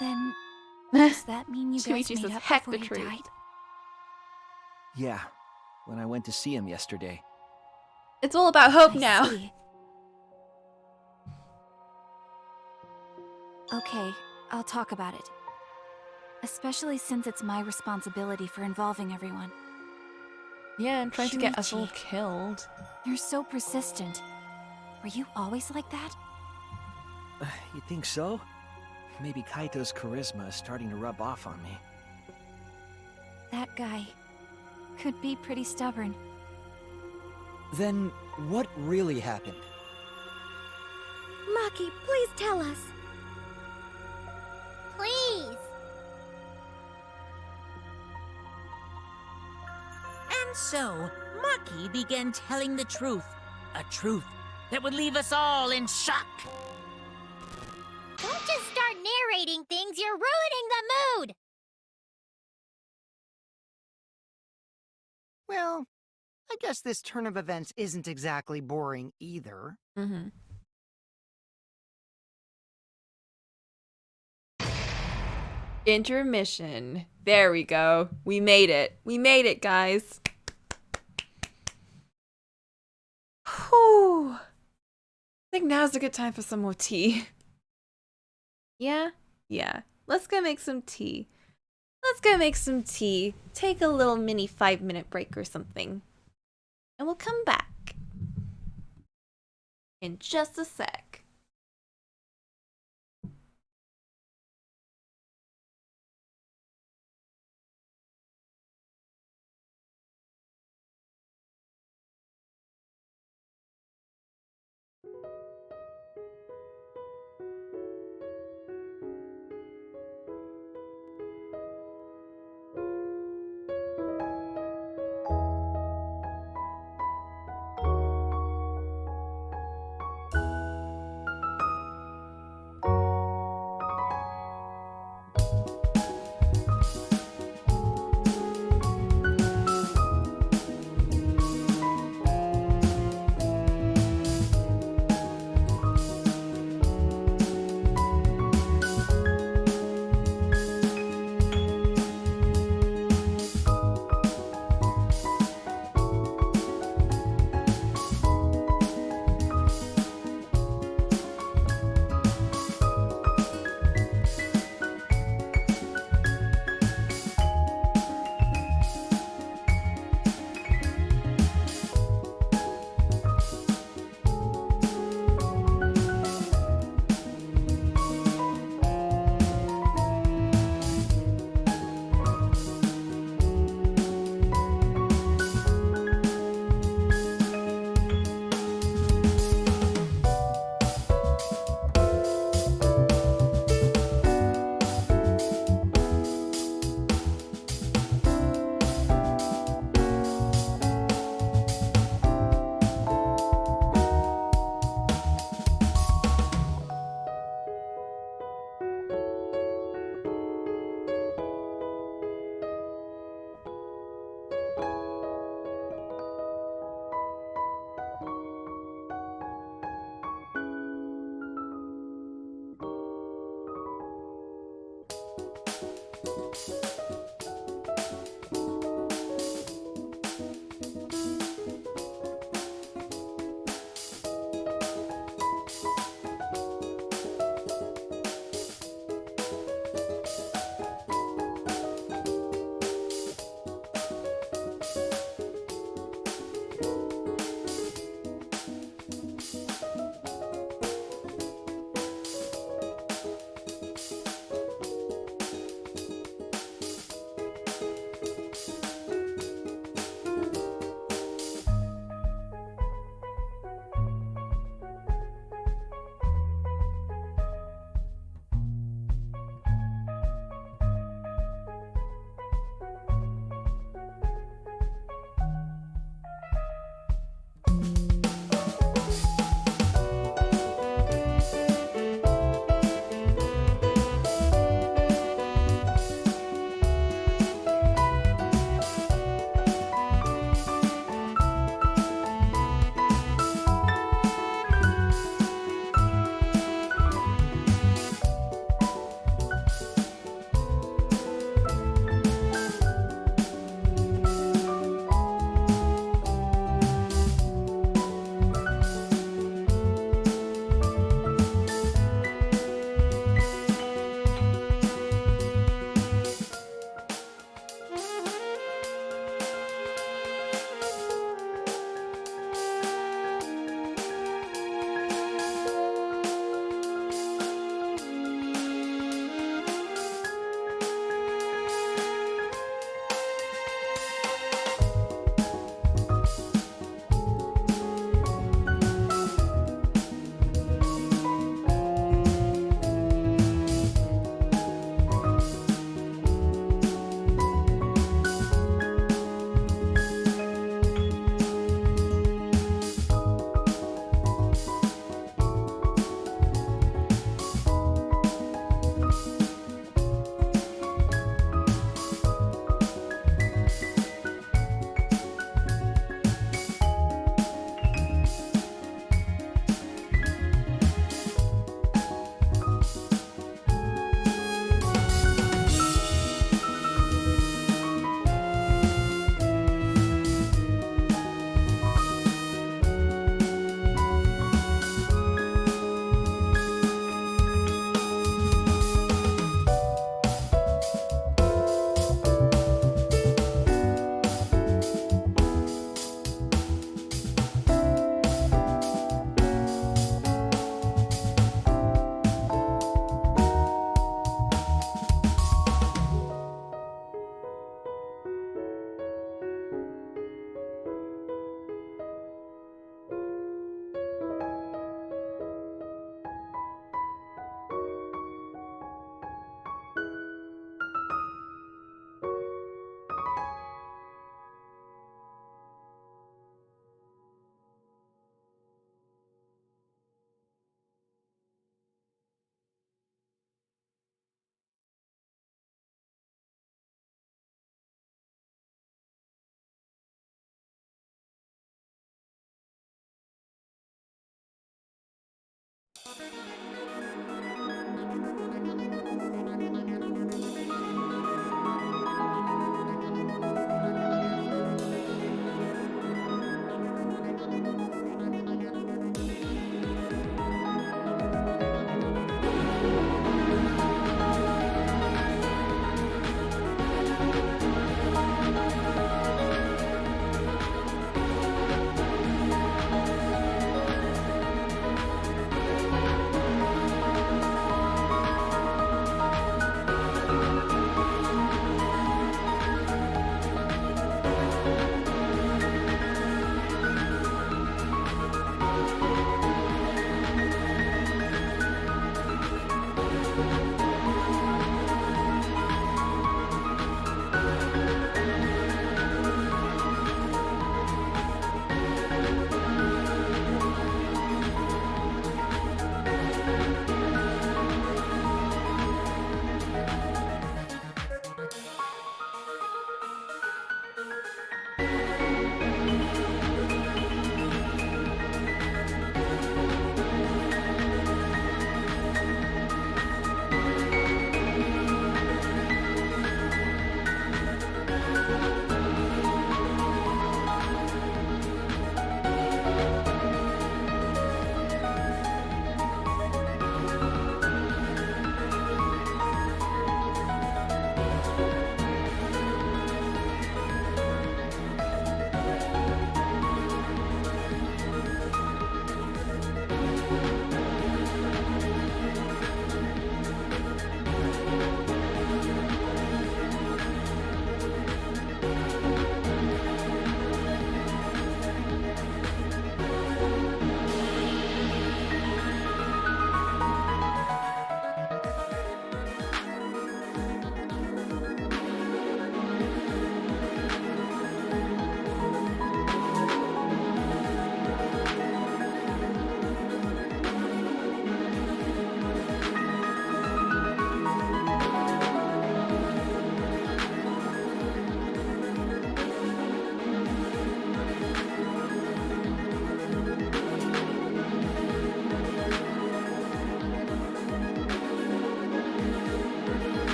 Then does that mean you guys Shuichi made says, up heck before the he truth. died? Yeah, when I went to see him yesterday. It's all about hope I now. see. Okay, I'll talk about it. Especially since it's my responsibility for involving everyone. Yeah, I'm trying to get us all Shuichi. killed. You're so persistent. Were you always like that? You think so? Maybe Kaito's charisma is starting to rub off on me. That guy could be pretty stubborn. Then what really happened? Maki, please tell us. Please. And so, Maki began telling the truth. A truth that would leave us all in shock. Don't just start narrating things, you're ruining the mood! Well, I guess this turn of events isn't exactly boring either. Mm-hmm. Intermission. There we go. We made it. We made it, guys. Whew. I think now's a good time for some more tea. Yeah? Yeah. Let's go make some tea. Let's go make some tea. Take a little mini 5-minute break or something. And we'll come back in just a sec.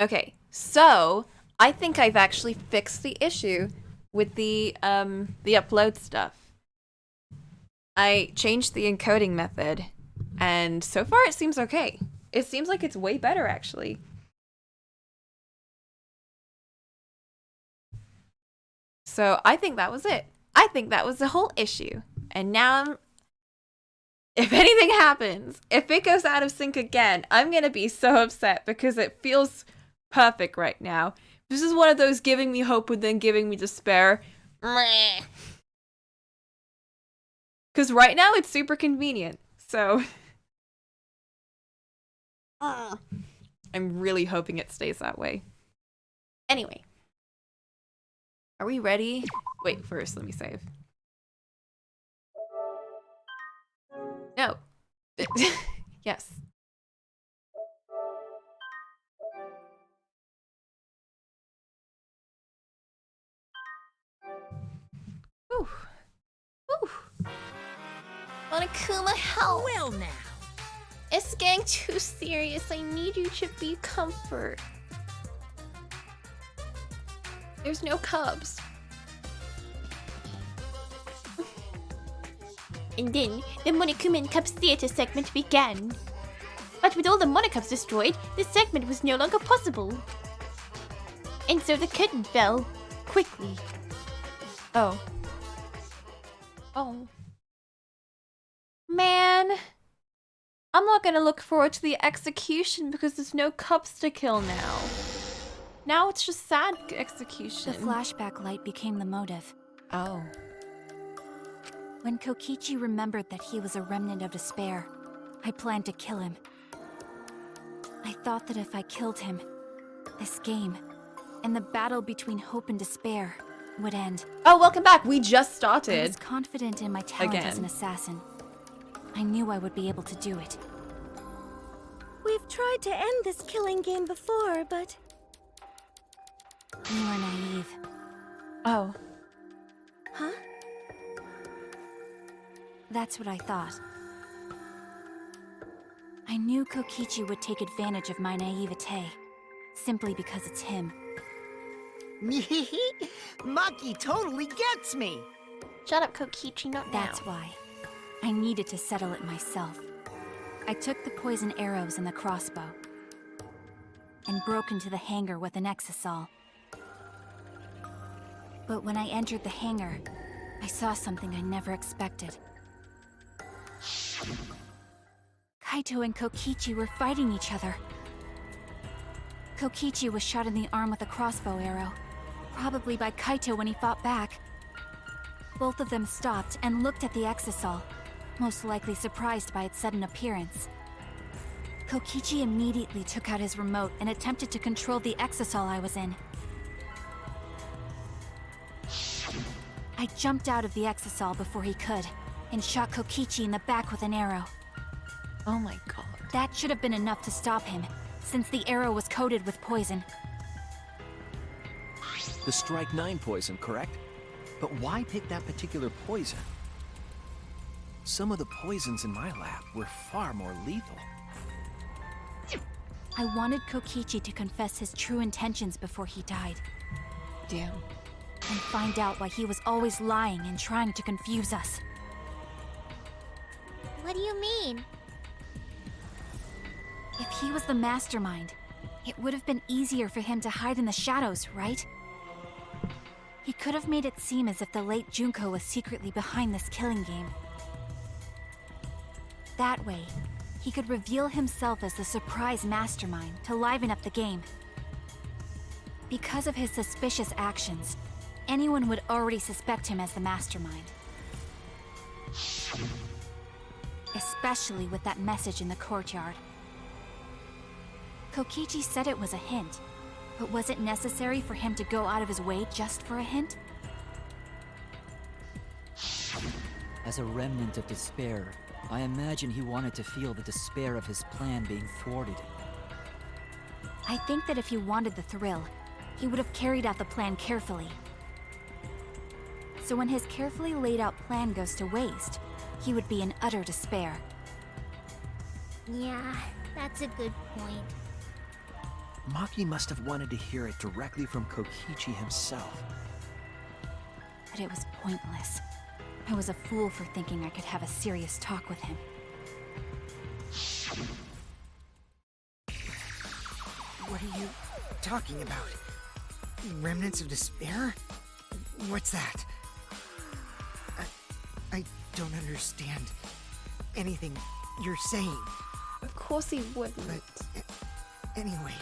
Okay, so I think I've actually fixed the issue with the upload stuff. I changed the encoding method, and so far it seems okay. It seems like it's way better, actually. So I think that was it. I think that was the whole issue. And now if anything happens, if it goes out of sync again, I'm gonna be so upset because it feels perfect right now. This is one of those giving me hope and then giving me despair. Because right now it's super convenient. So I'm really hoping it stays that way. Anyway. Are we ready? Wait, first let me save. No. Yes. Whew. Whew. Monokuma, help! Well now. It's getting too serious. I need you to be comfort. There's no cubs. And then, the Monokuma and Cubs Theater segment began. But with all the Monocubs destroyed, the segment was no longer possible. And so the curtain fell. Quickly. Oh. Oh. Man. I'm not gonna look forward to the execution because there's no cubs to kill now. Now it's just sad execution. The flashback light became the motive. Oh. When Kokichi remembered that he was a remnant of despair, I planned to kill him. I thought that if I killed him, this game, and the battle between hope and despair, would end. Oh, welcome back. We just I started. was confident in my talent Again. as an assassin. I knew I would be able to do it. We've tried to end this killing game before, but You are naive. Oh. huh? That's what I thought. I knew Kokichi would take advantage of my naivete, simply because it's him. Maki totally gets me! Shut up, Kokichi, not now. That's why. I needed to settle it myself. I took the poison arrows and the crossbow, and broke into the hangar with an exisal. But when I entered the hangar, I saw something I never expected. Kaito and Kokichi were fighting each other. Kokichi was shot in the arm with a crossbow arrow, probably by Kaito when he fought back. Both of them stopped and looked at the exisal, most likely surprised by its sudden appearance. Kokichi immediately took out his remote and attempted to control the exisal I was in. I jumped out of the exisal before he could, and shot Kokichi in the back with an arrow. Oh my god. That should have been enough to stop him, since the arrow was coated with poison. The Strike 9 poison, correct? But why pick that particular poison? Some of the poisons in my lab were far more lethal. I wanted Kokichi to confess his true intentions before he died. Damn. And find out why he was always lying and trying to confuse us. What do you mean? If he was the mastermind, it would have been easier for him to hide in the shadows, right? He could have made it seem as if the late Junko was secretly behind this killing game. That way, he could reveal himself as the surprise mastermind to liven up the game. Because of his suspicious actions, anyone would already suspect him as the mastermind. Especially with that message in the courtyard. Kokichi said it was a hint, but was it necessary for him to go out of his way just for a hint? As a remnant of despair, I imagine he wanted to feel the despair of his plan being thwarted. I think that if he wanted the thrill, he would have carried out the plan carefully. So when his carefully laid out plan goes to waste, he would be in utter despair. Yeah, that's a good point. Maki must have wanted to hear it directly from Kokichi himself. But it was pointless. I was a fool for thinking I could have a serious talk with him. What are you talking about? Remnants of despair? What's that? I don't understand anything you're saying. Of course he wouldn't. But anyway,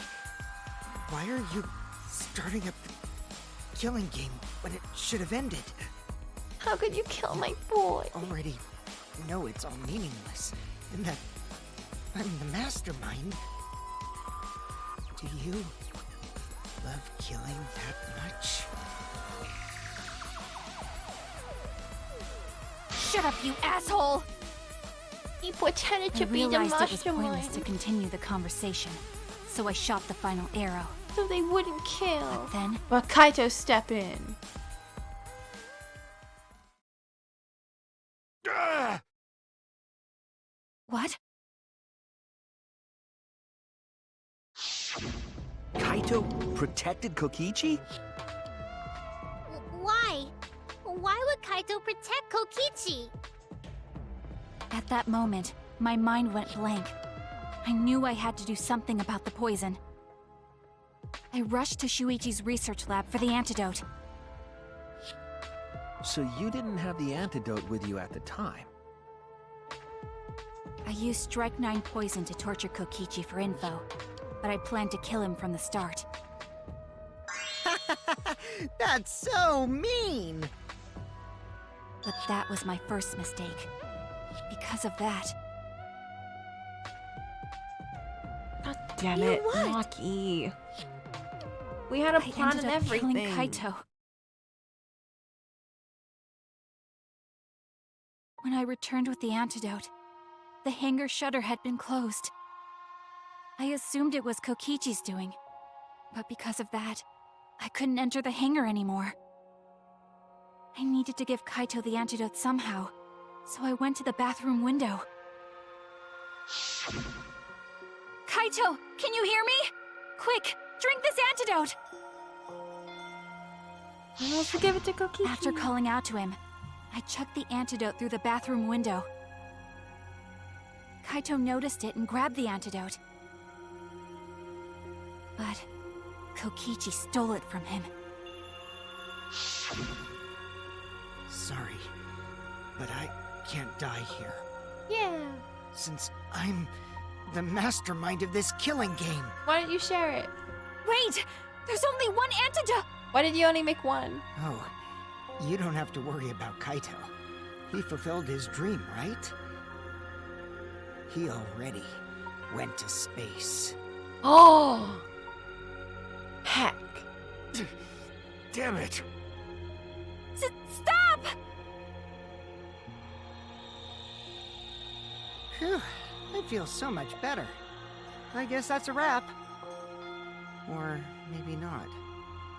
why are you starting up the killing game when it should have ended? How could you kill my boy? Already know it's all meaningless, and that I'm the mastermind. Do you love killing that much? Shut up, you asshole! He pretended I to be the realized it was pointless mastermind, to continue the conversation, so I shot the final arrow. so they wouldn't kill. But then, But Kaito step in. Ah! what? Kaito protected Kokichi? Why? Why would Kaito protect Kokichi? At that moment, my mind went blank. I knew I had to do something about the poison. I rushed to Shuichi's research lab for the antidote. So you didn't have the antidote with you at the time? I used Strike 9 poison to torture Kokichi for info, but I planned to kill him from the start. That's so mean! But that was my first mistake. Because of that, God damn You it, what? Maki. We had a I plan ended and up everything. killing Kaito. When I returned with the antidote, the hangar shutter had been closed. I assumed it was Kokichi's doing, but because of that, I couldn't enter the hangar anymore. I needed to give Kaito the antidote somehow, so I went to the bathroom window. Kaito, can you hear me? Quick, drink this antidote! And also give it to Kokichi. After calling out to him, I chucked the antidote through the bathroom window. Kaito noticed it and grabbed the antidote. But Kokichi stole it from him. Sorry, but I can't die here. Yeah. Since I'm the mastermind of this killing game. Why don't you share it? Wait! There's only one antidote! Why did you only make one? Oh, you don't have to worry about Kaito. He fulfilled his dream, right? He already went to space. Oh! Heck. Damn it! Stop! Phew, I feel so much better. I guess that's a wrap. Or maybe not,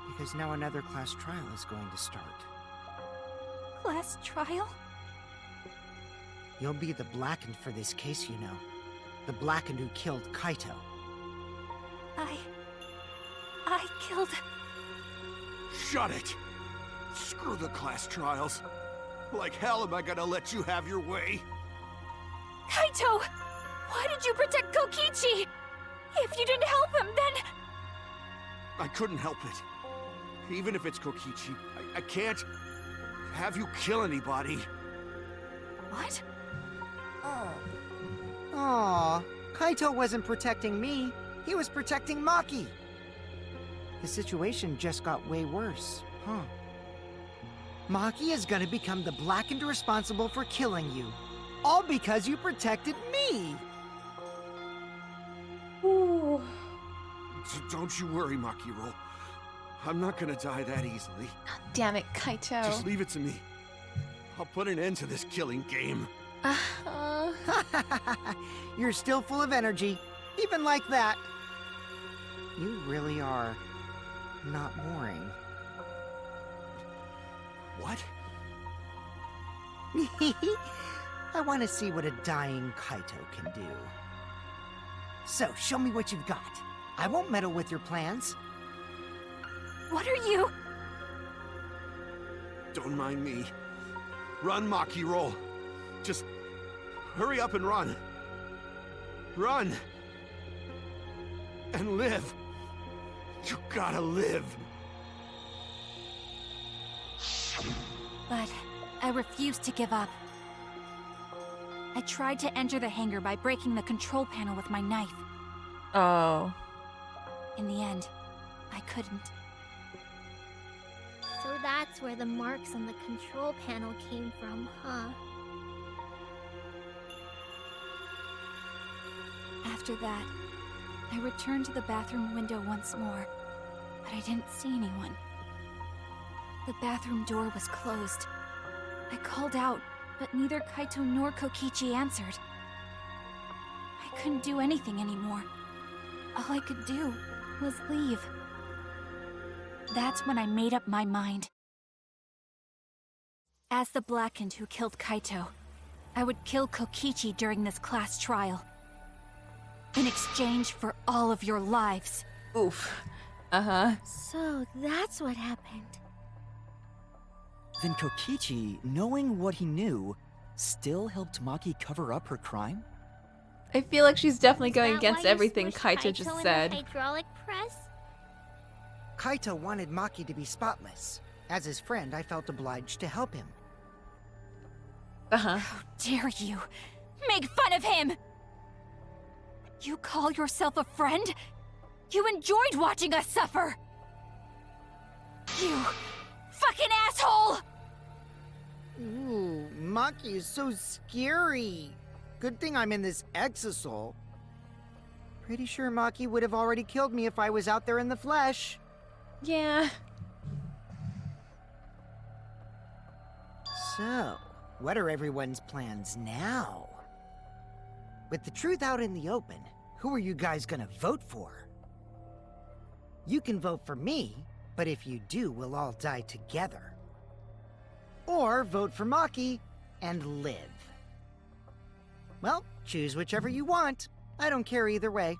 because now another class trial is going to start. Class trial? You'll be the Blackened for this case, you know. The Blackened who killed Kaito. I killed... Shut it! Screw the class trials. Like hell am I gonna let you have your way? Kaito! Why did you protect Kokichi? If you didn't help him, then... I couldn't help it. Even if it's Kokichi, I can't have you kill anybody. What? Aw, Kaito wasn't protecting me. He was protecting Maki. The situation just got way worse, huh? Maki is gonna become the Blackened responsible for killing you. All because you protected me! Ooh. Don't you worry, Makiro. I'm not gonna die that easily. God damn it, Kaito. Just leave it to me. I'll put an end to this killing game. You're still full of energy, even like that. You really are not boring. What? I want to see what a dying Kaito can do. So, show me what you've got. I won't meddle with your plans. What are you? Don't mind me. Run, Maki, roll. Just hurry up and run. Run! And live. You gotta live. But I refused to give up. I tried to enter the hangar by breaking the control panel with my knife. Oh. In the end, I couldn't. So that's where the marks on the control panel came from, huh? After that, I returned to the bathroom window once more, but I didn't see anyone. The bathroom door was closed. I called out, but neither Kaito nor Kokichi answered. I couldn't do anything anymore. All I could do was leave. That's when I made up my mind. As the Blackened who killed Kaito, I would kill Kokichi during this class trial. In exchange for all of your lives. Oof. Uh-huh. So that's what happened. Then Kokichi, knowing what he knew, still helped Maki cover up her crime? I feel like she's definitely going Is that against why you everything smushed Kaito just in said. the hydraulic press? Kaito wanted Maki to be spotless. As his friend, I felt obliged to help him. Uh-huh. How dare you make fun of him! You call yourself a friend? You enjoyed watching us suffer! You fucking asshole! Ooh, Maki is so scary. Good thing I'm in this exisal. Pretty sure Maki would have already killed me if I was out there in the flesh. Yeah. So, what are everyone's plans now? With the truth out in the open, who are you guys gonna vote for? You can vote for me, but if you do, we'll all die together. Or vote for Maki and live. Well, choose whichever you want. I don't care either way.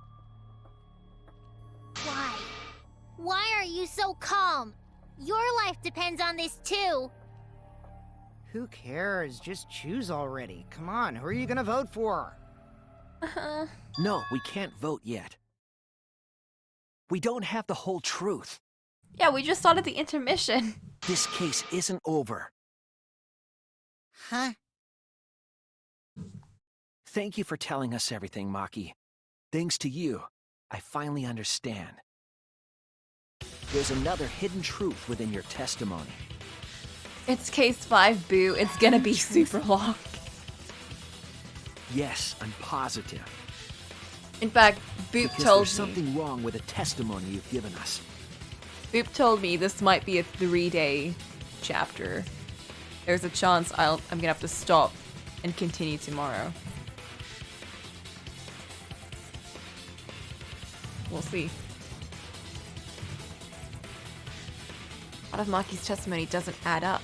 Why? Why are you so calm? Your life depends on this too. Who cares? Just choose already. Come on, who are you gonna vote for? No, we can't vote yet. We don't have the whole truth. Yeah, we just started the intermission. This case isn't over. Huh? Thank you for telling us everything, Maki. Thanks to you, I finally understand. There's another hidden truth within your testimony. It's case 5, boo. It's gonna be super long. Yes, I'm positive. In fact, Boop Because told there's me. something wrong with the testimony you've given us. Boop told me this might be a 3-day chapter. There's a chance I'm gonna have to stop and continue tomorrow. We'll see. A lot of Maki's testimony doesn't add up.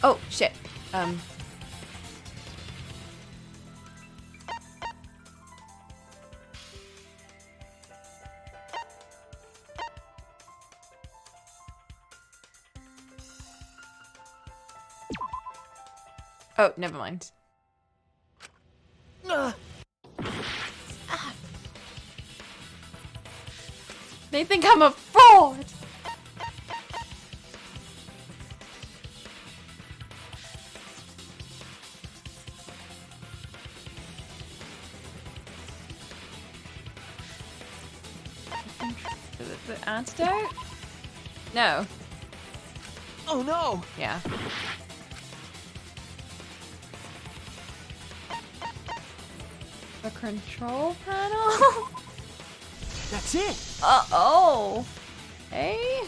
Oh, shit. Oh, never mind. They think I'm a fraud! Is it the antidote? No. Oh no! Yeah. The control panel? That's it! Uh-oh. Hey?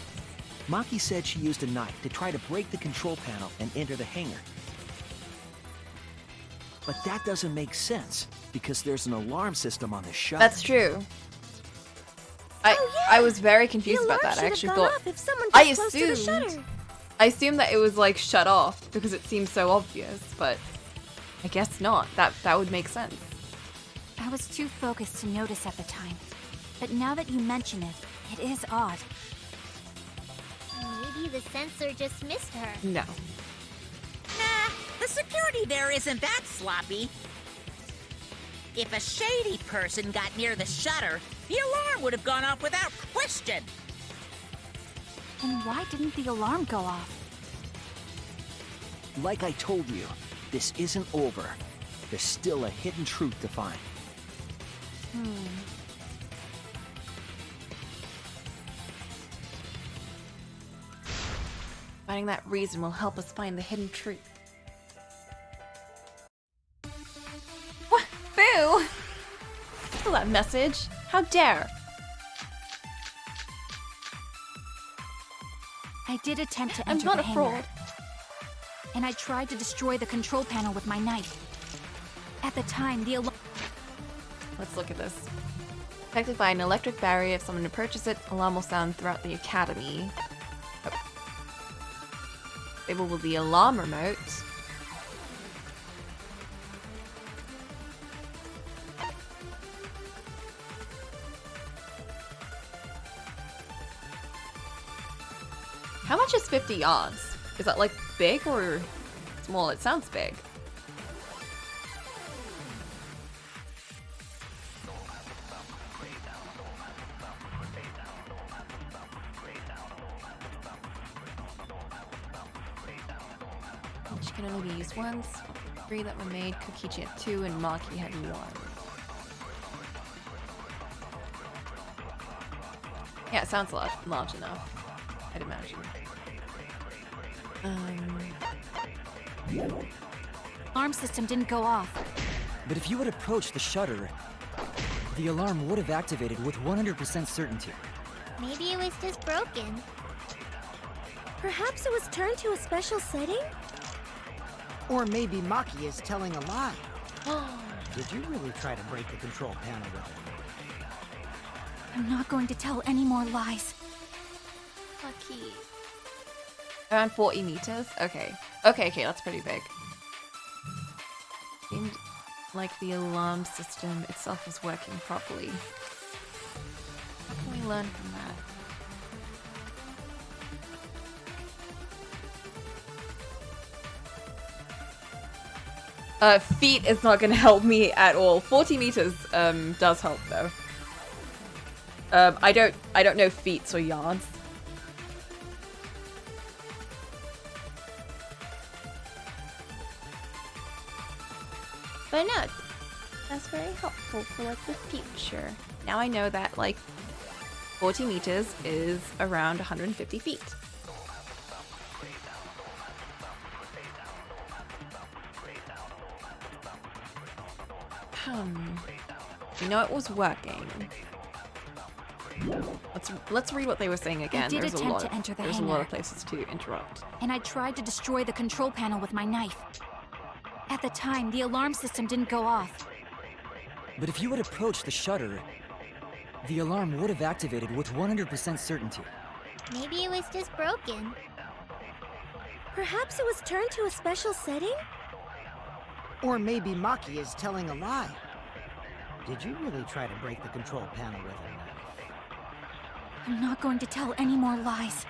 Maki said she used a knife to try to break the control panel and enter the hangar. But that doesn't make sense, because there's an alarm system on the shutter. That's true. I was very confused about that. I actually thought I assumed that it was like shut off because it seemed so obvious, but I guess not. That would make sense. I was too focused to notice at the time. But now that you mention it, it is odd. Maybe the sensor just missed her. No. Nah, the security there isn't that sloppy. If a shady person got near the shutter, the alarm would have gone off without question. Then why didn't the alarm go off? Like I told you, this isn't over. There's still a hidden truth to find. Finding that reason will help us find the hidden truth. What? Boo! Still that message? How dare! I did attempt to I'm enter not the a hangar. fraud. And I tried to destroy the control panel with my knife. At the time, the alarm... Let's look at this. Protected by an electric barrier. If someone approaches it, alarm will sound throughout the academy. Oh. Able with the alarm remote. How much is 50 yards? Is that like big or small? It sounds big. Which can only be used once. 3 that were made, Kokichi had 2 and Maki had 1. Yeah, it sounds large enough, I'd imagine. alarm system didn't go off. But if you had approached the shutter, the alarm would have activated with 100% certainty. Maybe it was just broken. Perhaps it was turned to a special setting? Or maybe Maki is telling a lie. Did you really try to break the control panel with it? I'm not going to tell any more lies. Lucky. Around 40 meters? Okay. Okay, that's pretty big. Seemed like the alarm system itself was working properly. What can we learn from that? Feet is not gonna help me at all. 40 meters does help though. I don't know feet or yards. But no, that's very helpful for like the future. Now I know that like 40 meters is around 150 feet. You know it was working. Let's read what they were saying again. I did attempt to enter the There's a hangar. lot of places to interrupt. And I tried to destroy the control panel with my knife. At the time, the alarm system didn't go off. But if you had approached the shutter, the alarm would have activated with 100% certainty. Maybe it was just broken. Perhaps it was turned to a special setting? Or maybe Maki is telling a lie. Did you really try to break the control panel with a knife? I'm not going to tell any more lies.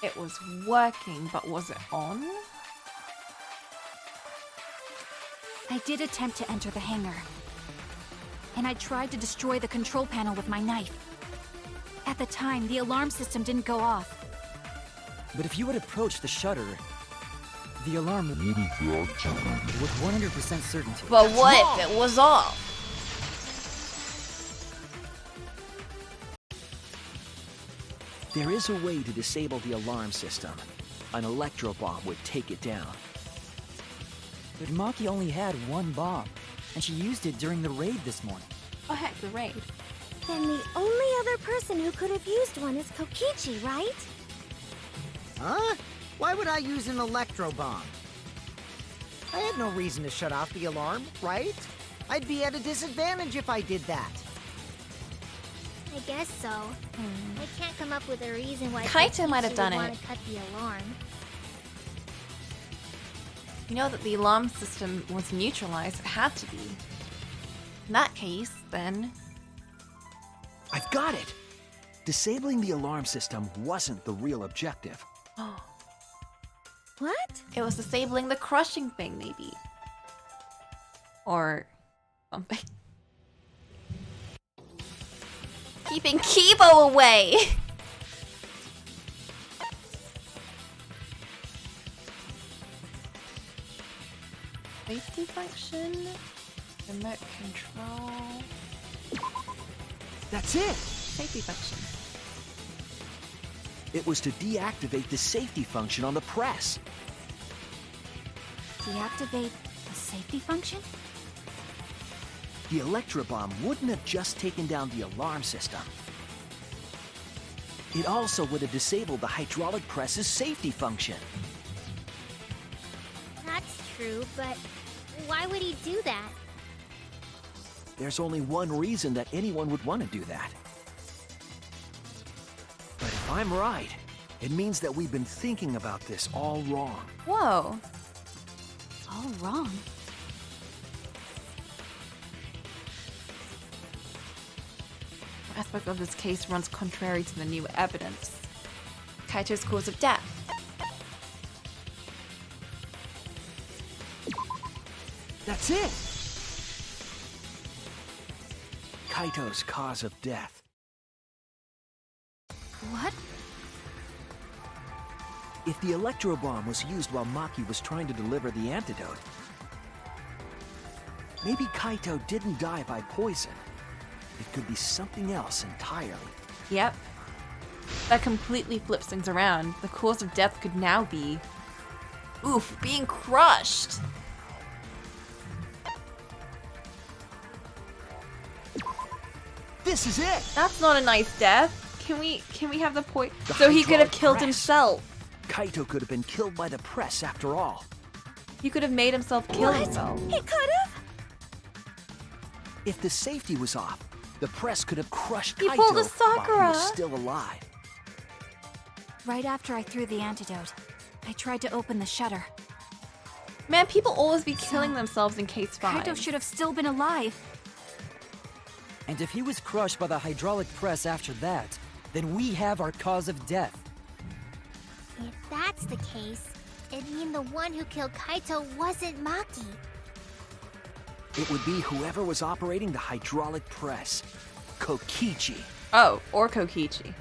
It was working, but was it on? I did attempt to enter the hangar. And I tried to destroy the control panel with my knife. At the time, the alarm system didn't go off. But if you had approached the shutter, the alarm would have activated with 100% certainty. But what if it was off? There is a way to disable the alarm system. An electro bomb would take it down. But Maki only had one bomb, and she used it during the raid this morning. Oh heck, the raid. Then the only other person who could have used one is Kokichi, right? Huh? Why would I use an electro bomb? I had no reason to shut off the alarm, right? I'd be at a disadvantage if I did that. I guess so. I can't come up with a reason why Kaito might have Kokichi done would it. want to cut the alarm. You know that the alarm system was neutralized. It had to be. In that case, then... I've got it! Disabling the alarm system wasn't the real objective. What? It was disabling the crushing thing, maybe. Or something. Keeping Kibo away! Safety function, remote control. That's it! Safety function. It was to deactivate the safety function on the press. Deactivate the safety function? The Electro Bomb wouldn't have just taken down the alarm system. It also would have disabled the hydraulic press's safety function. That's true, but why would he do that? There's only one reason that anyone would want to do that. But if I'm right, it means that we've been thinking about this all wrong. Whoa. All wrong. Aspect of this case runs contrary to the new evidence. Kaito's cause of death. That's it! Kaito's cause of death. What? If the Electro Bomb was used while Maki was trying to deliver the antidote, maybe Kaito didn't die by poison. It could be something else entirely. Yep. That completely flips things around. The cause of death could now be... oof, being crushed! This is it! That's not a nice death. Can we have the point? So he could have hydraulic killed press. himself. Kaito could have been killed by the press after all. He could have made himself kill himself. He could have? If the safety was off, the press could have crushed He Kaito pulled a while he Sakura. was still alive. Right after I threw the antidote, I tried to open the shutter. Man, people always be killing themselves in case 5. Kaito should have still been alive. And if he was crushed by the hydraulic press after that, then we have our cause of death. If that's the case, it'd mean the one who killed Kaito wasn't Maki. It would be whoever was operating the hydraulic press. Kokichi. Oh, or Kokichi.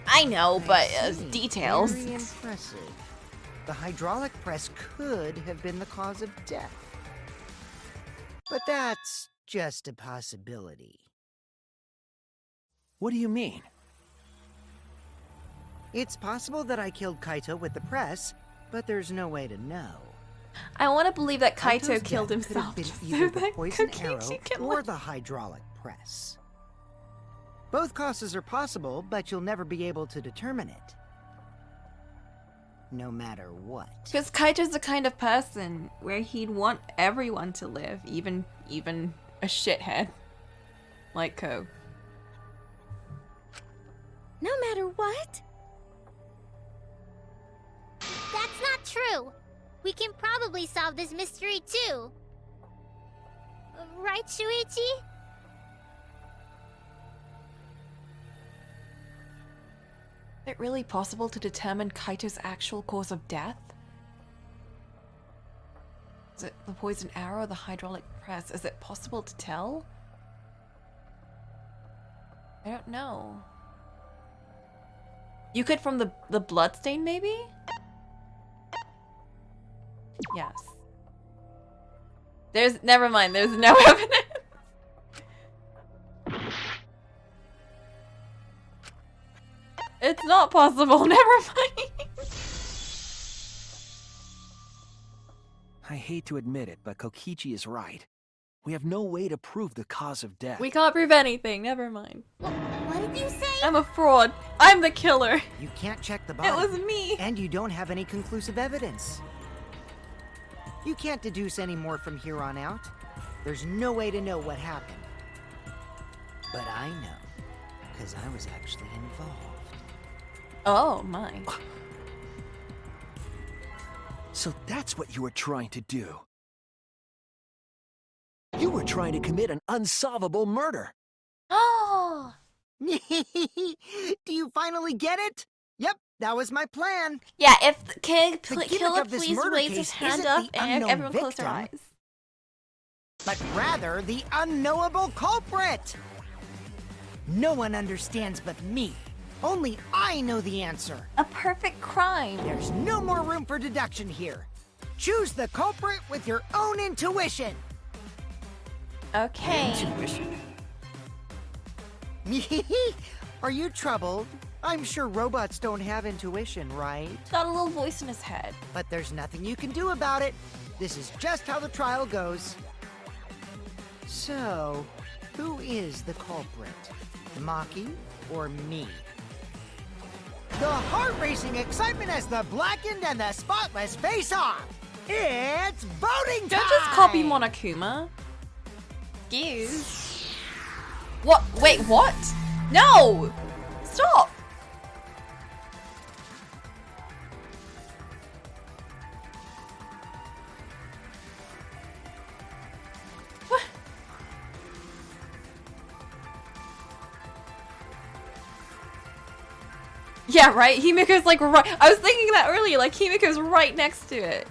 I know, but See. details. Very impressive. The hydraulic press could have been the cause of death. But that's just a possibility. What do you mean? It's possible that I killed Kaito with the press, but there's no way to know. I want to believe that Kaito Kaito's killed death could have himself been just either so the that poison Kokichi arrow can or live. the hydraulic press. Both causes are possible, but you'll never be able to determine it. No matter what. Because Kaito's the kind of person where he'd want everyone to live, even a shithead like Ko. No matter what? That's not true. We can probably solve this mystery too. Right, Shuichi? Is it really possible to determine Kaito's actual cause of death? Is it the poison arrow or the hydraulic press? Is it possible to tell? I don't know. You could from the blood stain, maybe? Yes. Never mind, there's no evidence. It's not possible, never mind. I hate to admit it, but Kokichi is right. We have no way to prove the cause of death. We can't prove anything, never mind. What did you say? I'm a fraud. I'm the killer. You can't check the body. It was me. And you don't have any conclusive evidence. You can't deduce any more from here on out. There's no way to know what happened. But I know, because I was actually involved. Oh my. So that's what you were trying to do. You were trying to commit an unsolvable murder. Oh. Do you finally get it? Yep, that was my plan. Yeah, if the gimmick killer of this please murder raise his case hand isn't up the and unknown everyone close their victim, eyes. but rather the unknowable culprit. No one understands but me. Only I know the answer. A perfect crime. There's no more room for deduction here. Choose the culprit with your own intuition. Okay. Intuition? Are you troubled? I'm sure robots don't have intuition, right? Got a little voice in his head. But there's nothing you can do about it. This is just how the trial goes. So, who is the culprit? Maki or me? The heart-racing excitement as the blackened and the spotless face off. It's voting time! Don't just copy Monokuma. Excuse. What? Wait, what? No! Stop! What? Yeah, right? Himiko's like right. I was thinking that earlier, like Himiko's right next to it.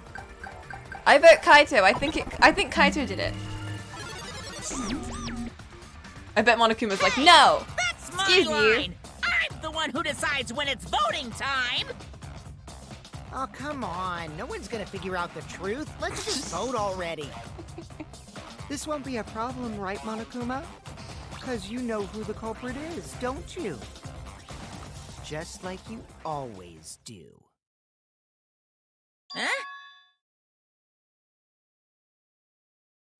I vote Kaito. I think Kaito did it. I bet Monokuma's like, no! That's my Excuse you. line. I'm the one who decides when it's voting time. Oh, come on. No one's gonna figure out the truth. Let's just vote already. This won't be a problem, right, Monokuma? Because you know who the culprit is, don't you? Just like you always do. Huh?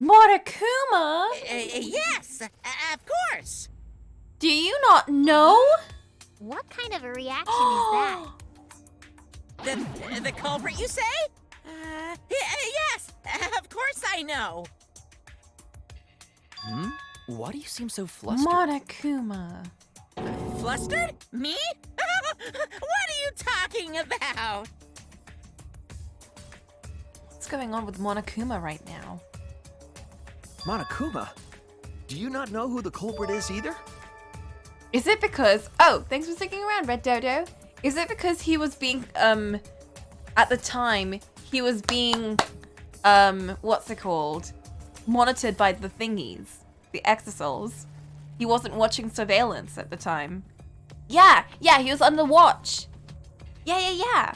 Monokuma? Yes, of course. Do you not know? What kind of a reaction is that? The culprit, you say? Yes, of course I know. Hmm? Why do you seem so flustered? Monokuma. Flustered? Me? What are you talking about? What's going on with Monokuma right now? Monokuma, do you not know who the culprit is either? Is it because... Oh, thanks for sticking around, Red Dodo. Is it because he was being, at the time, he was being, what's it called? Monitored by the thingies. The exosols. He wasn't watching surveillance at the time. Yeah, he was on the watch. Yeah.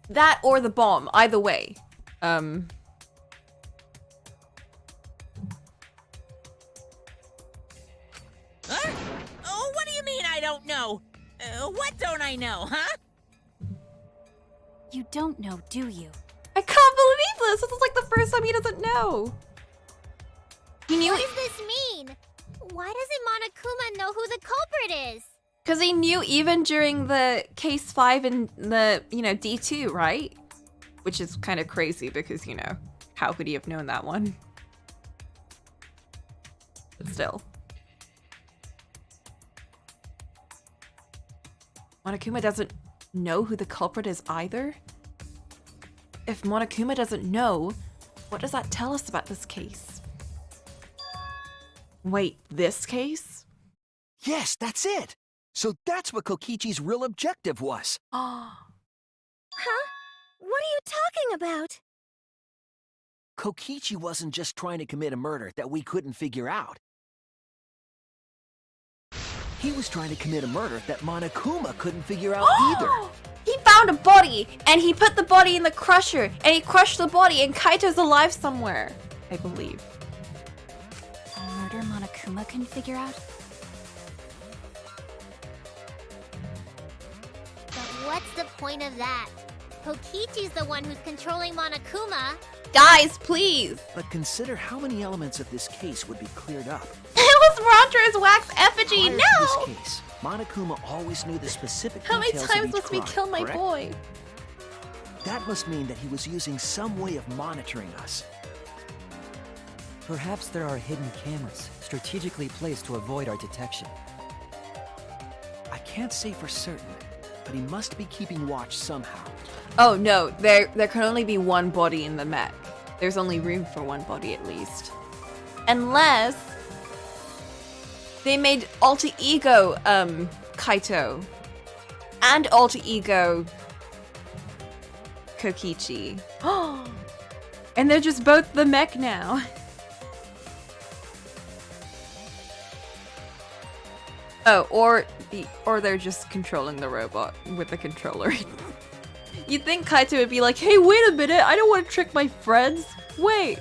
That or the bomb, either way. Huh? Oh, what do you mean I don't know? What don't I know, huh? You don't know, do you? I can't believe this! This is like the first time he doesn't know. He knew What does this mean? Why doesn't Monokuma know who the culprit is? because he knew even during the case 5 in the, D2, right? Which is kind of crazy because, how could he have known that one? But still. Monokuma doesn't know who the culprit is either? If Monokuma doesn't know, what does that tell us about this case? Wait, this case? Yes, that's it. So that's what Kokichi's real objective was. Oh. Huh? What are you talking about? Kokichi wasn't just trying to commit a murder that we couldn't figure out. He was trying to commit a murder that Monokuma couldn't figure out either. He found a body, and he put the body in the crusher, and he crushed the body, and Kaito's alive somewhere, I believe. A murder Monokuma can figure out? But what's the point of that? Kokichi's the one who's controlling Monokuma. Guys, please! But consider how many elements of this case would be cleared up. It was Randra's wax effigy, Prior no! to this case, Monokuma always knew the specific How many details times of each must we crime, kill my correct? boy? That must mean that he was using some way of monitoring us. Perhaps there are hidden cameras, strategically placed to avoid our detection. I can't say for certain, but he must be keeping watch somehow. Oh no, there can only be one body in the mech. There's only room for one body at least. Unless they made alter ego Kaito and alter ego Kokichi. And they're just both the mech now. Oh, or they're just controlling the robot with the controller. You'd think Kaito would be like, hey, wait a minute, I don't want to trick my friends. Wait.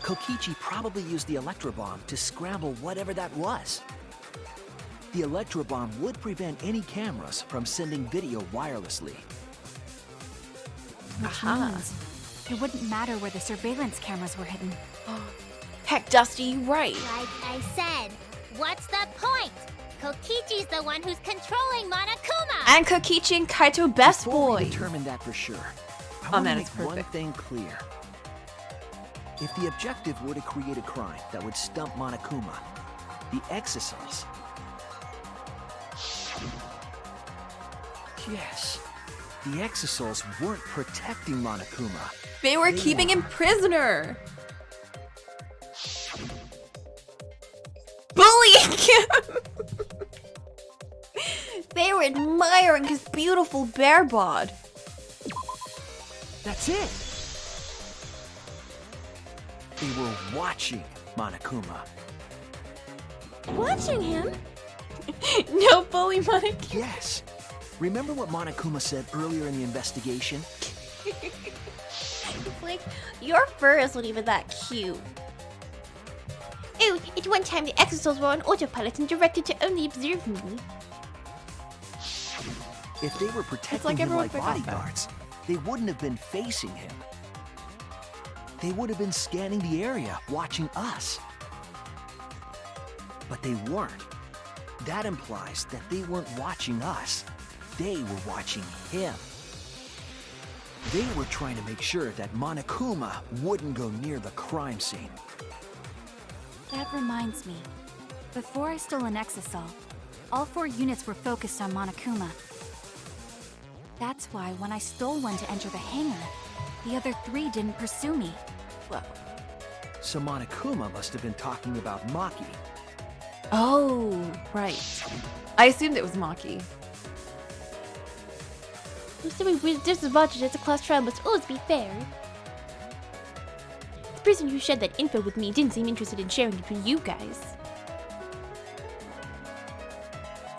Kokichi probably used the electro bomb to scramble whatever that was. The electro bomb would prevent any cameras from sending video wirelessly. Which means it wouldn't matter where the surveillance cameras were hidden. Heck, Dusty, you right. Like I said, what's the point? Kokichi's the one who's controlling Monokuma! And Kokichi and Kaito best Before we boys. determine that for sure, I Oh, want to man, make it's one perfect. thing clear. If the objective were to create a crime that would stump Monokuma, the exosols... Yes, the exosols weren't protecting Monokuma. They were keeping him prisoner. Bullying him. They were admiring his beautiful bear bod. That's it! They were watching Monokuma. Watching him? No bully Monokuma. Yes. Remember what Monokuma said earlier in the investigation? Like, your fur isn't even that cute. Oh, at one time the exosols were on autopilot and directed to only observe me. If they were protecting like him everyone like forgot that. bodyguards, they wouldn't have been facing him. They would have been scanning the area, watching us. But they weren't. That implies that they weren't watching us. They were watching him. They were trying to make sure that Monokuma wouldn't go near the crime scene. That reminds me. Before I stole an exosol, all 4 units were focused on Monokuma. That's why when I stole one to enter the hangar, the other 3 didn't pursue me. Whoa. So Monokuma must have been talking about Maki. Oh, right. I assumed it was Maki. So we disadvantaged as a class trial must always be fair. The person who shared that info with me didn't seem interested in sharing it with you guys.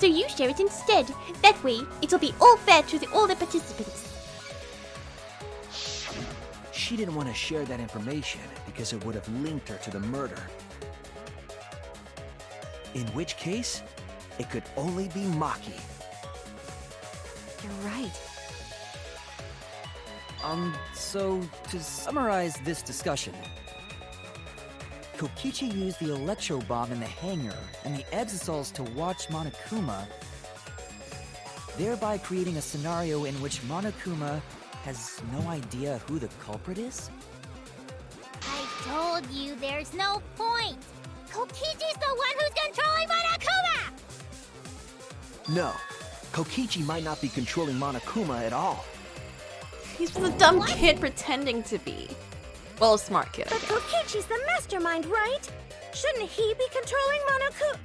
So you share it instead. That way, it'll be all fair to all the participants. She didn't want to share that information because it would have linked her to the murder. In which case, it could only be Maki. You're right. So to summarize this discussion, Kokichi used the electro bomb in the hangar and the exosols to watch Monokuma, thereby creating a scenario in which Monokuma has no idea who the culprit is? I told you there's no point! Kokichi's the one who's controlling Monokuma! No, Kokichi might not be controlling Monokuma at all. He's just a dumb kid pretending to be. Well, a smart kid. But Kokichi's the mastermind, right? Shouldn't he be controlling Monokuma?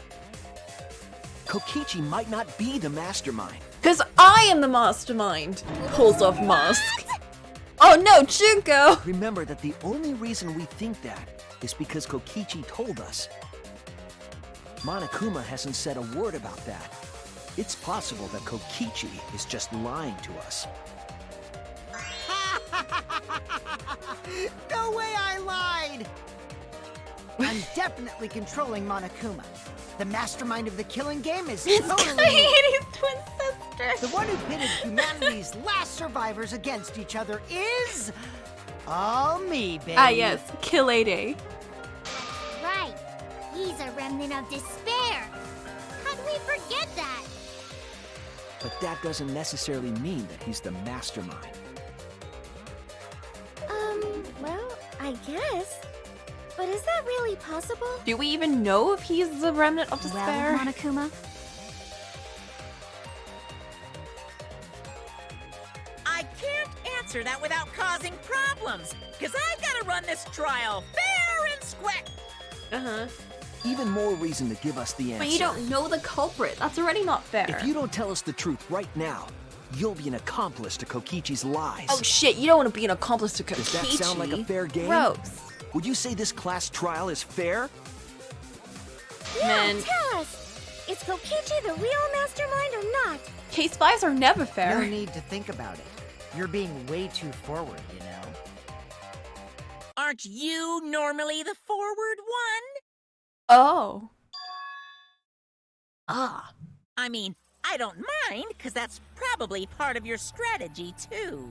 Kokichi might not be the mastermind. Because I am the mastermind. Pulls off mask. Oh no, Junko! Remember that the only reason we think that is because Kokichi told us. Monokuma hasn't said a word about that. It's possible that Kokichi is just lying to us. No way I lied! I'm definitely controlling Monokuma. The mastermind of the killing game is totally me. His twin sister. The one who pitted humanity's last survivors against each other is... all me, baby. Ah yes, Kill A-Day. Right. He's a remnant of despair. How'd we forget that? But that doesn't necessarily mean that he's the mastermind. I guess. But is that really possible? Do we even know if he's the remnant of despair? Well, Monokuma, I can't answer that without causing problems, because I gotta run this trial fair and square. Even more reason to give us the answer. But you don't know the culprit. That's already not fair. If you don't tell us the truth right now, you'll be an accomplice to Kokichi's lies. Oh shit, you don't want to be an accomplice to Kokichi. Does that sound like a fair game? Gross. Would you say this class trial is fair? Yeah, Man. tell us! Is Kokichi the real mastermind or not? Case files are never fair. No need to think about it. You're being way too forward, you know. Aren't you normally the forward one? Oh. Ah. I mean, I don't mind, because that's probably part of your strategy, too.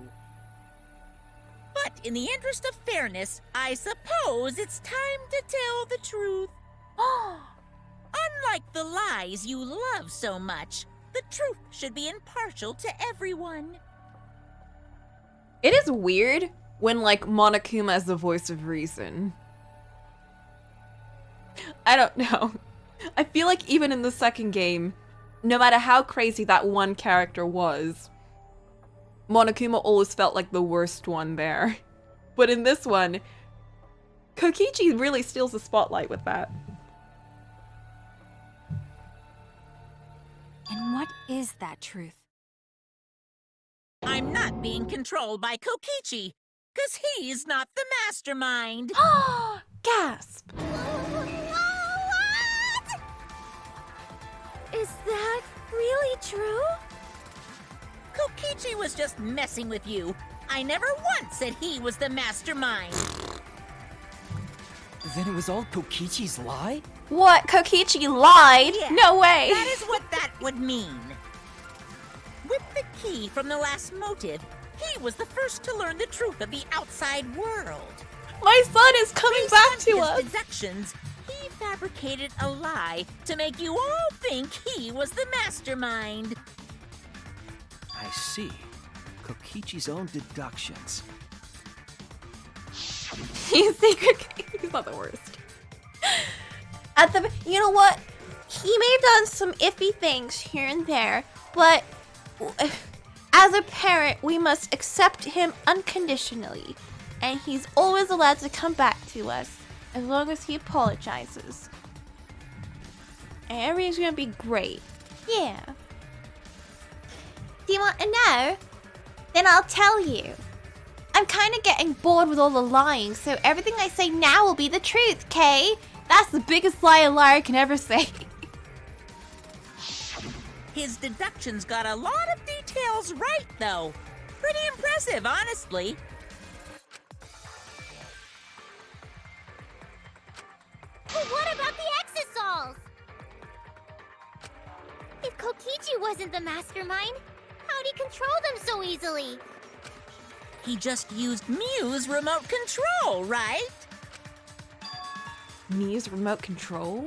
But in the interest of fairness, I suppose it's time to tell the truth. Unlike the lies you love so much, the truth should be impartial to everyone. It is weird when, like, Monokuma is the voice of reason. I don't know. I feel like even in the second game, no matter how crazy that one character was, Monokuma always felt like the worst one there. But in this one, Kokichi really steals the spotlight with that. and what is that truth? I'm not being controlled by Kokichi, because he's not the mastermind. Gasp! Is that really true? Kokichi was just messing with you. I never once said he was the mastermind. Then it was all Kokichi's lie? What? Kokichi lied? Yeah, No way! That is what that would mean. With the key from the last motive, he was the first to learn the truth of the outside world. My son is coming Based back on to his us! deductions, he fabricated a lie to make you all think he was the mastermind. I see. Kokichi's own deductions. He's not the worst. You know what? He may have done some iffy things here and there, but as a parent, we must accept him unconditionally, and he's always allowed to come back to us as long as he apologizes. And everything's gonna be great. Yeah. Do you want to know? Then I'll tell you. I'm kind of getting bored with all the lying, so everything I say now will be the truth, Kay? That's the biggest lie a liar can ever say. His deductions got a lot of details right, though. Pretty impressive, honestly. But what about the Exosols? If Kokichi wasn't the mastermind, how'd he control them so easily? He just used Mew's remote control, right? Miu's remote control?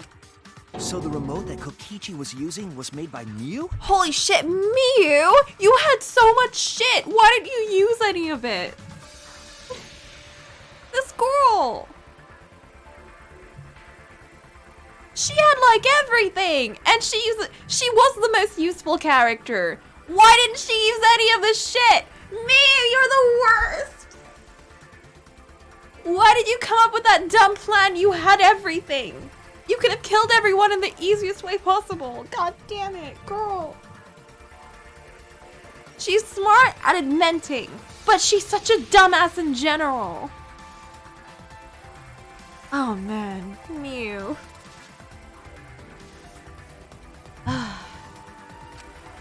So the remote that Kokichi was using was made by Mew? Holy shit, Miu! You had so much shit! Why didn't you use any of it? This girl! She had like everything! And she was the most useful character! Why didn't she use any of this shit? Miu, you're the worst! Why did you come up with that dumb plan? You had everything! You could have killed everyone in the easiest way possible. God damn it, girl. She's smart at admitting, but she's such a dumbass in general. Oh man, Mew.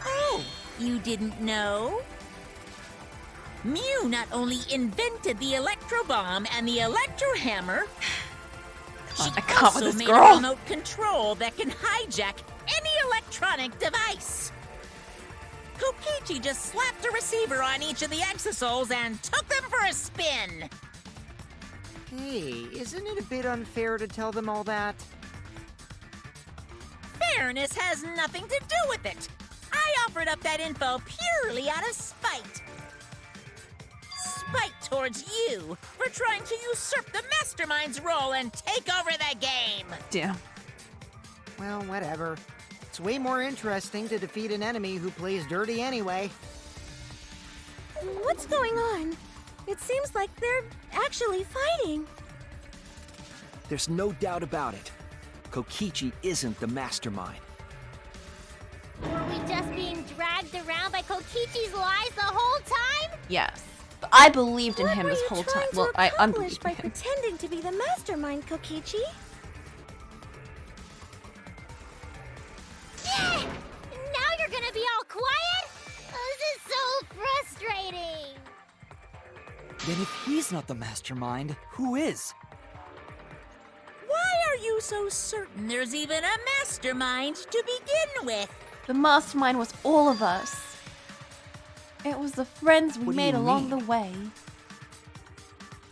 Oh, you didn't know? Mew not only invented the electro bomb and the electro hammer, she I can't with also this made girl. a remote control that can hijack any electronic device. Kokichi just slapped a receiver on each of the exosols and took them for a spin. Hey, isn't it a bit unfair to tell them all that? Fairness has nothing to do with it. I offered up that info purely out of spite. Spite towards you for trying to usurp the mastermind's role and take over the game. Damn. Well, whatever. It's way more interesting to defeat an enemy who plays dirty anyway. What's going on? It seems like they're actually fighting. There's no doubt about it. Kokichi isn't the mastermind. Were we just being dragged around by Kokichi's lies the whole time? Yes. But I believed in What him were this you whole trying time. to Well, I accomplish unbelieved by in him. pretending to be the mastermind, Kokichi? Now you're gonna be all quiet? This is so frustrating. Then if he's not the mastermind, who is? Why are you so certain there's even a mastermind to begin with? The mastermind was all of us. It was the friends we What do made you along mean? the way.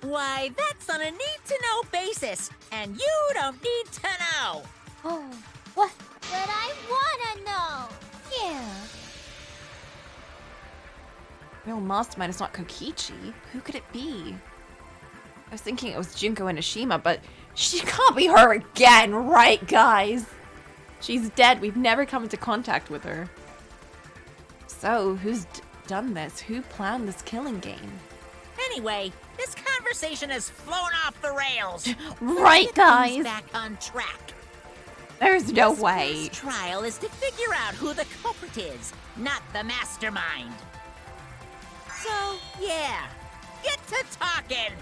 Why, that's on a need-to-know basis, and you don't need to know. Oh, what? But I wanna know. Yeah. Real mastermind is not Kokichi. Who could it be? I was thinking it was Junko Enoshima, but she can't be her again, right, guys? She's dead. We've never come into contact with her. So, who's done this? Who planned this killing game? Anyway, this conversation has flown off the rails. Right, Let's get guys? things back on track. There's no This way. class trial is to figure out who the culprit is, not the mastermind. So, yeah, get to talking.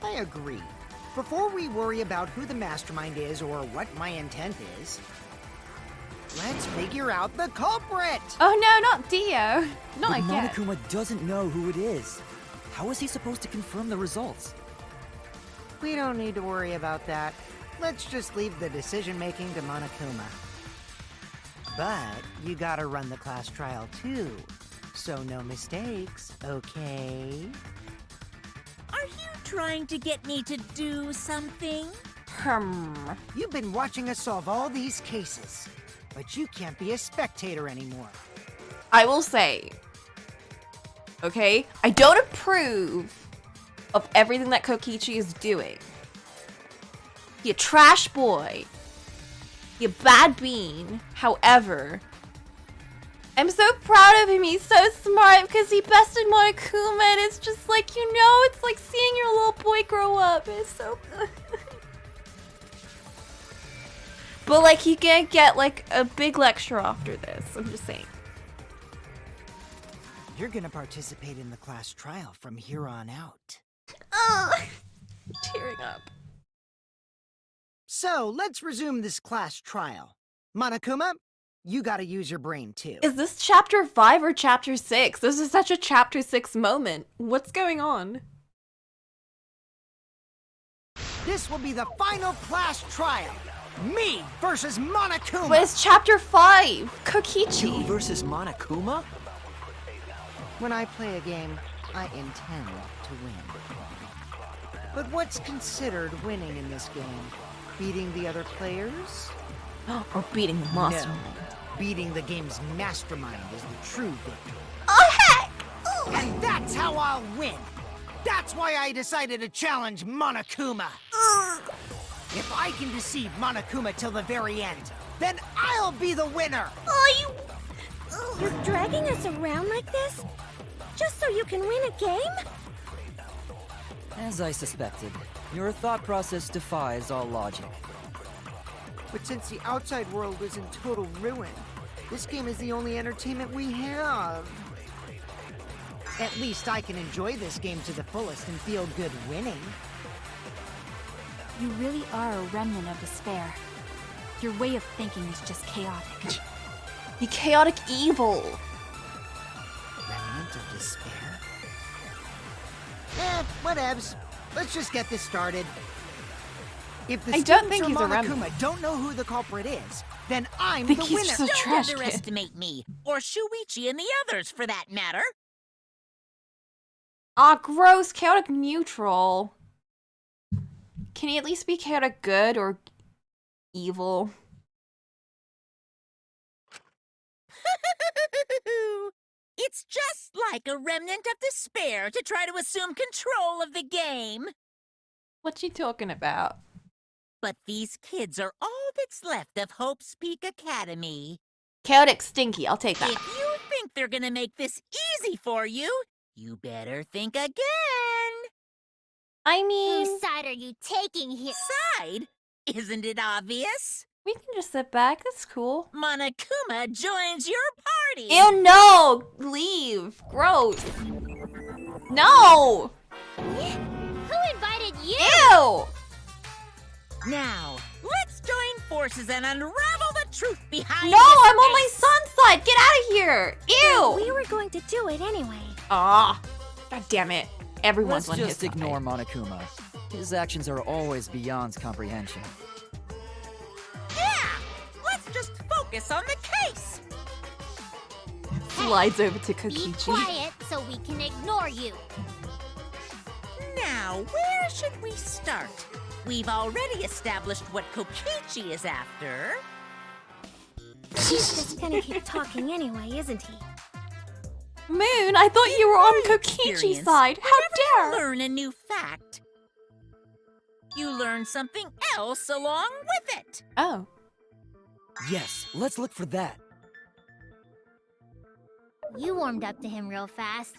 I agree. Before we worry about who the mastermind is or what my intent is, let's figure out the culprit! Oh no, not Dio. Not But again. Monokuma doesn't know who it is. How is he supposed to confirm the results? We don't need to worry about that. Let's just leave the decision-making to Monokuma. But you gotta run the class trial too, so no mistakes, okay? Are you trying to get me to do something? You've been watching us solve all these cases, but you can't be a spectator anymore. I will say, okay, I don't approve of everything that Kokichi is doing. You trash boy. You bad bean. However, I'm so proud of him. He's so smart because he bested Monokuma, and it's just like, you know, it's like seeing your little boy grow up. It's so good. But like, he can't get like a big lecture after this. I'm just saying. You're gonna participate in the class trial from here on out. Oh, tearing up. So, let's resume this class trial. Monokuma, you gotta use your brain too. Is this chapter 5 or chapter 6? This is such a chapter 6 moment. What's going on? This will be the final class trial. Me versus Monokuma. But it's chapter 5. Kokichi. You versus Monokuma? When I play a game, I intend to win. But what's considered winning in this game? Beating the other players? Or beating the mastermind. No. Beating the game's mastermind is the true victory. Oh, heck! And that's how I'll win! That's why I decided to challenge Monokuma! If I can deceive Monokuma till the very end, then I'll be the winner! You're dragging us around like this? Just so you can win a game? As I suspected, your thought process defies all logic. But since the outside world is in total ruin, this game is the only entertainment we have. At least I can enjoy this game to the fullest and feel good winning. You really are a remnant of despair. Your way of thinking is just chaotic. The chaotic evil. Remnant of despair? Whatevs. Let's just get this started. If the I don't students think or he's a Monokuma remnant. don't know who the culprit is, then I'm Think the he's winner. just a Don't trash kid. underestimate me, or Shuichi and the others, for that matter. Ah, gross. Chaotic neutral. Can he at least be chaotic good or evil? It's just like a remnant of despair to try to assume control of the game. What's she talking about? But these kids are all that's left of Hope's Peak Academy. Chaotic Stinky, I'll take that. If you think they're gonna make this easy for you, you better think again. I mean, Whose side are you taking here? Side? Isn't it obvious? we can just sit back. That's cool. Monokuma joins your party. Ew, no! Leave. Gross. No! Who invited you? Ew! Now, let's join forces and unravel the truth behind No, this I'm on my case. son's side. Get out of here. Ew! We were going to do it anyway. Ah, god damn it. Everyone's Let's on just his ignore side. Monokuma. His actions are always beyond comprehension. Yeah! Let's just focus on the case. Slides over to Be Kokichi. quiet so we can ignore you. Now, where should we start? We've already established what Kokichi is after. He's just gonna keep talking anyway, isn't he? Moon, I thought you were on my Kokichi's experience, side. How dare! Learn a new fact. You learn something else along with it. Oh. Yes, let's look for that. You warmed up to him real fast.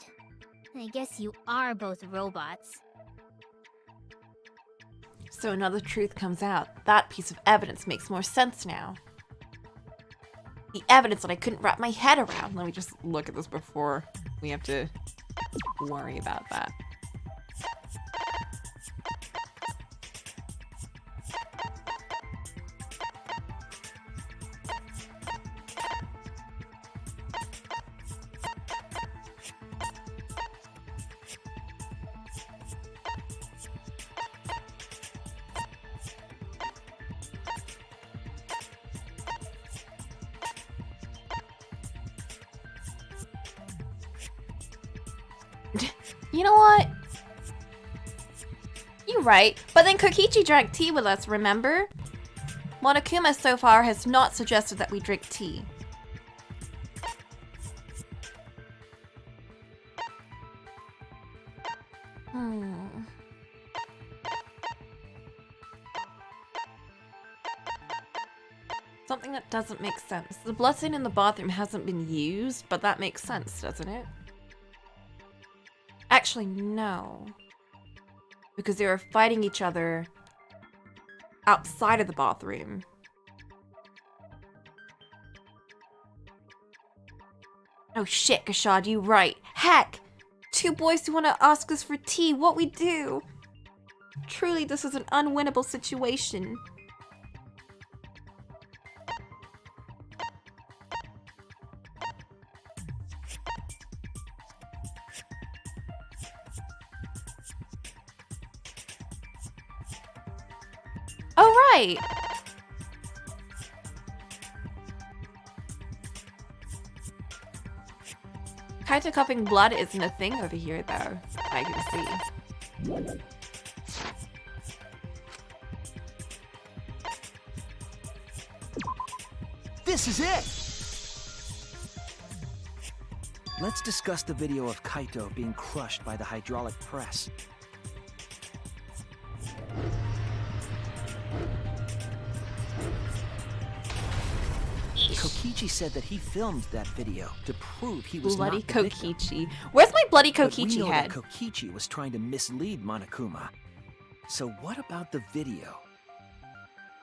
I guess you are both robots. So another truth comes out. That piece of evidence makes more sense now. The evidence that I couldn't wrap my head around. Let me just look at this before we have to worry about that. You know what? You're right. But then Kokichi drank tea with us, remember? Monokuma so far has not suggested that we drink tea. Something that doesn't make sense. The blood stain in the bathroom hasn't been used, but that makes sense, doesn't it? Actually, no. Because they were fighting each other outside of the bathroom. Oh shit, Gashad, you right. Heck! Two boys who want to ask us for tea, what we do? Truly, this is an unwinnable situation. Oh, right! Kaito coughing blood isn't a thing over here, though. I can see. This is it! Let's discuss the video of Kaito being crushed by the hydraulic press. Kokichi said that he filmed that video to prove he was Bloody not the victim. Kokichi. Where's my bloody But we Kokichi know head? that Kokichi was trying to mislead Monokuma. So what about the video?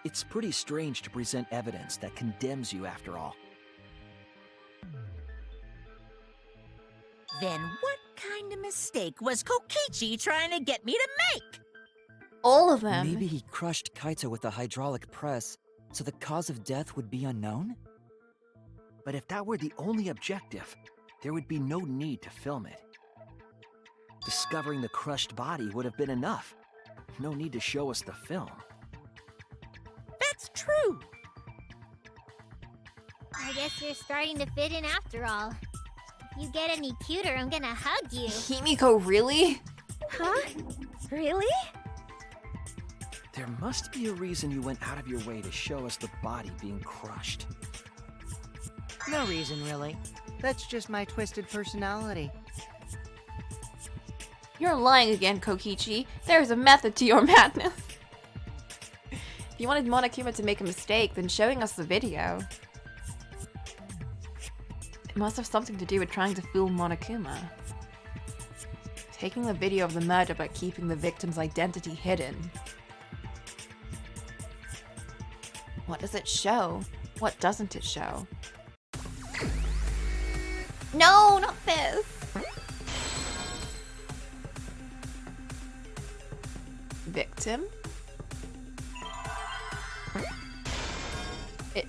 It's pretty strange to present evidence that condemns you after all. Then what kind of mistake was Kokichi trying to get me to make? All of them. Maybe he crushed Kaito with the hydraulic press, so the cause of death would be unknown? But if that were the only objective, there would be no need to film it. Discovering the crushed body would have been enough. No need to show us the film. That's true. I guess you're starting to fit in after all. If you get any cuter, I'm gonna hug you. Himiko, really? Huh? Really? There must be a reason you went out of your way to show us the body being crushed. No reason, really. That's just my twisted personality. You're lying again, Kokichi. There's a method to your madness. If you wanted Monokuma to make a mistake, then showing us the video. It must have something to do with trying to fool Monokuma. Taking the video of the murder but keeping the victim's identity hidden. What does it show? What doesn't it show? No, not this! Victim? It...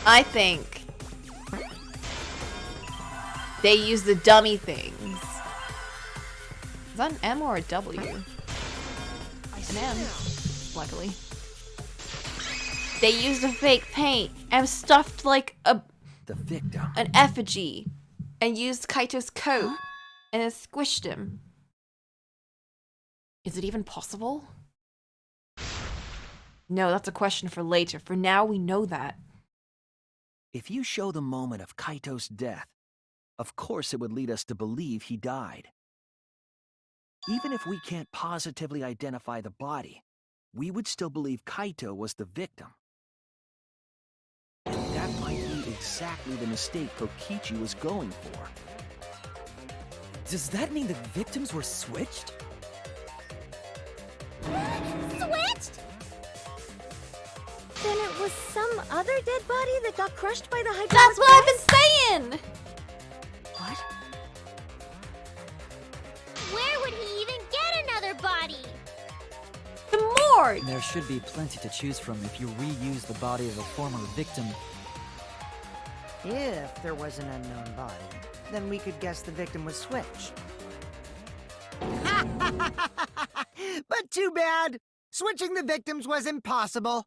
I think they use the dummy things. Is that an M or a W? An M, luckily. They used a fake paint and stuffed like The victim. an effigy and used Kaito's coat and then squished him. Is it even possible? No, that's a question for later. For now, we know that. If you show the moment of Kaito's death, of course it would lead us to believe he died. Even if we can't positively identify the body, we would still believe Kaito was the victim. And that might be exactly the mistake Kokichi was going for. Does that mean the victims were switched? Switched? Then it was some other dead body that got crushed by the hydraulic That's what I've press? been saying! What? Where would he even get another body? The morgue! There should be plenty to choose from if you reuse the body of a former victim. If there was an unknown body, then we could guess the victim was switched. But too bad! Switching the victims was impossible.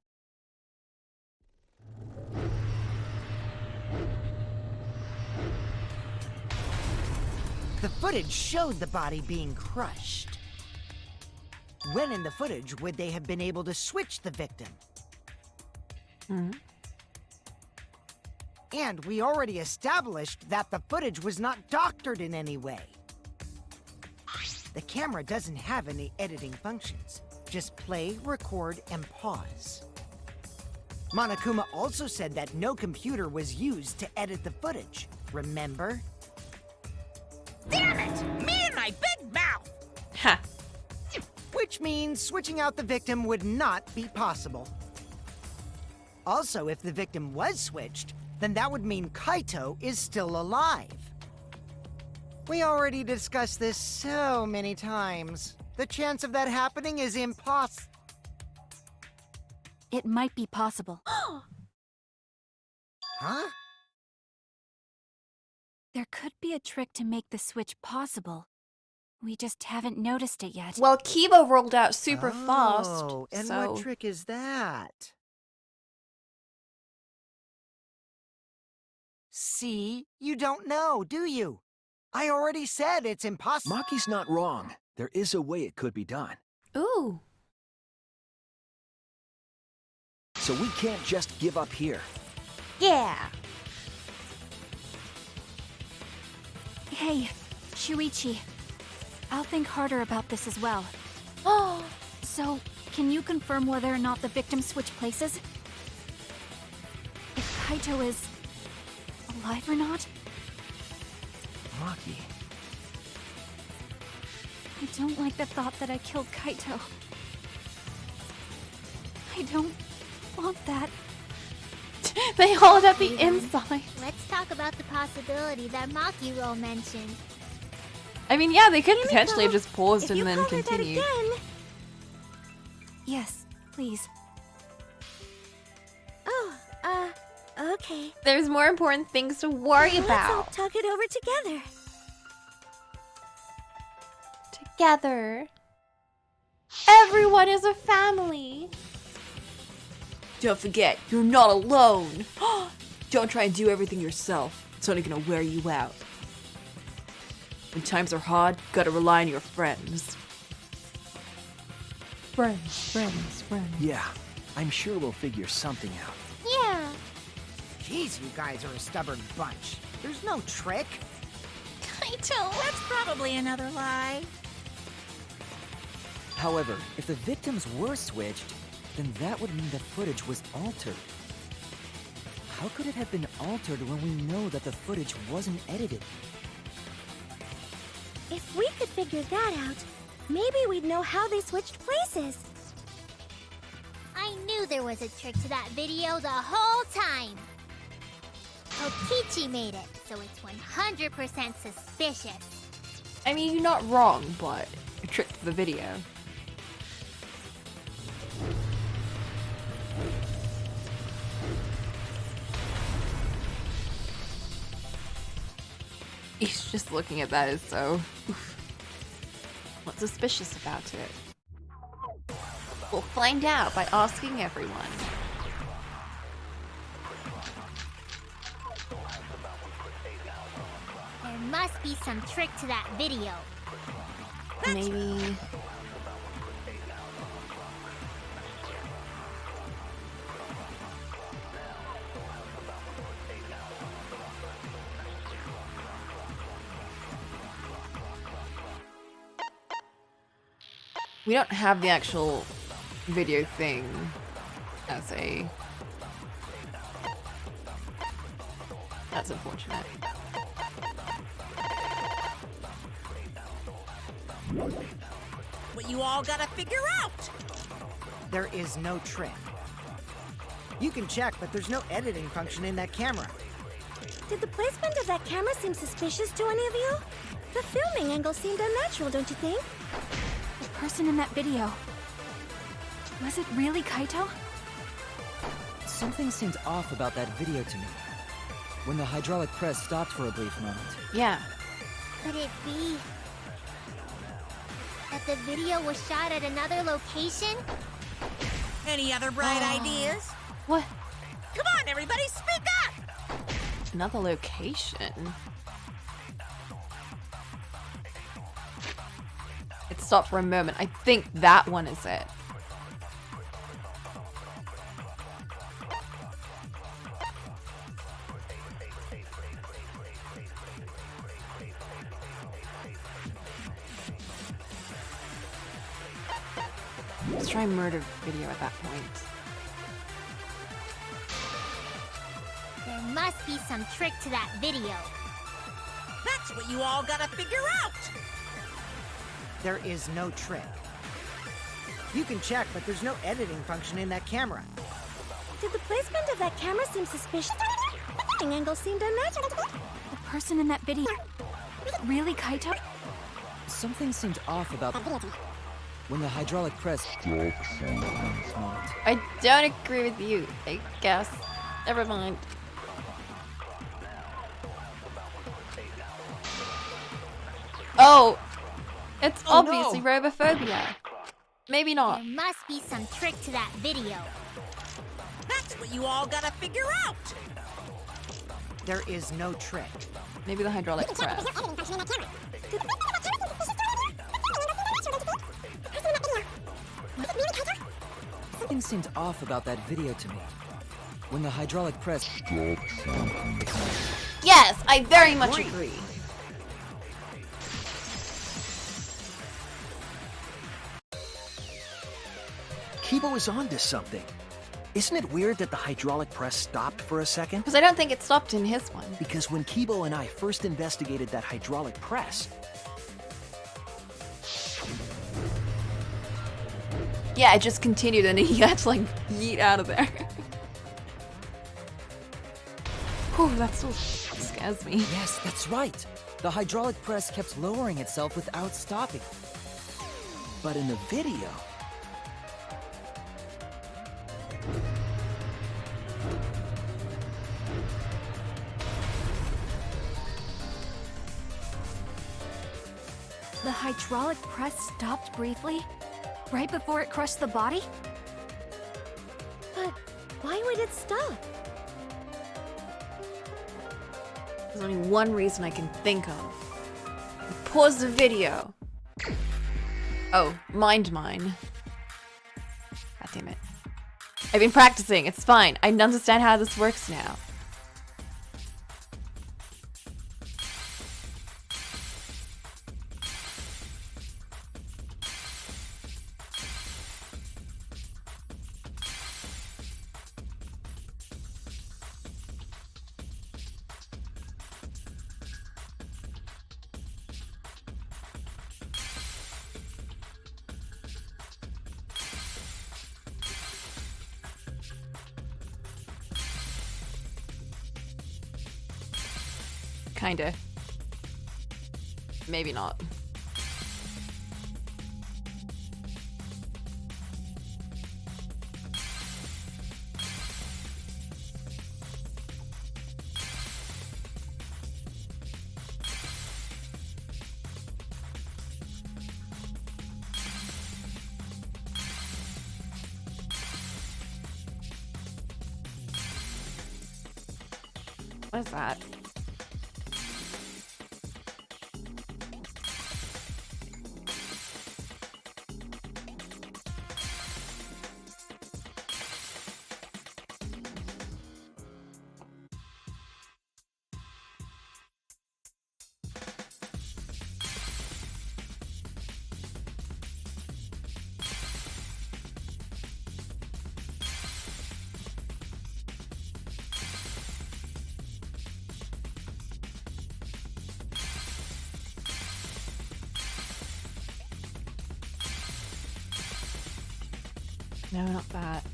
The footage showed the body being crushed. When in the footage would they have been able to switch the victim? And we already established that the footage was not doctored in any way. The camera doesn't have any editing functions. Just play, record, and pause. Monokuma also said that no computer was used to edit the footage, remember? Damn it! Me and my big mouth! Ha! Which means switching out the victim would not be possible. Also, if the victim was switched, then that would mean Kaito is still alive. We already discussed this so many times. The chance of that happening is impossible. It might be possible. Huh? There could be a trick to make the switch possible. We just haven't noticed it yet. Well, Kiba rolled out super fast, Oh, and so... what trick is that? See? You don't know, do you? I already said it's impossible. Maki's not wrong. There is a way it could be done. Ooh. So we can't just give up here. Yeah. Hey, Shuichi. I'll think harder about this as well. Oh. So, can you confirm whether or not the victims switch places? If Kaito is... alive or not? Maki. I don't like the thought that I killed Kaito. I don't want that. They hold up the inside. Let's talk about the possibility that Makiro mentioned. I mean, yeah, they could Kimiko, potentially have just paused if and you then call her that continued. again- Yes, please. Oh, okay. There's more important things to worry Let's all about. talk it over together. Together. Everyone is a family. Don't forget, you're not alone. Don't try and do everything yourself. It's only gonna wear you out. When times are hard, gotta rely on your friends. Friends. Yeah, I'm sure we'll figure something out. Yeah. Jeez, you guys are a stubborn bunch. There's no trick. Kaito! That's probably another lie. However, if the victims were switched, then that would mean the footage was altered. How could it have been altered when we know that the footage wasn't edited? If we could figure that out, maybe we'd know how they switched places. I knew there was a trick to that video the whole time. Kokichi made it, so it's 100% suspicious. I mean, you're not wrong, but a trick to the video. He's just looking at that as so... What's suspicious about it? We'll find out by asking everyone. There must be some trick to that video. Maybe... We don't have the actual video thing as a... That's unfortunate. What you all gotta figure out! There is no trick. You can check, but there's no editing function in that camera. Did the placement of that camera seem suspicious to any of you? The filming angle seemed unnatural, don't you think? The person in that video. Was it really Kaito? Something seemed off about that video to me. When the hydraulic press stopped for a brief moment. Yeah. Could it be that the video was shot at another location? Any other bright ideas? What? Come on, everybody, speak up! Another location? It stopped for a moment. I think that one is it. Let's try murder video at that point. There must be some trick to that video. That's what you all gotta figure out! There is no trick. You can check, but there's no editing function in that camera. Did the placement of that camera seem suspicious? The filming angle seemed unnatural. The person in that video. Really Kaito? Something seemed off about that video to me. When the hydraulic press stopped for a brief moment. I don't agree with you, I guess. Never mind. Oh! It's obviously robophobia. Maybe not. There must be some trick to that video. That's what you all gotta figure out! There is no trick. Maybe the hydraulic press. Something seemed off about that video to me. When the hydraulic press stopped for a brief moment. Yes, I very much agree. Kibo is onto something. Isn't it weird that the hydraulic press stopped for a second? Because I don't think it stopped in his one. Because when Kibo and I first investigated that hydraulic press... Yeah, it just continued and he had to like yeet out of there. Whew, that still scares me. Yes, that's right. The hydraulic press kept lowering itself without stopping. But in the video... The hydraulic press stopped briefly? Right before it crushed the body? But why would it stop? There's only one reason I can think of. The pause the video. Oh, mind mine. God damn it. I've been practicing, it's fine. I understand how this works now. Kinda. Maybe not. What is that? No, not that.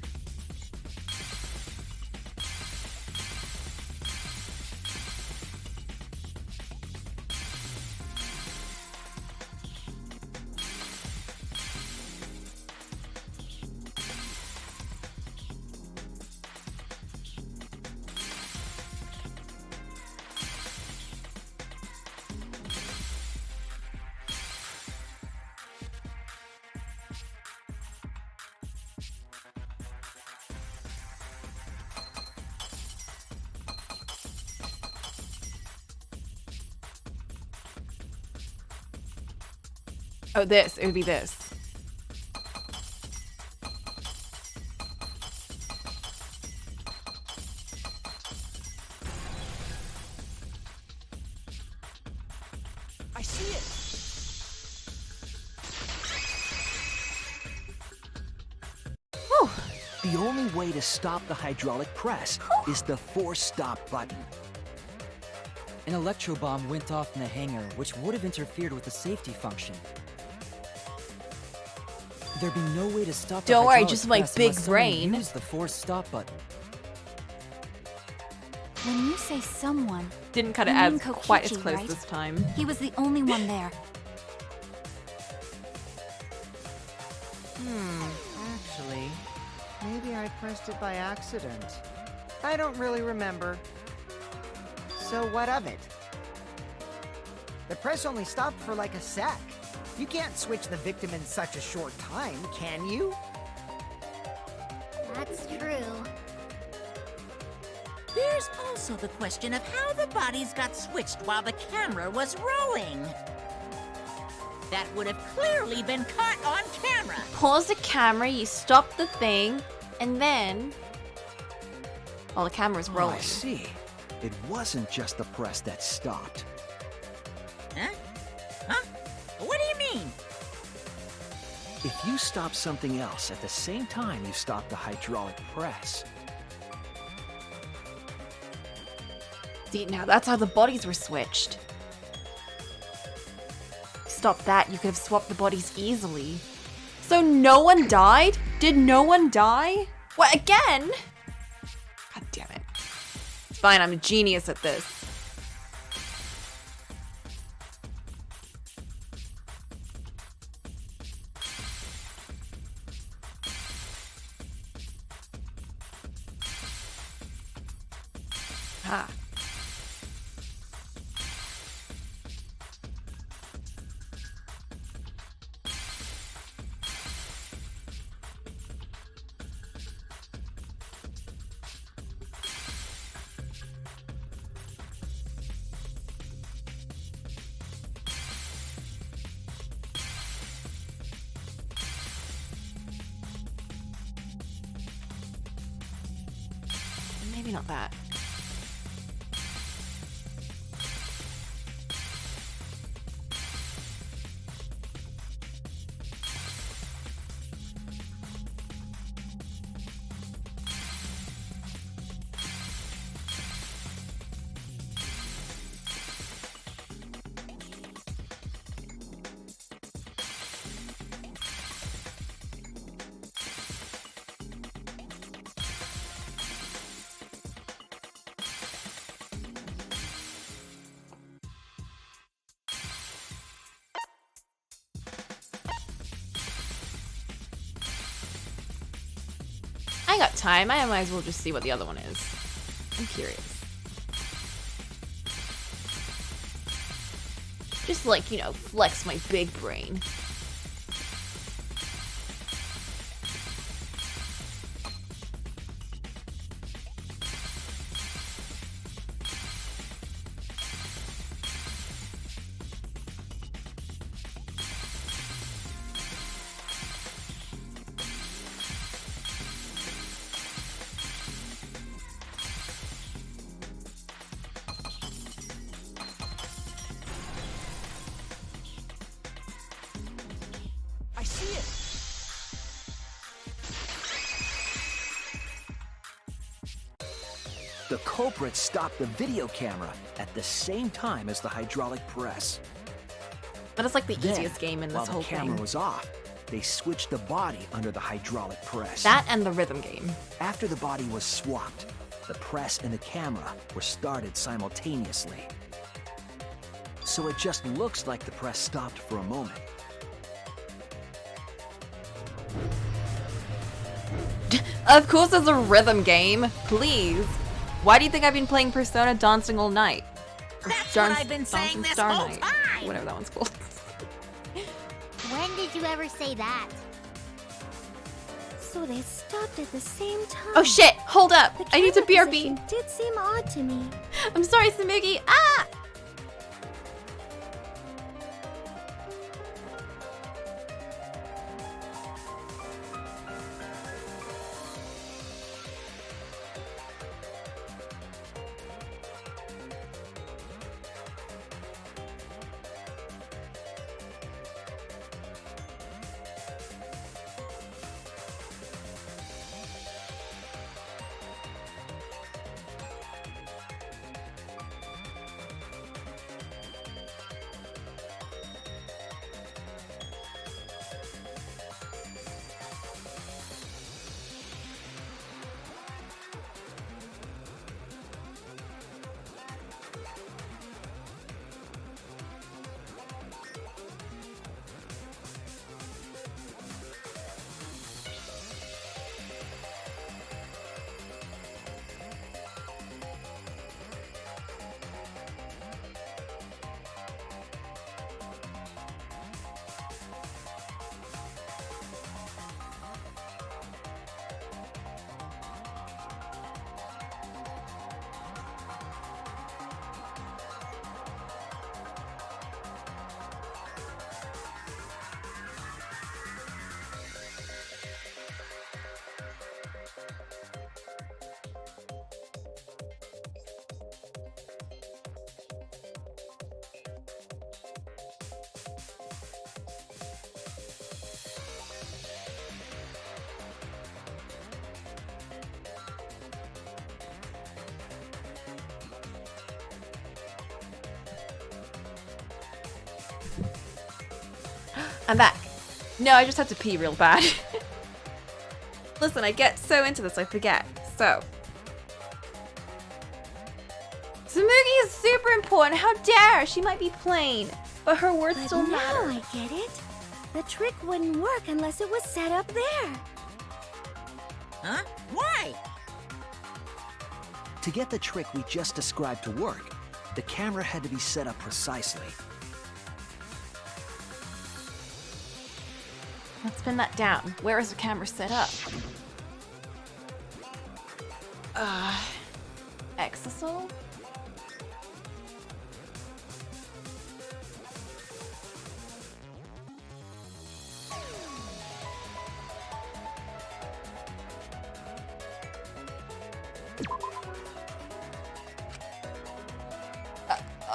Oh, this. It would be this. I see it! Whew. The only way to stop the hydraulic press is the force stop button. An electro bomb went off in the hangar, which would have interfered with the safety function. There'd be no way to stop the Don't worry, hydraulic just my press big unless someone brain. used the force stop button. When you say someone, Didn't cut it you as mean quite as Kokichi, close right? this time. He was the only one there. Actually, maybe I pressed it by accident. I don't really remember. So what of it? The press only stopped for like a sec. You can't switch the victim in such a short time, can you? That's true. There's also the question of how the bodies got switched while the camera was rolling. That would have clearly been caught on camera. Pause the camera, you stop the thing, and then... while the camera's Oh, rolling. I see. It wasn't just the press that stopped. Huh? Huh? What do you mean? If you stop something else at the same time you stop the hydraulic press, See, now that's how the bodies were switched. Stop that, you could have swapped the bodies easily. So no one died? Did no one die? What, again? God damn it. Fine, I'm a genius at this. Ah. Maybe not that. I got time. I might as well just see what the other one is. I'm curious. Just like, you know, flex my big brain. I see it! The culprit stopped the video camera at the same time as the hydraulic press. That is like the Then, easiest game in while this whole the camera thing. was off, they switched the body under the hydraulic press. That and the rhythm game. After the body was swapped, the press and the camera were started simultaneously. So it just looks like the press stopped for a moment. Of course there's a rhythm game. Please. Why do you think I've been playing Persona Dancing All Night? That's Darn- what I've been saying Dancing this Star whole Night. time! Whatever that one's called. When did you ever say that? So they stopped at the same time. Oh shit! Hold up! The I need to camera BRB. position did seem odd to me. I'm sorry, Samugi. Ah! I'm back. No, I just had to pee real bad. Listen, I get so into this I forget. So. Samugi is super important. How dare! She might be plain, but her words But still now matter. I get it. The trick wouldn't work unless it was set up there. Huh? Why? To get the trick we just described to work, the camera had to be set up precisely. Let's pin that down. Where is the camera set up? Exisal?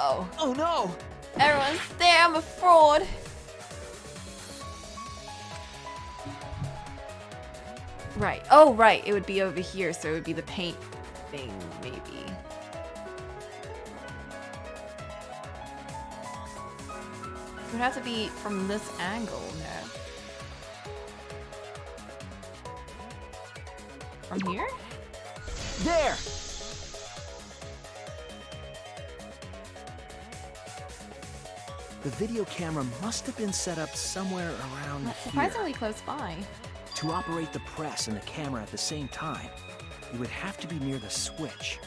Uh-oh. Oh no! Everyone's there, I'm a fraud. Right. Oh, right. It would be over here, so it would be the paint thing, maybe. It would have to be from this angle, no. From here? There! The video camera must have been set up somewhere around That's here. surprisingly close by. To operate the press and the camera at the same time, you would have to be near the switch.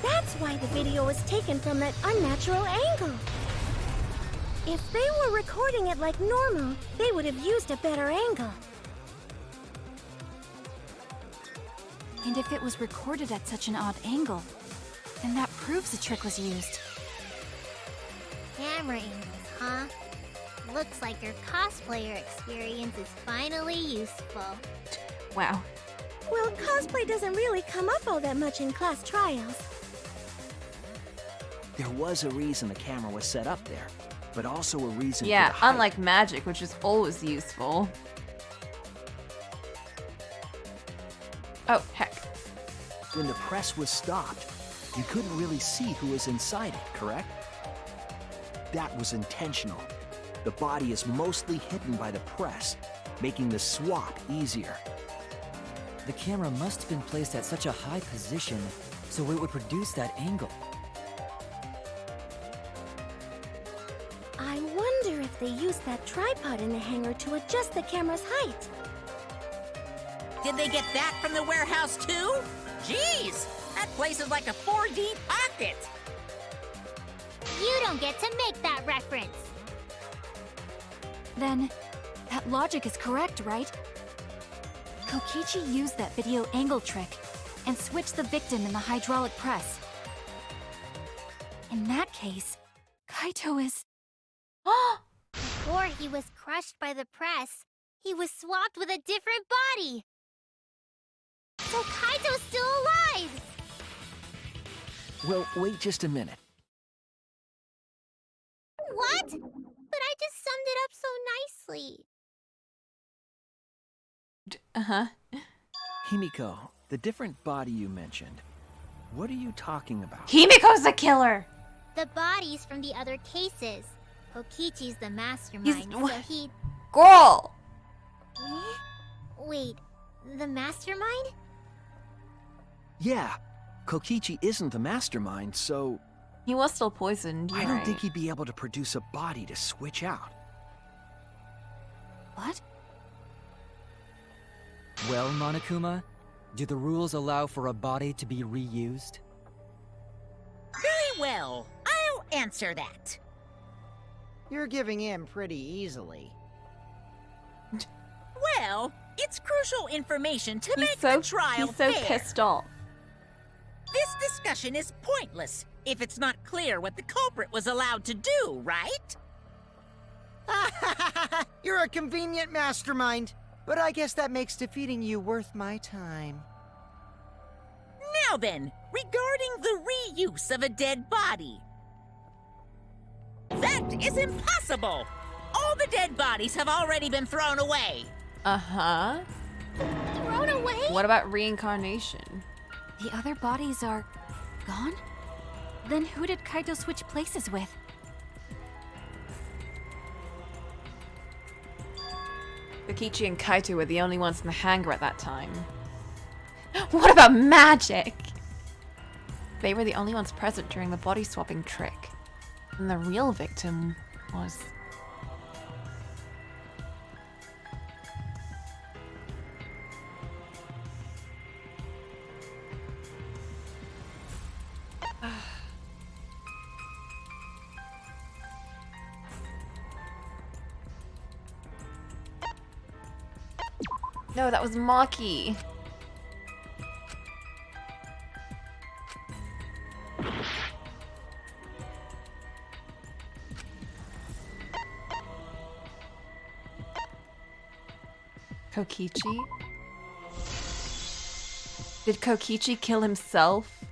That's why the video was taken from that unnatural angle. If they were recording it like normal, they would have used a better angle. And if it was recorded at such an odd angle, then that proves the trick was used. Camera angles, huh? Looks like your cosplayer experience is finally useful. Wow. Well, cosplay doesn't really come up all that much in class trials. There was a reason the camera was set up there, but also a reason Yeah, for the height. unlike magic, which is always useful. Oh, heck. When the press was stopped, you couldn't really see who was inside it, correct? That was intentional. The body is mostly hidden by the press, making the swap easier. The camera must have been placed at such a high position, so it would produce that angle. I wonder if they used that tripod in the hangar to adjust the camera's height. Did they get that from the warehouse too? Jeez, that place is like a 4D pocket. You don't get to make that reference. Then, that logic is correct, right? Kokichi used that video angle trick and switched the victim in the hydraulic press. In that case, Kaito is... Before he was crushed by the press, he was swapped with a different body. So Kaito's still alive! Well, wait just a minute. What? But I just summed it up so nicely. Uh-huh. Himiko, the different body you mentioned, what are you talking about? Himiko's the killer! The bodies from the other cases. Kokichi's the mastermind, so he... Girl! Wait, the mastermind? Yeah, Kokichi isn't the mastermind, so... He was still poisoned, I you're don't right. think he'd be able to produce a body to switch out. What? Well, Monokuma, do the rules allow for a body to be reused? Very well, I'll answer that. You're giving in pretty easily. Well, it's crucial information to make so, the trial he's so fair. pissed off. This discussion is pointless if it's not clear what the culprit was allowed to do, right? You're a convenient mastermind, but I guess that makes defeating you worth my time. Now then, regarding the reuse of a dead body. That is impossible! All the dead bodies have already been thrown away. Uh-huh. Thrown away? What about reincarnation? The other bodies are... gone? Then who did Kaito switch places with? Kokichi and Kaito were the only ones in the hangar at that time. What about magic? They were the only ones present during the body swapping trick. And the real victim was... No, that was Maki. Kokichi? Did Kokichi kill himself?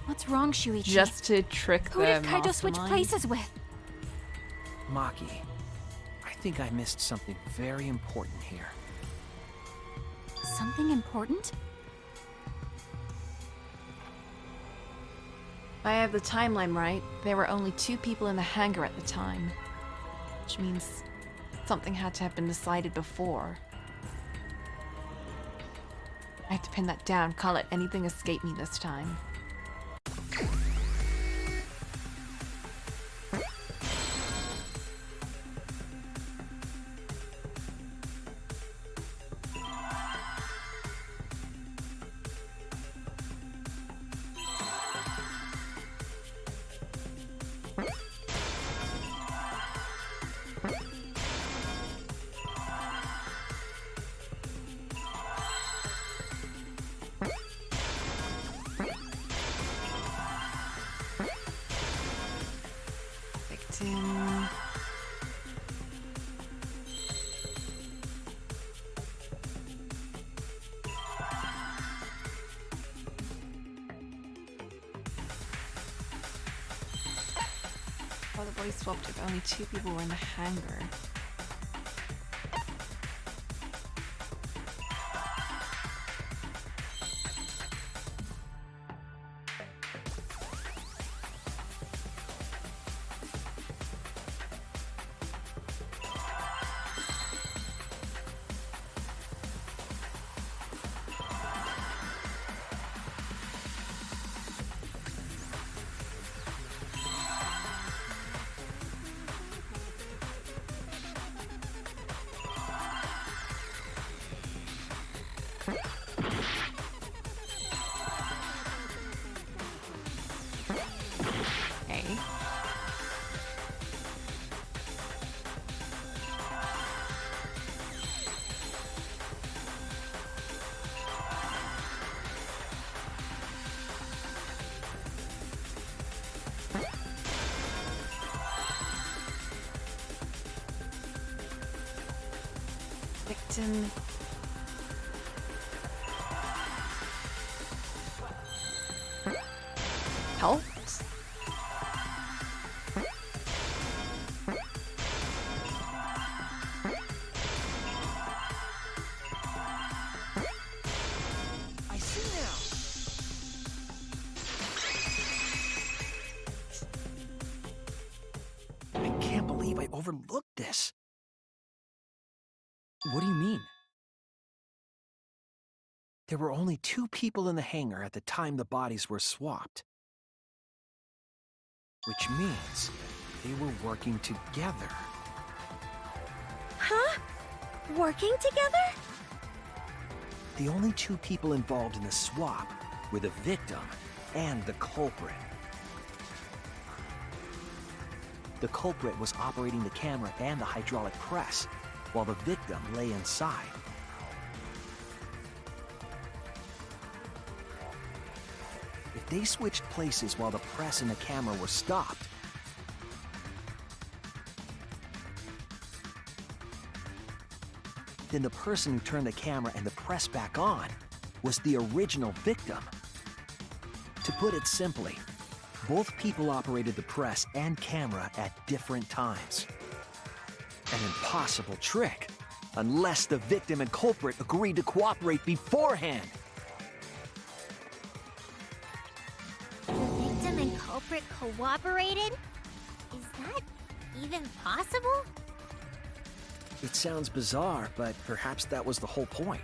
What's wrong, Shuichi? Just to trick Who the did Kaito switch mastermind? places with? Maki, I think I missed something very important here. Something important? If I have the timeline right, there were only 2 people in the hangar at the time. Which means something had to have been decided before. I have to pin that down. Can't let anything escape me this time. Victim. Oh, the body swapped if only 2 people were in the hangar. Okay. Victim. Helped? I see now. I can't believe I overlooked this. What do you mean? There were only 2 people in the hangar at the time the bodies were swapped. Which means they were working together. Huh? Working together? The only 2 people involved in the swap were the victim and the culprit. The culprit was operating the camera and the hydraulic press, while the victim lay inside. If they switched places while the press and the camera were stopped, then the person who turned the camera and the press back on was the original victim. To put it simply, both people operated the press and camera at different times. An impossible trick, unless the victim and culprit agreed to cooperate beforehand. The victim and culprit cooperated? Is that even possible? It sounds bizarre, but perhaps that was the whole point.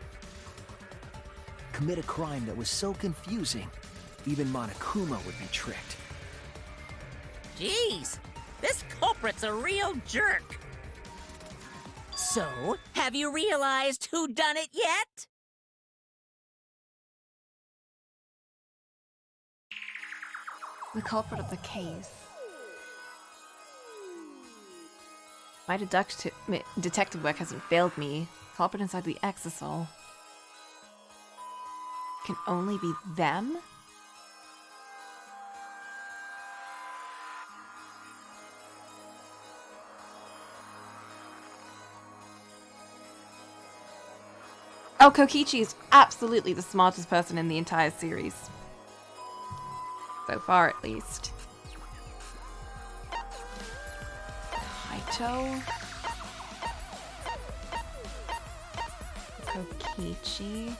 Commit a crime that was so confusing, even Monokuma would be tricked. Jeez, this culprit's a real jerk. So, have you realized who done it yet? The culprit of the case. My detective work hasn't failed me. Culprit inside the exisal. Can only be them? Oh, Kokichi is absolutely the smartest person in the entire series. So far, at least. Kaito. Kokichi.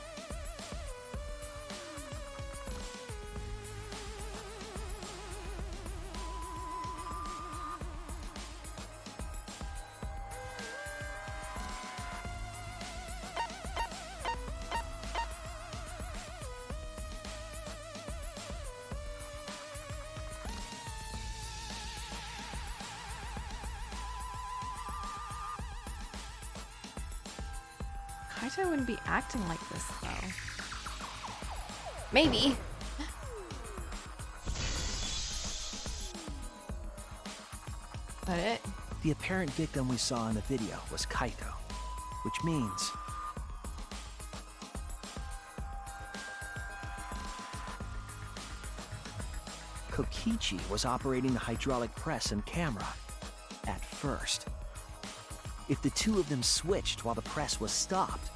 Kaito wouldn't be acting like this, though. Maybe. That it? The apparent victim we saw in the video was Kaito, which means Kokichi was operating the hydraulic press and camera at first. If the two of them switched while the press was stopped,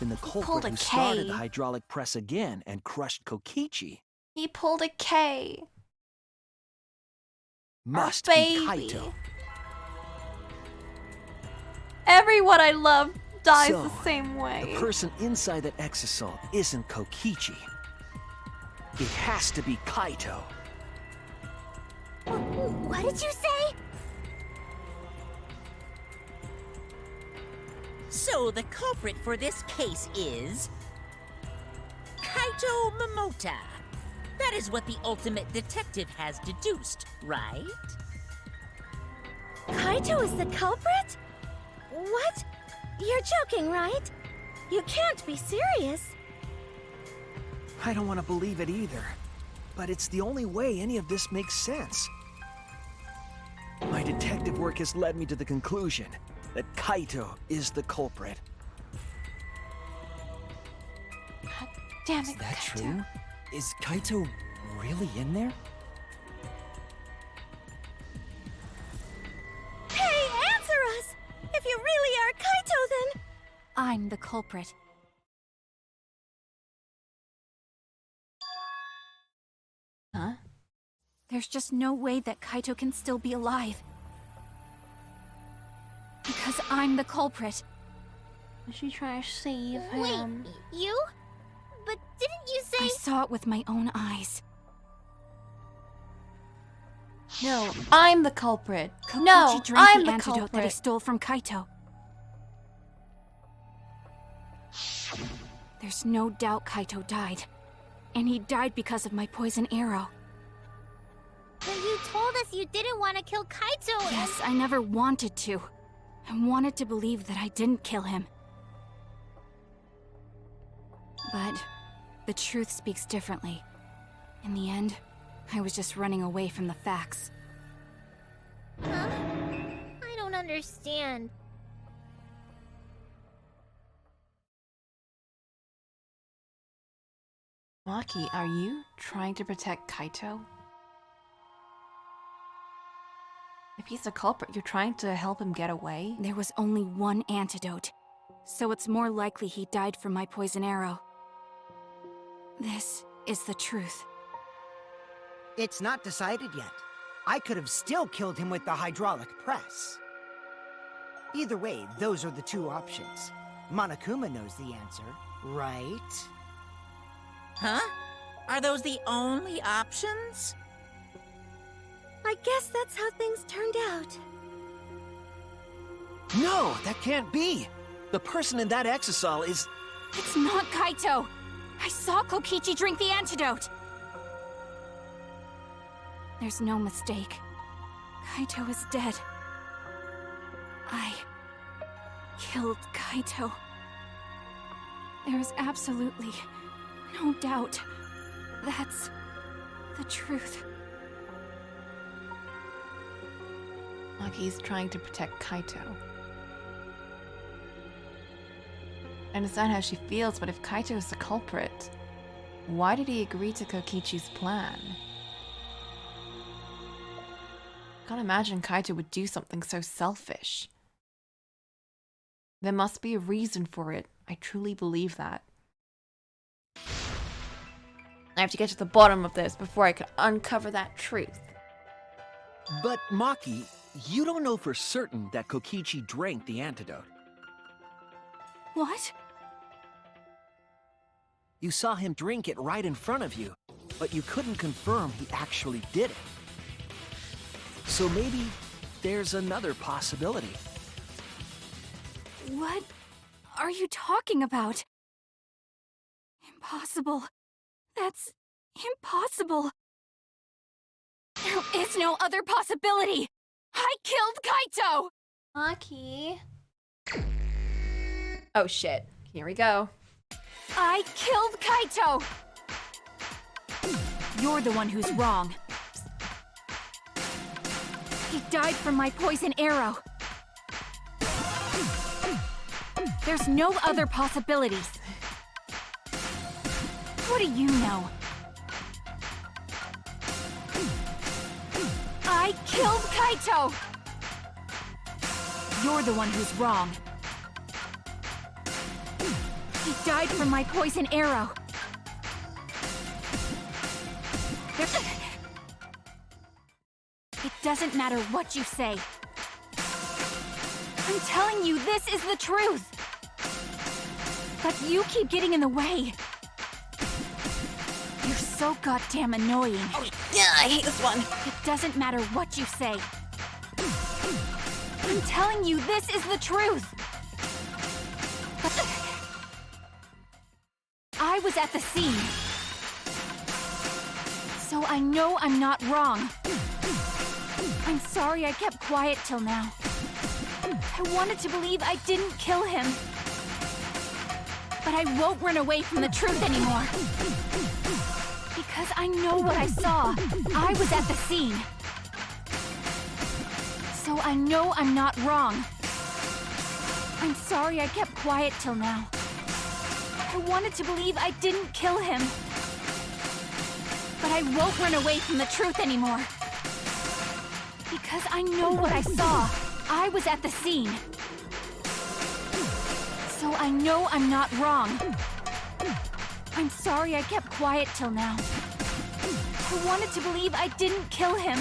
then the culprit who started the hydraulic press again and crushed Kokichi He pulled a K. must Our be baby. Kaito. Everyone I love dies So, the same way. The person inside that exisal isn't Kokichi. It has to be Kaito. What did you say? So the culprit for this case is Kaito Momota. That is what the ultimate detective has deduced, right? Kaito is the culprit? What? You're joking, right? You can't be serious. I don't want to believe it either, but it's the only way any of this makes sense. My detective work has led me to the conclusion that Kaito is the culprit. God damn it, Is that Kaito. true? Is Kaito really in there? Hey, answer us! If you really are Kaito, then... I'm the culprit. Huh? There's just no way that Kaito can still be alive. Because I'm the culprit. Is she trying to save Wait, him? you? But didn't you say... I saw it with my own eyes. No, I'm the culprit. Kokichi No, drank I'm the the antidote that he culprit. stole from Kaito. There's no doubt Kaito died. And he died because of my poison arrow. But you told us you didn't want to kill Kaito. Yes, I never wanted to. I wanted to believe that I didn't kill him. But the truth speaks differently. In the end, I was just running away from the facts. Huh? I don't understand. Maki, are you trying to protect Kaito? If he's the culprit, you're trying to help him get away? There was only one antidote, so it's more likely he died from my poison arrow. This is the truth. It's not decided yet. I could have still killed him with the hydraulic press. Either way, those are the two options. Monokuma knows the answer, right? Huh? Are those the only options? I guess that's how things turned out. No, that can't be! The person in that exisal is... It's not Kaito! I saw Kokichi drink the antidote! There's no mistake. Kaito is dead. I killed Kaito. There is absolutely no doubt. That's the truth. Maki's trying to protect Kaito. I understand how she feels, but if Kaito is the culprit, why did he agree to Kokichi's plan? Can't imagine Kaito would do something so selfish. There must be a reason for it. I truly believe that. I have to get to the bottom of this before I can uncover that truth. But Maki, you don't know for certain that Kokichi drank the antidote. What? You saw him drink it right in front of you, but you couldn't confirm he actually did it. So maybe there's another possibility. What are you talking about? Impossible. That's impossible. There is no other possibility. I killed Kaito! Maki. Oh shit. Here we go. I killed Kaito! You're the one who's wrong. He died from my poison arrow. There's no other possibilities. What do you know? I killed Kaito! You're the one who's wrong. He died from my poison arrow. It doesn't matter what you say. I'm telling you, this is the truth. But you keep getting in the way. You're so goddamn annoying. Oh, yeah, I hate this one. It doesn't matter what you say. I'm telling you, this is the truth. I was at the scene. So I know I'm not wrong. I'm sorry I kept quiet till now. I wanted to believe I didn't kill him. But I won't run away from the truth anymore. Because I know what I saw. I was at the scene. So I know I'm not wrong. I'm sorry I kept quiet till now. I wanted to believe I didn't kill him. But I won't run away from the truth anymore. Because I know what I saw. I was at the scene. So I know I'm not wrong. I'm sorry I kept quiet till now. I wanted to believe I didn't kill him.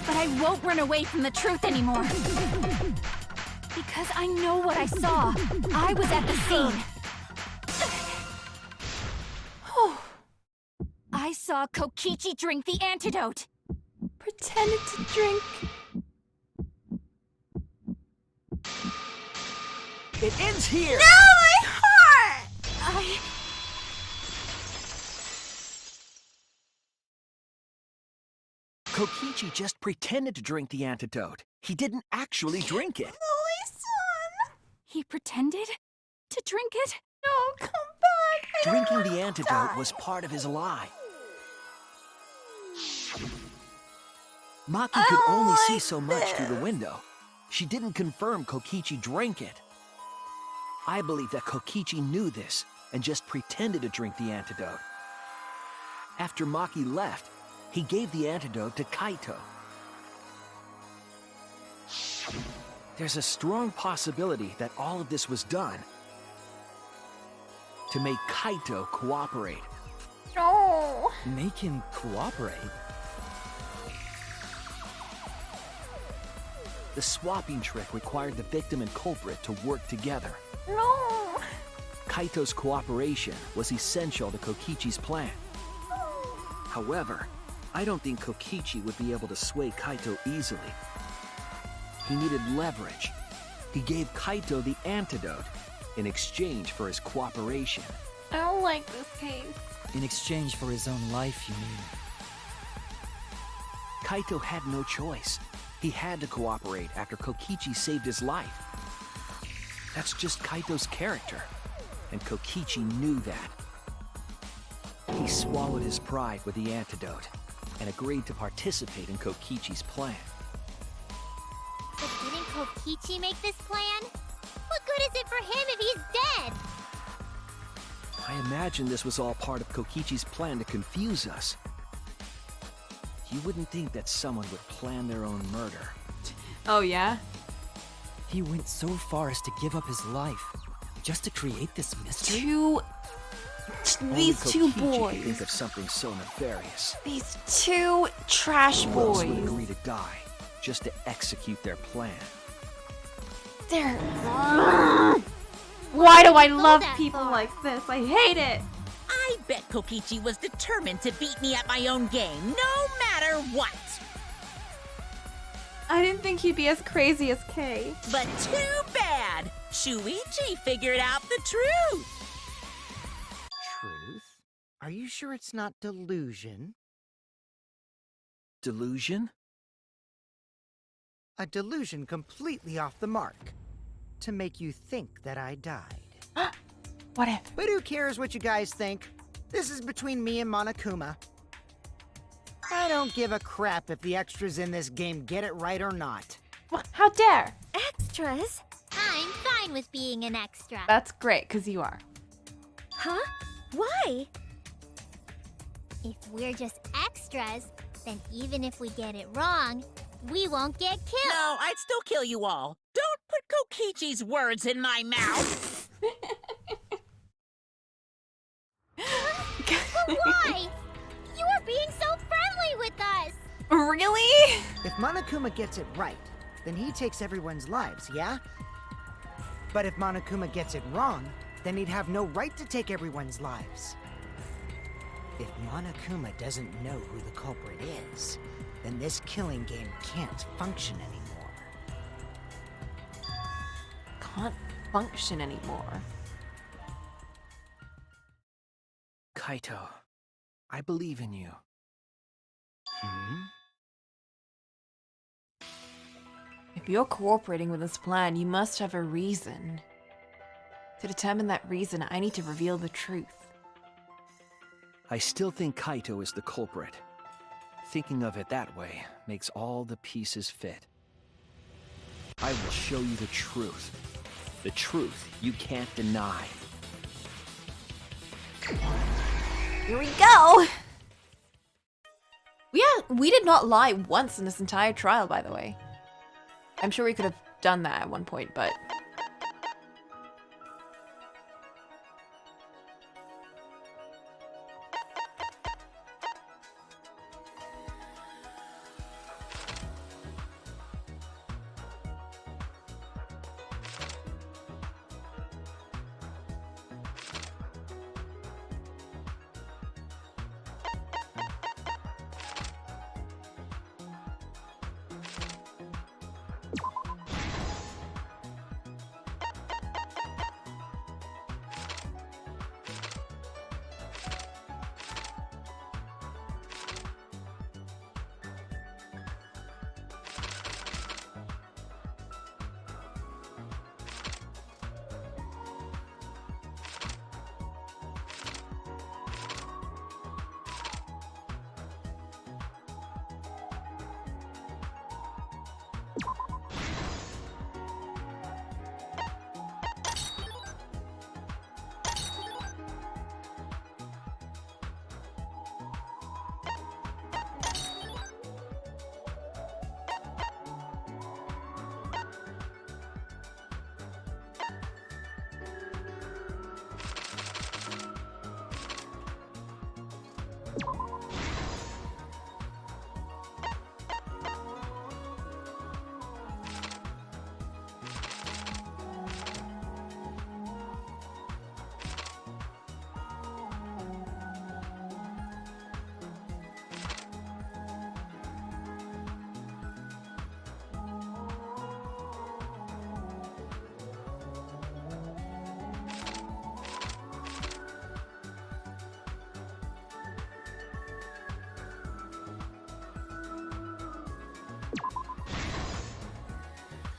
But I won't run away from the truth anymore. Because I know what I saw. I was at the scene. I saw Kokichi drink the antidote. Pretended to drink. It ends here! No, my heart! Kokichi just pretended to drink the antidote. He didn't actually drink it. My son! He pretended to drink it? No, come back! Drinking the antidote was part of his lie. Maki could only see so much through the window. She didn't confirm Kokichi drank it. I believe that Kokichi knew this and just pretended to drink the antidote. After Maki left, he gave the antidote to Kaito. There's a strong possibility that all of this was done to make Kaito cooperate. No! Make him cooperate? The swapping trick required the victim and culprit to work together. No! Kaito's cooperation was essential to Kokichi's plan. However, I don't think Kokichi would be able to sway Kaito easily. He needed leverage. He gave Kaito the antidote in exchange for his cooperation. I don't like this case. In exchange for his own life, you mean? Kaito had no choice. He had to cooperate after Kokichi saved his life. That's just Kaito's character, and Kokichi knew that. He swallowed his pride with the antidote and agreed to participate in Kokichi's plan. But didn't Kokichi make this plan? What good is it for him if he's dead? I imagine this was all part of Kokichi's plan to confuse us. You wouldn't think that someone would plan their own murder. Oh, yeah? He went so far as to give up his life just to create this mystery. These two Only Kokichi could boys. think of something so nefarious. These two trash Who else would boys. agree to die just to execute their plan? They're. Why do I love that people far. like this? I hate it. I bet Kokichi was determined to beat me at my own game, no matter what. I didn't think he'd be as crazy as Kay. But too bad. Shuichi figured out the truth. Truth? Are you sure it's not delusion? Delusion? A delusion completely off the mark. To make you think that I died. What if? But who cares what you guys think? This is between me and Monokuma. I don't give a crap if the extras in this game get it right or not. How dare? Extras? I'm fine with being an extra. That's great, because you are. Huh? Why? If we're just extras, then even if we get it wrong, we won't get killed. No, I'd still kill you all. Don't put Kokichi's words in my mouth. But why? You are being so friendly with us. Really? If Monokuma gets it right, then he takes everyone's lives, yeah? But if Monokuma gets it wrong, then he'd have no right to take everyone's lives. If Monokuma doesn't know who the culprit is, then this killing game can't function anymore. Can't function anymore. Kaito, I believe in you. If you're cooperating with this plan, you must have a reason. To determine that reason, I need to reveal the truth. I still think Kaito is the culprit. Thinking of it that way makes all the pieces fit. I will show you the truth. The truth you can't deny. Here we go! We did not lie once in this entire trial, by the way. I'm sure we could have done that at one point, but...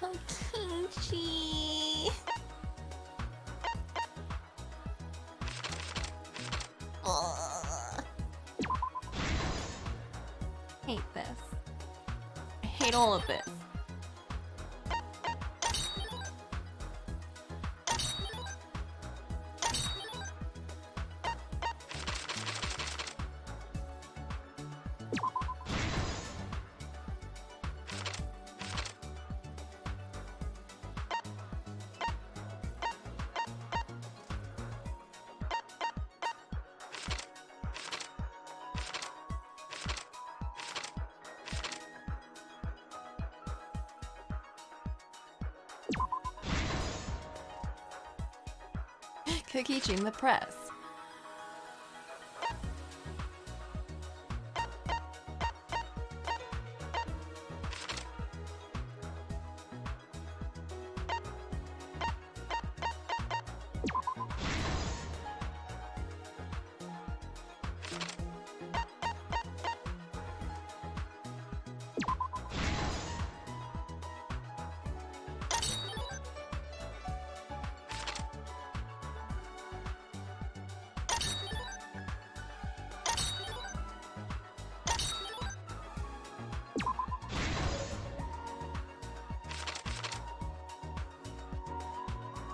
Kokichi. Hate this. I hate all of this. Kokichi in the press.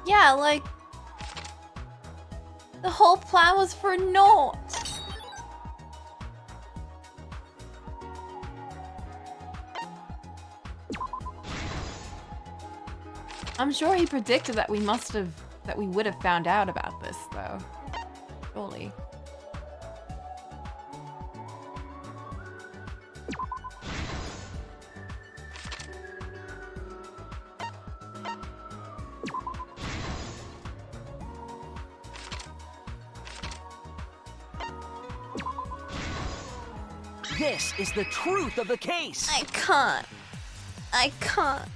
Yeah, like, the whole plan was for naught. I'm sure he predicted that we would have found out about this, though. Surely. This is the truth of the case! I can't.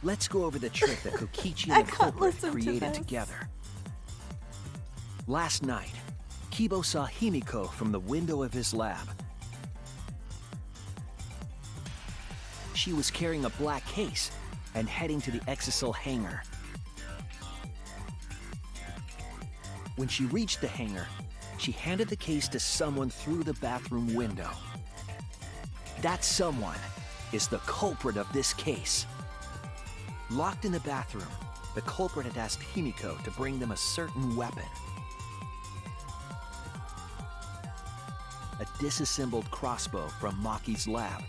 Let's go over the trick that Kokichi and the culprit created together. Last night, Kibo saw Himiko from the window of his lab. She was carrying a black case and heading to the Exisal hangar. When she reached the hangar, she handed the case to someone through the bathroom window. That someone is the culprit of this case. Locked in the bathroom, the culprit had asked Himiko to bring them a certain weapon. A disassembled crossbow from Maki's lab.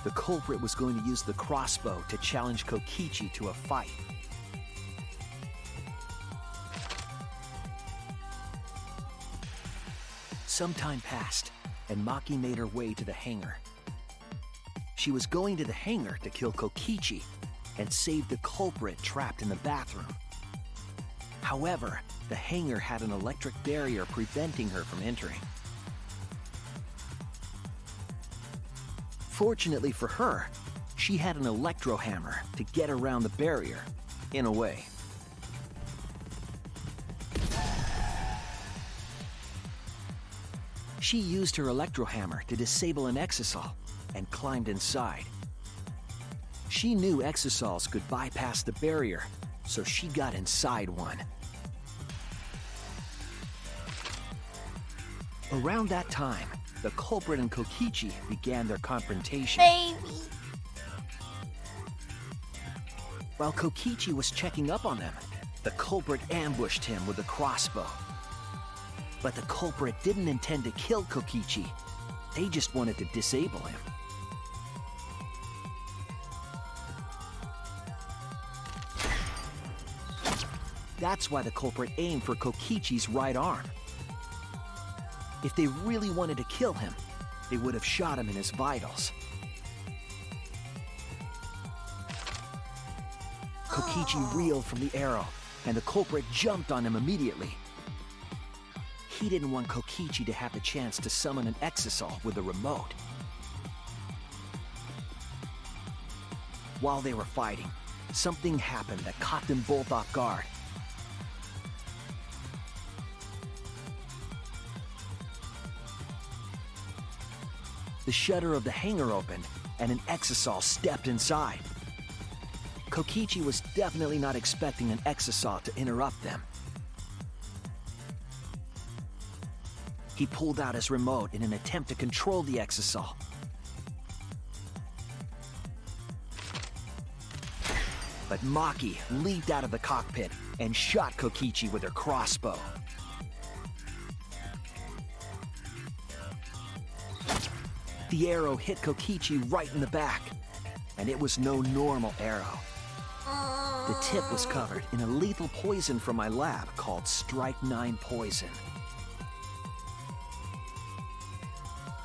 The culprit was going to use the crossbow to challenge Kokichi to a fight. Some time passed, and Maki made her way to the hangar. She was going to the hangar to kill Kokichi and save the culprit trapped in the bathroom. However, the hangar had an electric barrier preventing her from entering. Fortunately for her, she had an electro hammer to get around the barrier, in a way. She used her electro hammer to disable an Exisal and climbed inside. She knew Exisals could bypass the barrier, so she got inside one. Around that time, the culprit and Kokichi began their confrontation. Baby. While Kokichi was checking up on them, the culprit ambushed him with a crossbow. But the culprit didn't intend to kill Kokichi. They just wanted to disable him. That's why the culprit aimed for Kokichi's right arm. If they really wanted to kill him, they would have shot him in his vitals. Kokichi reeled from the arrow, and the culprit jumped on him immediately. He didn't want Kokichi to have the chance to summon an Exisal with a remote. While they were fighting, something happened that caught them both off guard. The shutter of the hangar opened, and an Exisal stepped inside. Kokichi was definitely not expecting an Exisal to interrupt them. He pulled out his remote in an attempt to control the Exisal. But Maki leaped out of the cockpit and shot Kokichi with her crossbow. The arrow hit Kokichi right in the back, and it was no normal arrow. The tip was covered in a lethal poison from my lab called Strike 9 poison.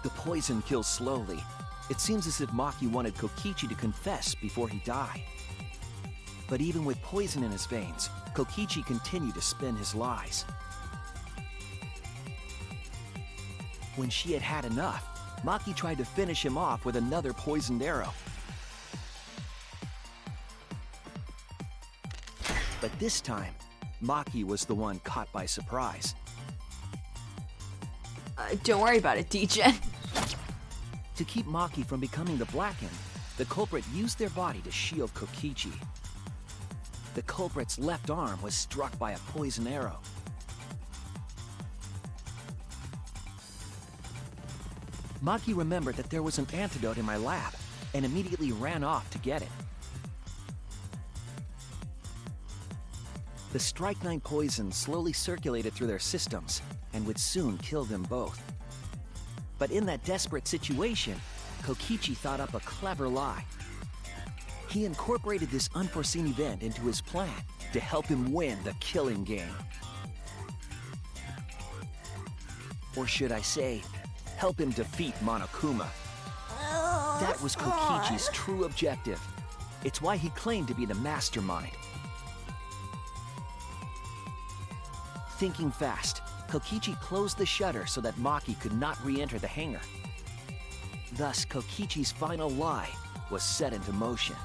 The poison kills slowly. It seems as if Maki wanted Kokichi to confess before he died. But even with poison in his veins, Kokichi continued to spin his lies. When she had had enough, Maki tried to finish him off with another poisoned arrow. But this time, Maki was the one caught by surprise. Don't worry about it, DJ. To keep Maki from becoming the Blackened, the culprit used their body to shield Kokichi. The culprit's left arm was struck by a poison arrow. Maki remembered that there was an antidote in my lab and immediately ran off to get it. The strychnine poison slowly circulated through their systems and would soon kill them both. But in that desperate situation, Kokichi thought up a clever lie. He incorporated this unforeseen event into his plan to help him win the killing game. Or should I say, help him defeat Monokuma. That was Kokichi's true objective. It's why he claimed to be the mastermind. Thinking fast, Kokichi closed the shutter so that Maki could not re-enter the hangar. Thus, Kokichi's final lie was set into motion.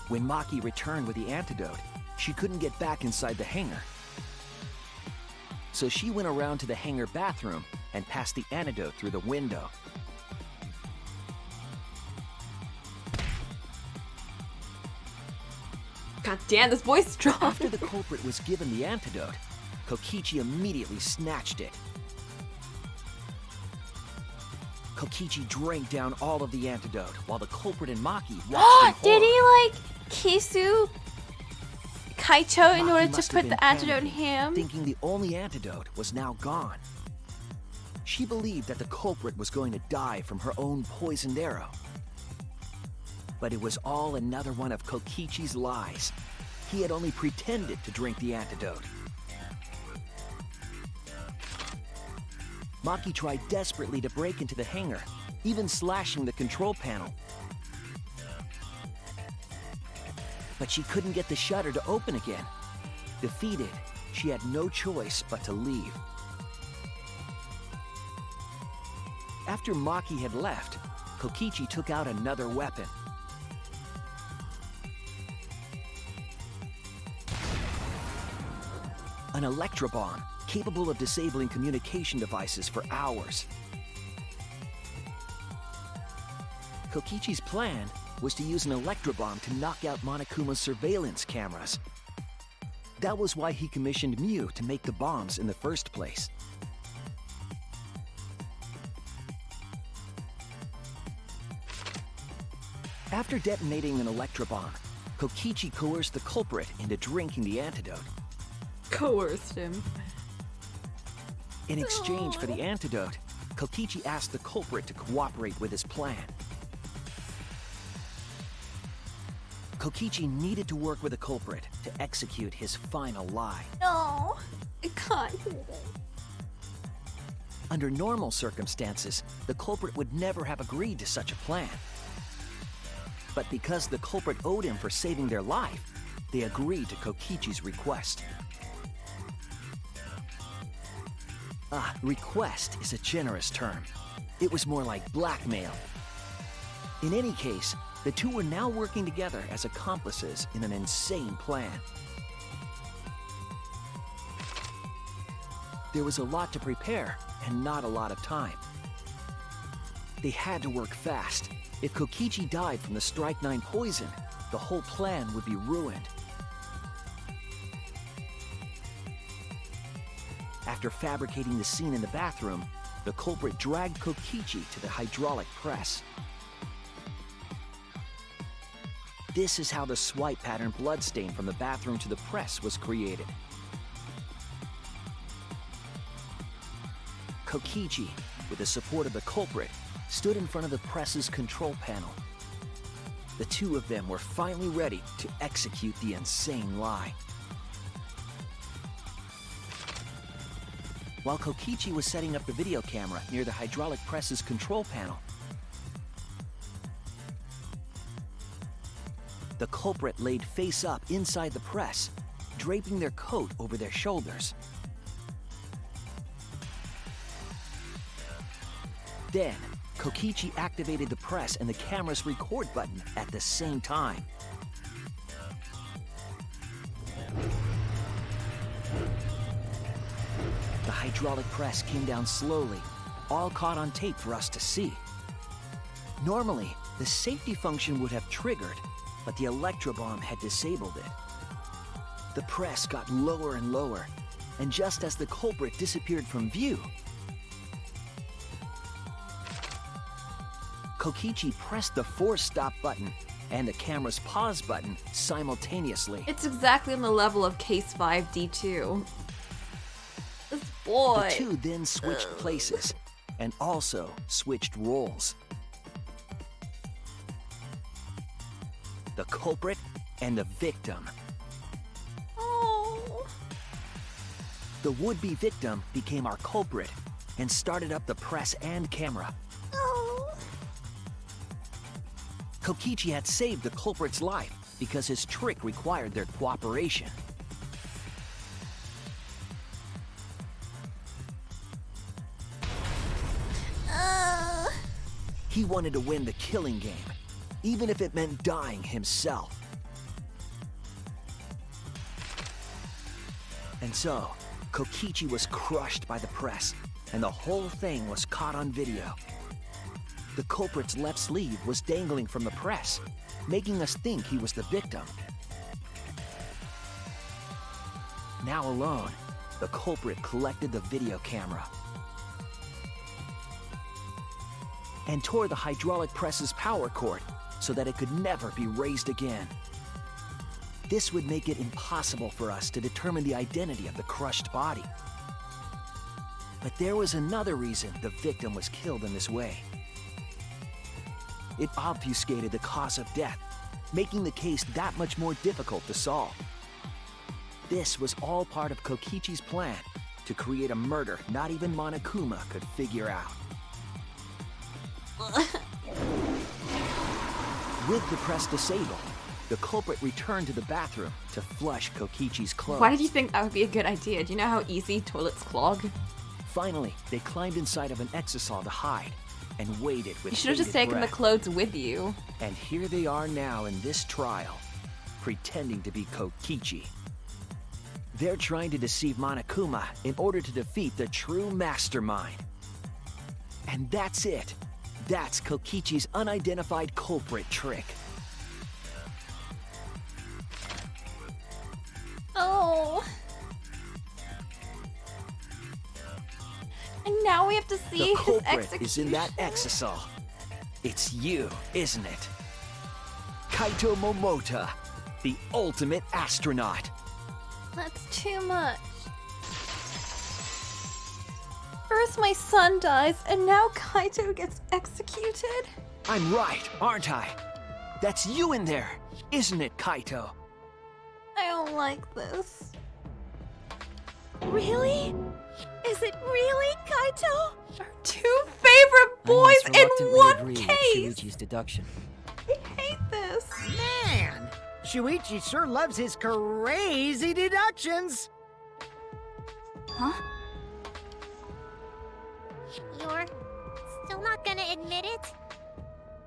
When Maki returned with the antidote, she couldn't get back inside the hangar. So she went around to the hangar bathroom and passed the antidote through the window. God damn, this voice dropped. After the culprit was given the antidote, Kokichi immediately snatched it. Kokichi drank down all of the antidote while the culprit and Maki watched in Did horror. he like kisu Kaito in Maki order must to have put been the antidote in panicking, him? thinking the only antidote was now gone. She believed that the culprit was going to die from her own poisoned arrow. But it was all another one of Kokichi's lies. He had only pretended to drink the antidote. Maki tried desperately to break into the hangar, even slashing the control panel. But she couldn't get the shutter to open again. Defeated, she had no choice but to leave. After Maki had left, Kokichi took out another weapon. An electrobomb, capable of disabling communication devices for hours. Kokichi's plan was to use an electrobomb to knock out Monokuma's surveillance cameras. That was why he commissioned Mew to make the bombs in the first place. After detonating an electrobomb, Kokichi coerced the culprit into drinking the antidote. Coerced him. In exchange for the antidote, Kokichi asked the culprit to cooperate with his plan. Kokichi needed to work with the culprit to execute his final lie. No, I can't do this. Under normal circumstances, the culprit would never have agreed to such a plan. But because the culprit owed him for saving their life, they agreed to Kokichi's request. Request is a generous term. It was more like blackmail. In any case, the two were now working together as accomplices in an insane plan. There was a lot to prepare and not a lot of time. They had to work fast. If Kokichi died from the strychnine poison, the whole plan would be ruined. After fabricating the scene in the bathroom, the culprit dragged Kokichi to the hydraulic press. This is how the swipe pattern bloodstain from the bathroom to the press was created. Kokichi, with the support of the culprit, stood in front of the press's control panel. The two of them were finally ready to execute the insane lie. While Kokichi was setting up the video camera near the hydraulic press's control panel, the culprit laid face up inside the press, draping their coat over their shoulders. Then, Kokichi activated the press and the camera's record button at the same time. The hydraulic press came down slowly, all caught on tape for us to see. Normally, the safety function would have triggered, but the electro bomb had disabled it. The press got lower and lower, and just as the culprit disappeared from view, Kokichi pressed the force stop button and the camera's pause button simultaneously. It's exactly on the level of Case 5D2. This boy. The two then switched places and also switched roles. The culprit and the victim. Oh. The would-be victim became our culprit and started up the press and camera. Oh. Kokichi had saved the culprit's life because his trick required their cooperation. He wanted to win the killing game, even if it meant dying himself. And so, Kokichi was crushed by the press, and the whole thing was caught on video. The culprit's left sleeve was dangling from the press, making us think he was the victim. Now alone, the culprit collected the video camera and tore the hydraulic press's power cord so that it could never be raised again. This would make it impossible for us to determine the identity of the crushed body. But there was another reason the victim was killed in this way. It obfuscated the cause of death, making the case that much more difficult to solve. This was all part of Kokichi's plan to create a murder not even Monokuma could figure out. With the press disabled, the culprit returned to the bathroom to flush Kokichi's clothes. Why did you think that would be a good idea? Do you know how easy toilets clog? Finally, they climbed inside of an exisal to hide and waited with You should have just bated taken the breath. clothes with you. And here they are now in this trial, pretending to be Kokichi. They're trying to deceive Monokuma in order to defeat the true mastermind. And that's it. That's Kokichi's unidentified culprit trick. Oh. And now we have to see The his culprit execution. is in that exisal. It's you, isn't it? Kaito Momota, the ultimate astronaut. That's too much. First my son dies, and now Kaito gets executed? I'm right, aren't I? That's you in there, isn't it, Kaito? I don't like this. Really? Is it really Kaito? Our two favorite boys I must in reluctantly one agree with case! Shuichi's deduction. I hate this. Man, Shuichi sure loves his crazy deductions. Huh? You're still not gonna admit it?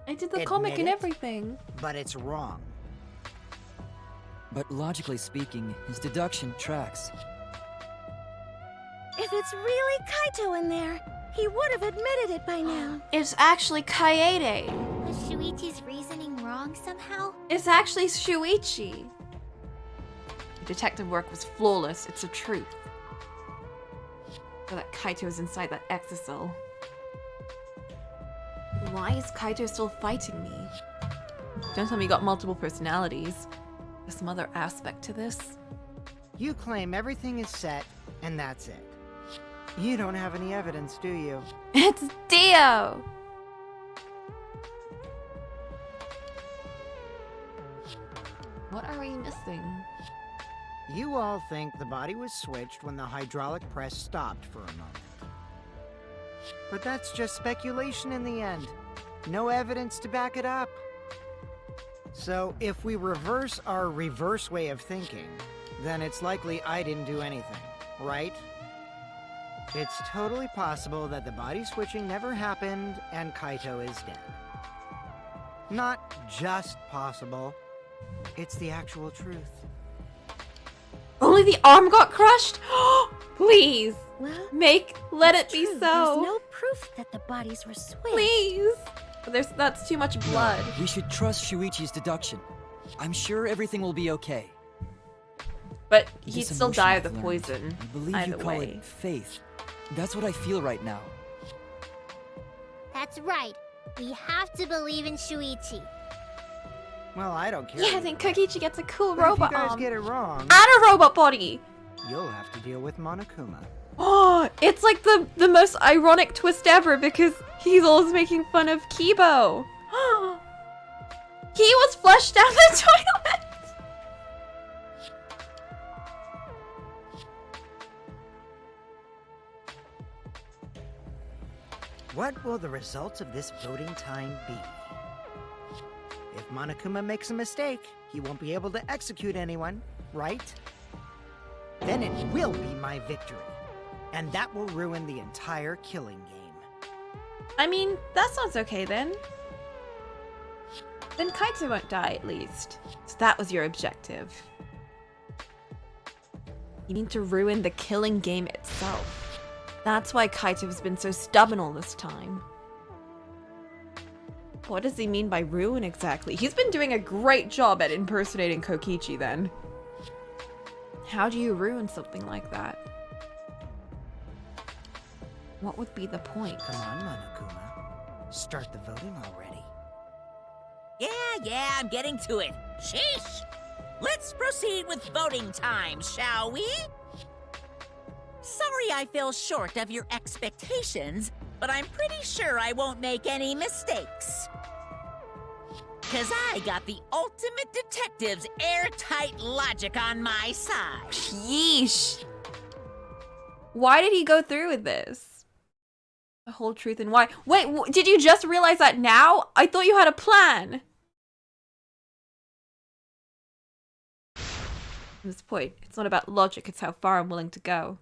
I did the Admit comic and it? everything. But it's wrong. But logically speaking, his deduction tracks. If it's really Kaito in there, he would have admitted it by now. It's actually Kaede. Was Shuichi's reasoning wrong somehow? It's actually Shuichi. The detective work was flawless, it's the truth. So that Kaito is inside that exisal. Why is Kaito still fighting me? Don't tell me you got multiple personalities. There's some other aspect to this. You claim everything is set, and that's it. You don't have any evidence, do you? It's Dio! What are we missing? You all think the body was switched when the hydraulic press stopped for a moment. But that's just speculation in the end. No evidence to back it up. So, if we reverse our reverse way of thinking, then it's likely I didn't do anything, right? It's totally possible that the body switching never happened and Kaito is dead. Not just possible, it's the actual truth. Only the arm got crushed? Please. Well, Let it be true, so. There's no proof that the bodies were switched. Please. That's too much blood. We should trust Shuichi's deduction. I'm sure everything will be okay. But This he'd still emotion die of I've the learned, poison. I believe Either you call way. it faith. That's what I feel right now. That's right. We have to believe in Shuichi. Well, I don't care. Yeah, then Kokichi gets a cool But if robot you guys arm. get it wrong, And a robot body. you'll have to deal with Monokuma. Oh, it's like the most ironic twist ever because he's always making fun of Kibo. He was flushed down the toilet. What will the results of this voting time be? If Monokuma makes a mistake, he won't be able to execute anyone, right? Then it will be my victory. And that will ruin the entire killing game. I mean, that sounds okay then. Then Kaito won't die at least. So that was your objective. You need to ruin the killing game itself. That's why Kaito has been so stubborn all this time. What does he mean by ruin exactly? He's been doing a great job at impersonating Kokichi then. How do you ruin something like that? What would be the point? Come on, Monokuma. Start the voting already. Yeah, I'm getting to it. Sheesh! Let's proceed with voting time, shall we? Sorry I fell short of your expectations, but I'm pretty sure I won't make any mistakes. 'Cause I got the ultimate detective's airtight logic on my side. Yeesh. Why did he go through with this? The whole truth and why. Wait, did you just realize that now? I thought you had a plan. At this point, it's not about logic, it's how far I'm willing to go.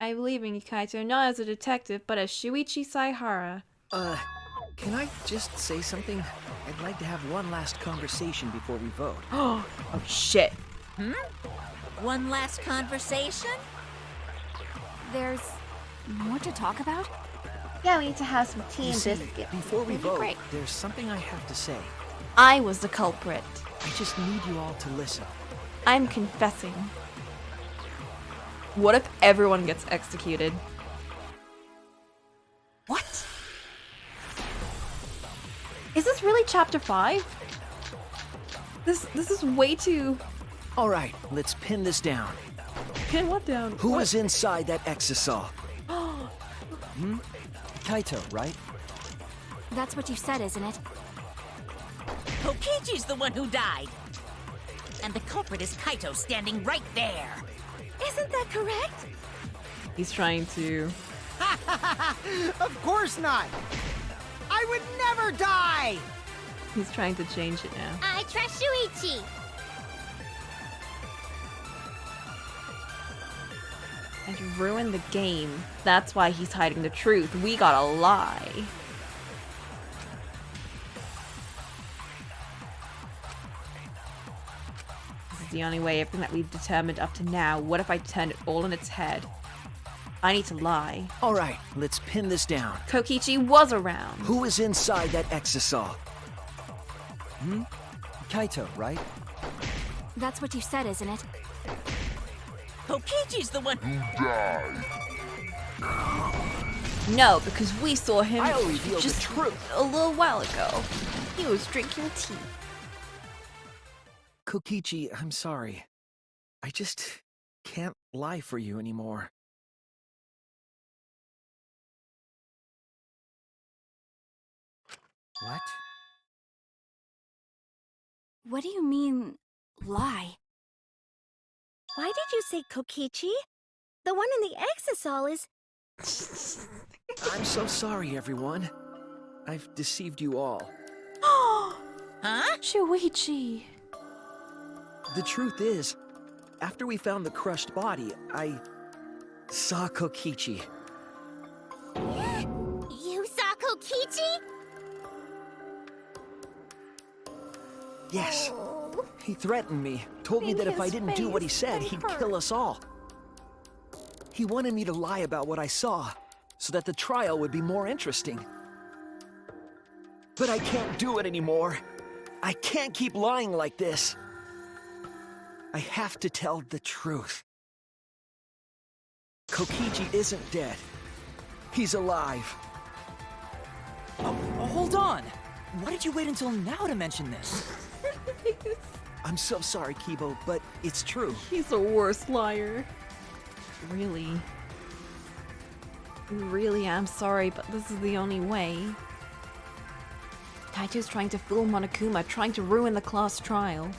I believe in you, Kaito, not as a detective, but as Shuichi Saihara. Can I just say something? I'd like to have one last conversation before we vote. Oh, shit. One last conversation? There's more to talk about? Yeah, we need to have some tea You and see, biscuit. before we That'd be vote, great. there's something I have to say. I was the culprit. I just need you all to listen. I'm confessing. What if everyone gets executed? What? Is this really chapter 5? This is way too... All right, let's pin this down. Pin what down? Who was inside that exisal? Kaito, right? That's what you said, isn't it? Kokichi's the one who died. And the culprit is Kaito standing right there. Isn't that correct? He's trying to... Of course not! I would never die! He's trying to change it now. I trust Shuichi. And ruin the game. That's why he's hiding the truth. We gotta lie. This is the only way, everything that we've determined up to now. What if I turned it all on its head? I need to lie. All right, let's pin this down. Kokichi was around. Who is inside that exisal? Kaito, right? That's what you said, isn't it? Kokichi's the one. No, because we saw him I'll reveal just the truth. a little while ago. He was drinking tea. Kokichi, I'm sorry. I just can't lie for you anymore. What? What do you mean, lie? Why did you say Kokichi? The one in the exisal is... I'm so sorry, everyone. I've deceived you all. Huh? Shuichi. The truth is, after we found the crushed body, I saw Kokichi. You saw Kokichi? Yes. He threatened me, told me that if I didn't do what he said, he'd kill us all. He wanted me to lie about what I saw, so that the trial would be more interesting. But I can't do it anymore. I can't keep lying like this. I have to tell the truth. Kokichi isn't dead. He's alive. Oh, hold on! Why did you wait until now to mention this? I'm so sorry, Kibo, but it's true. He's the worst liar. Really. Really, I'm sorry, but this is the only way. Kaito's trying to fool Monokuma, trying to ruin the class trial.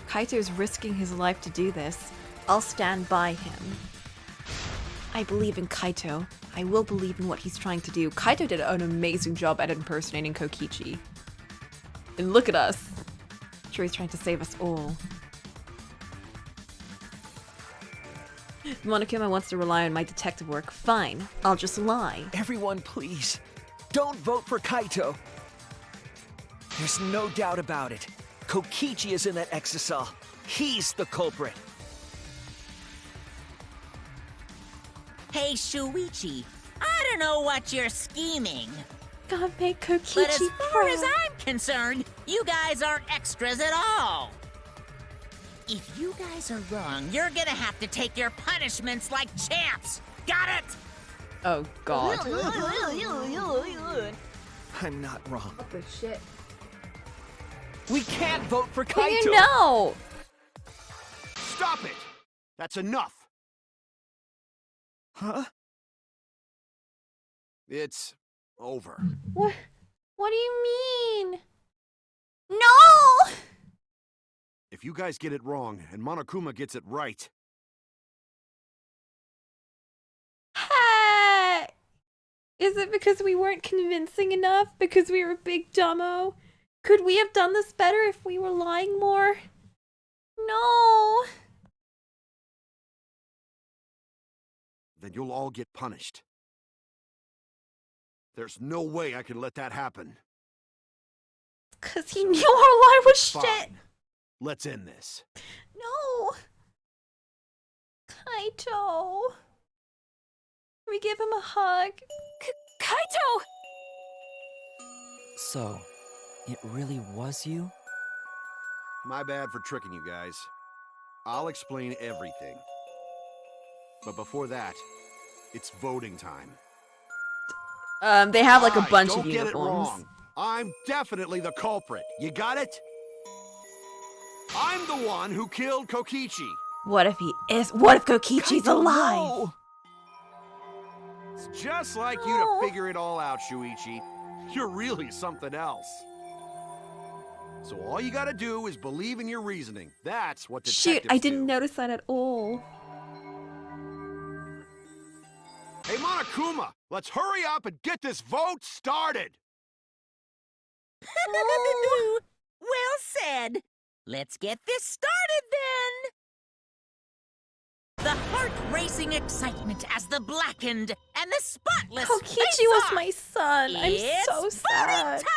Kaito's risking his life to do this. I'll stand by him. I believe in Kaito. I will believe in what he's trying to do. Kaito did an amazing job at impersonating Kokichi. And look at us. I'm sure he's trying to save us all. Monokuma wants to rely on my detective work. Fine, I'll just lie. Everyone, please, don't vote for Kaito. There's no doubt about it. Kokichi is in that exisal. He's the culprit. Hey, Shuichi, I don't know what you're scheming, God, make Kokichi but as far proud. as I'm concerned, you guys aren't extras at all. If you guys are wrong, you're gonna have to take your punishments like champs. Got it? Oh God. I'm not wrong. What the shit? We can't vote for How Kaito. do you know? Stop it! That's enough! Huh? It's over. What? What do you mean? No! If you guys get it wrong and Monokuma gets it right, Hey! Is it because we weren't convincing enough? Because we were big dumbo? Could we have done this better if we were lying more? No! then you'll all get punished. There's no way I can let that happen. Cause he knew our lie was Fine. shit! Let's end this. No! Kaito! Can we give him a hug? Kaito! So, it really was you? My bad for tricking you guys. I'll explain everything. But before that, it's voting time. They have like a bunch Don't of get it uniforms. wrong. I'm definitely the culprit. You got it? I'm the one who killed Kokichi. What if he is? What if Kokichi's Kaito, alive? no! It's just like you to figure it all out, Shuichi. You're really something else. So all you gotta do is believe in your reasoning. That's what detectives Shoot, I didn't do. notice that at all. Hey, Monokuma, let's hurry up and get this vote started. Well said. Let's get this started then. The heart-racing excitement as the blackened and the spotless Kokichi face was off. my son. I'm It's so sad. voting time.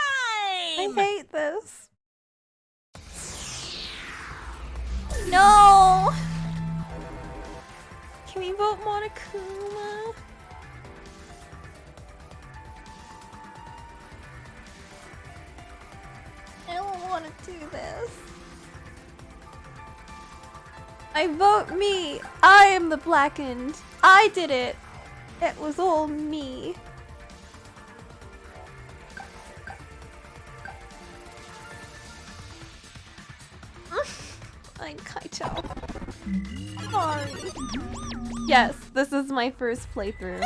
I hate this. No! Can we vote Monokuma? I don't want to do this. I vote me. I am the blackened. I did it. It was all me. I'm Kaito. Sorry. Yes, this is my first playthrough.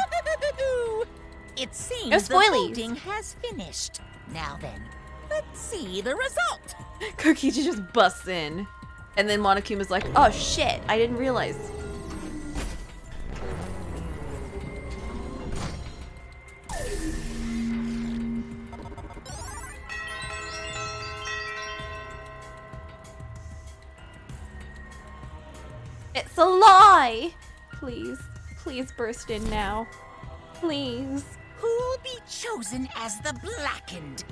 It seems No the spoilies. voting has finished. Now then, let's see the result. Kokichi just busts in. And then Monokuma's like, oh shit, I didn't realize. It's a lie! Please, please burst in now. Please. Who'll be chosen as the Blackened?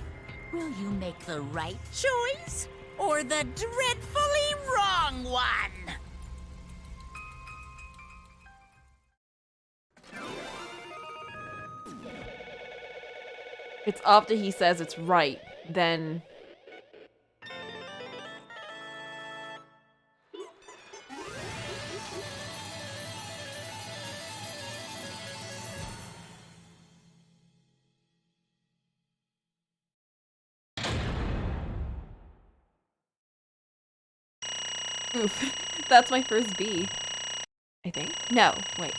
Will you make the right choice or the dreadfully wrong one? It's after he says it's right, then... Oof. That's my first B. I think. No, wait.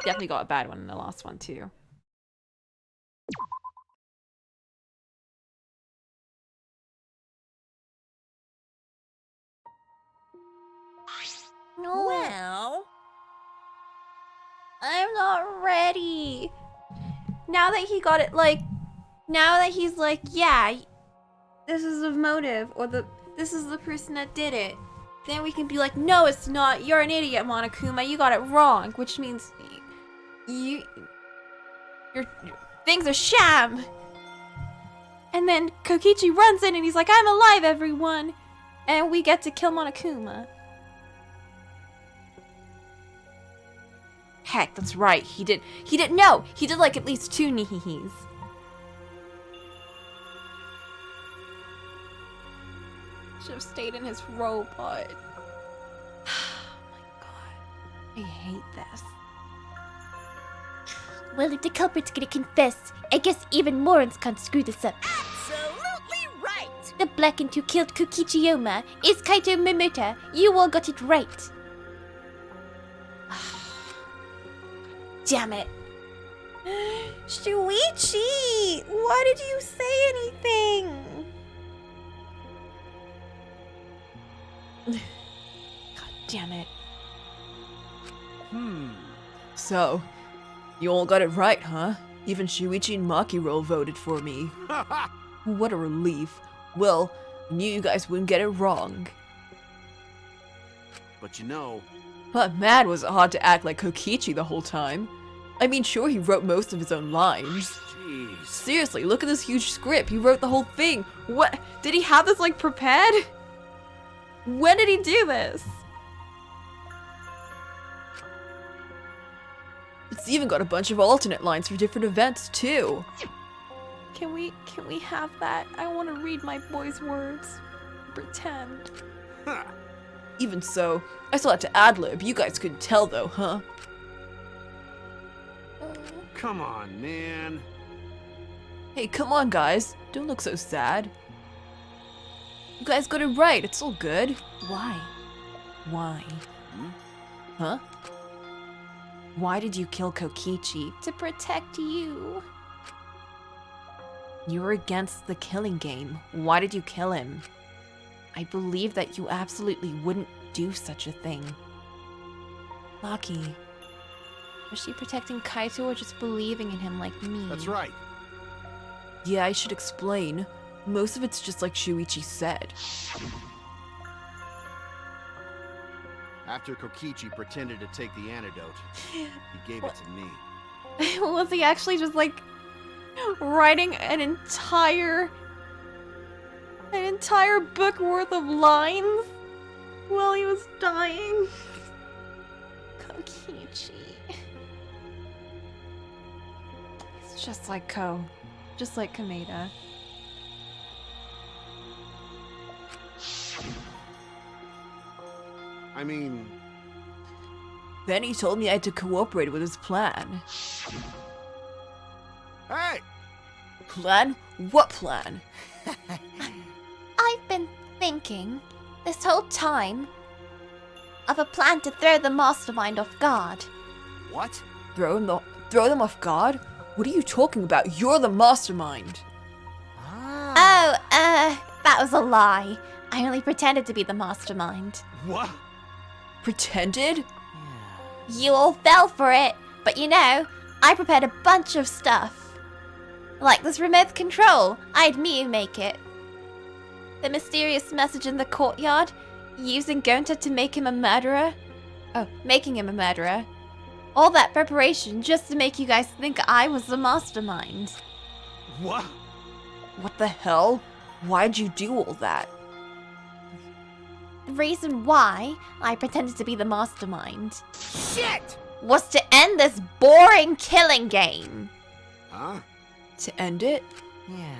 Definitely got a bad one in the last one, too. No. Well, I'm not ready. Now that he got it, like, now that he's like, yeah, this is the motive, or this is the person that did it, then we can be like, no, it's not. You're an idiot, Monokuma. You got it wrong, which means your things are sham. And then Kokichi runs in and he's like, I'm alive, everyone, and we get to kill Monokuma. Heck, that's right. He did like at least 2 Nihihis. Should have stayed in his robot. Oh my god. I hate this. Well, if the culprit's gonna confess, I guess even morons can't screw this up. absolutely right. The Blackened who killed Kokichiyama is Kaito Momota. You all got it right. Damn it. Shuichi! Why did you say anything? God damn it. So, you all got it right, huh? Even Shuichi and Makiro voted for me. What a relief. Well, I knew you guys wouldn't get it wrong. But you know, But man, was it hard to act like Kokichi the whole time. I mean, sure, he wrote most of his own lines. jeez. Seriously, look at this huge script. He wrote the whole thing. What? Did he have this, like, prepared? When did he do this? It's even got a bunch of alternate lines for different events, too. Can we have that? I want to read my boy's words. Pretend. Huh. Even so, I still had to ad-lib. You guys couldn't tell, though, huh? Come on, man. Hey, come on, guys. Don't look so sad. You guys got it right. It's all good. Why? Why? Huh? Why did you kill Kokichi? To protect you. You were against the killing game. Why did you kill him? I believe that you absolutely wouldn't do such a thing. Maki. Was she protecting Kaito or just believing in him like me? That's right. Yeah, I should explain. Most of it's just like Shuichi said. After Kokichi pretended to take the antidote, he gave it to me. Was he actually just like writing an entire book worth of lines while he was dying? Kokichi. It's just like Ko. Just like Kameda. I mean, Then he told me I had to cooperate with his plan. hey! Plan? What plan? I've been thinking this whole time of a plan to throw the mastermind off guard. What? Throw them off guard? What are you talking about? You're the mastermind. That was a lie. I only pretended to be the mastermind. What? Pretended? You all fell for it, but you know, I prepared a bunch of stuff. Like this remote control. I had Miu make it. The mysterious message in the courtyard, using Gonta to make him a murderer. Oh, making him a murderer. All that preparation just to make you guys think I was the mastermind. What? What the hell? Why'd you do all that? The reason why I pretended to be the mastermind Shit! was to end this boring killing game. Huh? To end it? Yeah.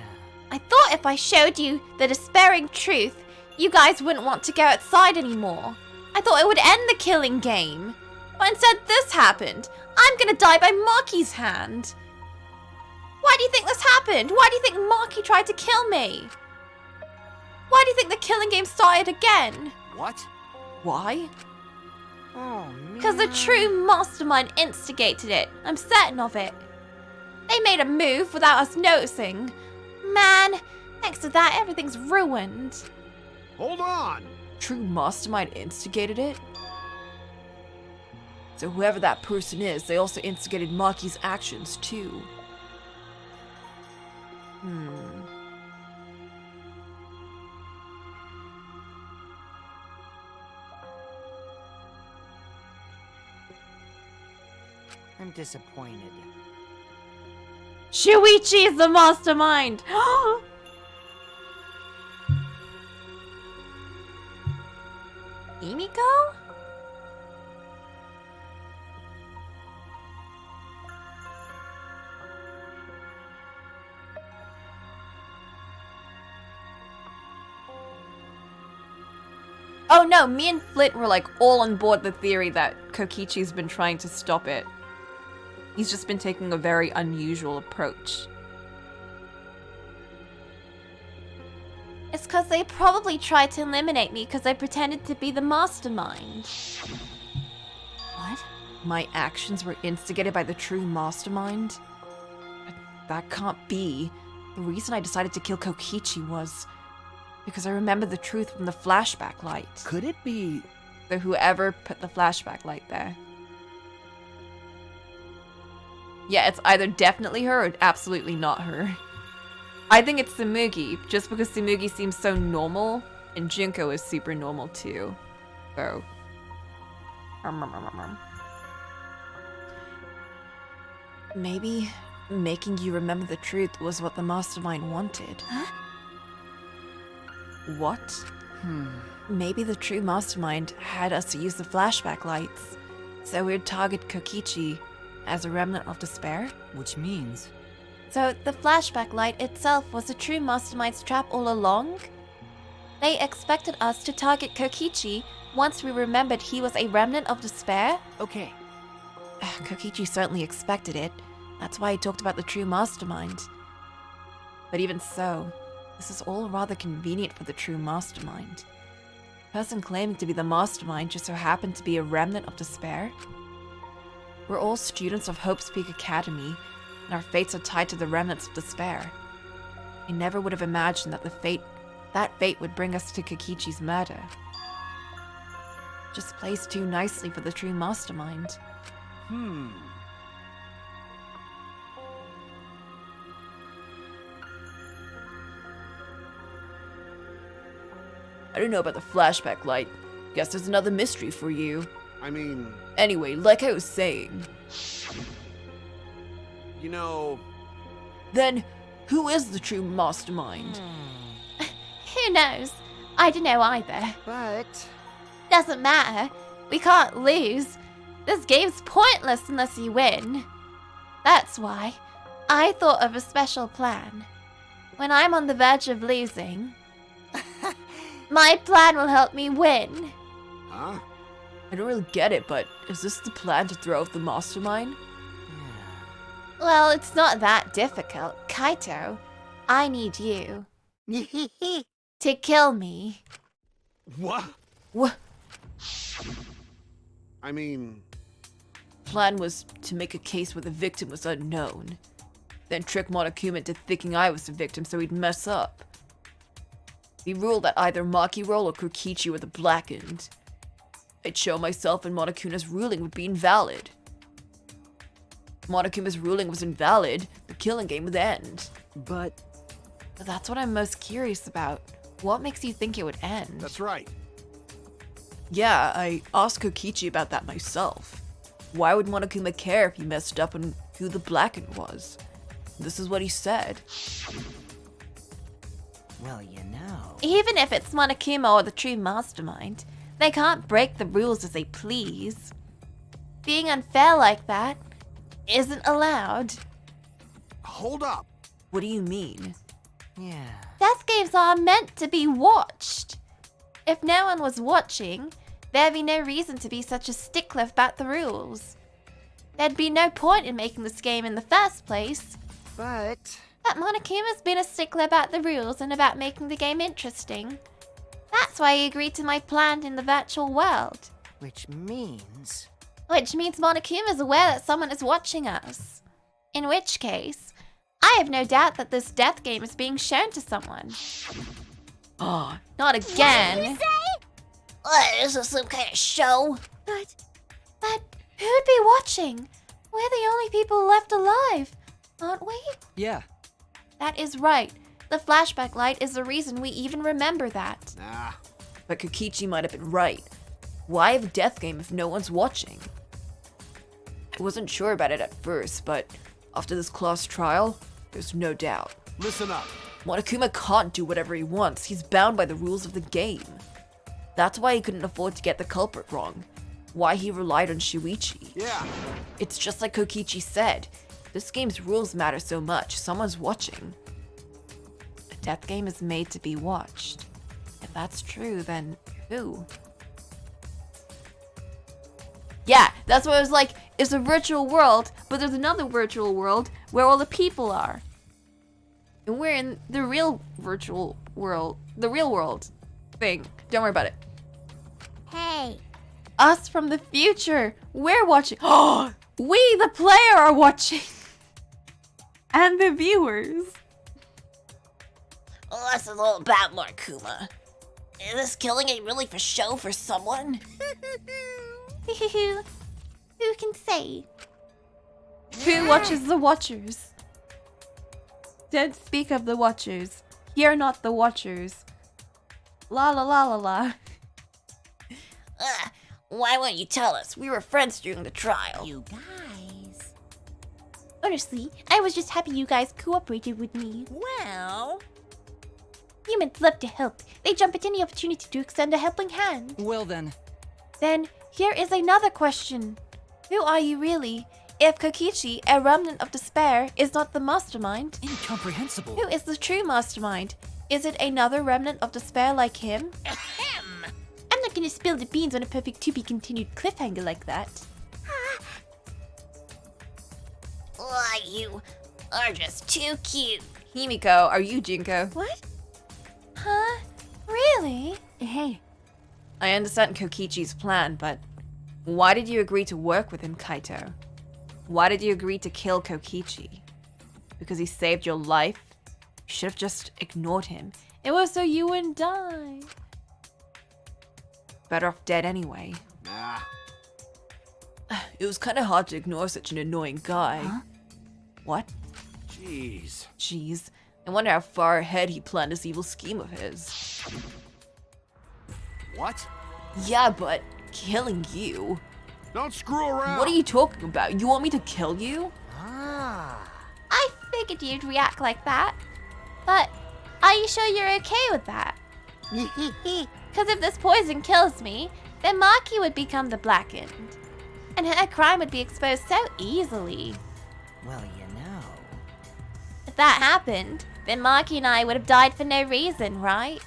I thought if I showed you the despairing truth, you guys wouldn't want to go outside anymore. I thought it would end the killing game. But instead this happened. I'm gonna die by Maki's hand. Why do you think this happened? Why do you think Maki tried to kill me? Why do you think the killing game started again? What? Why? Oh, man. Because the true mastermind instigated it. I'm certain of it. They made a move without us noticing. Man, thanks to that, everything's ruined. Hold on! True mastermind instigated it? So whoever that person is, they also instigated Maki's actions too. I'm disappointed. Shuichi is the mastermind! Emiko? Oh no, me and Flit were like all on board the theory that Kokichi's been trying to stop it. He's just been taking a very unusual approach. It's because they probably tried to eliminate me because I pretended to be the mastermind. What? My actions were instigated by the true mastermind? But that can't be. The reason I decided to kill Kokichi was because I remember the truth from the flashback light. Could it be... So whoever put the flashback light there. Yeah, it's either definitely her or absolutely not her. I think it's Tsumugi, just because Tsumugi seems so normal, and Junko is super normal too. So... Maybe making you remember the truth was what the mastermind wanted. Huh? What? Maybe the true mastermind had us use the flashback lights, so we'd target Kokichi as a remnant of despair? Which means... So the flashback light itself was the true mastermind's trap all along? They expected us to target Kokichi once we remembered he was a remnant of despair? Okay. Kokichi certainly expected it. That's why he talked about the true mastermind. But even so, this is all rather convenient for the true mastermind. The person claiming to be the mastermind just so happened to be a remnant of despair? We're all students of Hope's Peak Academy, and our fates are tied to the remnants of despair. I never would have imagined that that fate would bring us to Kokichi's murder. Just plays too nicely for the true mastermind. I don't know about the flashback light. Guess there's another mystery for you. I mean, Anyway, like I was saying, you know... then who is the true mastermind? Who knows? I don't know either. But... Doesn't matter. We can't lose. This game's pointless unless you win. That's why I thought of a special plan. When I'm on the verge of losing, my plan will help me win. Huh? I don't really get it, but is this the plan to throw off the mastermind? Well, it's not that difficult. Kaito, I need you to kill me. What? What? I mean... Plan was to make a case where the victim was unknown. Then trick Monokuma into thinking I was the victim so he'd mess up. He ruled that either Maki roll or Kokichi were the blackened. I'd show myself and Monokuma's ruling would be invalid. If Monokuma's ruling was invalid, the killing game would end. But... That's what I'm most curious about. What makes you think it would end? That's right. Yeah, I asked Kokichi about that myself. Why would Monokuma care if he messed up on who the Blacken was? This is what he said. Well, you know. Even if it's Monokuma or the true mastermind, they can't break the rules as they please. Being unfair like that isn't allowed. Hold up. What do you mean? Yeah. Death games are meant to be watched. If no one was watching, there'd be no reason to be such a stickler about the rules. There'd be no point in making this game in the first place. But Monokuma's been a stickler about the rules and about making the game interesting. That's why he agreed to my plan in the virtual world. which means Monokuma's aware that someone is watching us. In which case, I have no doubt that this death game is being shown to someone. Oh, Not again. What did you say? What, is this some kind of show? But who'd be watching? We're the only people left alive, aren't we? Yeah. That is right. The flashback light is the reason we even remember that. Nah. but Kokichi might have been right. Why have a death game if no one's watching? I wasn't sure about it at first, but after this class trial, there's no doubt. Listen up. Monokuma can't do whatever he wants. He's bound by the rules of the game. That's why he couldn't afford to get the culprit wrong. Why he relied on Shuichi. Yeah. It's just like Kokichi said. This game's rules matter so much. Someone's watching. A death game is made to be watched. If that's true, then who? Yeah, that's what I was like. It's a virtual world, but there's another virtual world where all the people are. And we're in the real virtual world. The real world thing. Don't worry about it. Hey, Us from the future. We're watching. Oh, we, the player, are watching. And the viewers. Well, this is all about Monokuma. Is this killing it really for show for someone? Who can say? Who watches the watchers? Don't speak of the watchers. You're not the watchers. La la la la la. Why won't you tell us? We were friends during the trial. You guys. Honestly, I was just happy you guys cooperated with me. Well, Humans love to help. They jump at any opportunity to extend a helping hand. Well then, Then, here is another question. Who are you really? If Kokichi, a remnant of despair, is not the mastermind, incomprehensible. who is the true mastermind? Is it another remnant of despair like him? ahem. I'm not gonna spill the beans on a perfect to-be-continued cliffhanger like that. Why, you are just too cute. Himiko, are you Jinko? What? Huh? Really? Hey, I understand Kokichi's plan, but why did you agree to work with him, Kaito? Why did you agree to kill Kokichi? Because he saved your life? You should have just ignored him. It was so you wouldn't die. Better off dead anyway. Nah. It was kind of hard to ignore such an annoying guy. Huh? What? Jeez. Jeez. I wonder how far ahead he planned this evil scheme of his. What? Yeah, but killing you? Don't screw around. What are you talking about? You want me to kill you? I figured you'd react like that. But are you sure you're okay with that? Because if this poison kills me, then Maki would become the Blackened. And her crime would be exposed so easily. Well, you know. If that happened, then Maki and I would have died for no reason, right?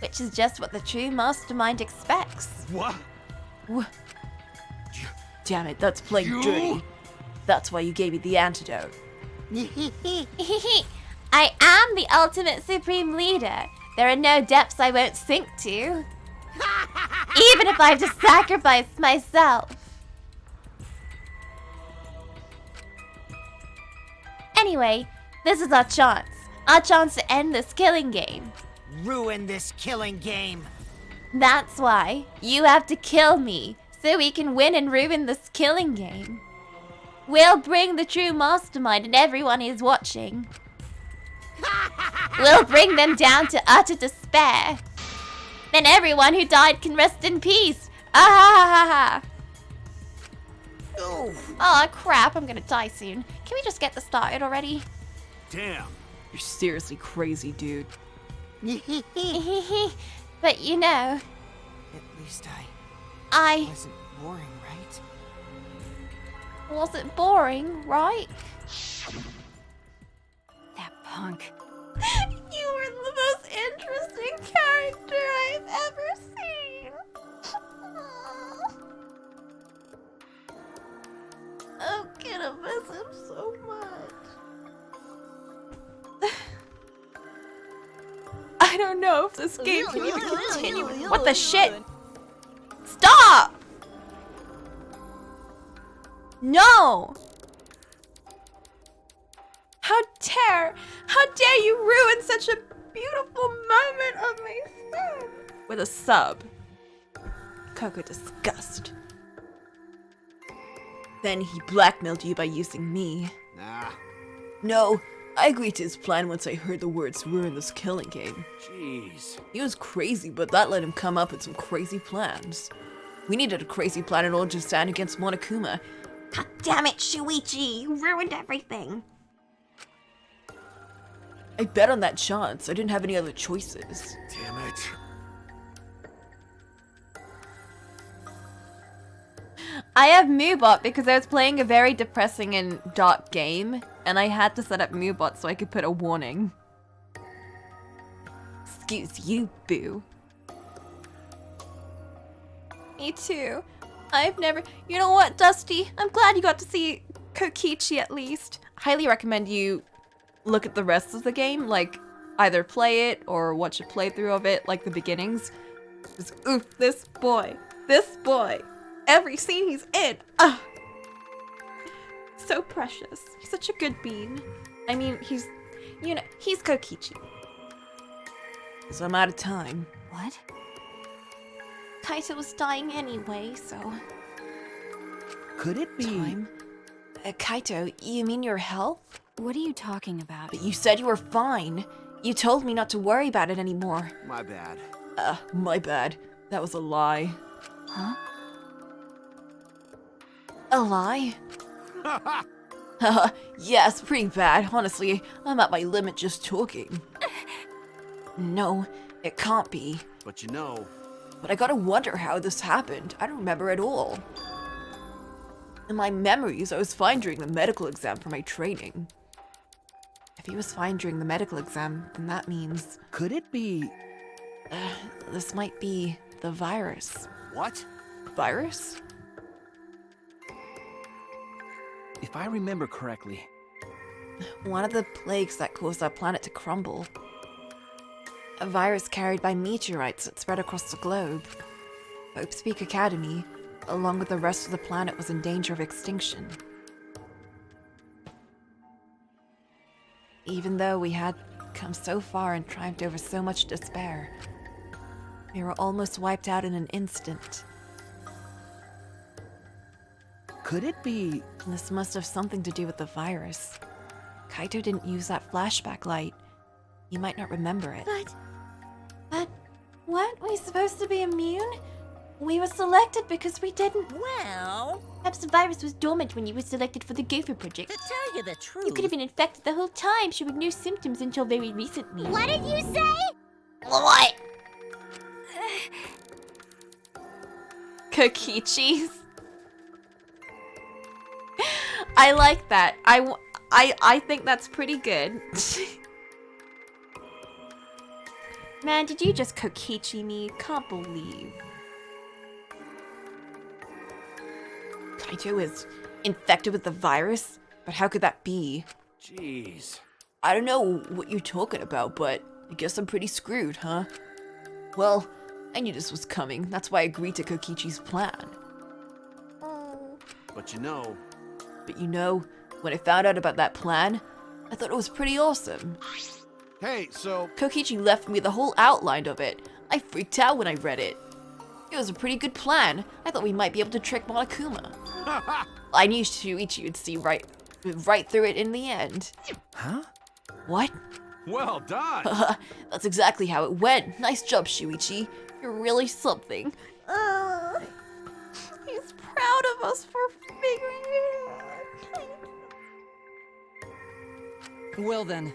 Which is just what the true mastermind expects. What? Damn it, that's playing You? dirty. That's why you gave me the antidote. I am the ultimate supreme leader. There are no depths I won't sink to. Even if I have to sacrifice myself. Anyway, this is our chance. Our chance to end this killing game. Ruin this killing game. That's why you have to kill me so we can win and ruin this killing game. We'll bring the true mastermind and everyone who's watching. We'll bring them down to utter despair. Then everyone who died can rest in peace. Ah ha ha ha ha. Oh crap, I'm gonna die soon. Can we just get this started already? Damn. You're seriously crazy, dude. But you know, At least I I wasn't boring, right? wasn't boring, right? That punk. You were the most interesting character I've ever seen. I'm gonna miss him so much. I don't know if this game can even continue. What the shit? Stop! No! How dare you ruin such a beautiful moment of my son? With a sub. Coco disgust. Then he blackmailed you by using me. Nah. No, I agreed to his plan once I heard the words ruin this killing game. Jeez. He was crazy, but that let him come up with some crazy plans. We needed a crazy plan in order to stand against Monokuma. God damn it, Shuichi! You ruined everything. I bet on that chance. I didn't have any other choices. Damn it. I have Moobot because I was playing a very depressing and dark game, and I had to set up Moobot so I could put a warning. Excuse you, boo. Me too. I've never... You know what, Dusty? I'm glad you got to see Kokichi at least. Highly recommend you look at the rest of the game, like either play it or watch a playthrough of it, like the beginnings. Just, oof, this boy. Every scene he's in. Ah. So precious. He's such a good bean. I mean, he's Kokichi. So I'm out of time. What? Kaito was dying anyway, so... Could it be? Time? Kaito, you mean your health? What are you talking about? But you said you were fine. You told me not to worry about it anymore. My bad. My bad. That was a lie. Huh? A lie? Yes, pretty bad. Honestly, I'm at my limit just talking. No, it can't be. But you know... But I gotta wonder how this happened. I don't remember at all. In my memories, I was fine during the medical exam for my training. If he was fine during the medical exam, then that means... Could it be? This might be the virus. What? Virus? If I remember correctly, One of the plagues that caused our planet to crumble. A virus carried by meteorites that spread across the globe. Hope's Peak Academy, along with the rest of the planet, was in danger of extinction. Even though we had come so far and triumphed over so much despair, we were almost wiped out in an instant. could it be? This must have something to do with the virus. Kaito didn't use that flashback light. You might not remember it. But weren't we supposed to be immune? We were selected because we didn't. Well, Perhaps the virus was dormant when you were selected for the Gopher Project. to tell you the truth... You could have been infected the whole time, showing no symptoms until very recently. What did you say? What? Kokichis. I like that. I think that's pretty good. Man, did you just Kokichi me? Can't believe. Kaito is infected with the virus? But how could that be? Jeez. I don't know what you're talking about, but I guess I'm pretty screwed, huh? Well, I knew this was coming. That's why I agreed to Kokichi's plan. But you know... When I found out about that plan, I thought it was pretty awesome. Hey, so... Kokichi left me the whole outline of it. I freaked out when I read it. It was a pretty good plan. I thought we might be able to trick Monokuma. I knew Shuichi would see right through it in the end. Huh? What? Well done! That's exactly how it went. Nice job, Shuichi. You're really something. He's proud of us for figuring it out. Well then.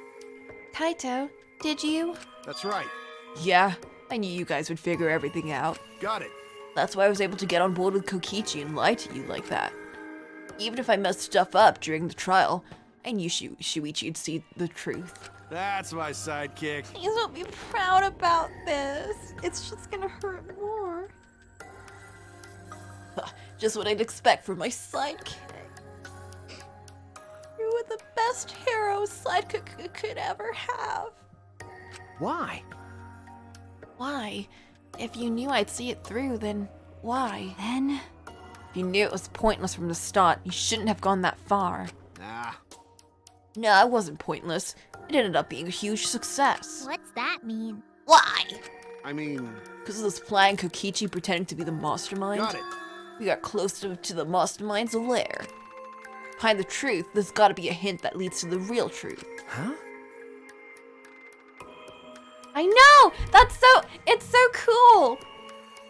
Kaito, did you? That's right. Yeah, I knew you guys would figure everything out. Got it. That's why I was able to get on board with Kokichi and lie to you like that. Even if I messed stuff up during the trial, I knew Shuichi'd see the truth. That's my sidekick. Please don't be proud about this. It's just gonna hurt more. Just what I'd expect from my sidekick. You were the best hero sidekick could ever have. Why? Why? If you knew I'd see it through, then why? Then... If you knew it was pointless from the start, you shouldn't have gone that far. Ah. No, it wasn't pointless. It ended up being a huge success. What's that mean? Why? I mean... Because of this plan, Kokichi pretending to be the mastermind. Got it. We got close to the mastermind's lair. Behind the truth, there's gotta be a hint that leads to the real truth. Huh? I know! It's so cool!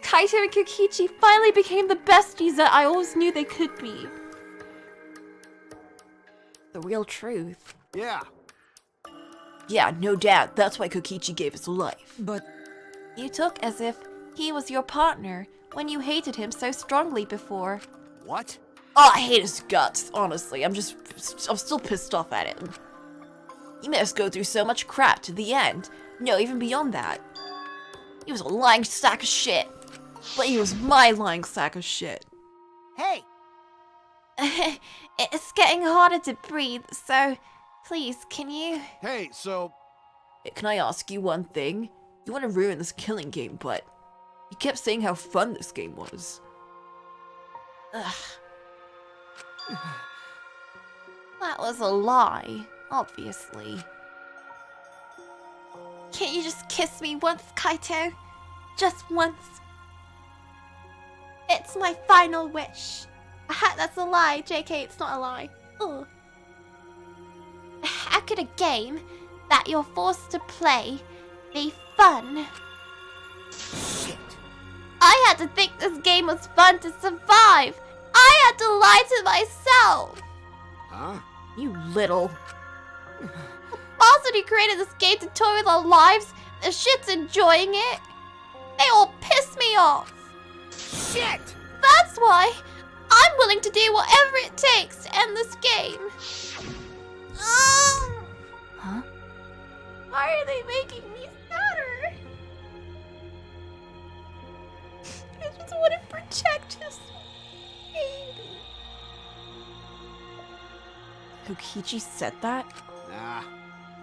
Kaito and Kokichi finally became the besties that I always knew they could be. The real truth. Yeah. Yeah, no doubt. That's why Kokichi gave his life. But... You took as if he was your partner when you hated him so strongly before. What? Oh, I hate his guts, honestly. I'm still pissed off at him. He made us go through so much crap to the end. No, even beyond that. He was a lying sack of shit. But he was my lying sack of shit. Hey! It's getting harder to breathe, so please, can you? Hey, so... Can I ask you one thing? You want to ruin this killing game, but you kept saying how fun this game was. Ugh. That was a lie, obviously. Can't you just kiss me once, Kaito? Just once. It's my final wish. That's a lie, JK, it's not a lie. Ugh. How could a game that you're forced to play be fun? Shit. I had to think this game was fun to survive. I had to lie to myself. Huh? You little... Bastard who created this game to toy with our lives, the shit's enjoying it. They all piss me off. Shit! That's why I'm willing to do whatever it takes to end this game. Huh? Why are they making me sadder? I just want to protect his baby. Kokichi said that? Nah.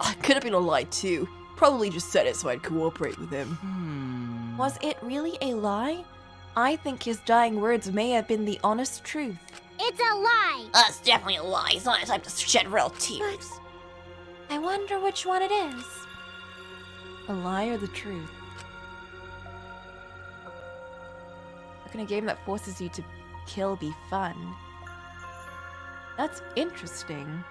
Oh, it could have been a lie too. Probably just said it so I'd cooperate with him. Was it really a lie? I think his dying words may have been the honest truth. It's a lie! That's definitely a lie. It's not time to shed real tears. I wonder which one it is. A lie or the truth? How can a game that forces you to kill be fun? That's interesting.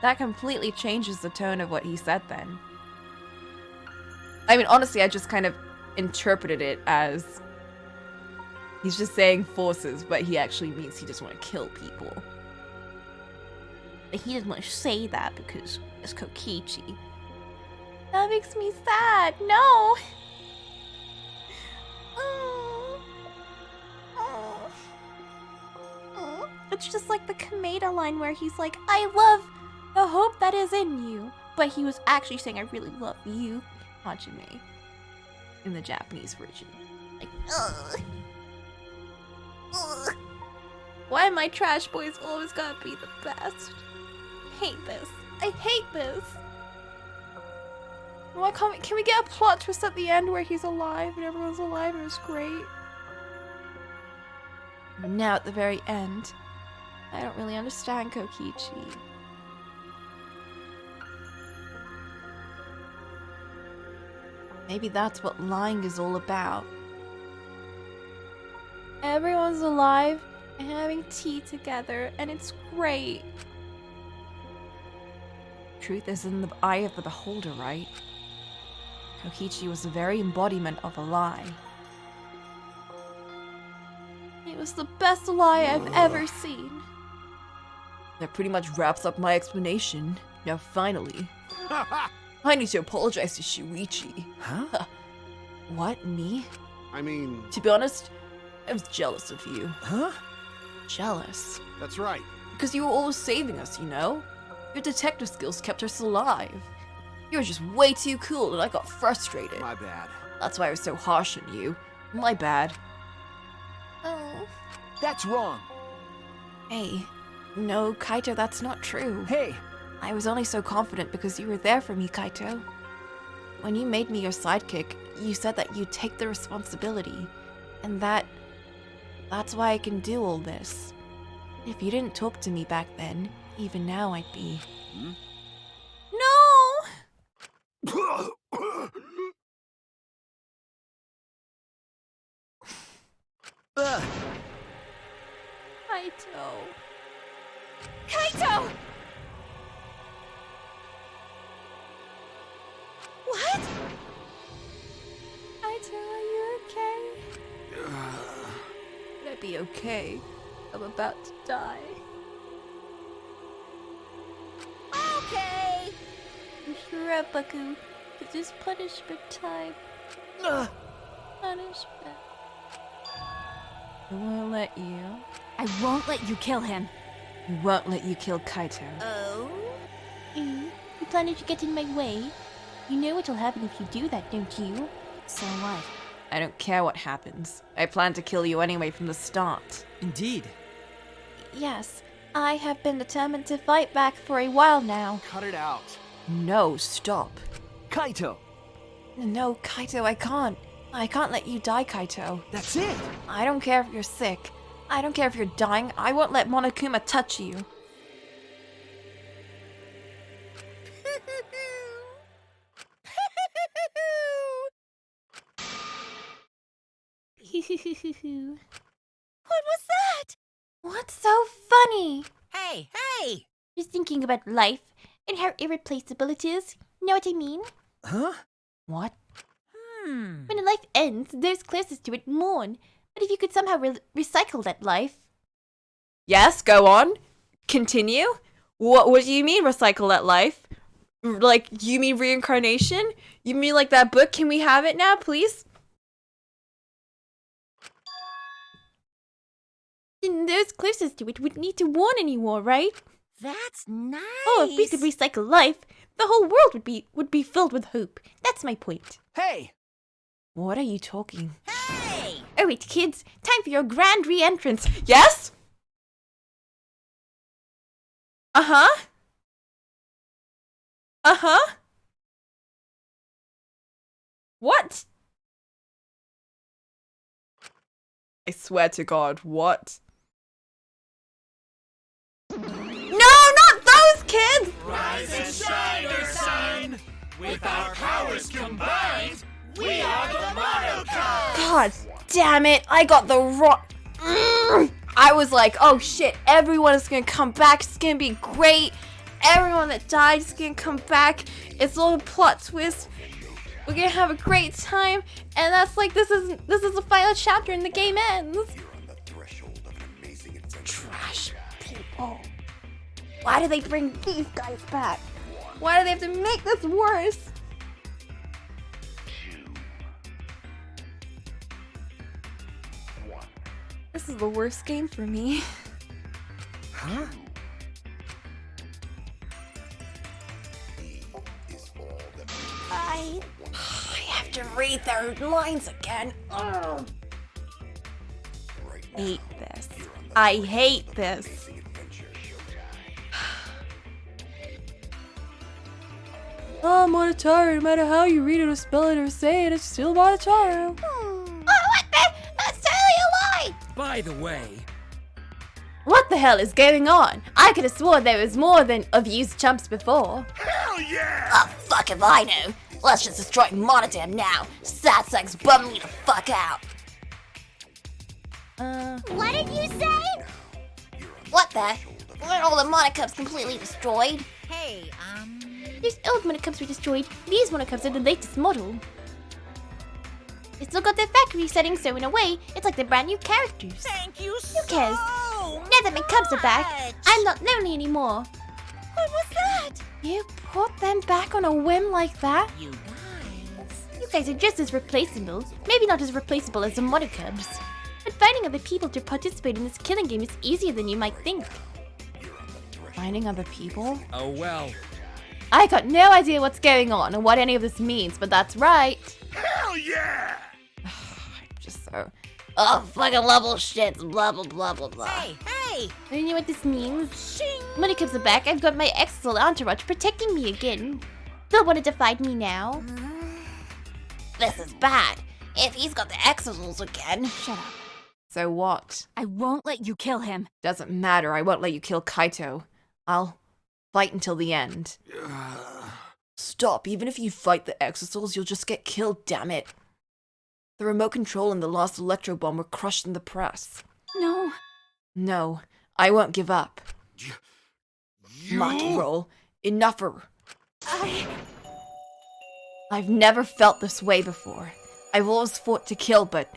That completely changes the tone of what he said then. I mean, honestly, I just kind of interpreted it as he's just saying forces, but he actually means he just want to kill people. But he doesn't want to say that because it's Kokichi. That makes me sad. No. It's just like the Kameda line where he's like, I love the hope that is in you. But he was actually saying, I really love you, Hajime. In the Japanese version. Like, ugh. Ugh. Why my trash boys always gotta be the best? I hate this. I hate this. Why can't can we get a plot twist at the end where he's alive and everyone's alive and it's great? And now at the very end, I don't really understand Kokichi. Maybe that's what lying is all about. Everyone's alive and having tea together and it's great. truth is in the eye of the beholder, right? Kokichi was the very embodiment of a lie. It was the best lie I've ever seen. That pretty much wraps up my explanation. Now finally, I need to apologize to Shuichi. Huh? What, me? I mean, To be honest, I was jealous of you. Huh? Jealous. that's right. Because you were always saving us, you know? Your detective skills kept us alive. You were just way too cool and I got frustrated. My bad. That's why I was so harsh on you. My bad. Oh. That's wrong. Hey. No, Kaito, that's not true. Hey, I was only so confident because you were there for me, Kaito. When you made me your sidekick, you said that you'd take the responsibility. And that's why I can do all this. If you didn't talk to me back then, even now I'd be... No! Kaito. Kaito! What? Kaito, are you okay? Would I be okay? I'm about to die. Okay. You're right, Baku. This is punishment time. Punishment. I won't let you. I won't let you kill him. I won't let you kill Kaito. Oh? You planning to get in my way? You know what'll happen if you do that, don't you? So what? I don't care what happens. I plan to kill you anyway from the start. Indeed. Yes, I have been determined to fight back for a while now. Cut it out. No, stop. Kaito, No, Kaito, I can't. I can't let you die, Kaito. that's it. I don't care if you're sick. I don't care if you're dying. I won't let Monokuma touch you. What was that? What's so funny? Hey, hey! Just thinking about life and how irreplaceable it is. Know what I mean? Huh? What? When a life ends, those closest to it mourn. But if you could somehow recycle that life... Yes, go on. Continue. What do you mean recycle that life? Like, you mean reincarnation? You mean like that book? Can we have it now, please? Then those closest to it wouldn't need to warn anymore, right? That's nice. Oh, if we could recycle life, the whole world would be filled with hope. That's my point. Hey, What are you talking? Hey! Alright, kids, time for your grand re-entrance. Yes? Uh-huh. Uh-huh. What? I swear to God, what? No, not those kids! Rise and shine, your sun! With our powers combined, we are the Monocons! God damn it, I got the wrong... I was like, oh shit, everyone is gonna come back, it's gonna be great. Everyone that died is gonna come back. It's all a plot twist. We're gonna have a great time, and that's like, this is the final chapter and the game ends. Trash people. Why do they bring these guys back? Why do they have to make this worse? This is the worst game for me. huh? I have to read their lines again. Ugh. Hate this. I hate this. Oh, Monotaro, no matter how you read it or spell it or say it, it's still Monotaro. Oh, what the? That's totally a lie! By the way, What the hell is going on? I could have sworn there was more than of used chumps before. hell yeah! Oh, fuck if I know. Let's just destroy Monodam now. Satsang's bumming me the fuck out. What did you say? What the? Weren't all the Monocups completely destroyed? Hey, These old Monocubs were destroyed. These Monocubs are the latest model. They still got their factory settings, so in a way, it's like they're brand new characters. Thank you so Who cares? Now that my cubs are back, I'm not lonely anymore. What was that? You put them back on a whim like that? You guys. You guys are just as replaceable. Maybe not as replaceable as the Monocubs. But finding other people to participate in this killing game is easier than you might think. Finding other people? Oh well. I got no idea what's going on or what any of this means, but that's right. Hell yeah! Just so... Oh, fucking level shit, blah blah blah blah blah. Hey! Do you know what this means? Shing! Monocubs are back. I've got my Exel entourage protecting me again. They'll want to fight me now. This is bad. If he's got the exosols again. Shut up. So what? I won't let you kill him. Doesn't matter, I won't let you kill Kaito. I'll fight until the end. Stop, even if you fight the Exosouls, you'll just get killed, damn it. The remote control and the lost electro bomb were crushed in the press. No. No, I won't give up. Maki roll, enougher. I've never felt this way before. I've always fought to kill, but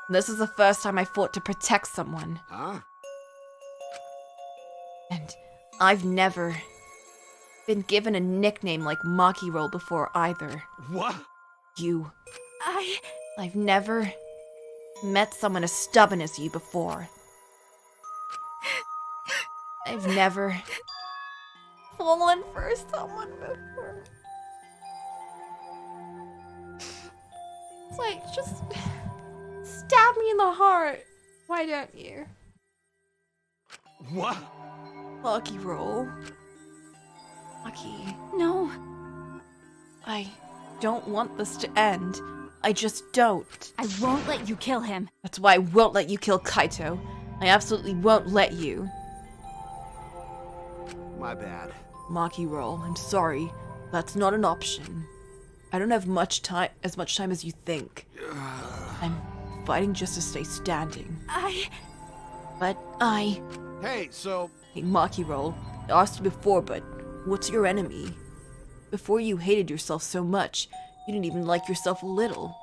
this is the first time I fought to protect someone. Huh? And I've never been given a nickname like Maki Roll before either. What? You. I've never met someone as stubborn as you before. I've never fallen for someone before. It's like, just stab me in the heart. Why don't you? What? Maki Roll. Maki. No. I don't want this to end. I just don't. I won't let you kill him. That's why I won't let you kill Kaito. I absolutely won't let you. My bad. Maki Roll, I'm sorry. That's not an option. I don't have as much time as you think. I'm fighting just to stay standing. But I... Hey, so... Hey, Maki Roll, I asked you before, but what's your enemy? Before you hated yourself so much, you didn't even like yourself a little.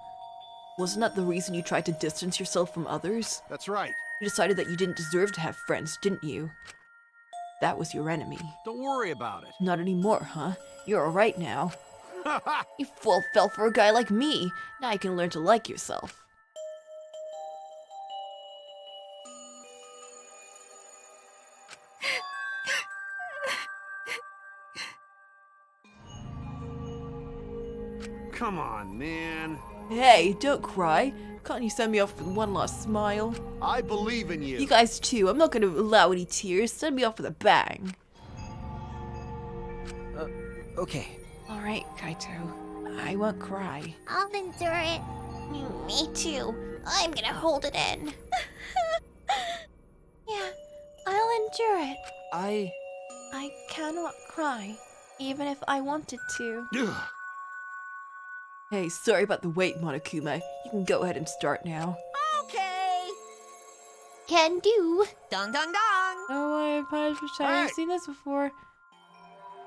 Wasn't that the reason you tried to distance yourself from others? That's right. You decided that you didn't deserve to have friends, didn't you? That was your enemy. Don't worry about it. Not anymore, huh? You're alright now. You fell for a guy like me. Now you can learn to like yourself. Come on, man. Hey, don't cry. Can't you send me off with one last smile? I believe in you. You guys too. I'm not gonna allow any tears. Send me off with a bang. Okay. Alright, Kaito. I won't cry. I'll endure it. Me too. I'm gonna hold it in. Yeah, I'll endure it. I cannot cry, even if I wanted to. Hey, sorry about the wait, Monokuma. You can go ahead and start now. Okay. Can do. Dong dong dong. Oh, I've Hey! seen this before.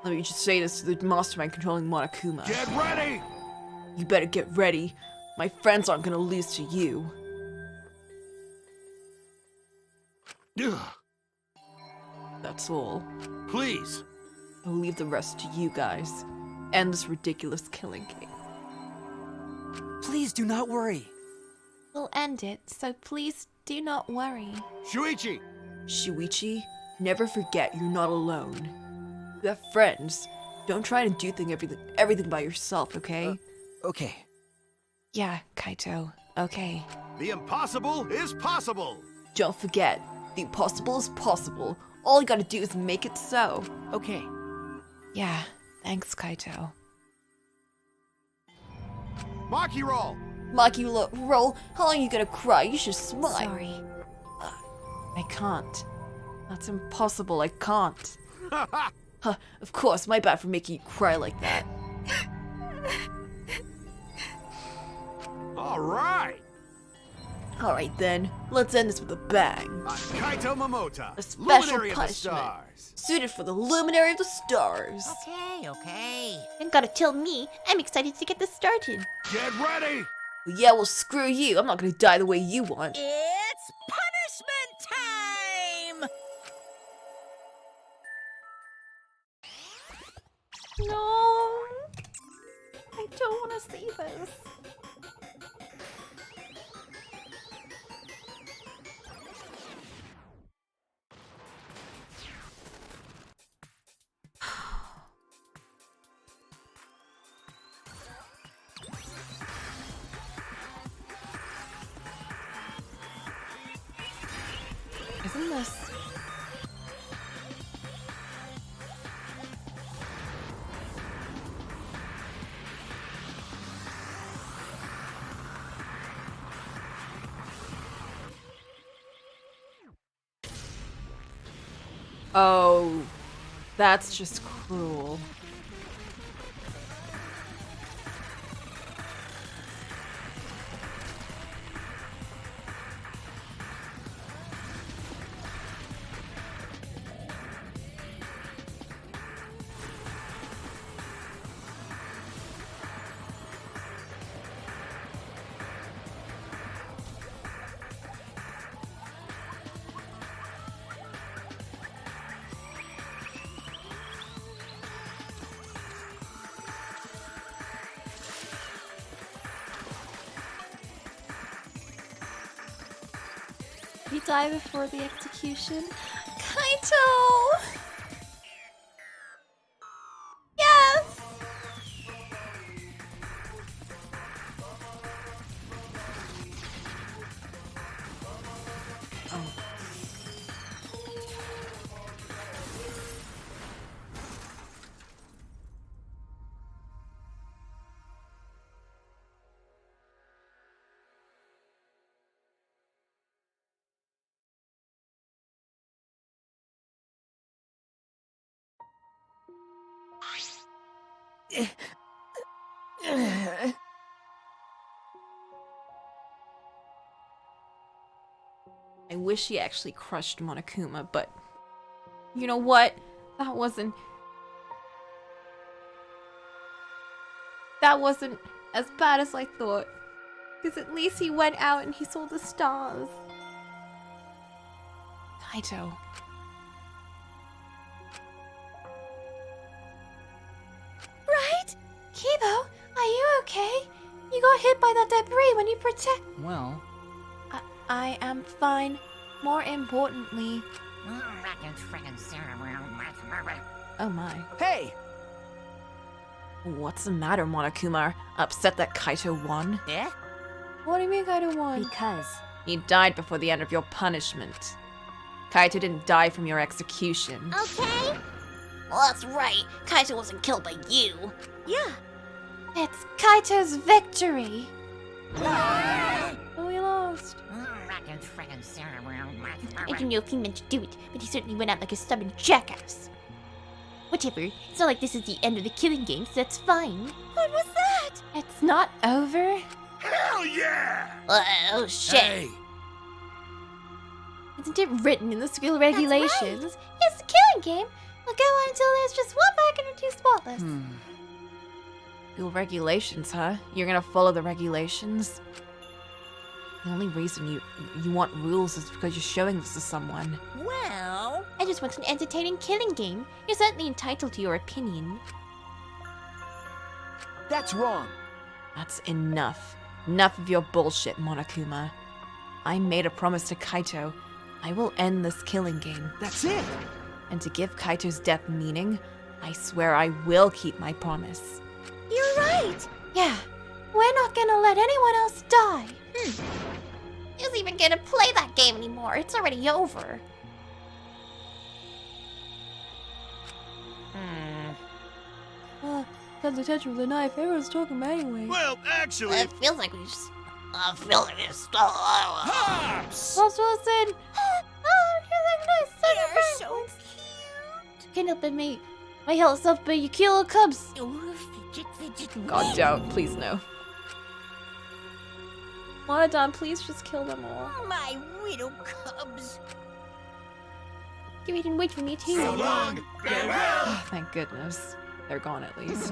Let me just say this to the mastermind controlling Monokuma. Get ready! You better get ready. My friends aren't gonna lose to you. That's all. Please. I'll leave the rest to you guys. End this ridiculous killing game. please do not worry. We'll end it, so please do not worry. Shuichi! Shuichi, never forget you're not alone. You have friends. Don't try to do everything by yourself, okay? Okay. Yeah, Kaito. Okay. The impossible is possible! Don't forget, the impossible is possible. All you gotta do is make it so. Okay. Yeah, thanks, Kaito. Maki roll! Maki roll, how long are you gonna cry? You should smile. Sorry. I can't. That's impossible, I can't. Huh, of course, my bad for making you cry like that. All right! Alright then, let's end this with a bang. Kaito Momota, A special Luminary of the punishment. Stars. Suited for the Luminary of the Stars. Okay. And gotta tell me, I'm excited to get this started. Get ready! Yeah, well, screw you. I'm not gonna die the way you want. It's punishment time! No! I don't want to see this. Isn't this... Oh, that's just cruel. He died before the execution. Kaito! Yes! I wish he actually crushed Monokuma, but you know what? That wasn't as bad as I thought. Because at least he went out and he saw the stars. Kaito. Right? Kibo, are you okay? You got hit by that debris when you protect. Well, I am fine. More importantly. Oh my. Hey! What's the matter, Monokuma? Upset that Kaito won? Eh? What do you mean Kaito won? Because He died before the end of your punishment. Kaito didn't die from your execution. Okay? Well, that's right. Kaito wasn't killed by you. Yeah. It's Kaito's victory. Oh, we lost. I don't know if he meant to do it, but he certainly went out like a stubborn jackass. Whatever. It's not like this is the end of the killing game, so that's fine. What was that? It's not over. Hell yeah! Oh, shit. Hey! Isn't it written in the school regulations? Right. It's a killing game. We'll go on until there's just one back and two spotless. Your regulations, huh? You're gonna follow the regulations? The only reason you want rules is because you're showing this to someone. Well, I just want an entertaining killing game. You're certainly entitled to your opinion. That's wrong. That's enough. Enough of your bullshit, Monokuma. I made a promise to Kaito. I will end this killing game. That's it. And to give Kaito's death meaning, I swear I will keep my promise. You're right. Yeah, we're not gonna let anyone else die. Who's even gonna play that game anymore? It's already over. That's the attention with the knife. Everyone's talking about anyway. Well, actually... It feels like we just... feel like it's... Hops! Lost Wilson! You're so cute. Can't help but me. My health self, but you kill cubs. God, don't. Please, no. Monodon, please just kill them all. My widow cubs. You didn't wait for me too. So long, farewell! Oh, thank goodness. They're gone at least.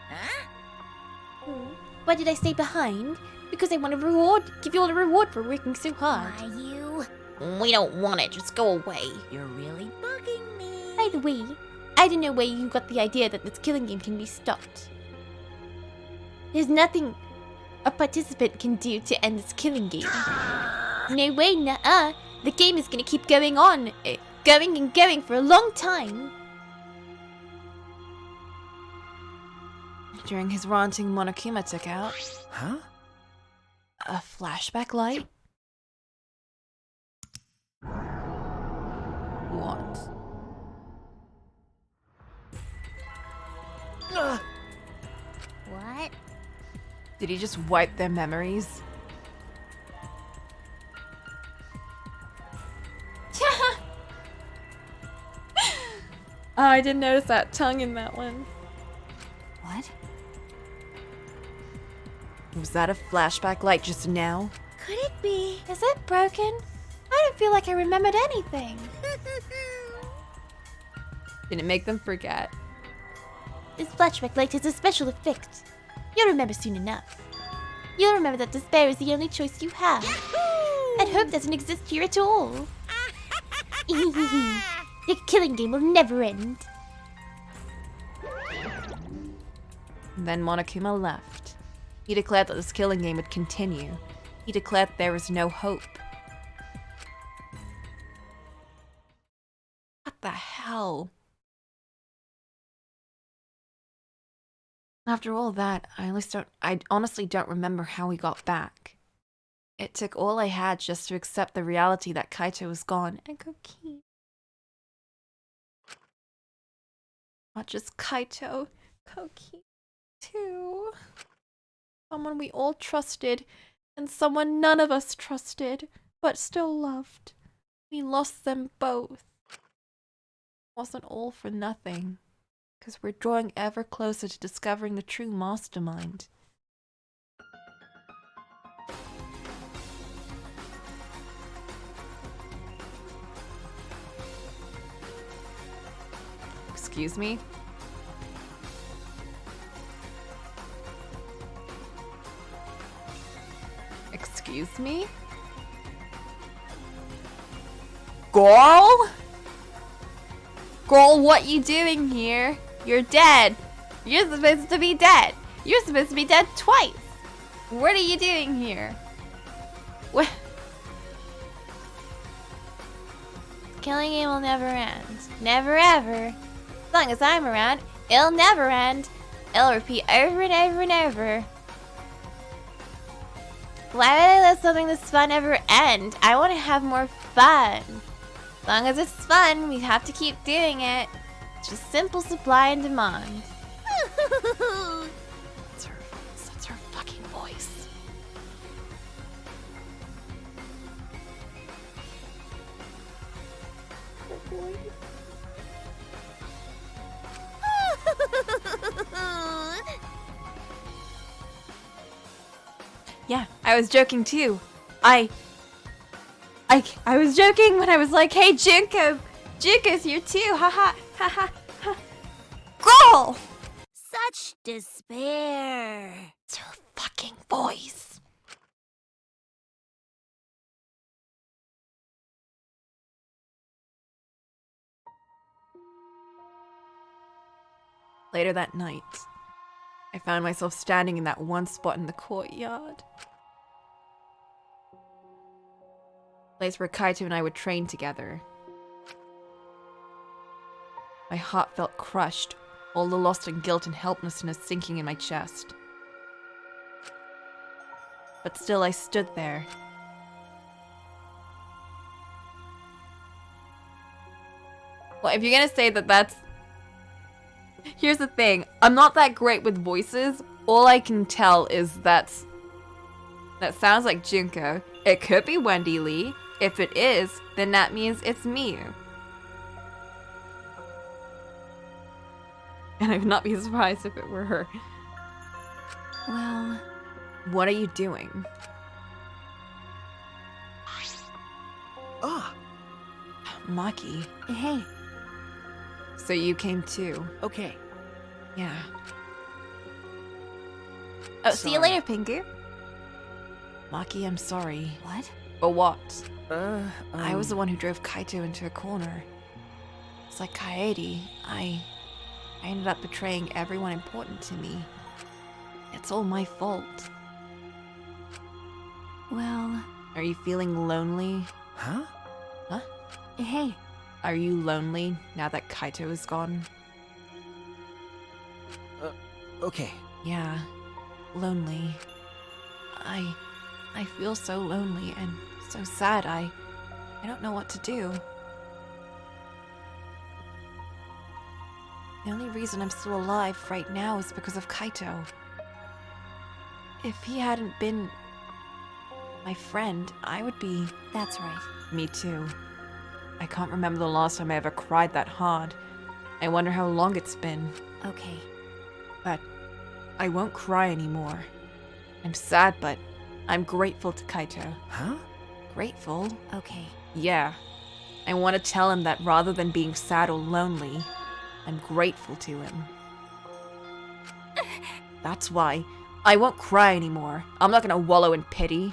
Huh? Why did I stay behind? Because I want to give you all a reward for working so hard. Why you? We don't want it. Just go away. You're really bugging me. By the way, I don't know where you got the idea that this killing game can be stopped. There's nothing a participant can do to end this killing game. No way, nuh-uh. The game is gonna keep going on. Going and going for a long time. During his ranting, Monokuma took out Huh? a flashback light. What? What? Did he just wipe their memories? Oh, I didn't notice that tongue in that one. What? Was that a flashback light just now? Could it be? Is it broken? I don't feel like I remembered anything. Did it make them forget? This flashback light has a special effect. You'll remember soon enough. You'll remember that despair is the only choice you have. And hope doesn't exist here at all. The killing game will never end. Then Monokuma left. He declared that this killing game would continue. He declared that there was no hope. What the hell? After all that, I honestly don't remember how we got back. It took all I had just to accept the reality that Kaito was gone and Koki. Not just Kaito, Koki too. Someone we all trusted, and someone none of us trusted, but still loved. We lost them both. It wasn't all for nothing, because we're drawing ever closer to discovering the true mastermind. Excuse me? Excuse me? Girl? Girl, what you doing here? You're dead. You're supposed to be dead. You're supposed to be dead twice. What are you doing here? What? Killing game will never end. Never ever. As long as I'm around, it'll never end. It'll repeat over and over and over. Why would I let something this fun ever end? I want to have more fun. As long as it's fun, we have to keep doing it. It's just simple supply and demand. That's her fucking voice. Yeah, I was joking too. I was joking when I was like, hey, Junko's here too, haha, haha, ha. Girl! Such despair. It's her fucking voice. Later that night, I found myself standing in that one spot in the courtyard. Place where Kaito and I would train together. My heart felt crushed, all the loss and guilt and helplessness sinking in my chest. But still I stood there. Well, if you're gonna say that that's... Here's the thing, I'm not that great with voices. All I can tell is that sounds like Junko. It could be Wendy Lee. If it is, then that means it's Miyu. And I would not be surprised if it were her. Well, What are you doing? Ah, Maki. Hey. So you came too. Okay. Yeah. Oh, see you Sorry. later, Pingu. Maki, I'm sorry. What? But what? I was the Um, one who drove Kaito into a corner. It's like Kaede. I ended up betraying everyone important to me. It's all my fault. Well, Are you feeling lonely? huh? Huh? hey. Are you lonely now that Kaito is gone? Okay. Yeah, lonely. I feel so lonely and so sad. I don't know what to do. The only reason I'm still alive right now is because of Kaito. If he hadn't been my friend, I would be... That's right. Me too. I can't remember the last time I ever cried that hard. I wonder how long it's been. Okay. But I won't cry anymore. I'm sad, but I'm grateful to Kaito. Huh? Grateful? Okay. Yeah. I want to tell him that rather than being sad or lonely, I'm grateful to him. That's why I won't cry anymore. I'm not gonna wallow in pity.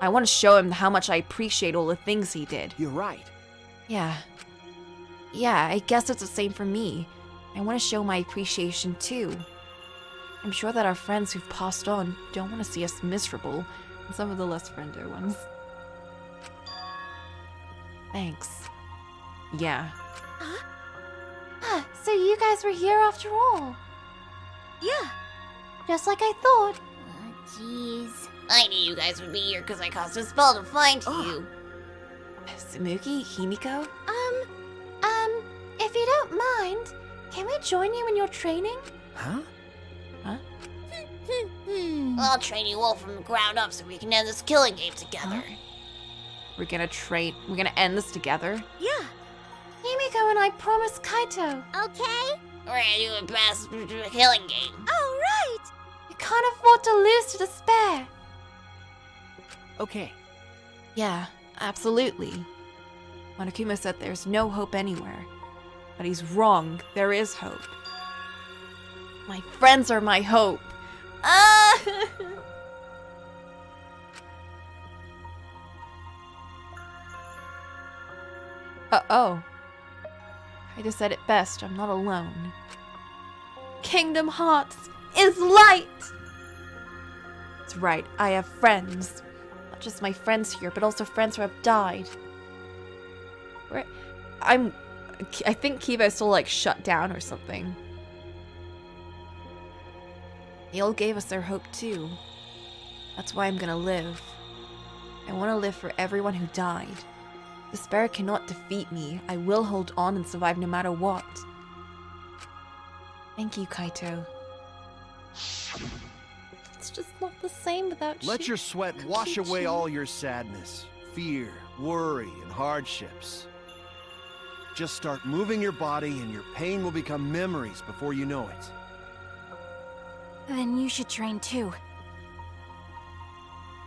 I want to show him how much I appreciate all the things he did. You're right. Yeah. Yeah, I guess it's the same for me. I want to show my appreciation too. I'm sure that our friends who've passed on don't want to see us miserable, and some of the less friendly ones. Thanks. Yeah. Ah, so you guys were here after all. Yeah. Just like I thought. Jeez. I knew you guys would be here because I cast a spell to find you. Sumugi, Himiko? If you don't mind, can we join you in your training? Huh? Huh? I'll train you all from the ground up so we can end this killing game together. We're gonna end this together? Yeah. Himiko and I promised Kaito. Okay? We're gonna do a best killing game. All right. We can't afford to lose to despair. Okay. Yeah, absolutely. Monokuma said there's no hope anywhere. But he's wrong. There is hope. My friends are my hope. Ah! Uh-oh. I just said it best. I'm not alone. Kingdom Hearts is light! That's right. I have friends. Not just my friends here, but also friends who have died. I think Kiba's still like shut down or something. They all gave us their hope too. That's why I'm gonna live. I want to live for everyone who died. Despair cannot defeat me. I will hold on and survive no matter what. Thank you, Kaito. It's just not the same without Let your sweat wash away all your sadness, fear, worry, and hardships. Just start moving your body and your pain will become memories before you know it. Then you should train too.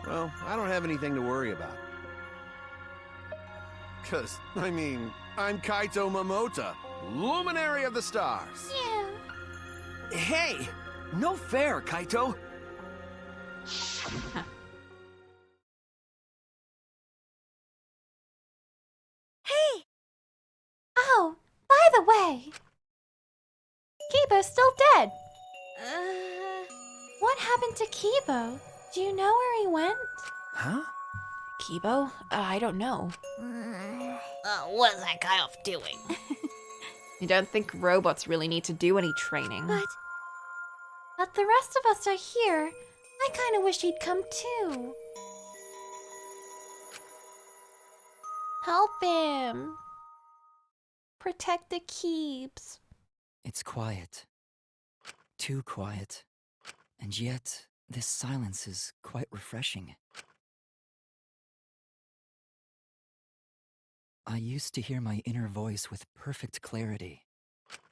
Well, I don't have anything to worry about. 'Cause, I mean, I'm Kaito Momota, Luminary of the Stars. Yeah. Hey! No fair, Kaito! Hey! Oh, by the way, Kibo's still dead. What happened to Kibo? Do you know where he went? Huh? Kibo? I don't know. What is that guy off doing? I don't think robots really need to do any training. But the rest of us are here. I kind of wish he'd come too. Help him. Protect the keeps. It's quiet. Too quiet. And yet, this silence is quite refreshing. I used to hear my inner voice with perfect clarity.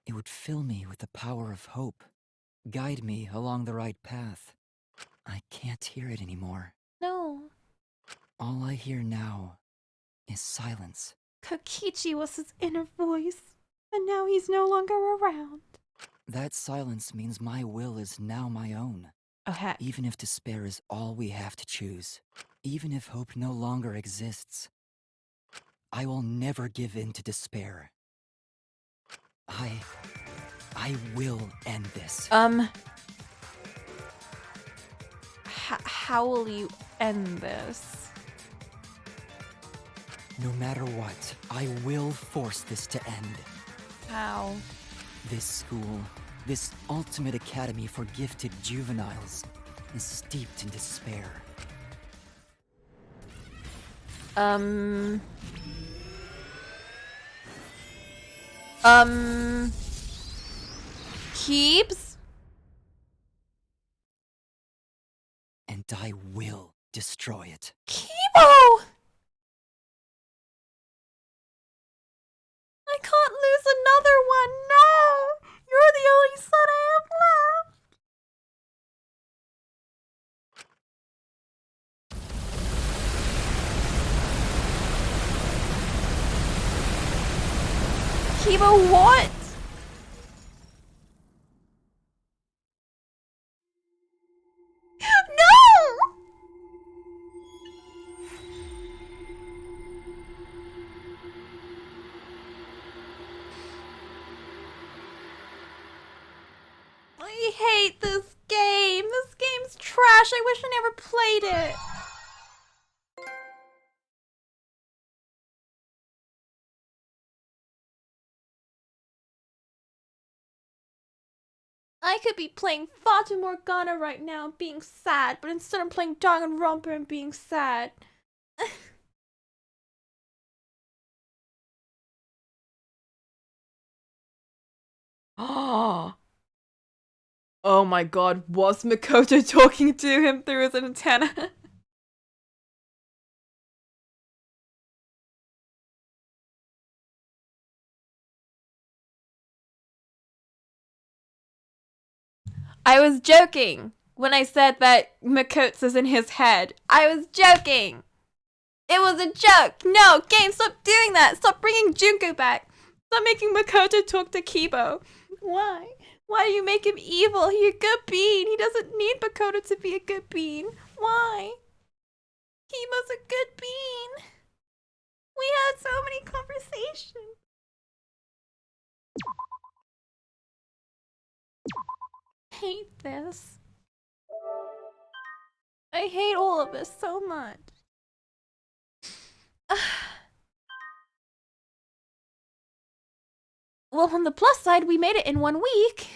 It would fill me with the power of hope, guide me along the right path. I can't hear it anymore. No. All I hear now is silence. Kokichi was his inner voice, and now he's no longer around. That silence means my will is now my own. Oh, heck. Even if despair is all we have to choose, even if hope no longer exists, I will never give in to despair. I will end this. How will you end this? No matter what, I will force this to end. How? This school, this ultimate academy for gifted juveniles, is steeped in despair. Keeps? And I will destroy it. Kibo! I can't lose another one, no! You're the only son I have left! Kibo, what? No! I hate this game. This game's trash. I wish I never played it. I could be playing Fata Morgana right now, being sad, but instead I'm playing Danganronpa and being sad. Oh. Oh my god, was Makoto talking to him through his antenna? I was joking when I said that Makoto's in his head. I was joking. It was a joke. No, game, stop doing that. Stop bringing Junko back. Stop making Makoto talk to Kibo. Why? Why do you make him evil? He's a good bean. He doesn't need Makoto to be a good bean. Why? Kibo's a good bean. We had so many conversations. Hate this. I hate all of this so much. Well, on the plus side, we made it in 1 week.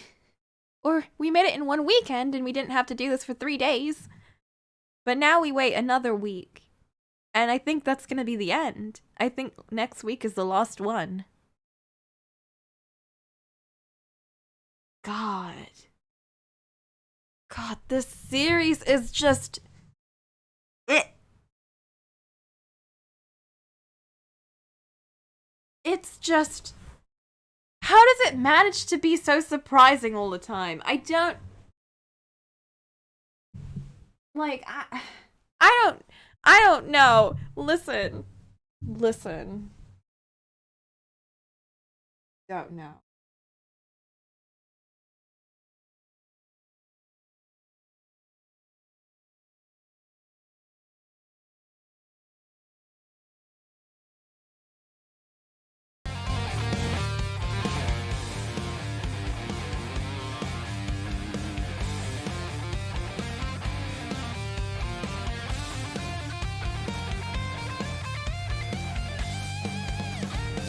Or we made it in 1 weekend and we didn't have to do this for 3 days. But now we wait another week. And I think that's gonna be the end. I think next week is the last one. God, this series is just... It's just... How does it manage to be so surprising all the time? I don't... Like, I don't know. Listen. Don't know.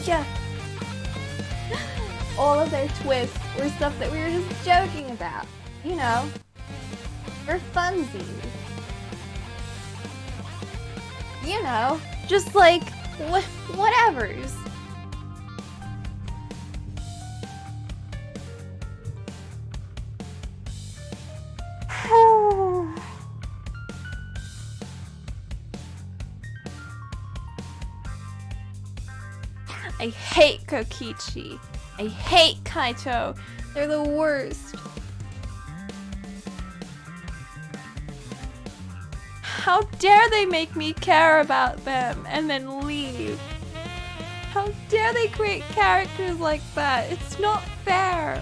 Yeah. All of their twists were stuff that we were just joking about. You know, for funsies. You know, just like, whatevers. I hate Kokichi. I hate Kaito. They're the worst. How dare they make me care about them and then leave? How dare they create characters like that? It's not fair.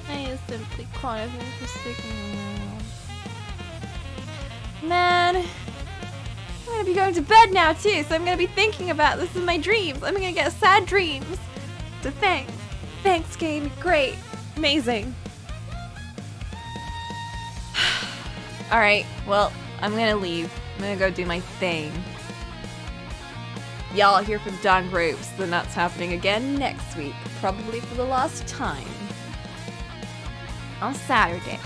I just simply can't even for sticking around. Man, I'm gonna be going to bed now too, so I'm gonna be thinking about this in my dreams. I'm gonna get sad dreams. So thanks. Thanks, game. Great. Amazing. Alright, well, I'm gonna leave. I'm gonna go do my thing. Y'all hear from Danganronpa, then that's happening again next week. Probably for the last time. On Saturday.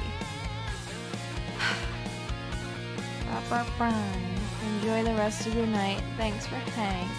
Enjoy the rest of your night. Thanks for hanging.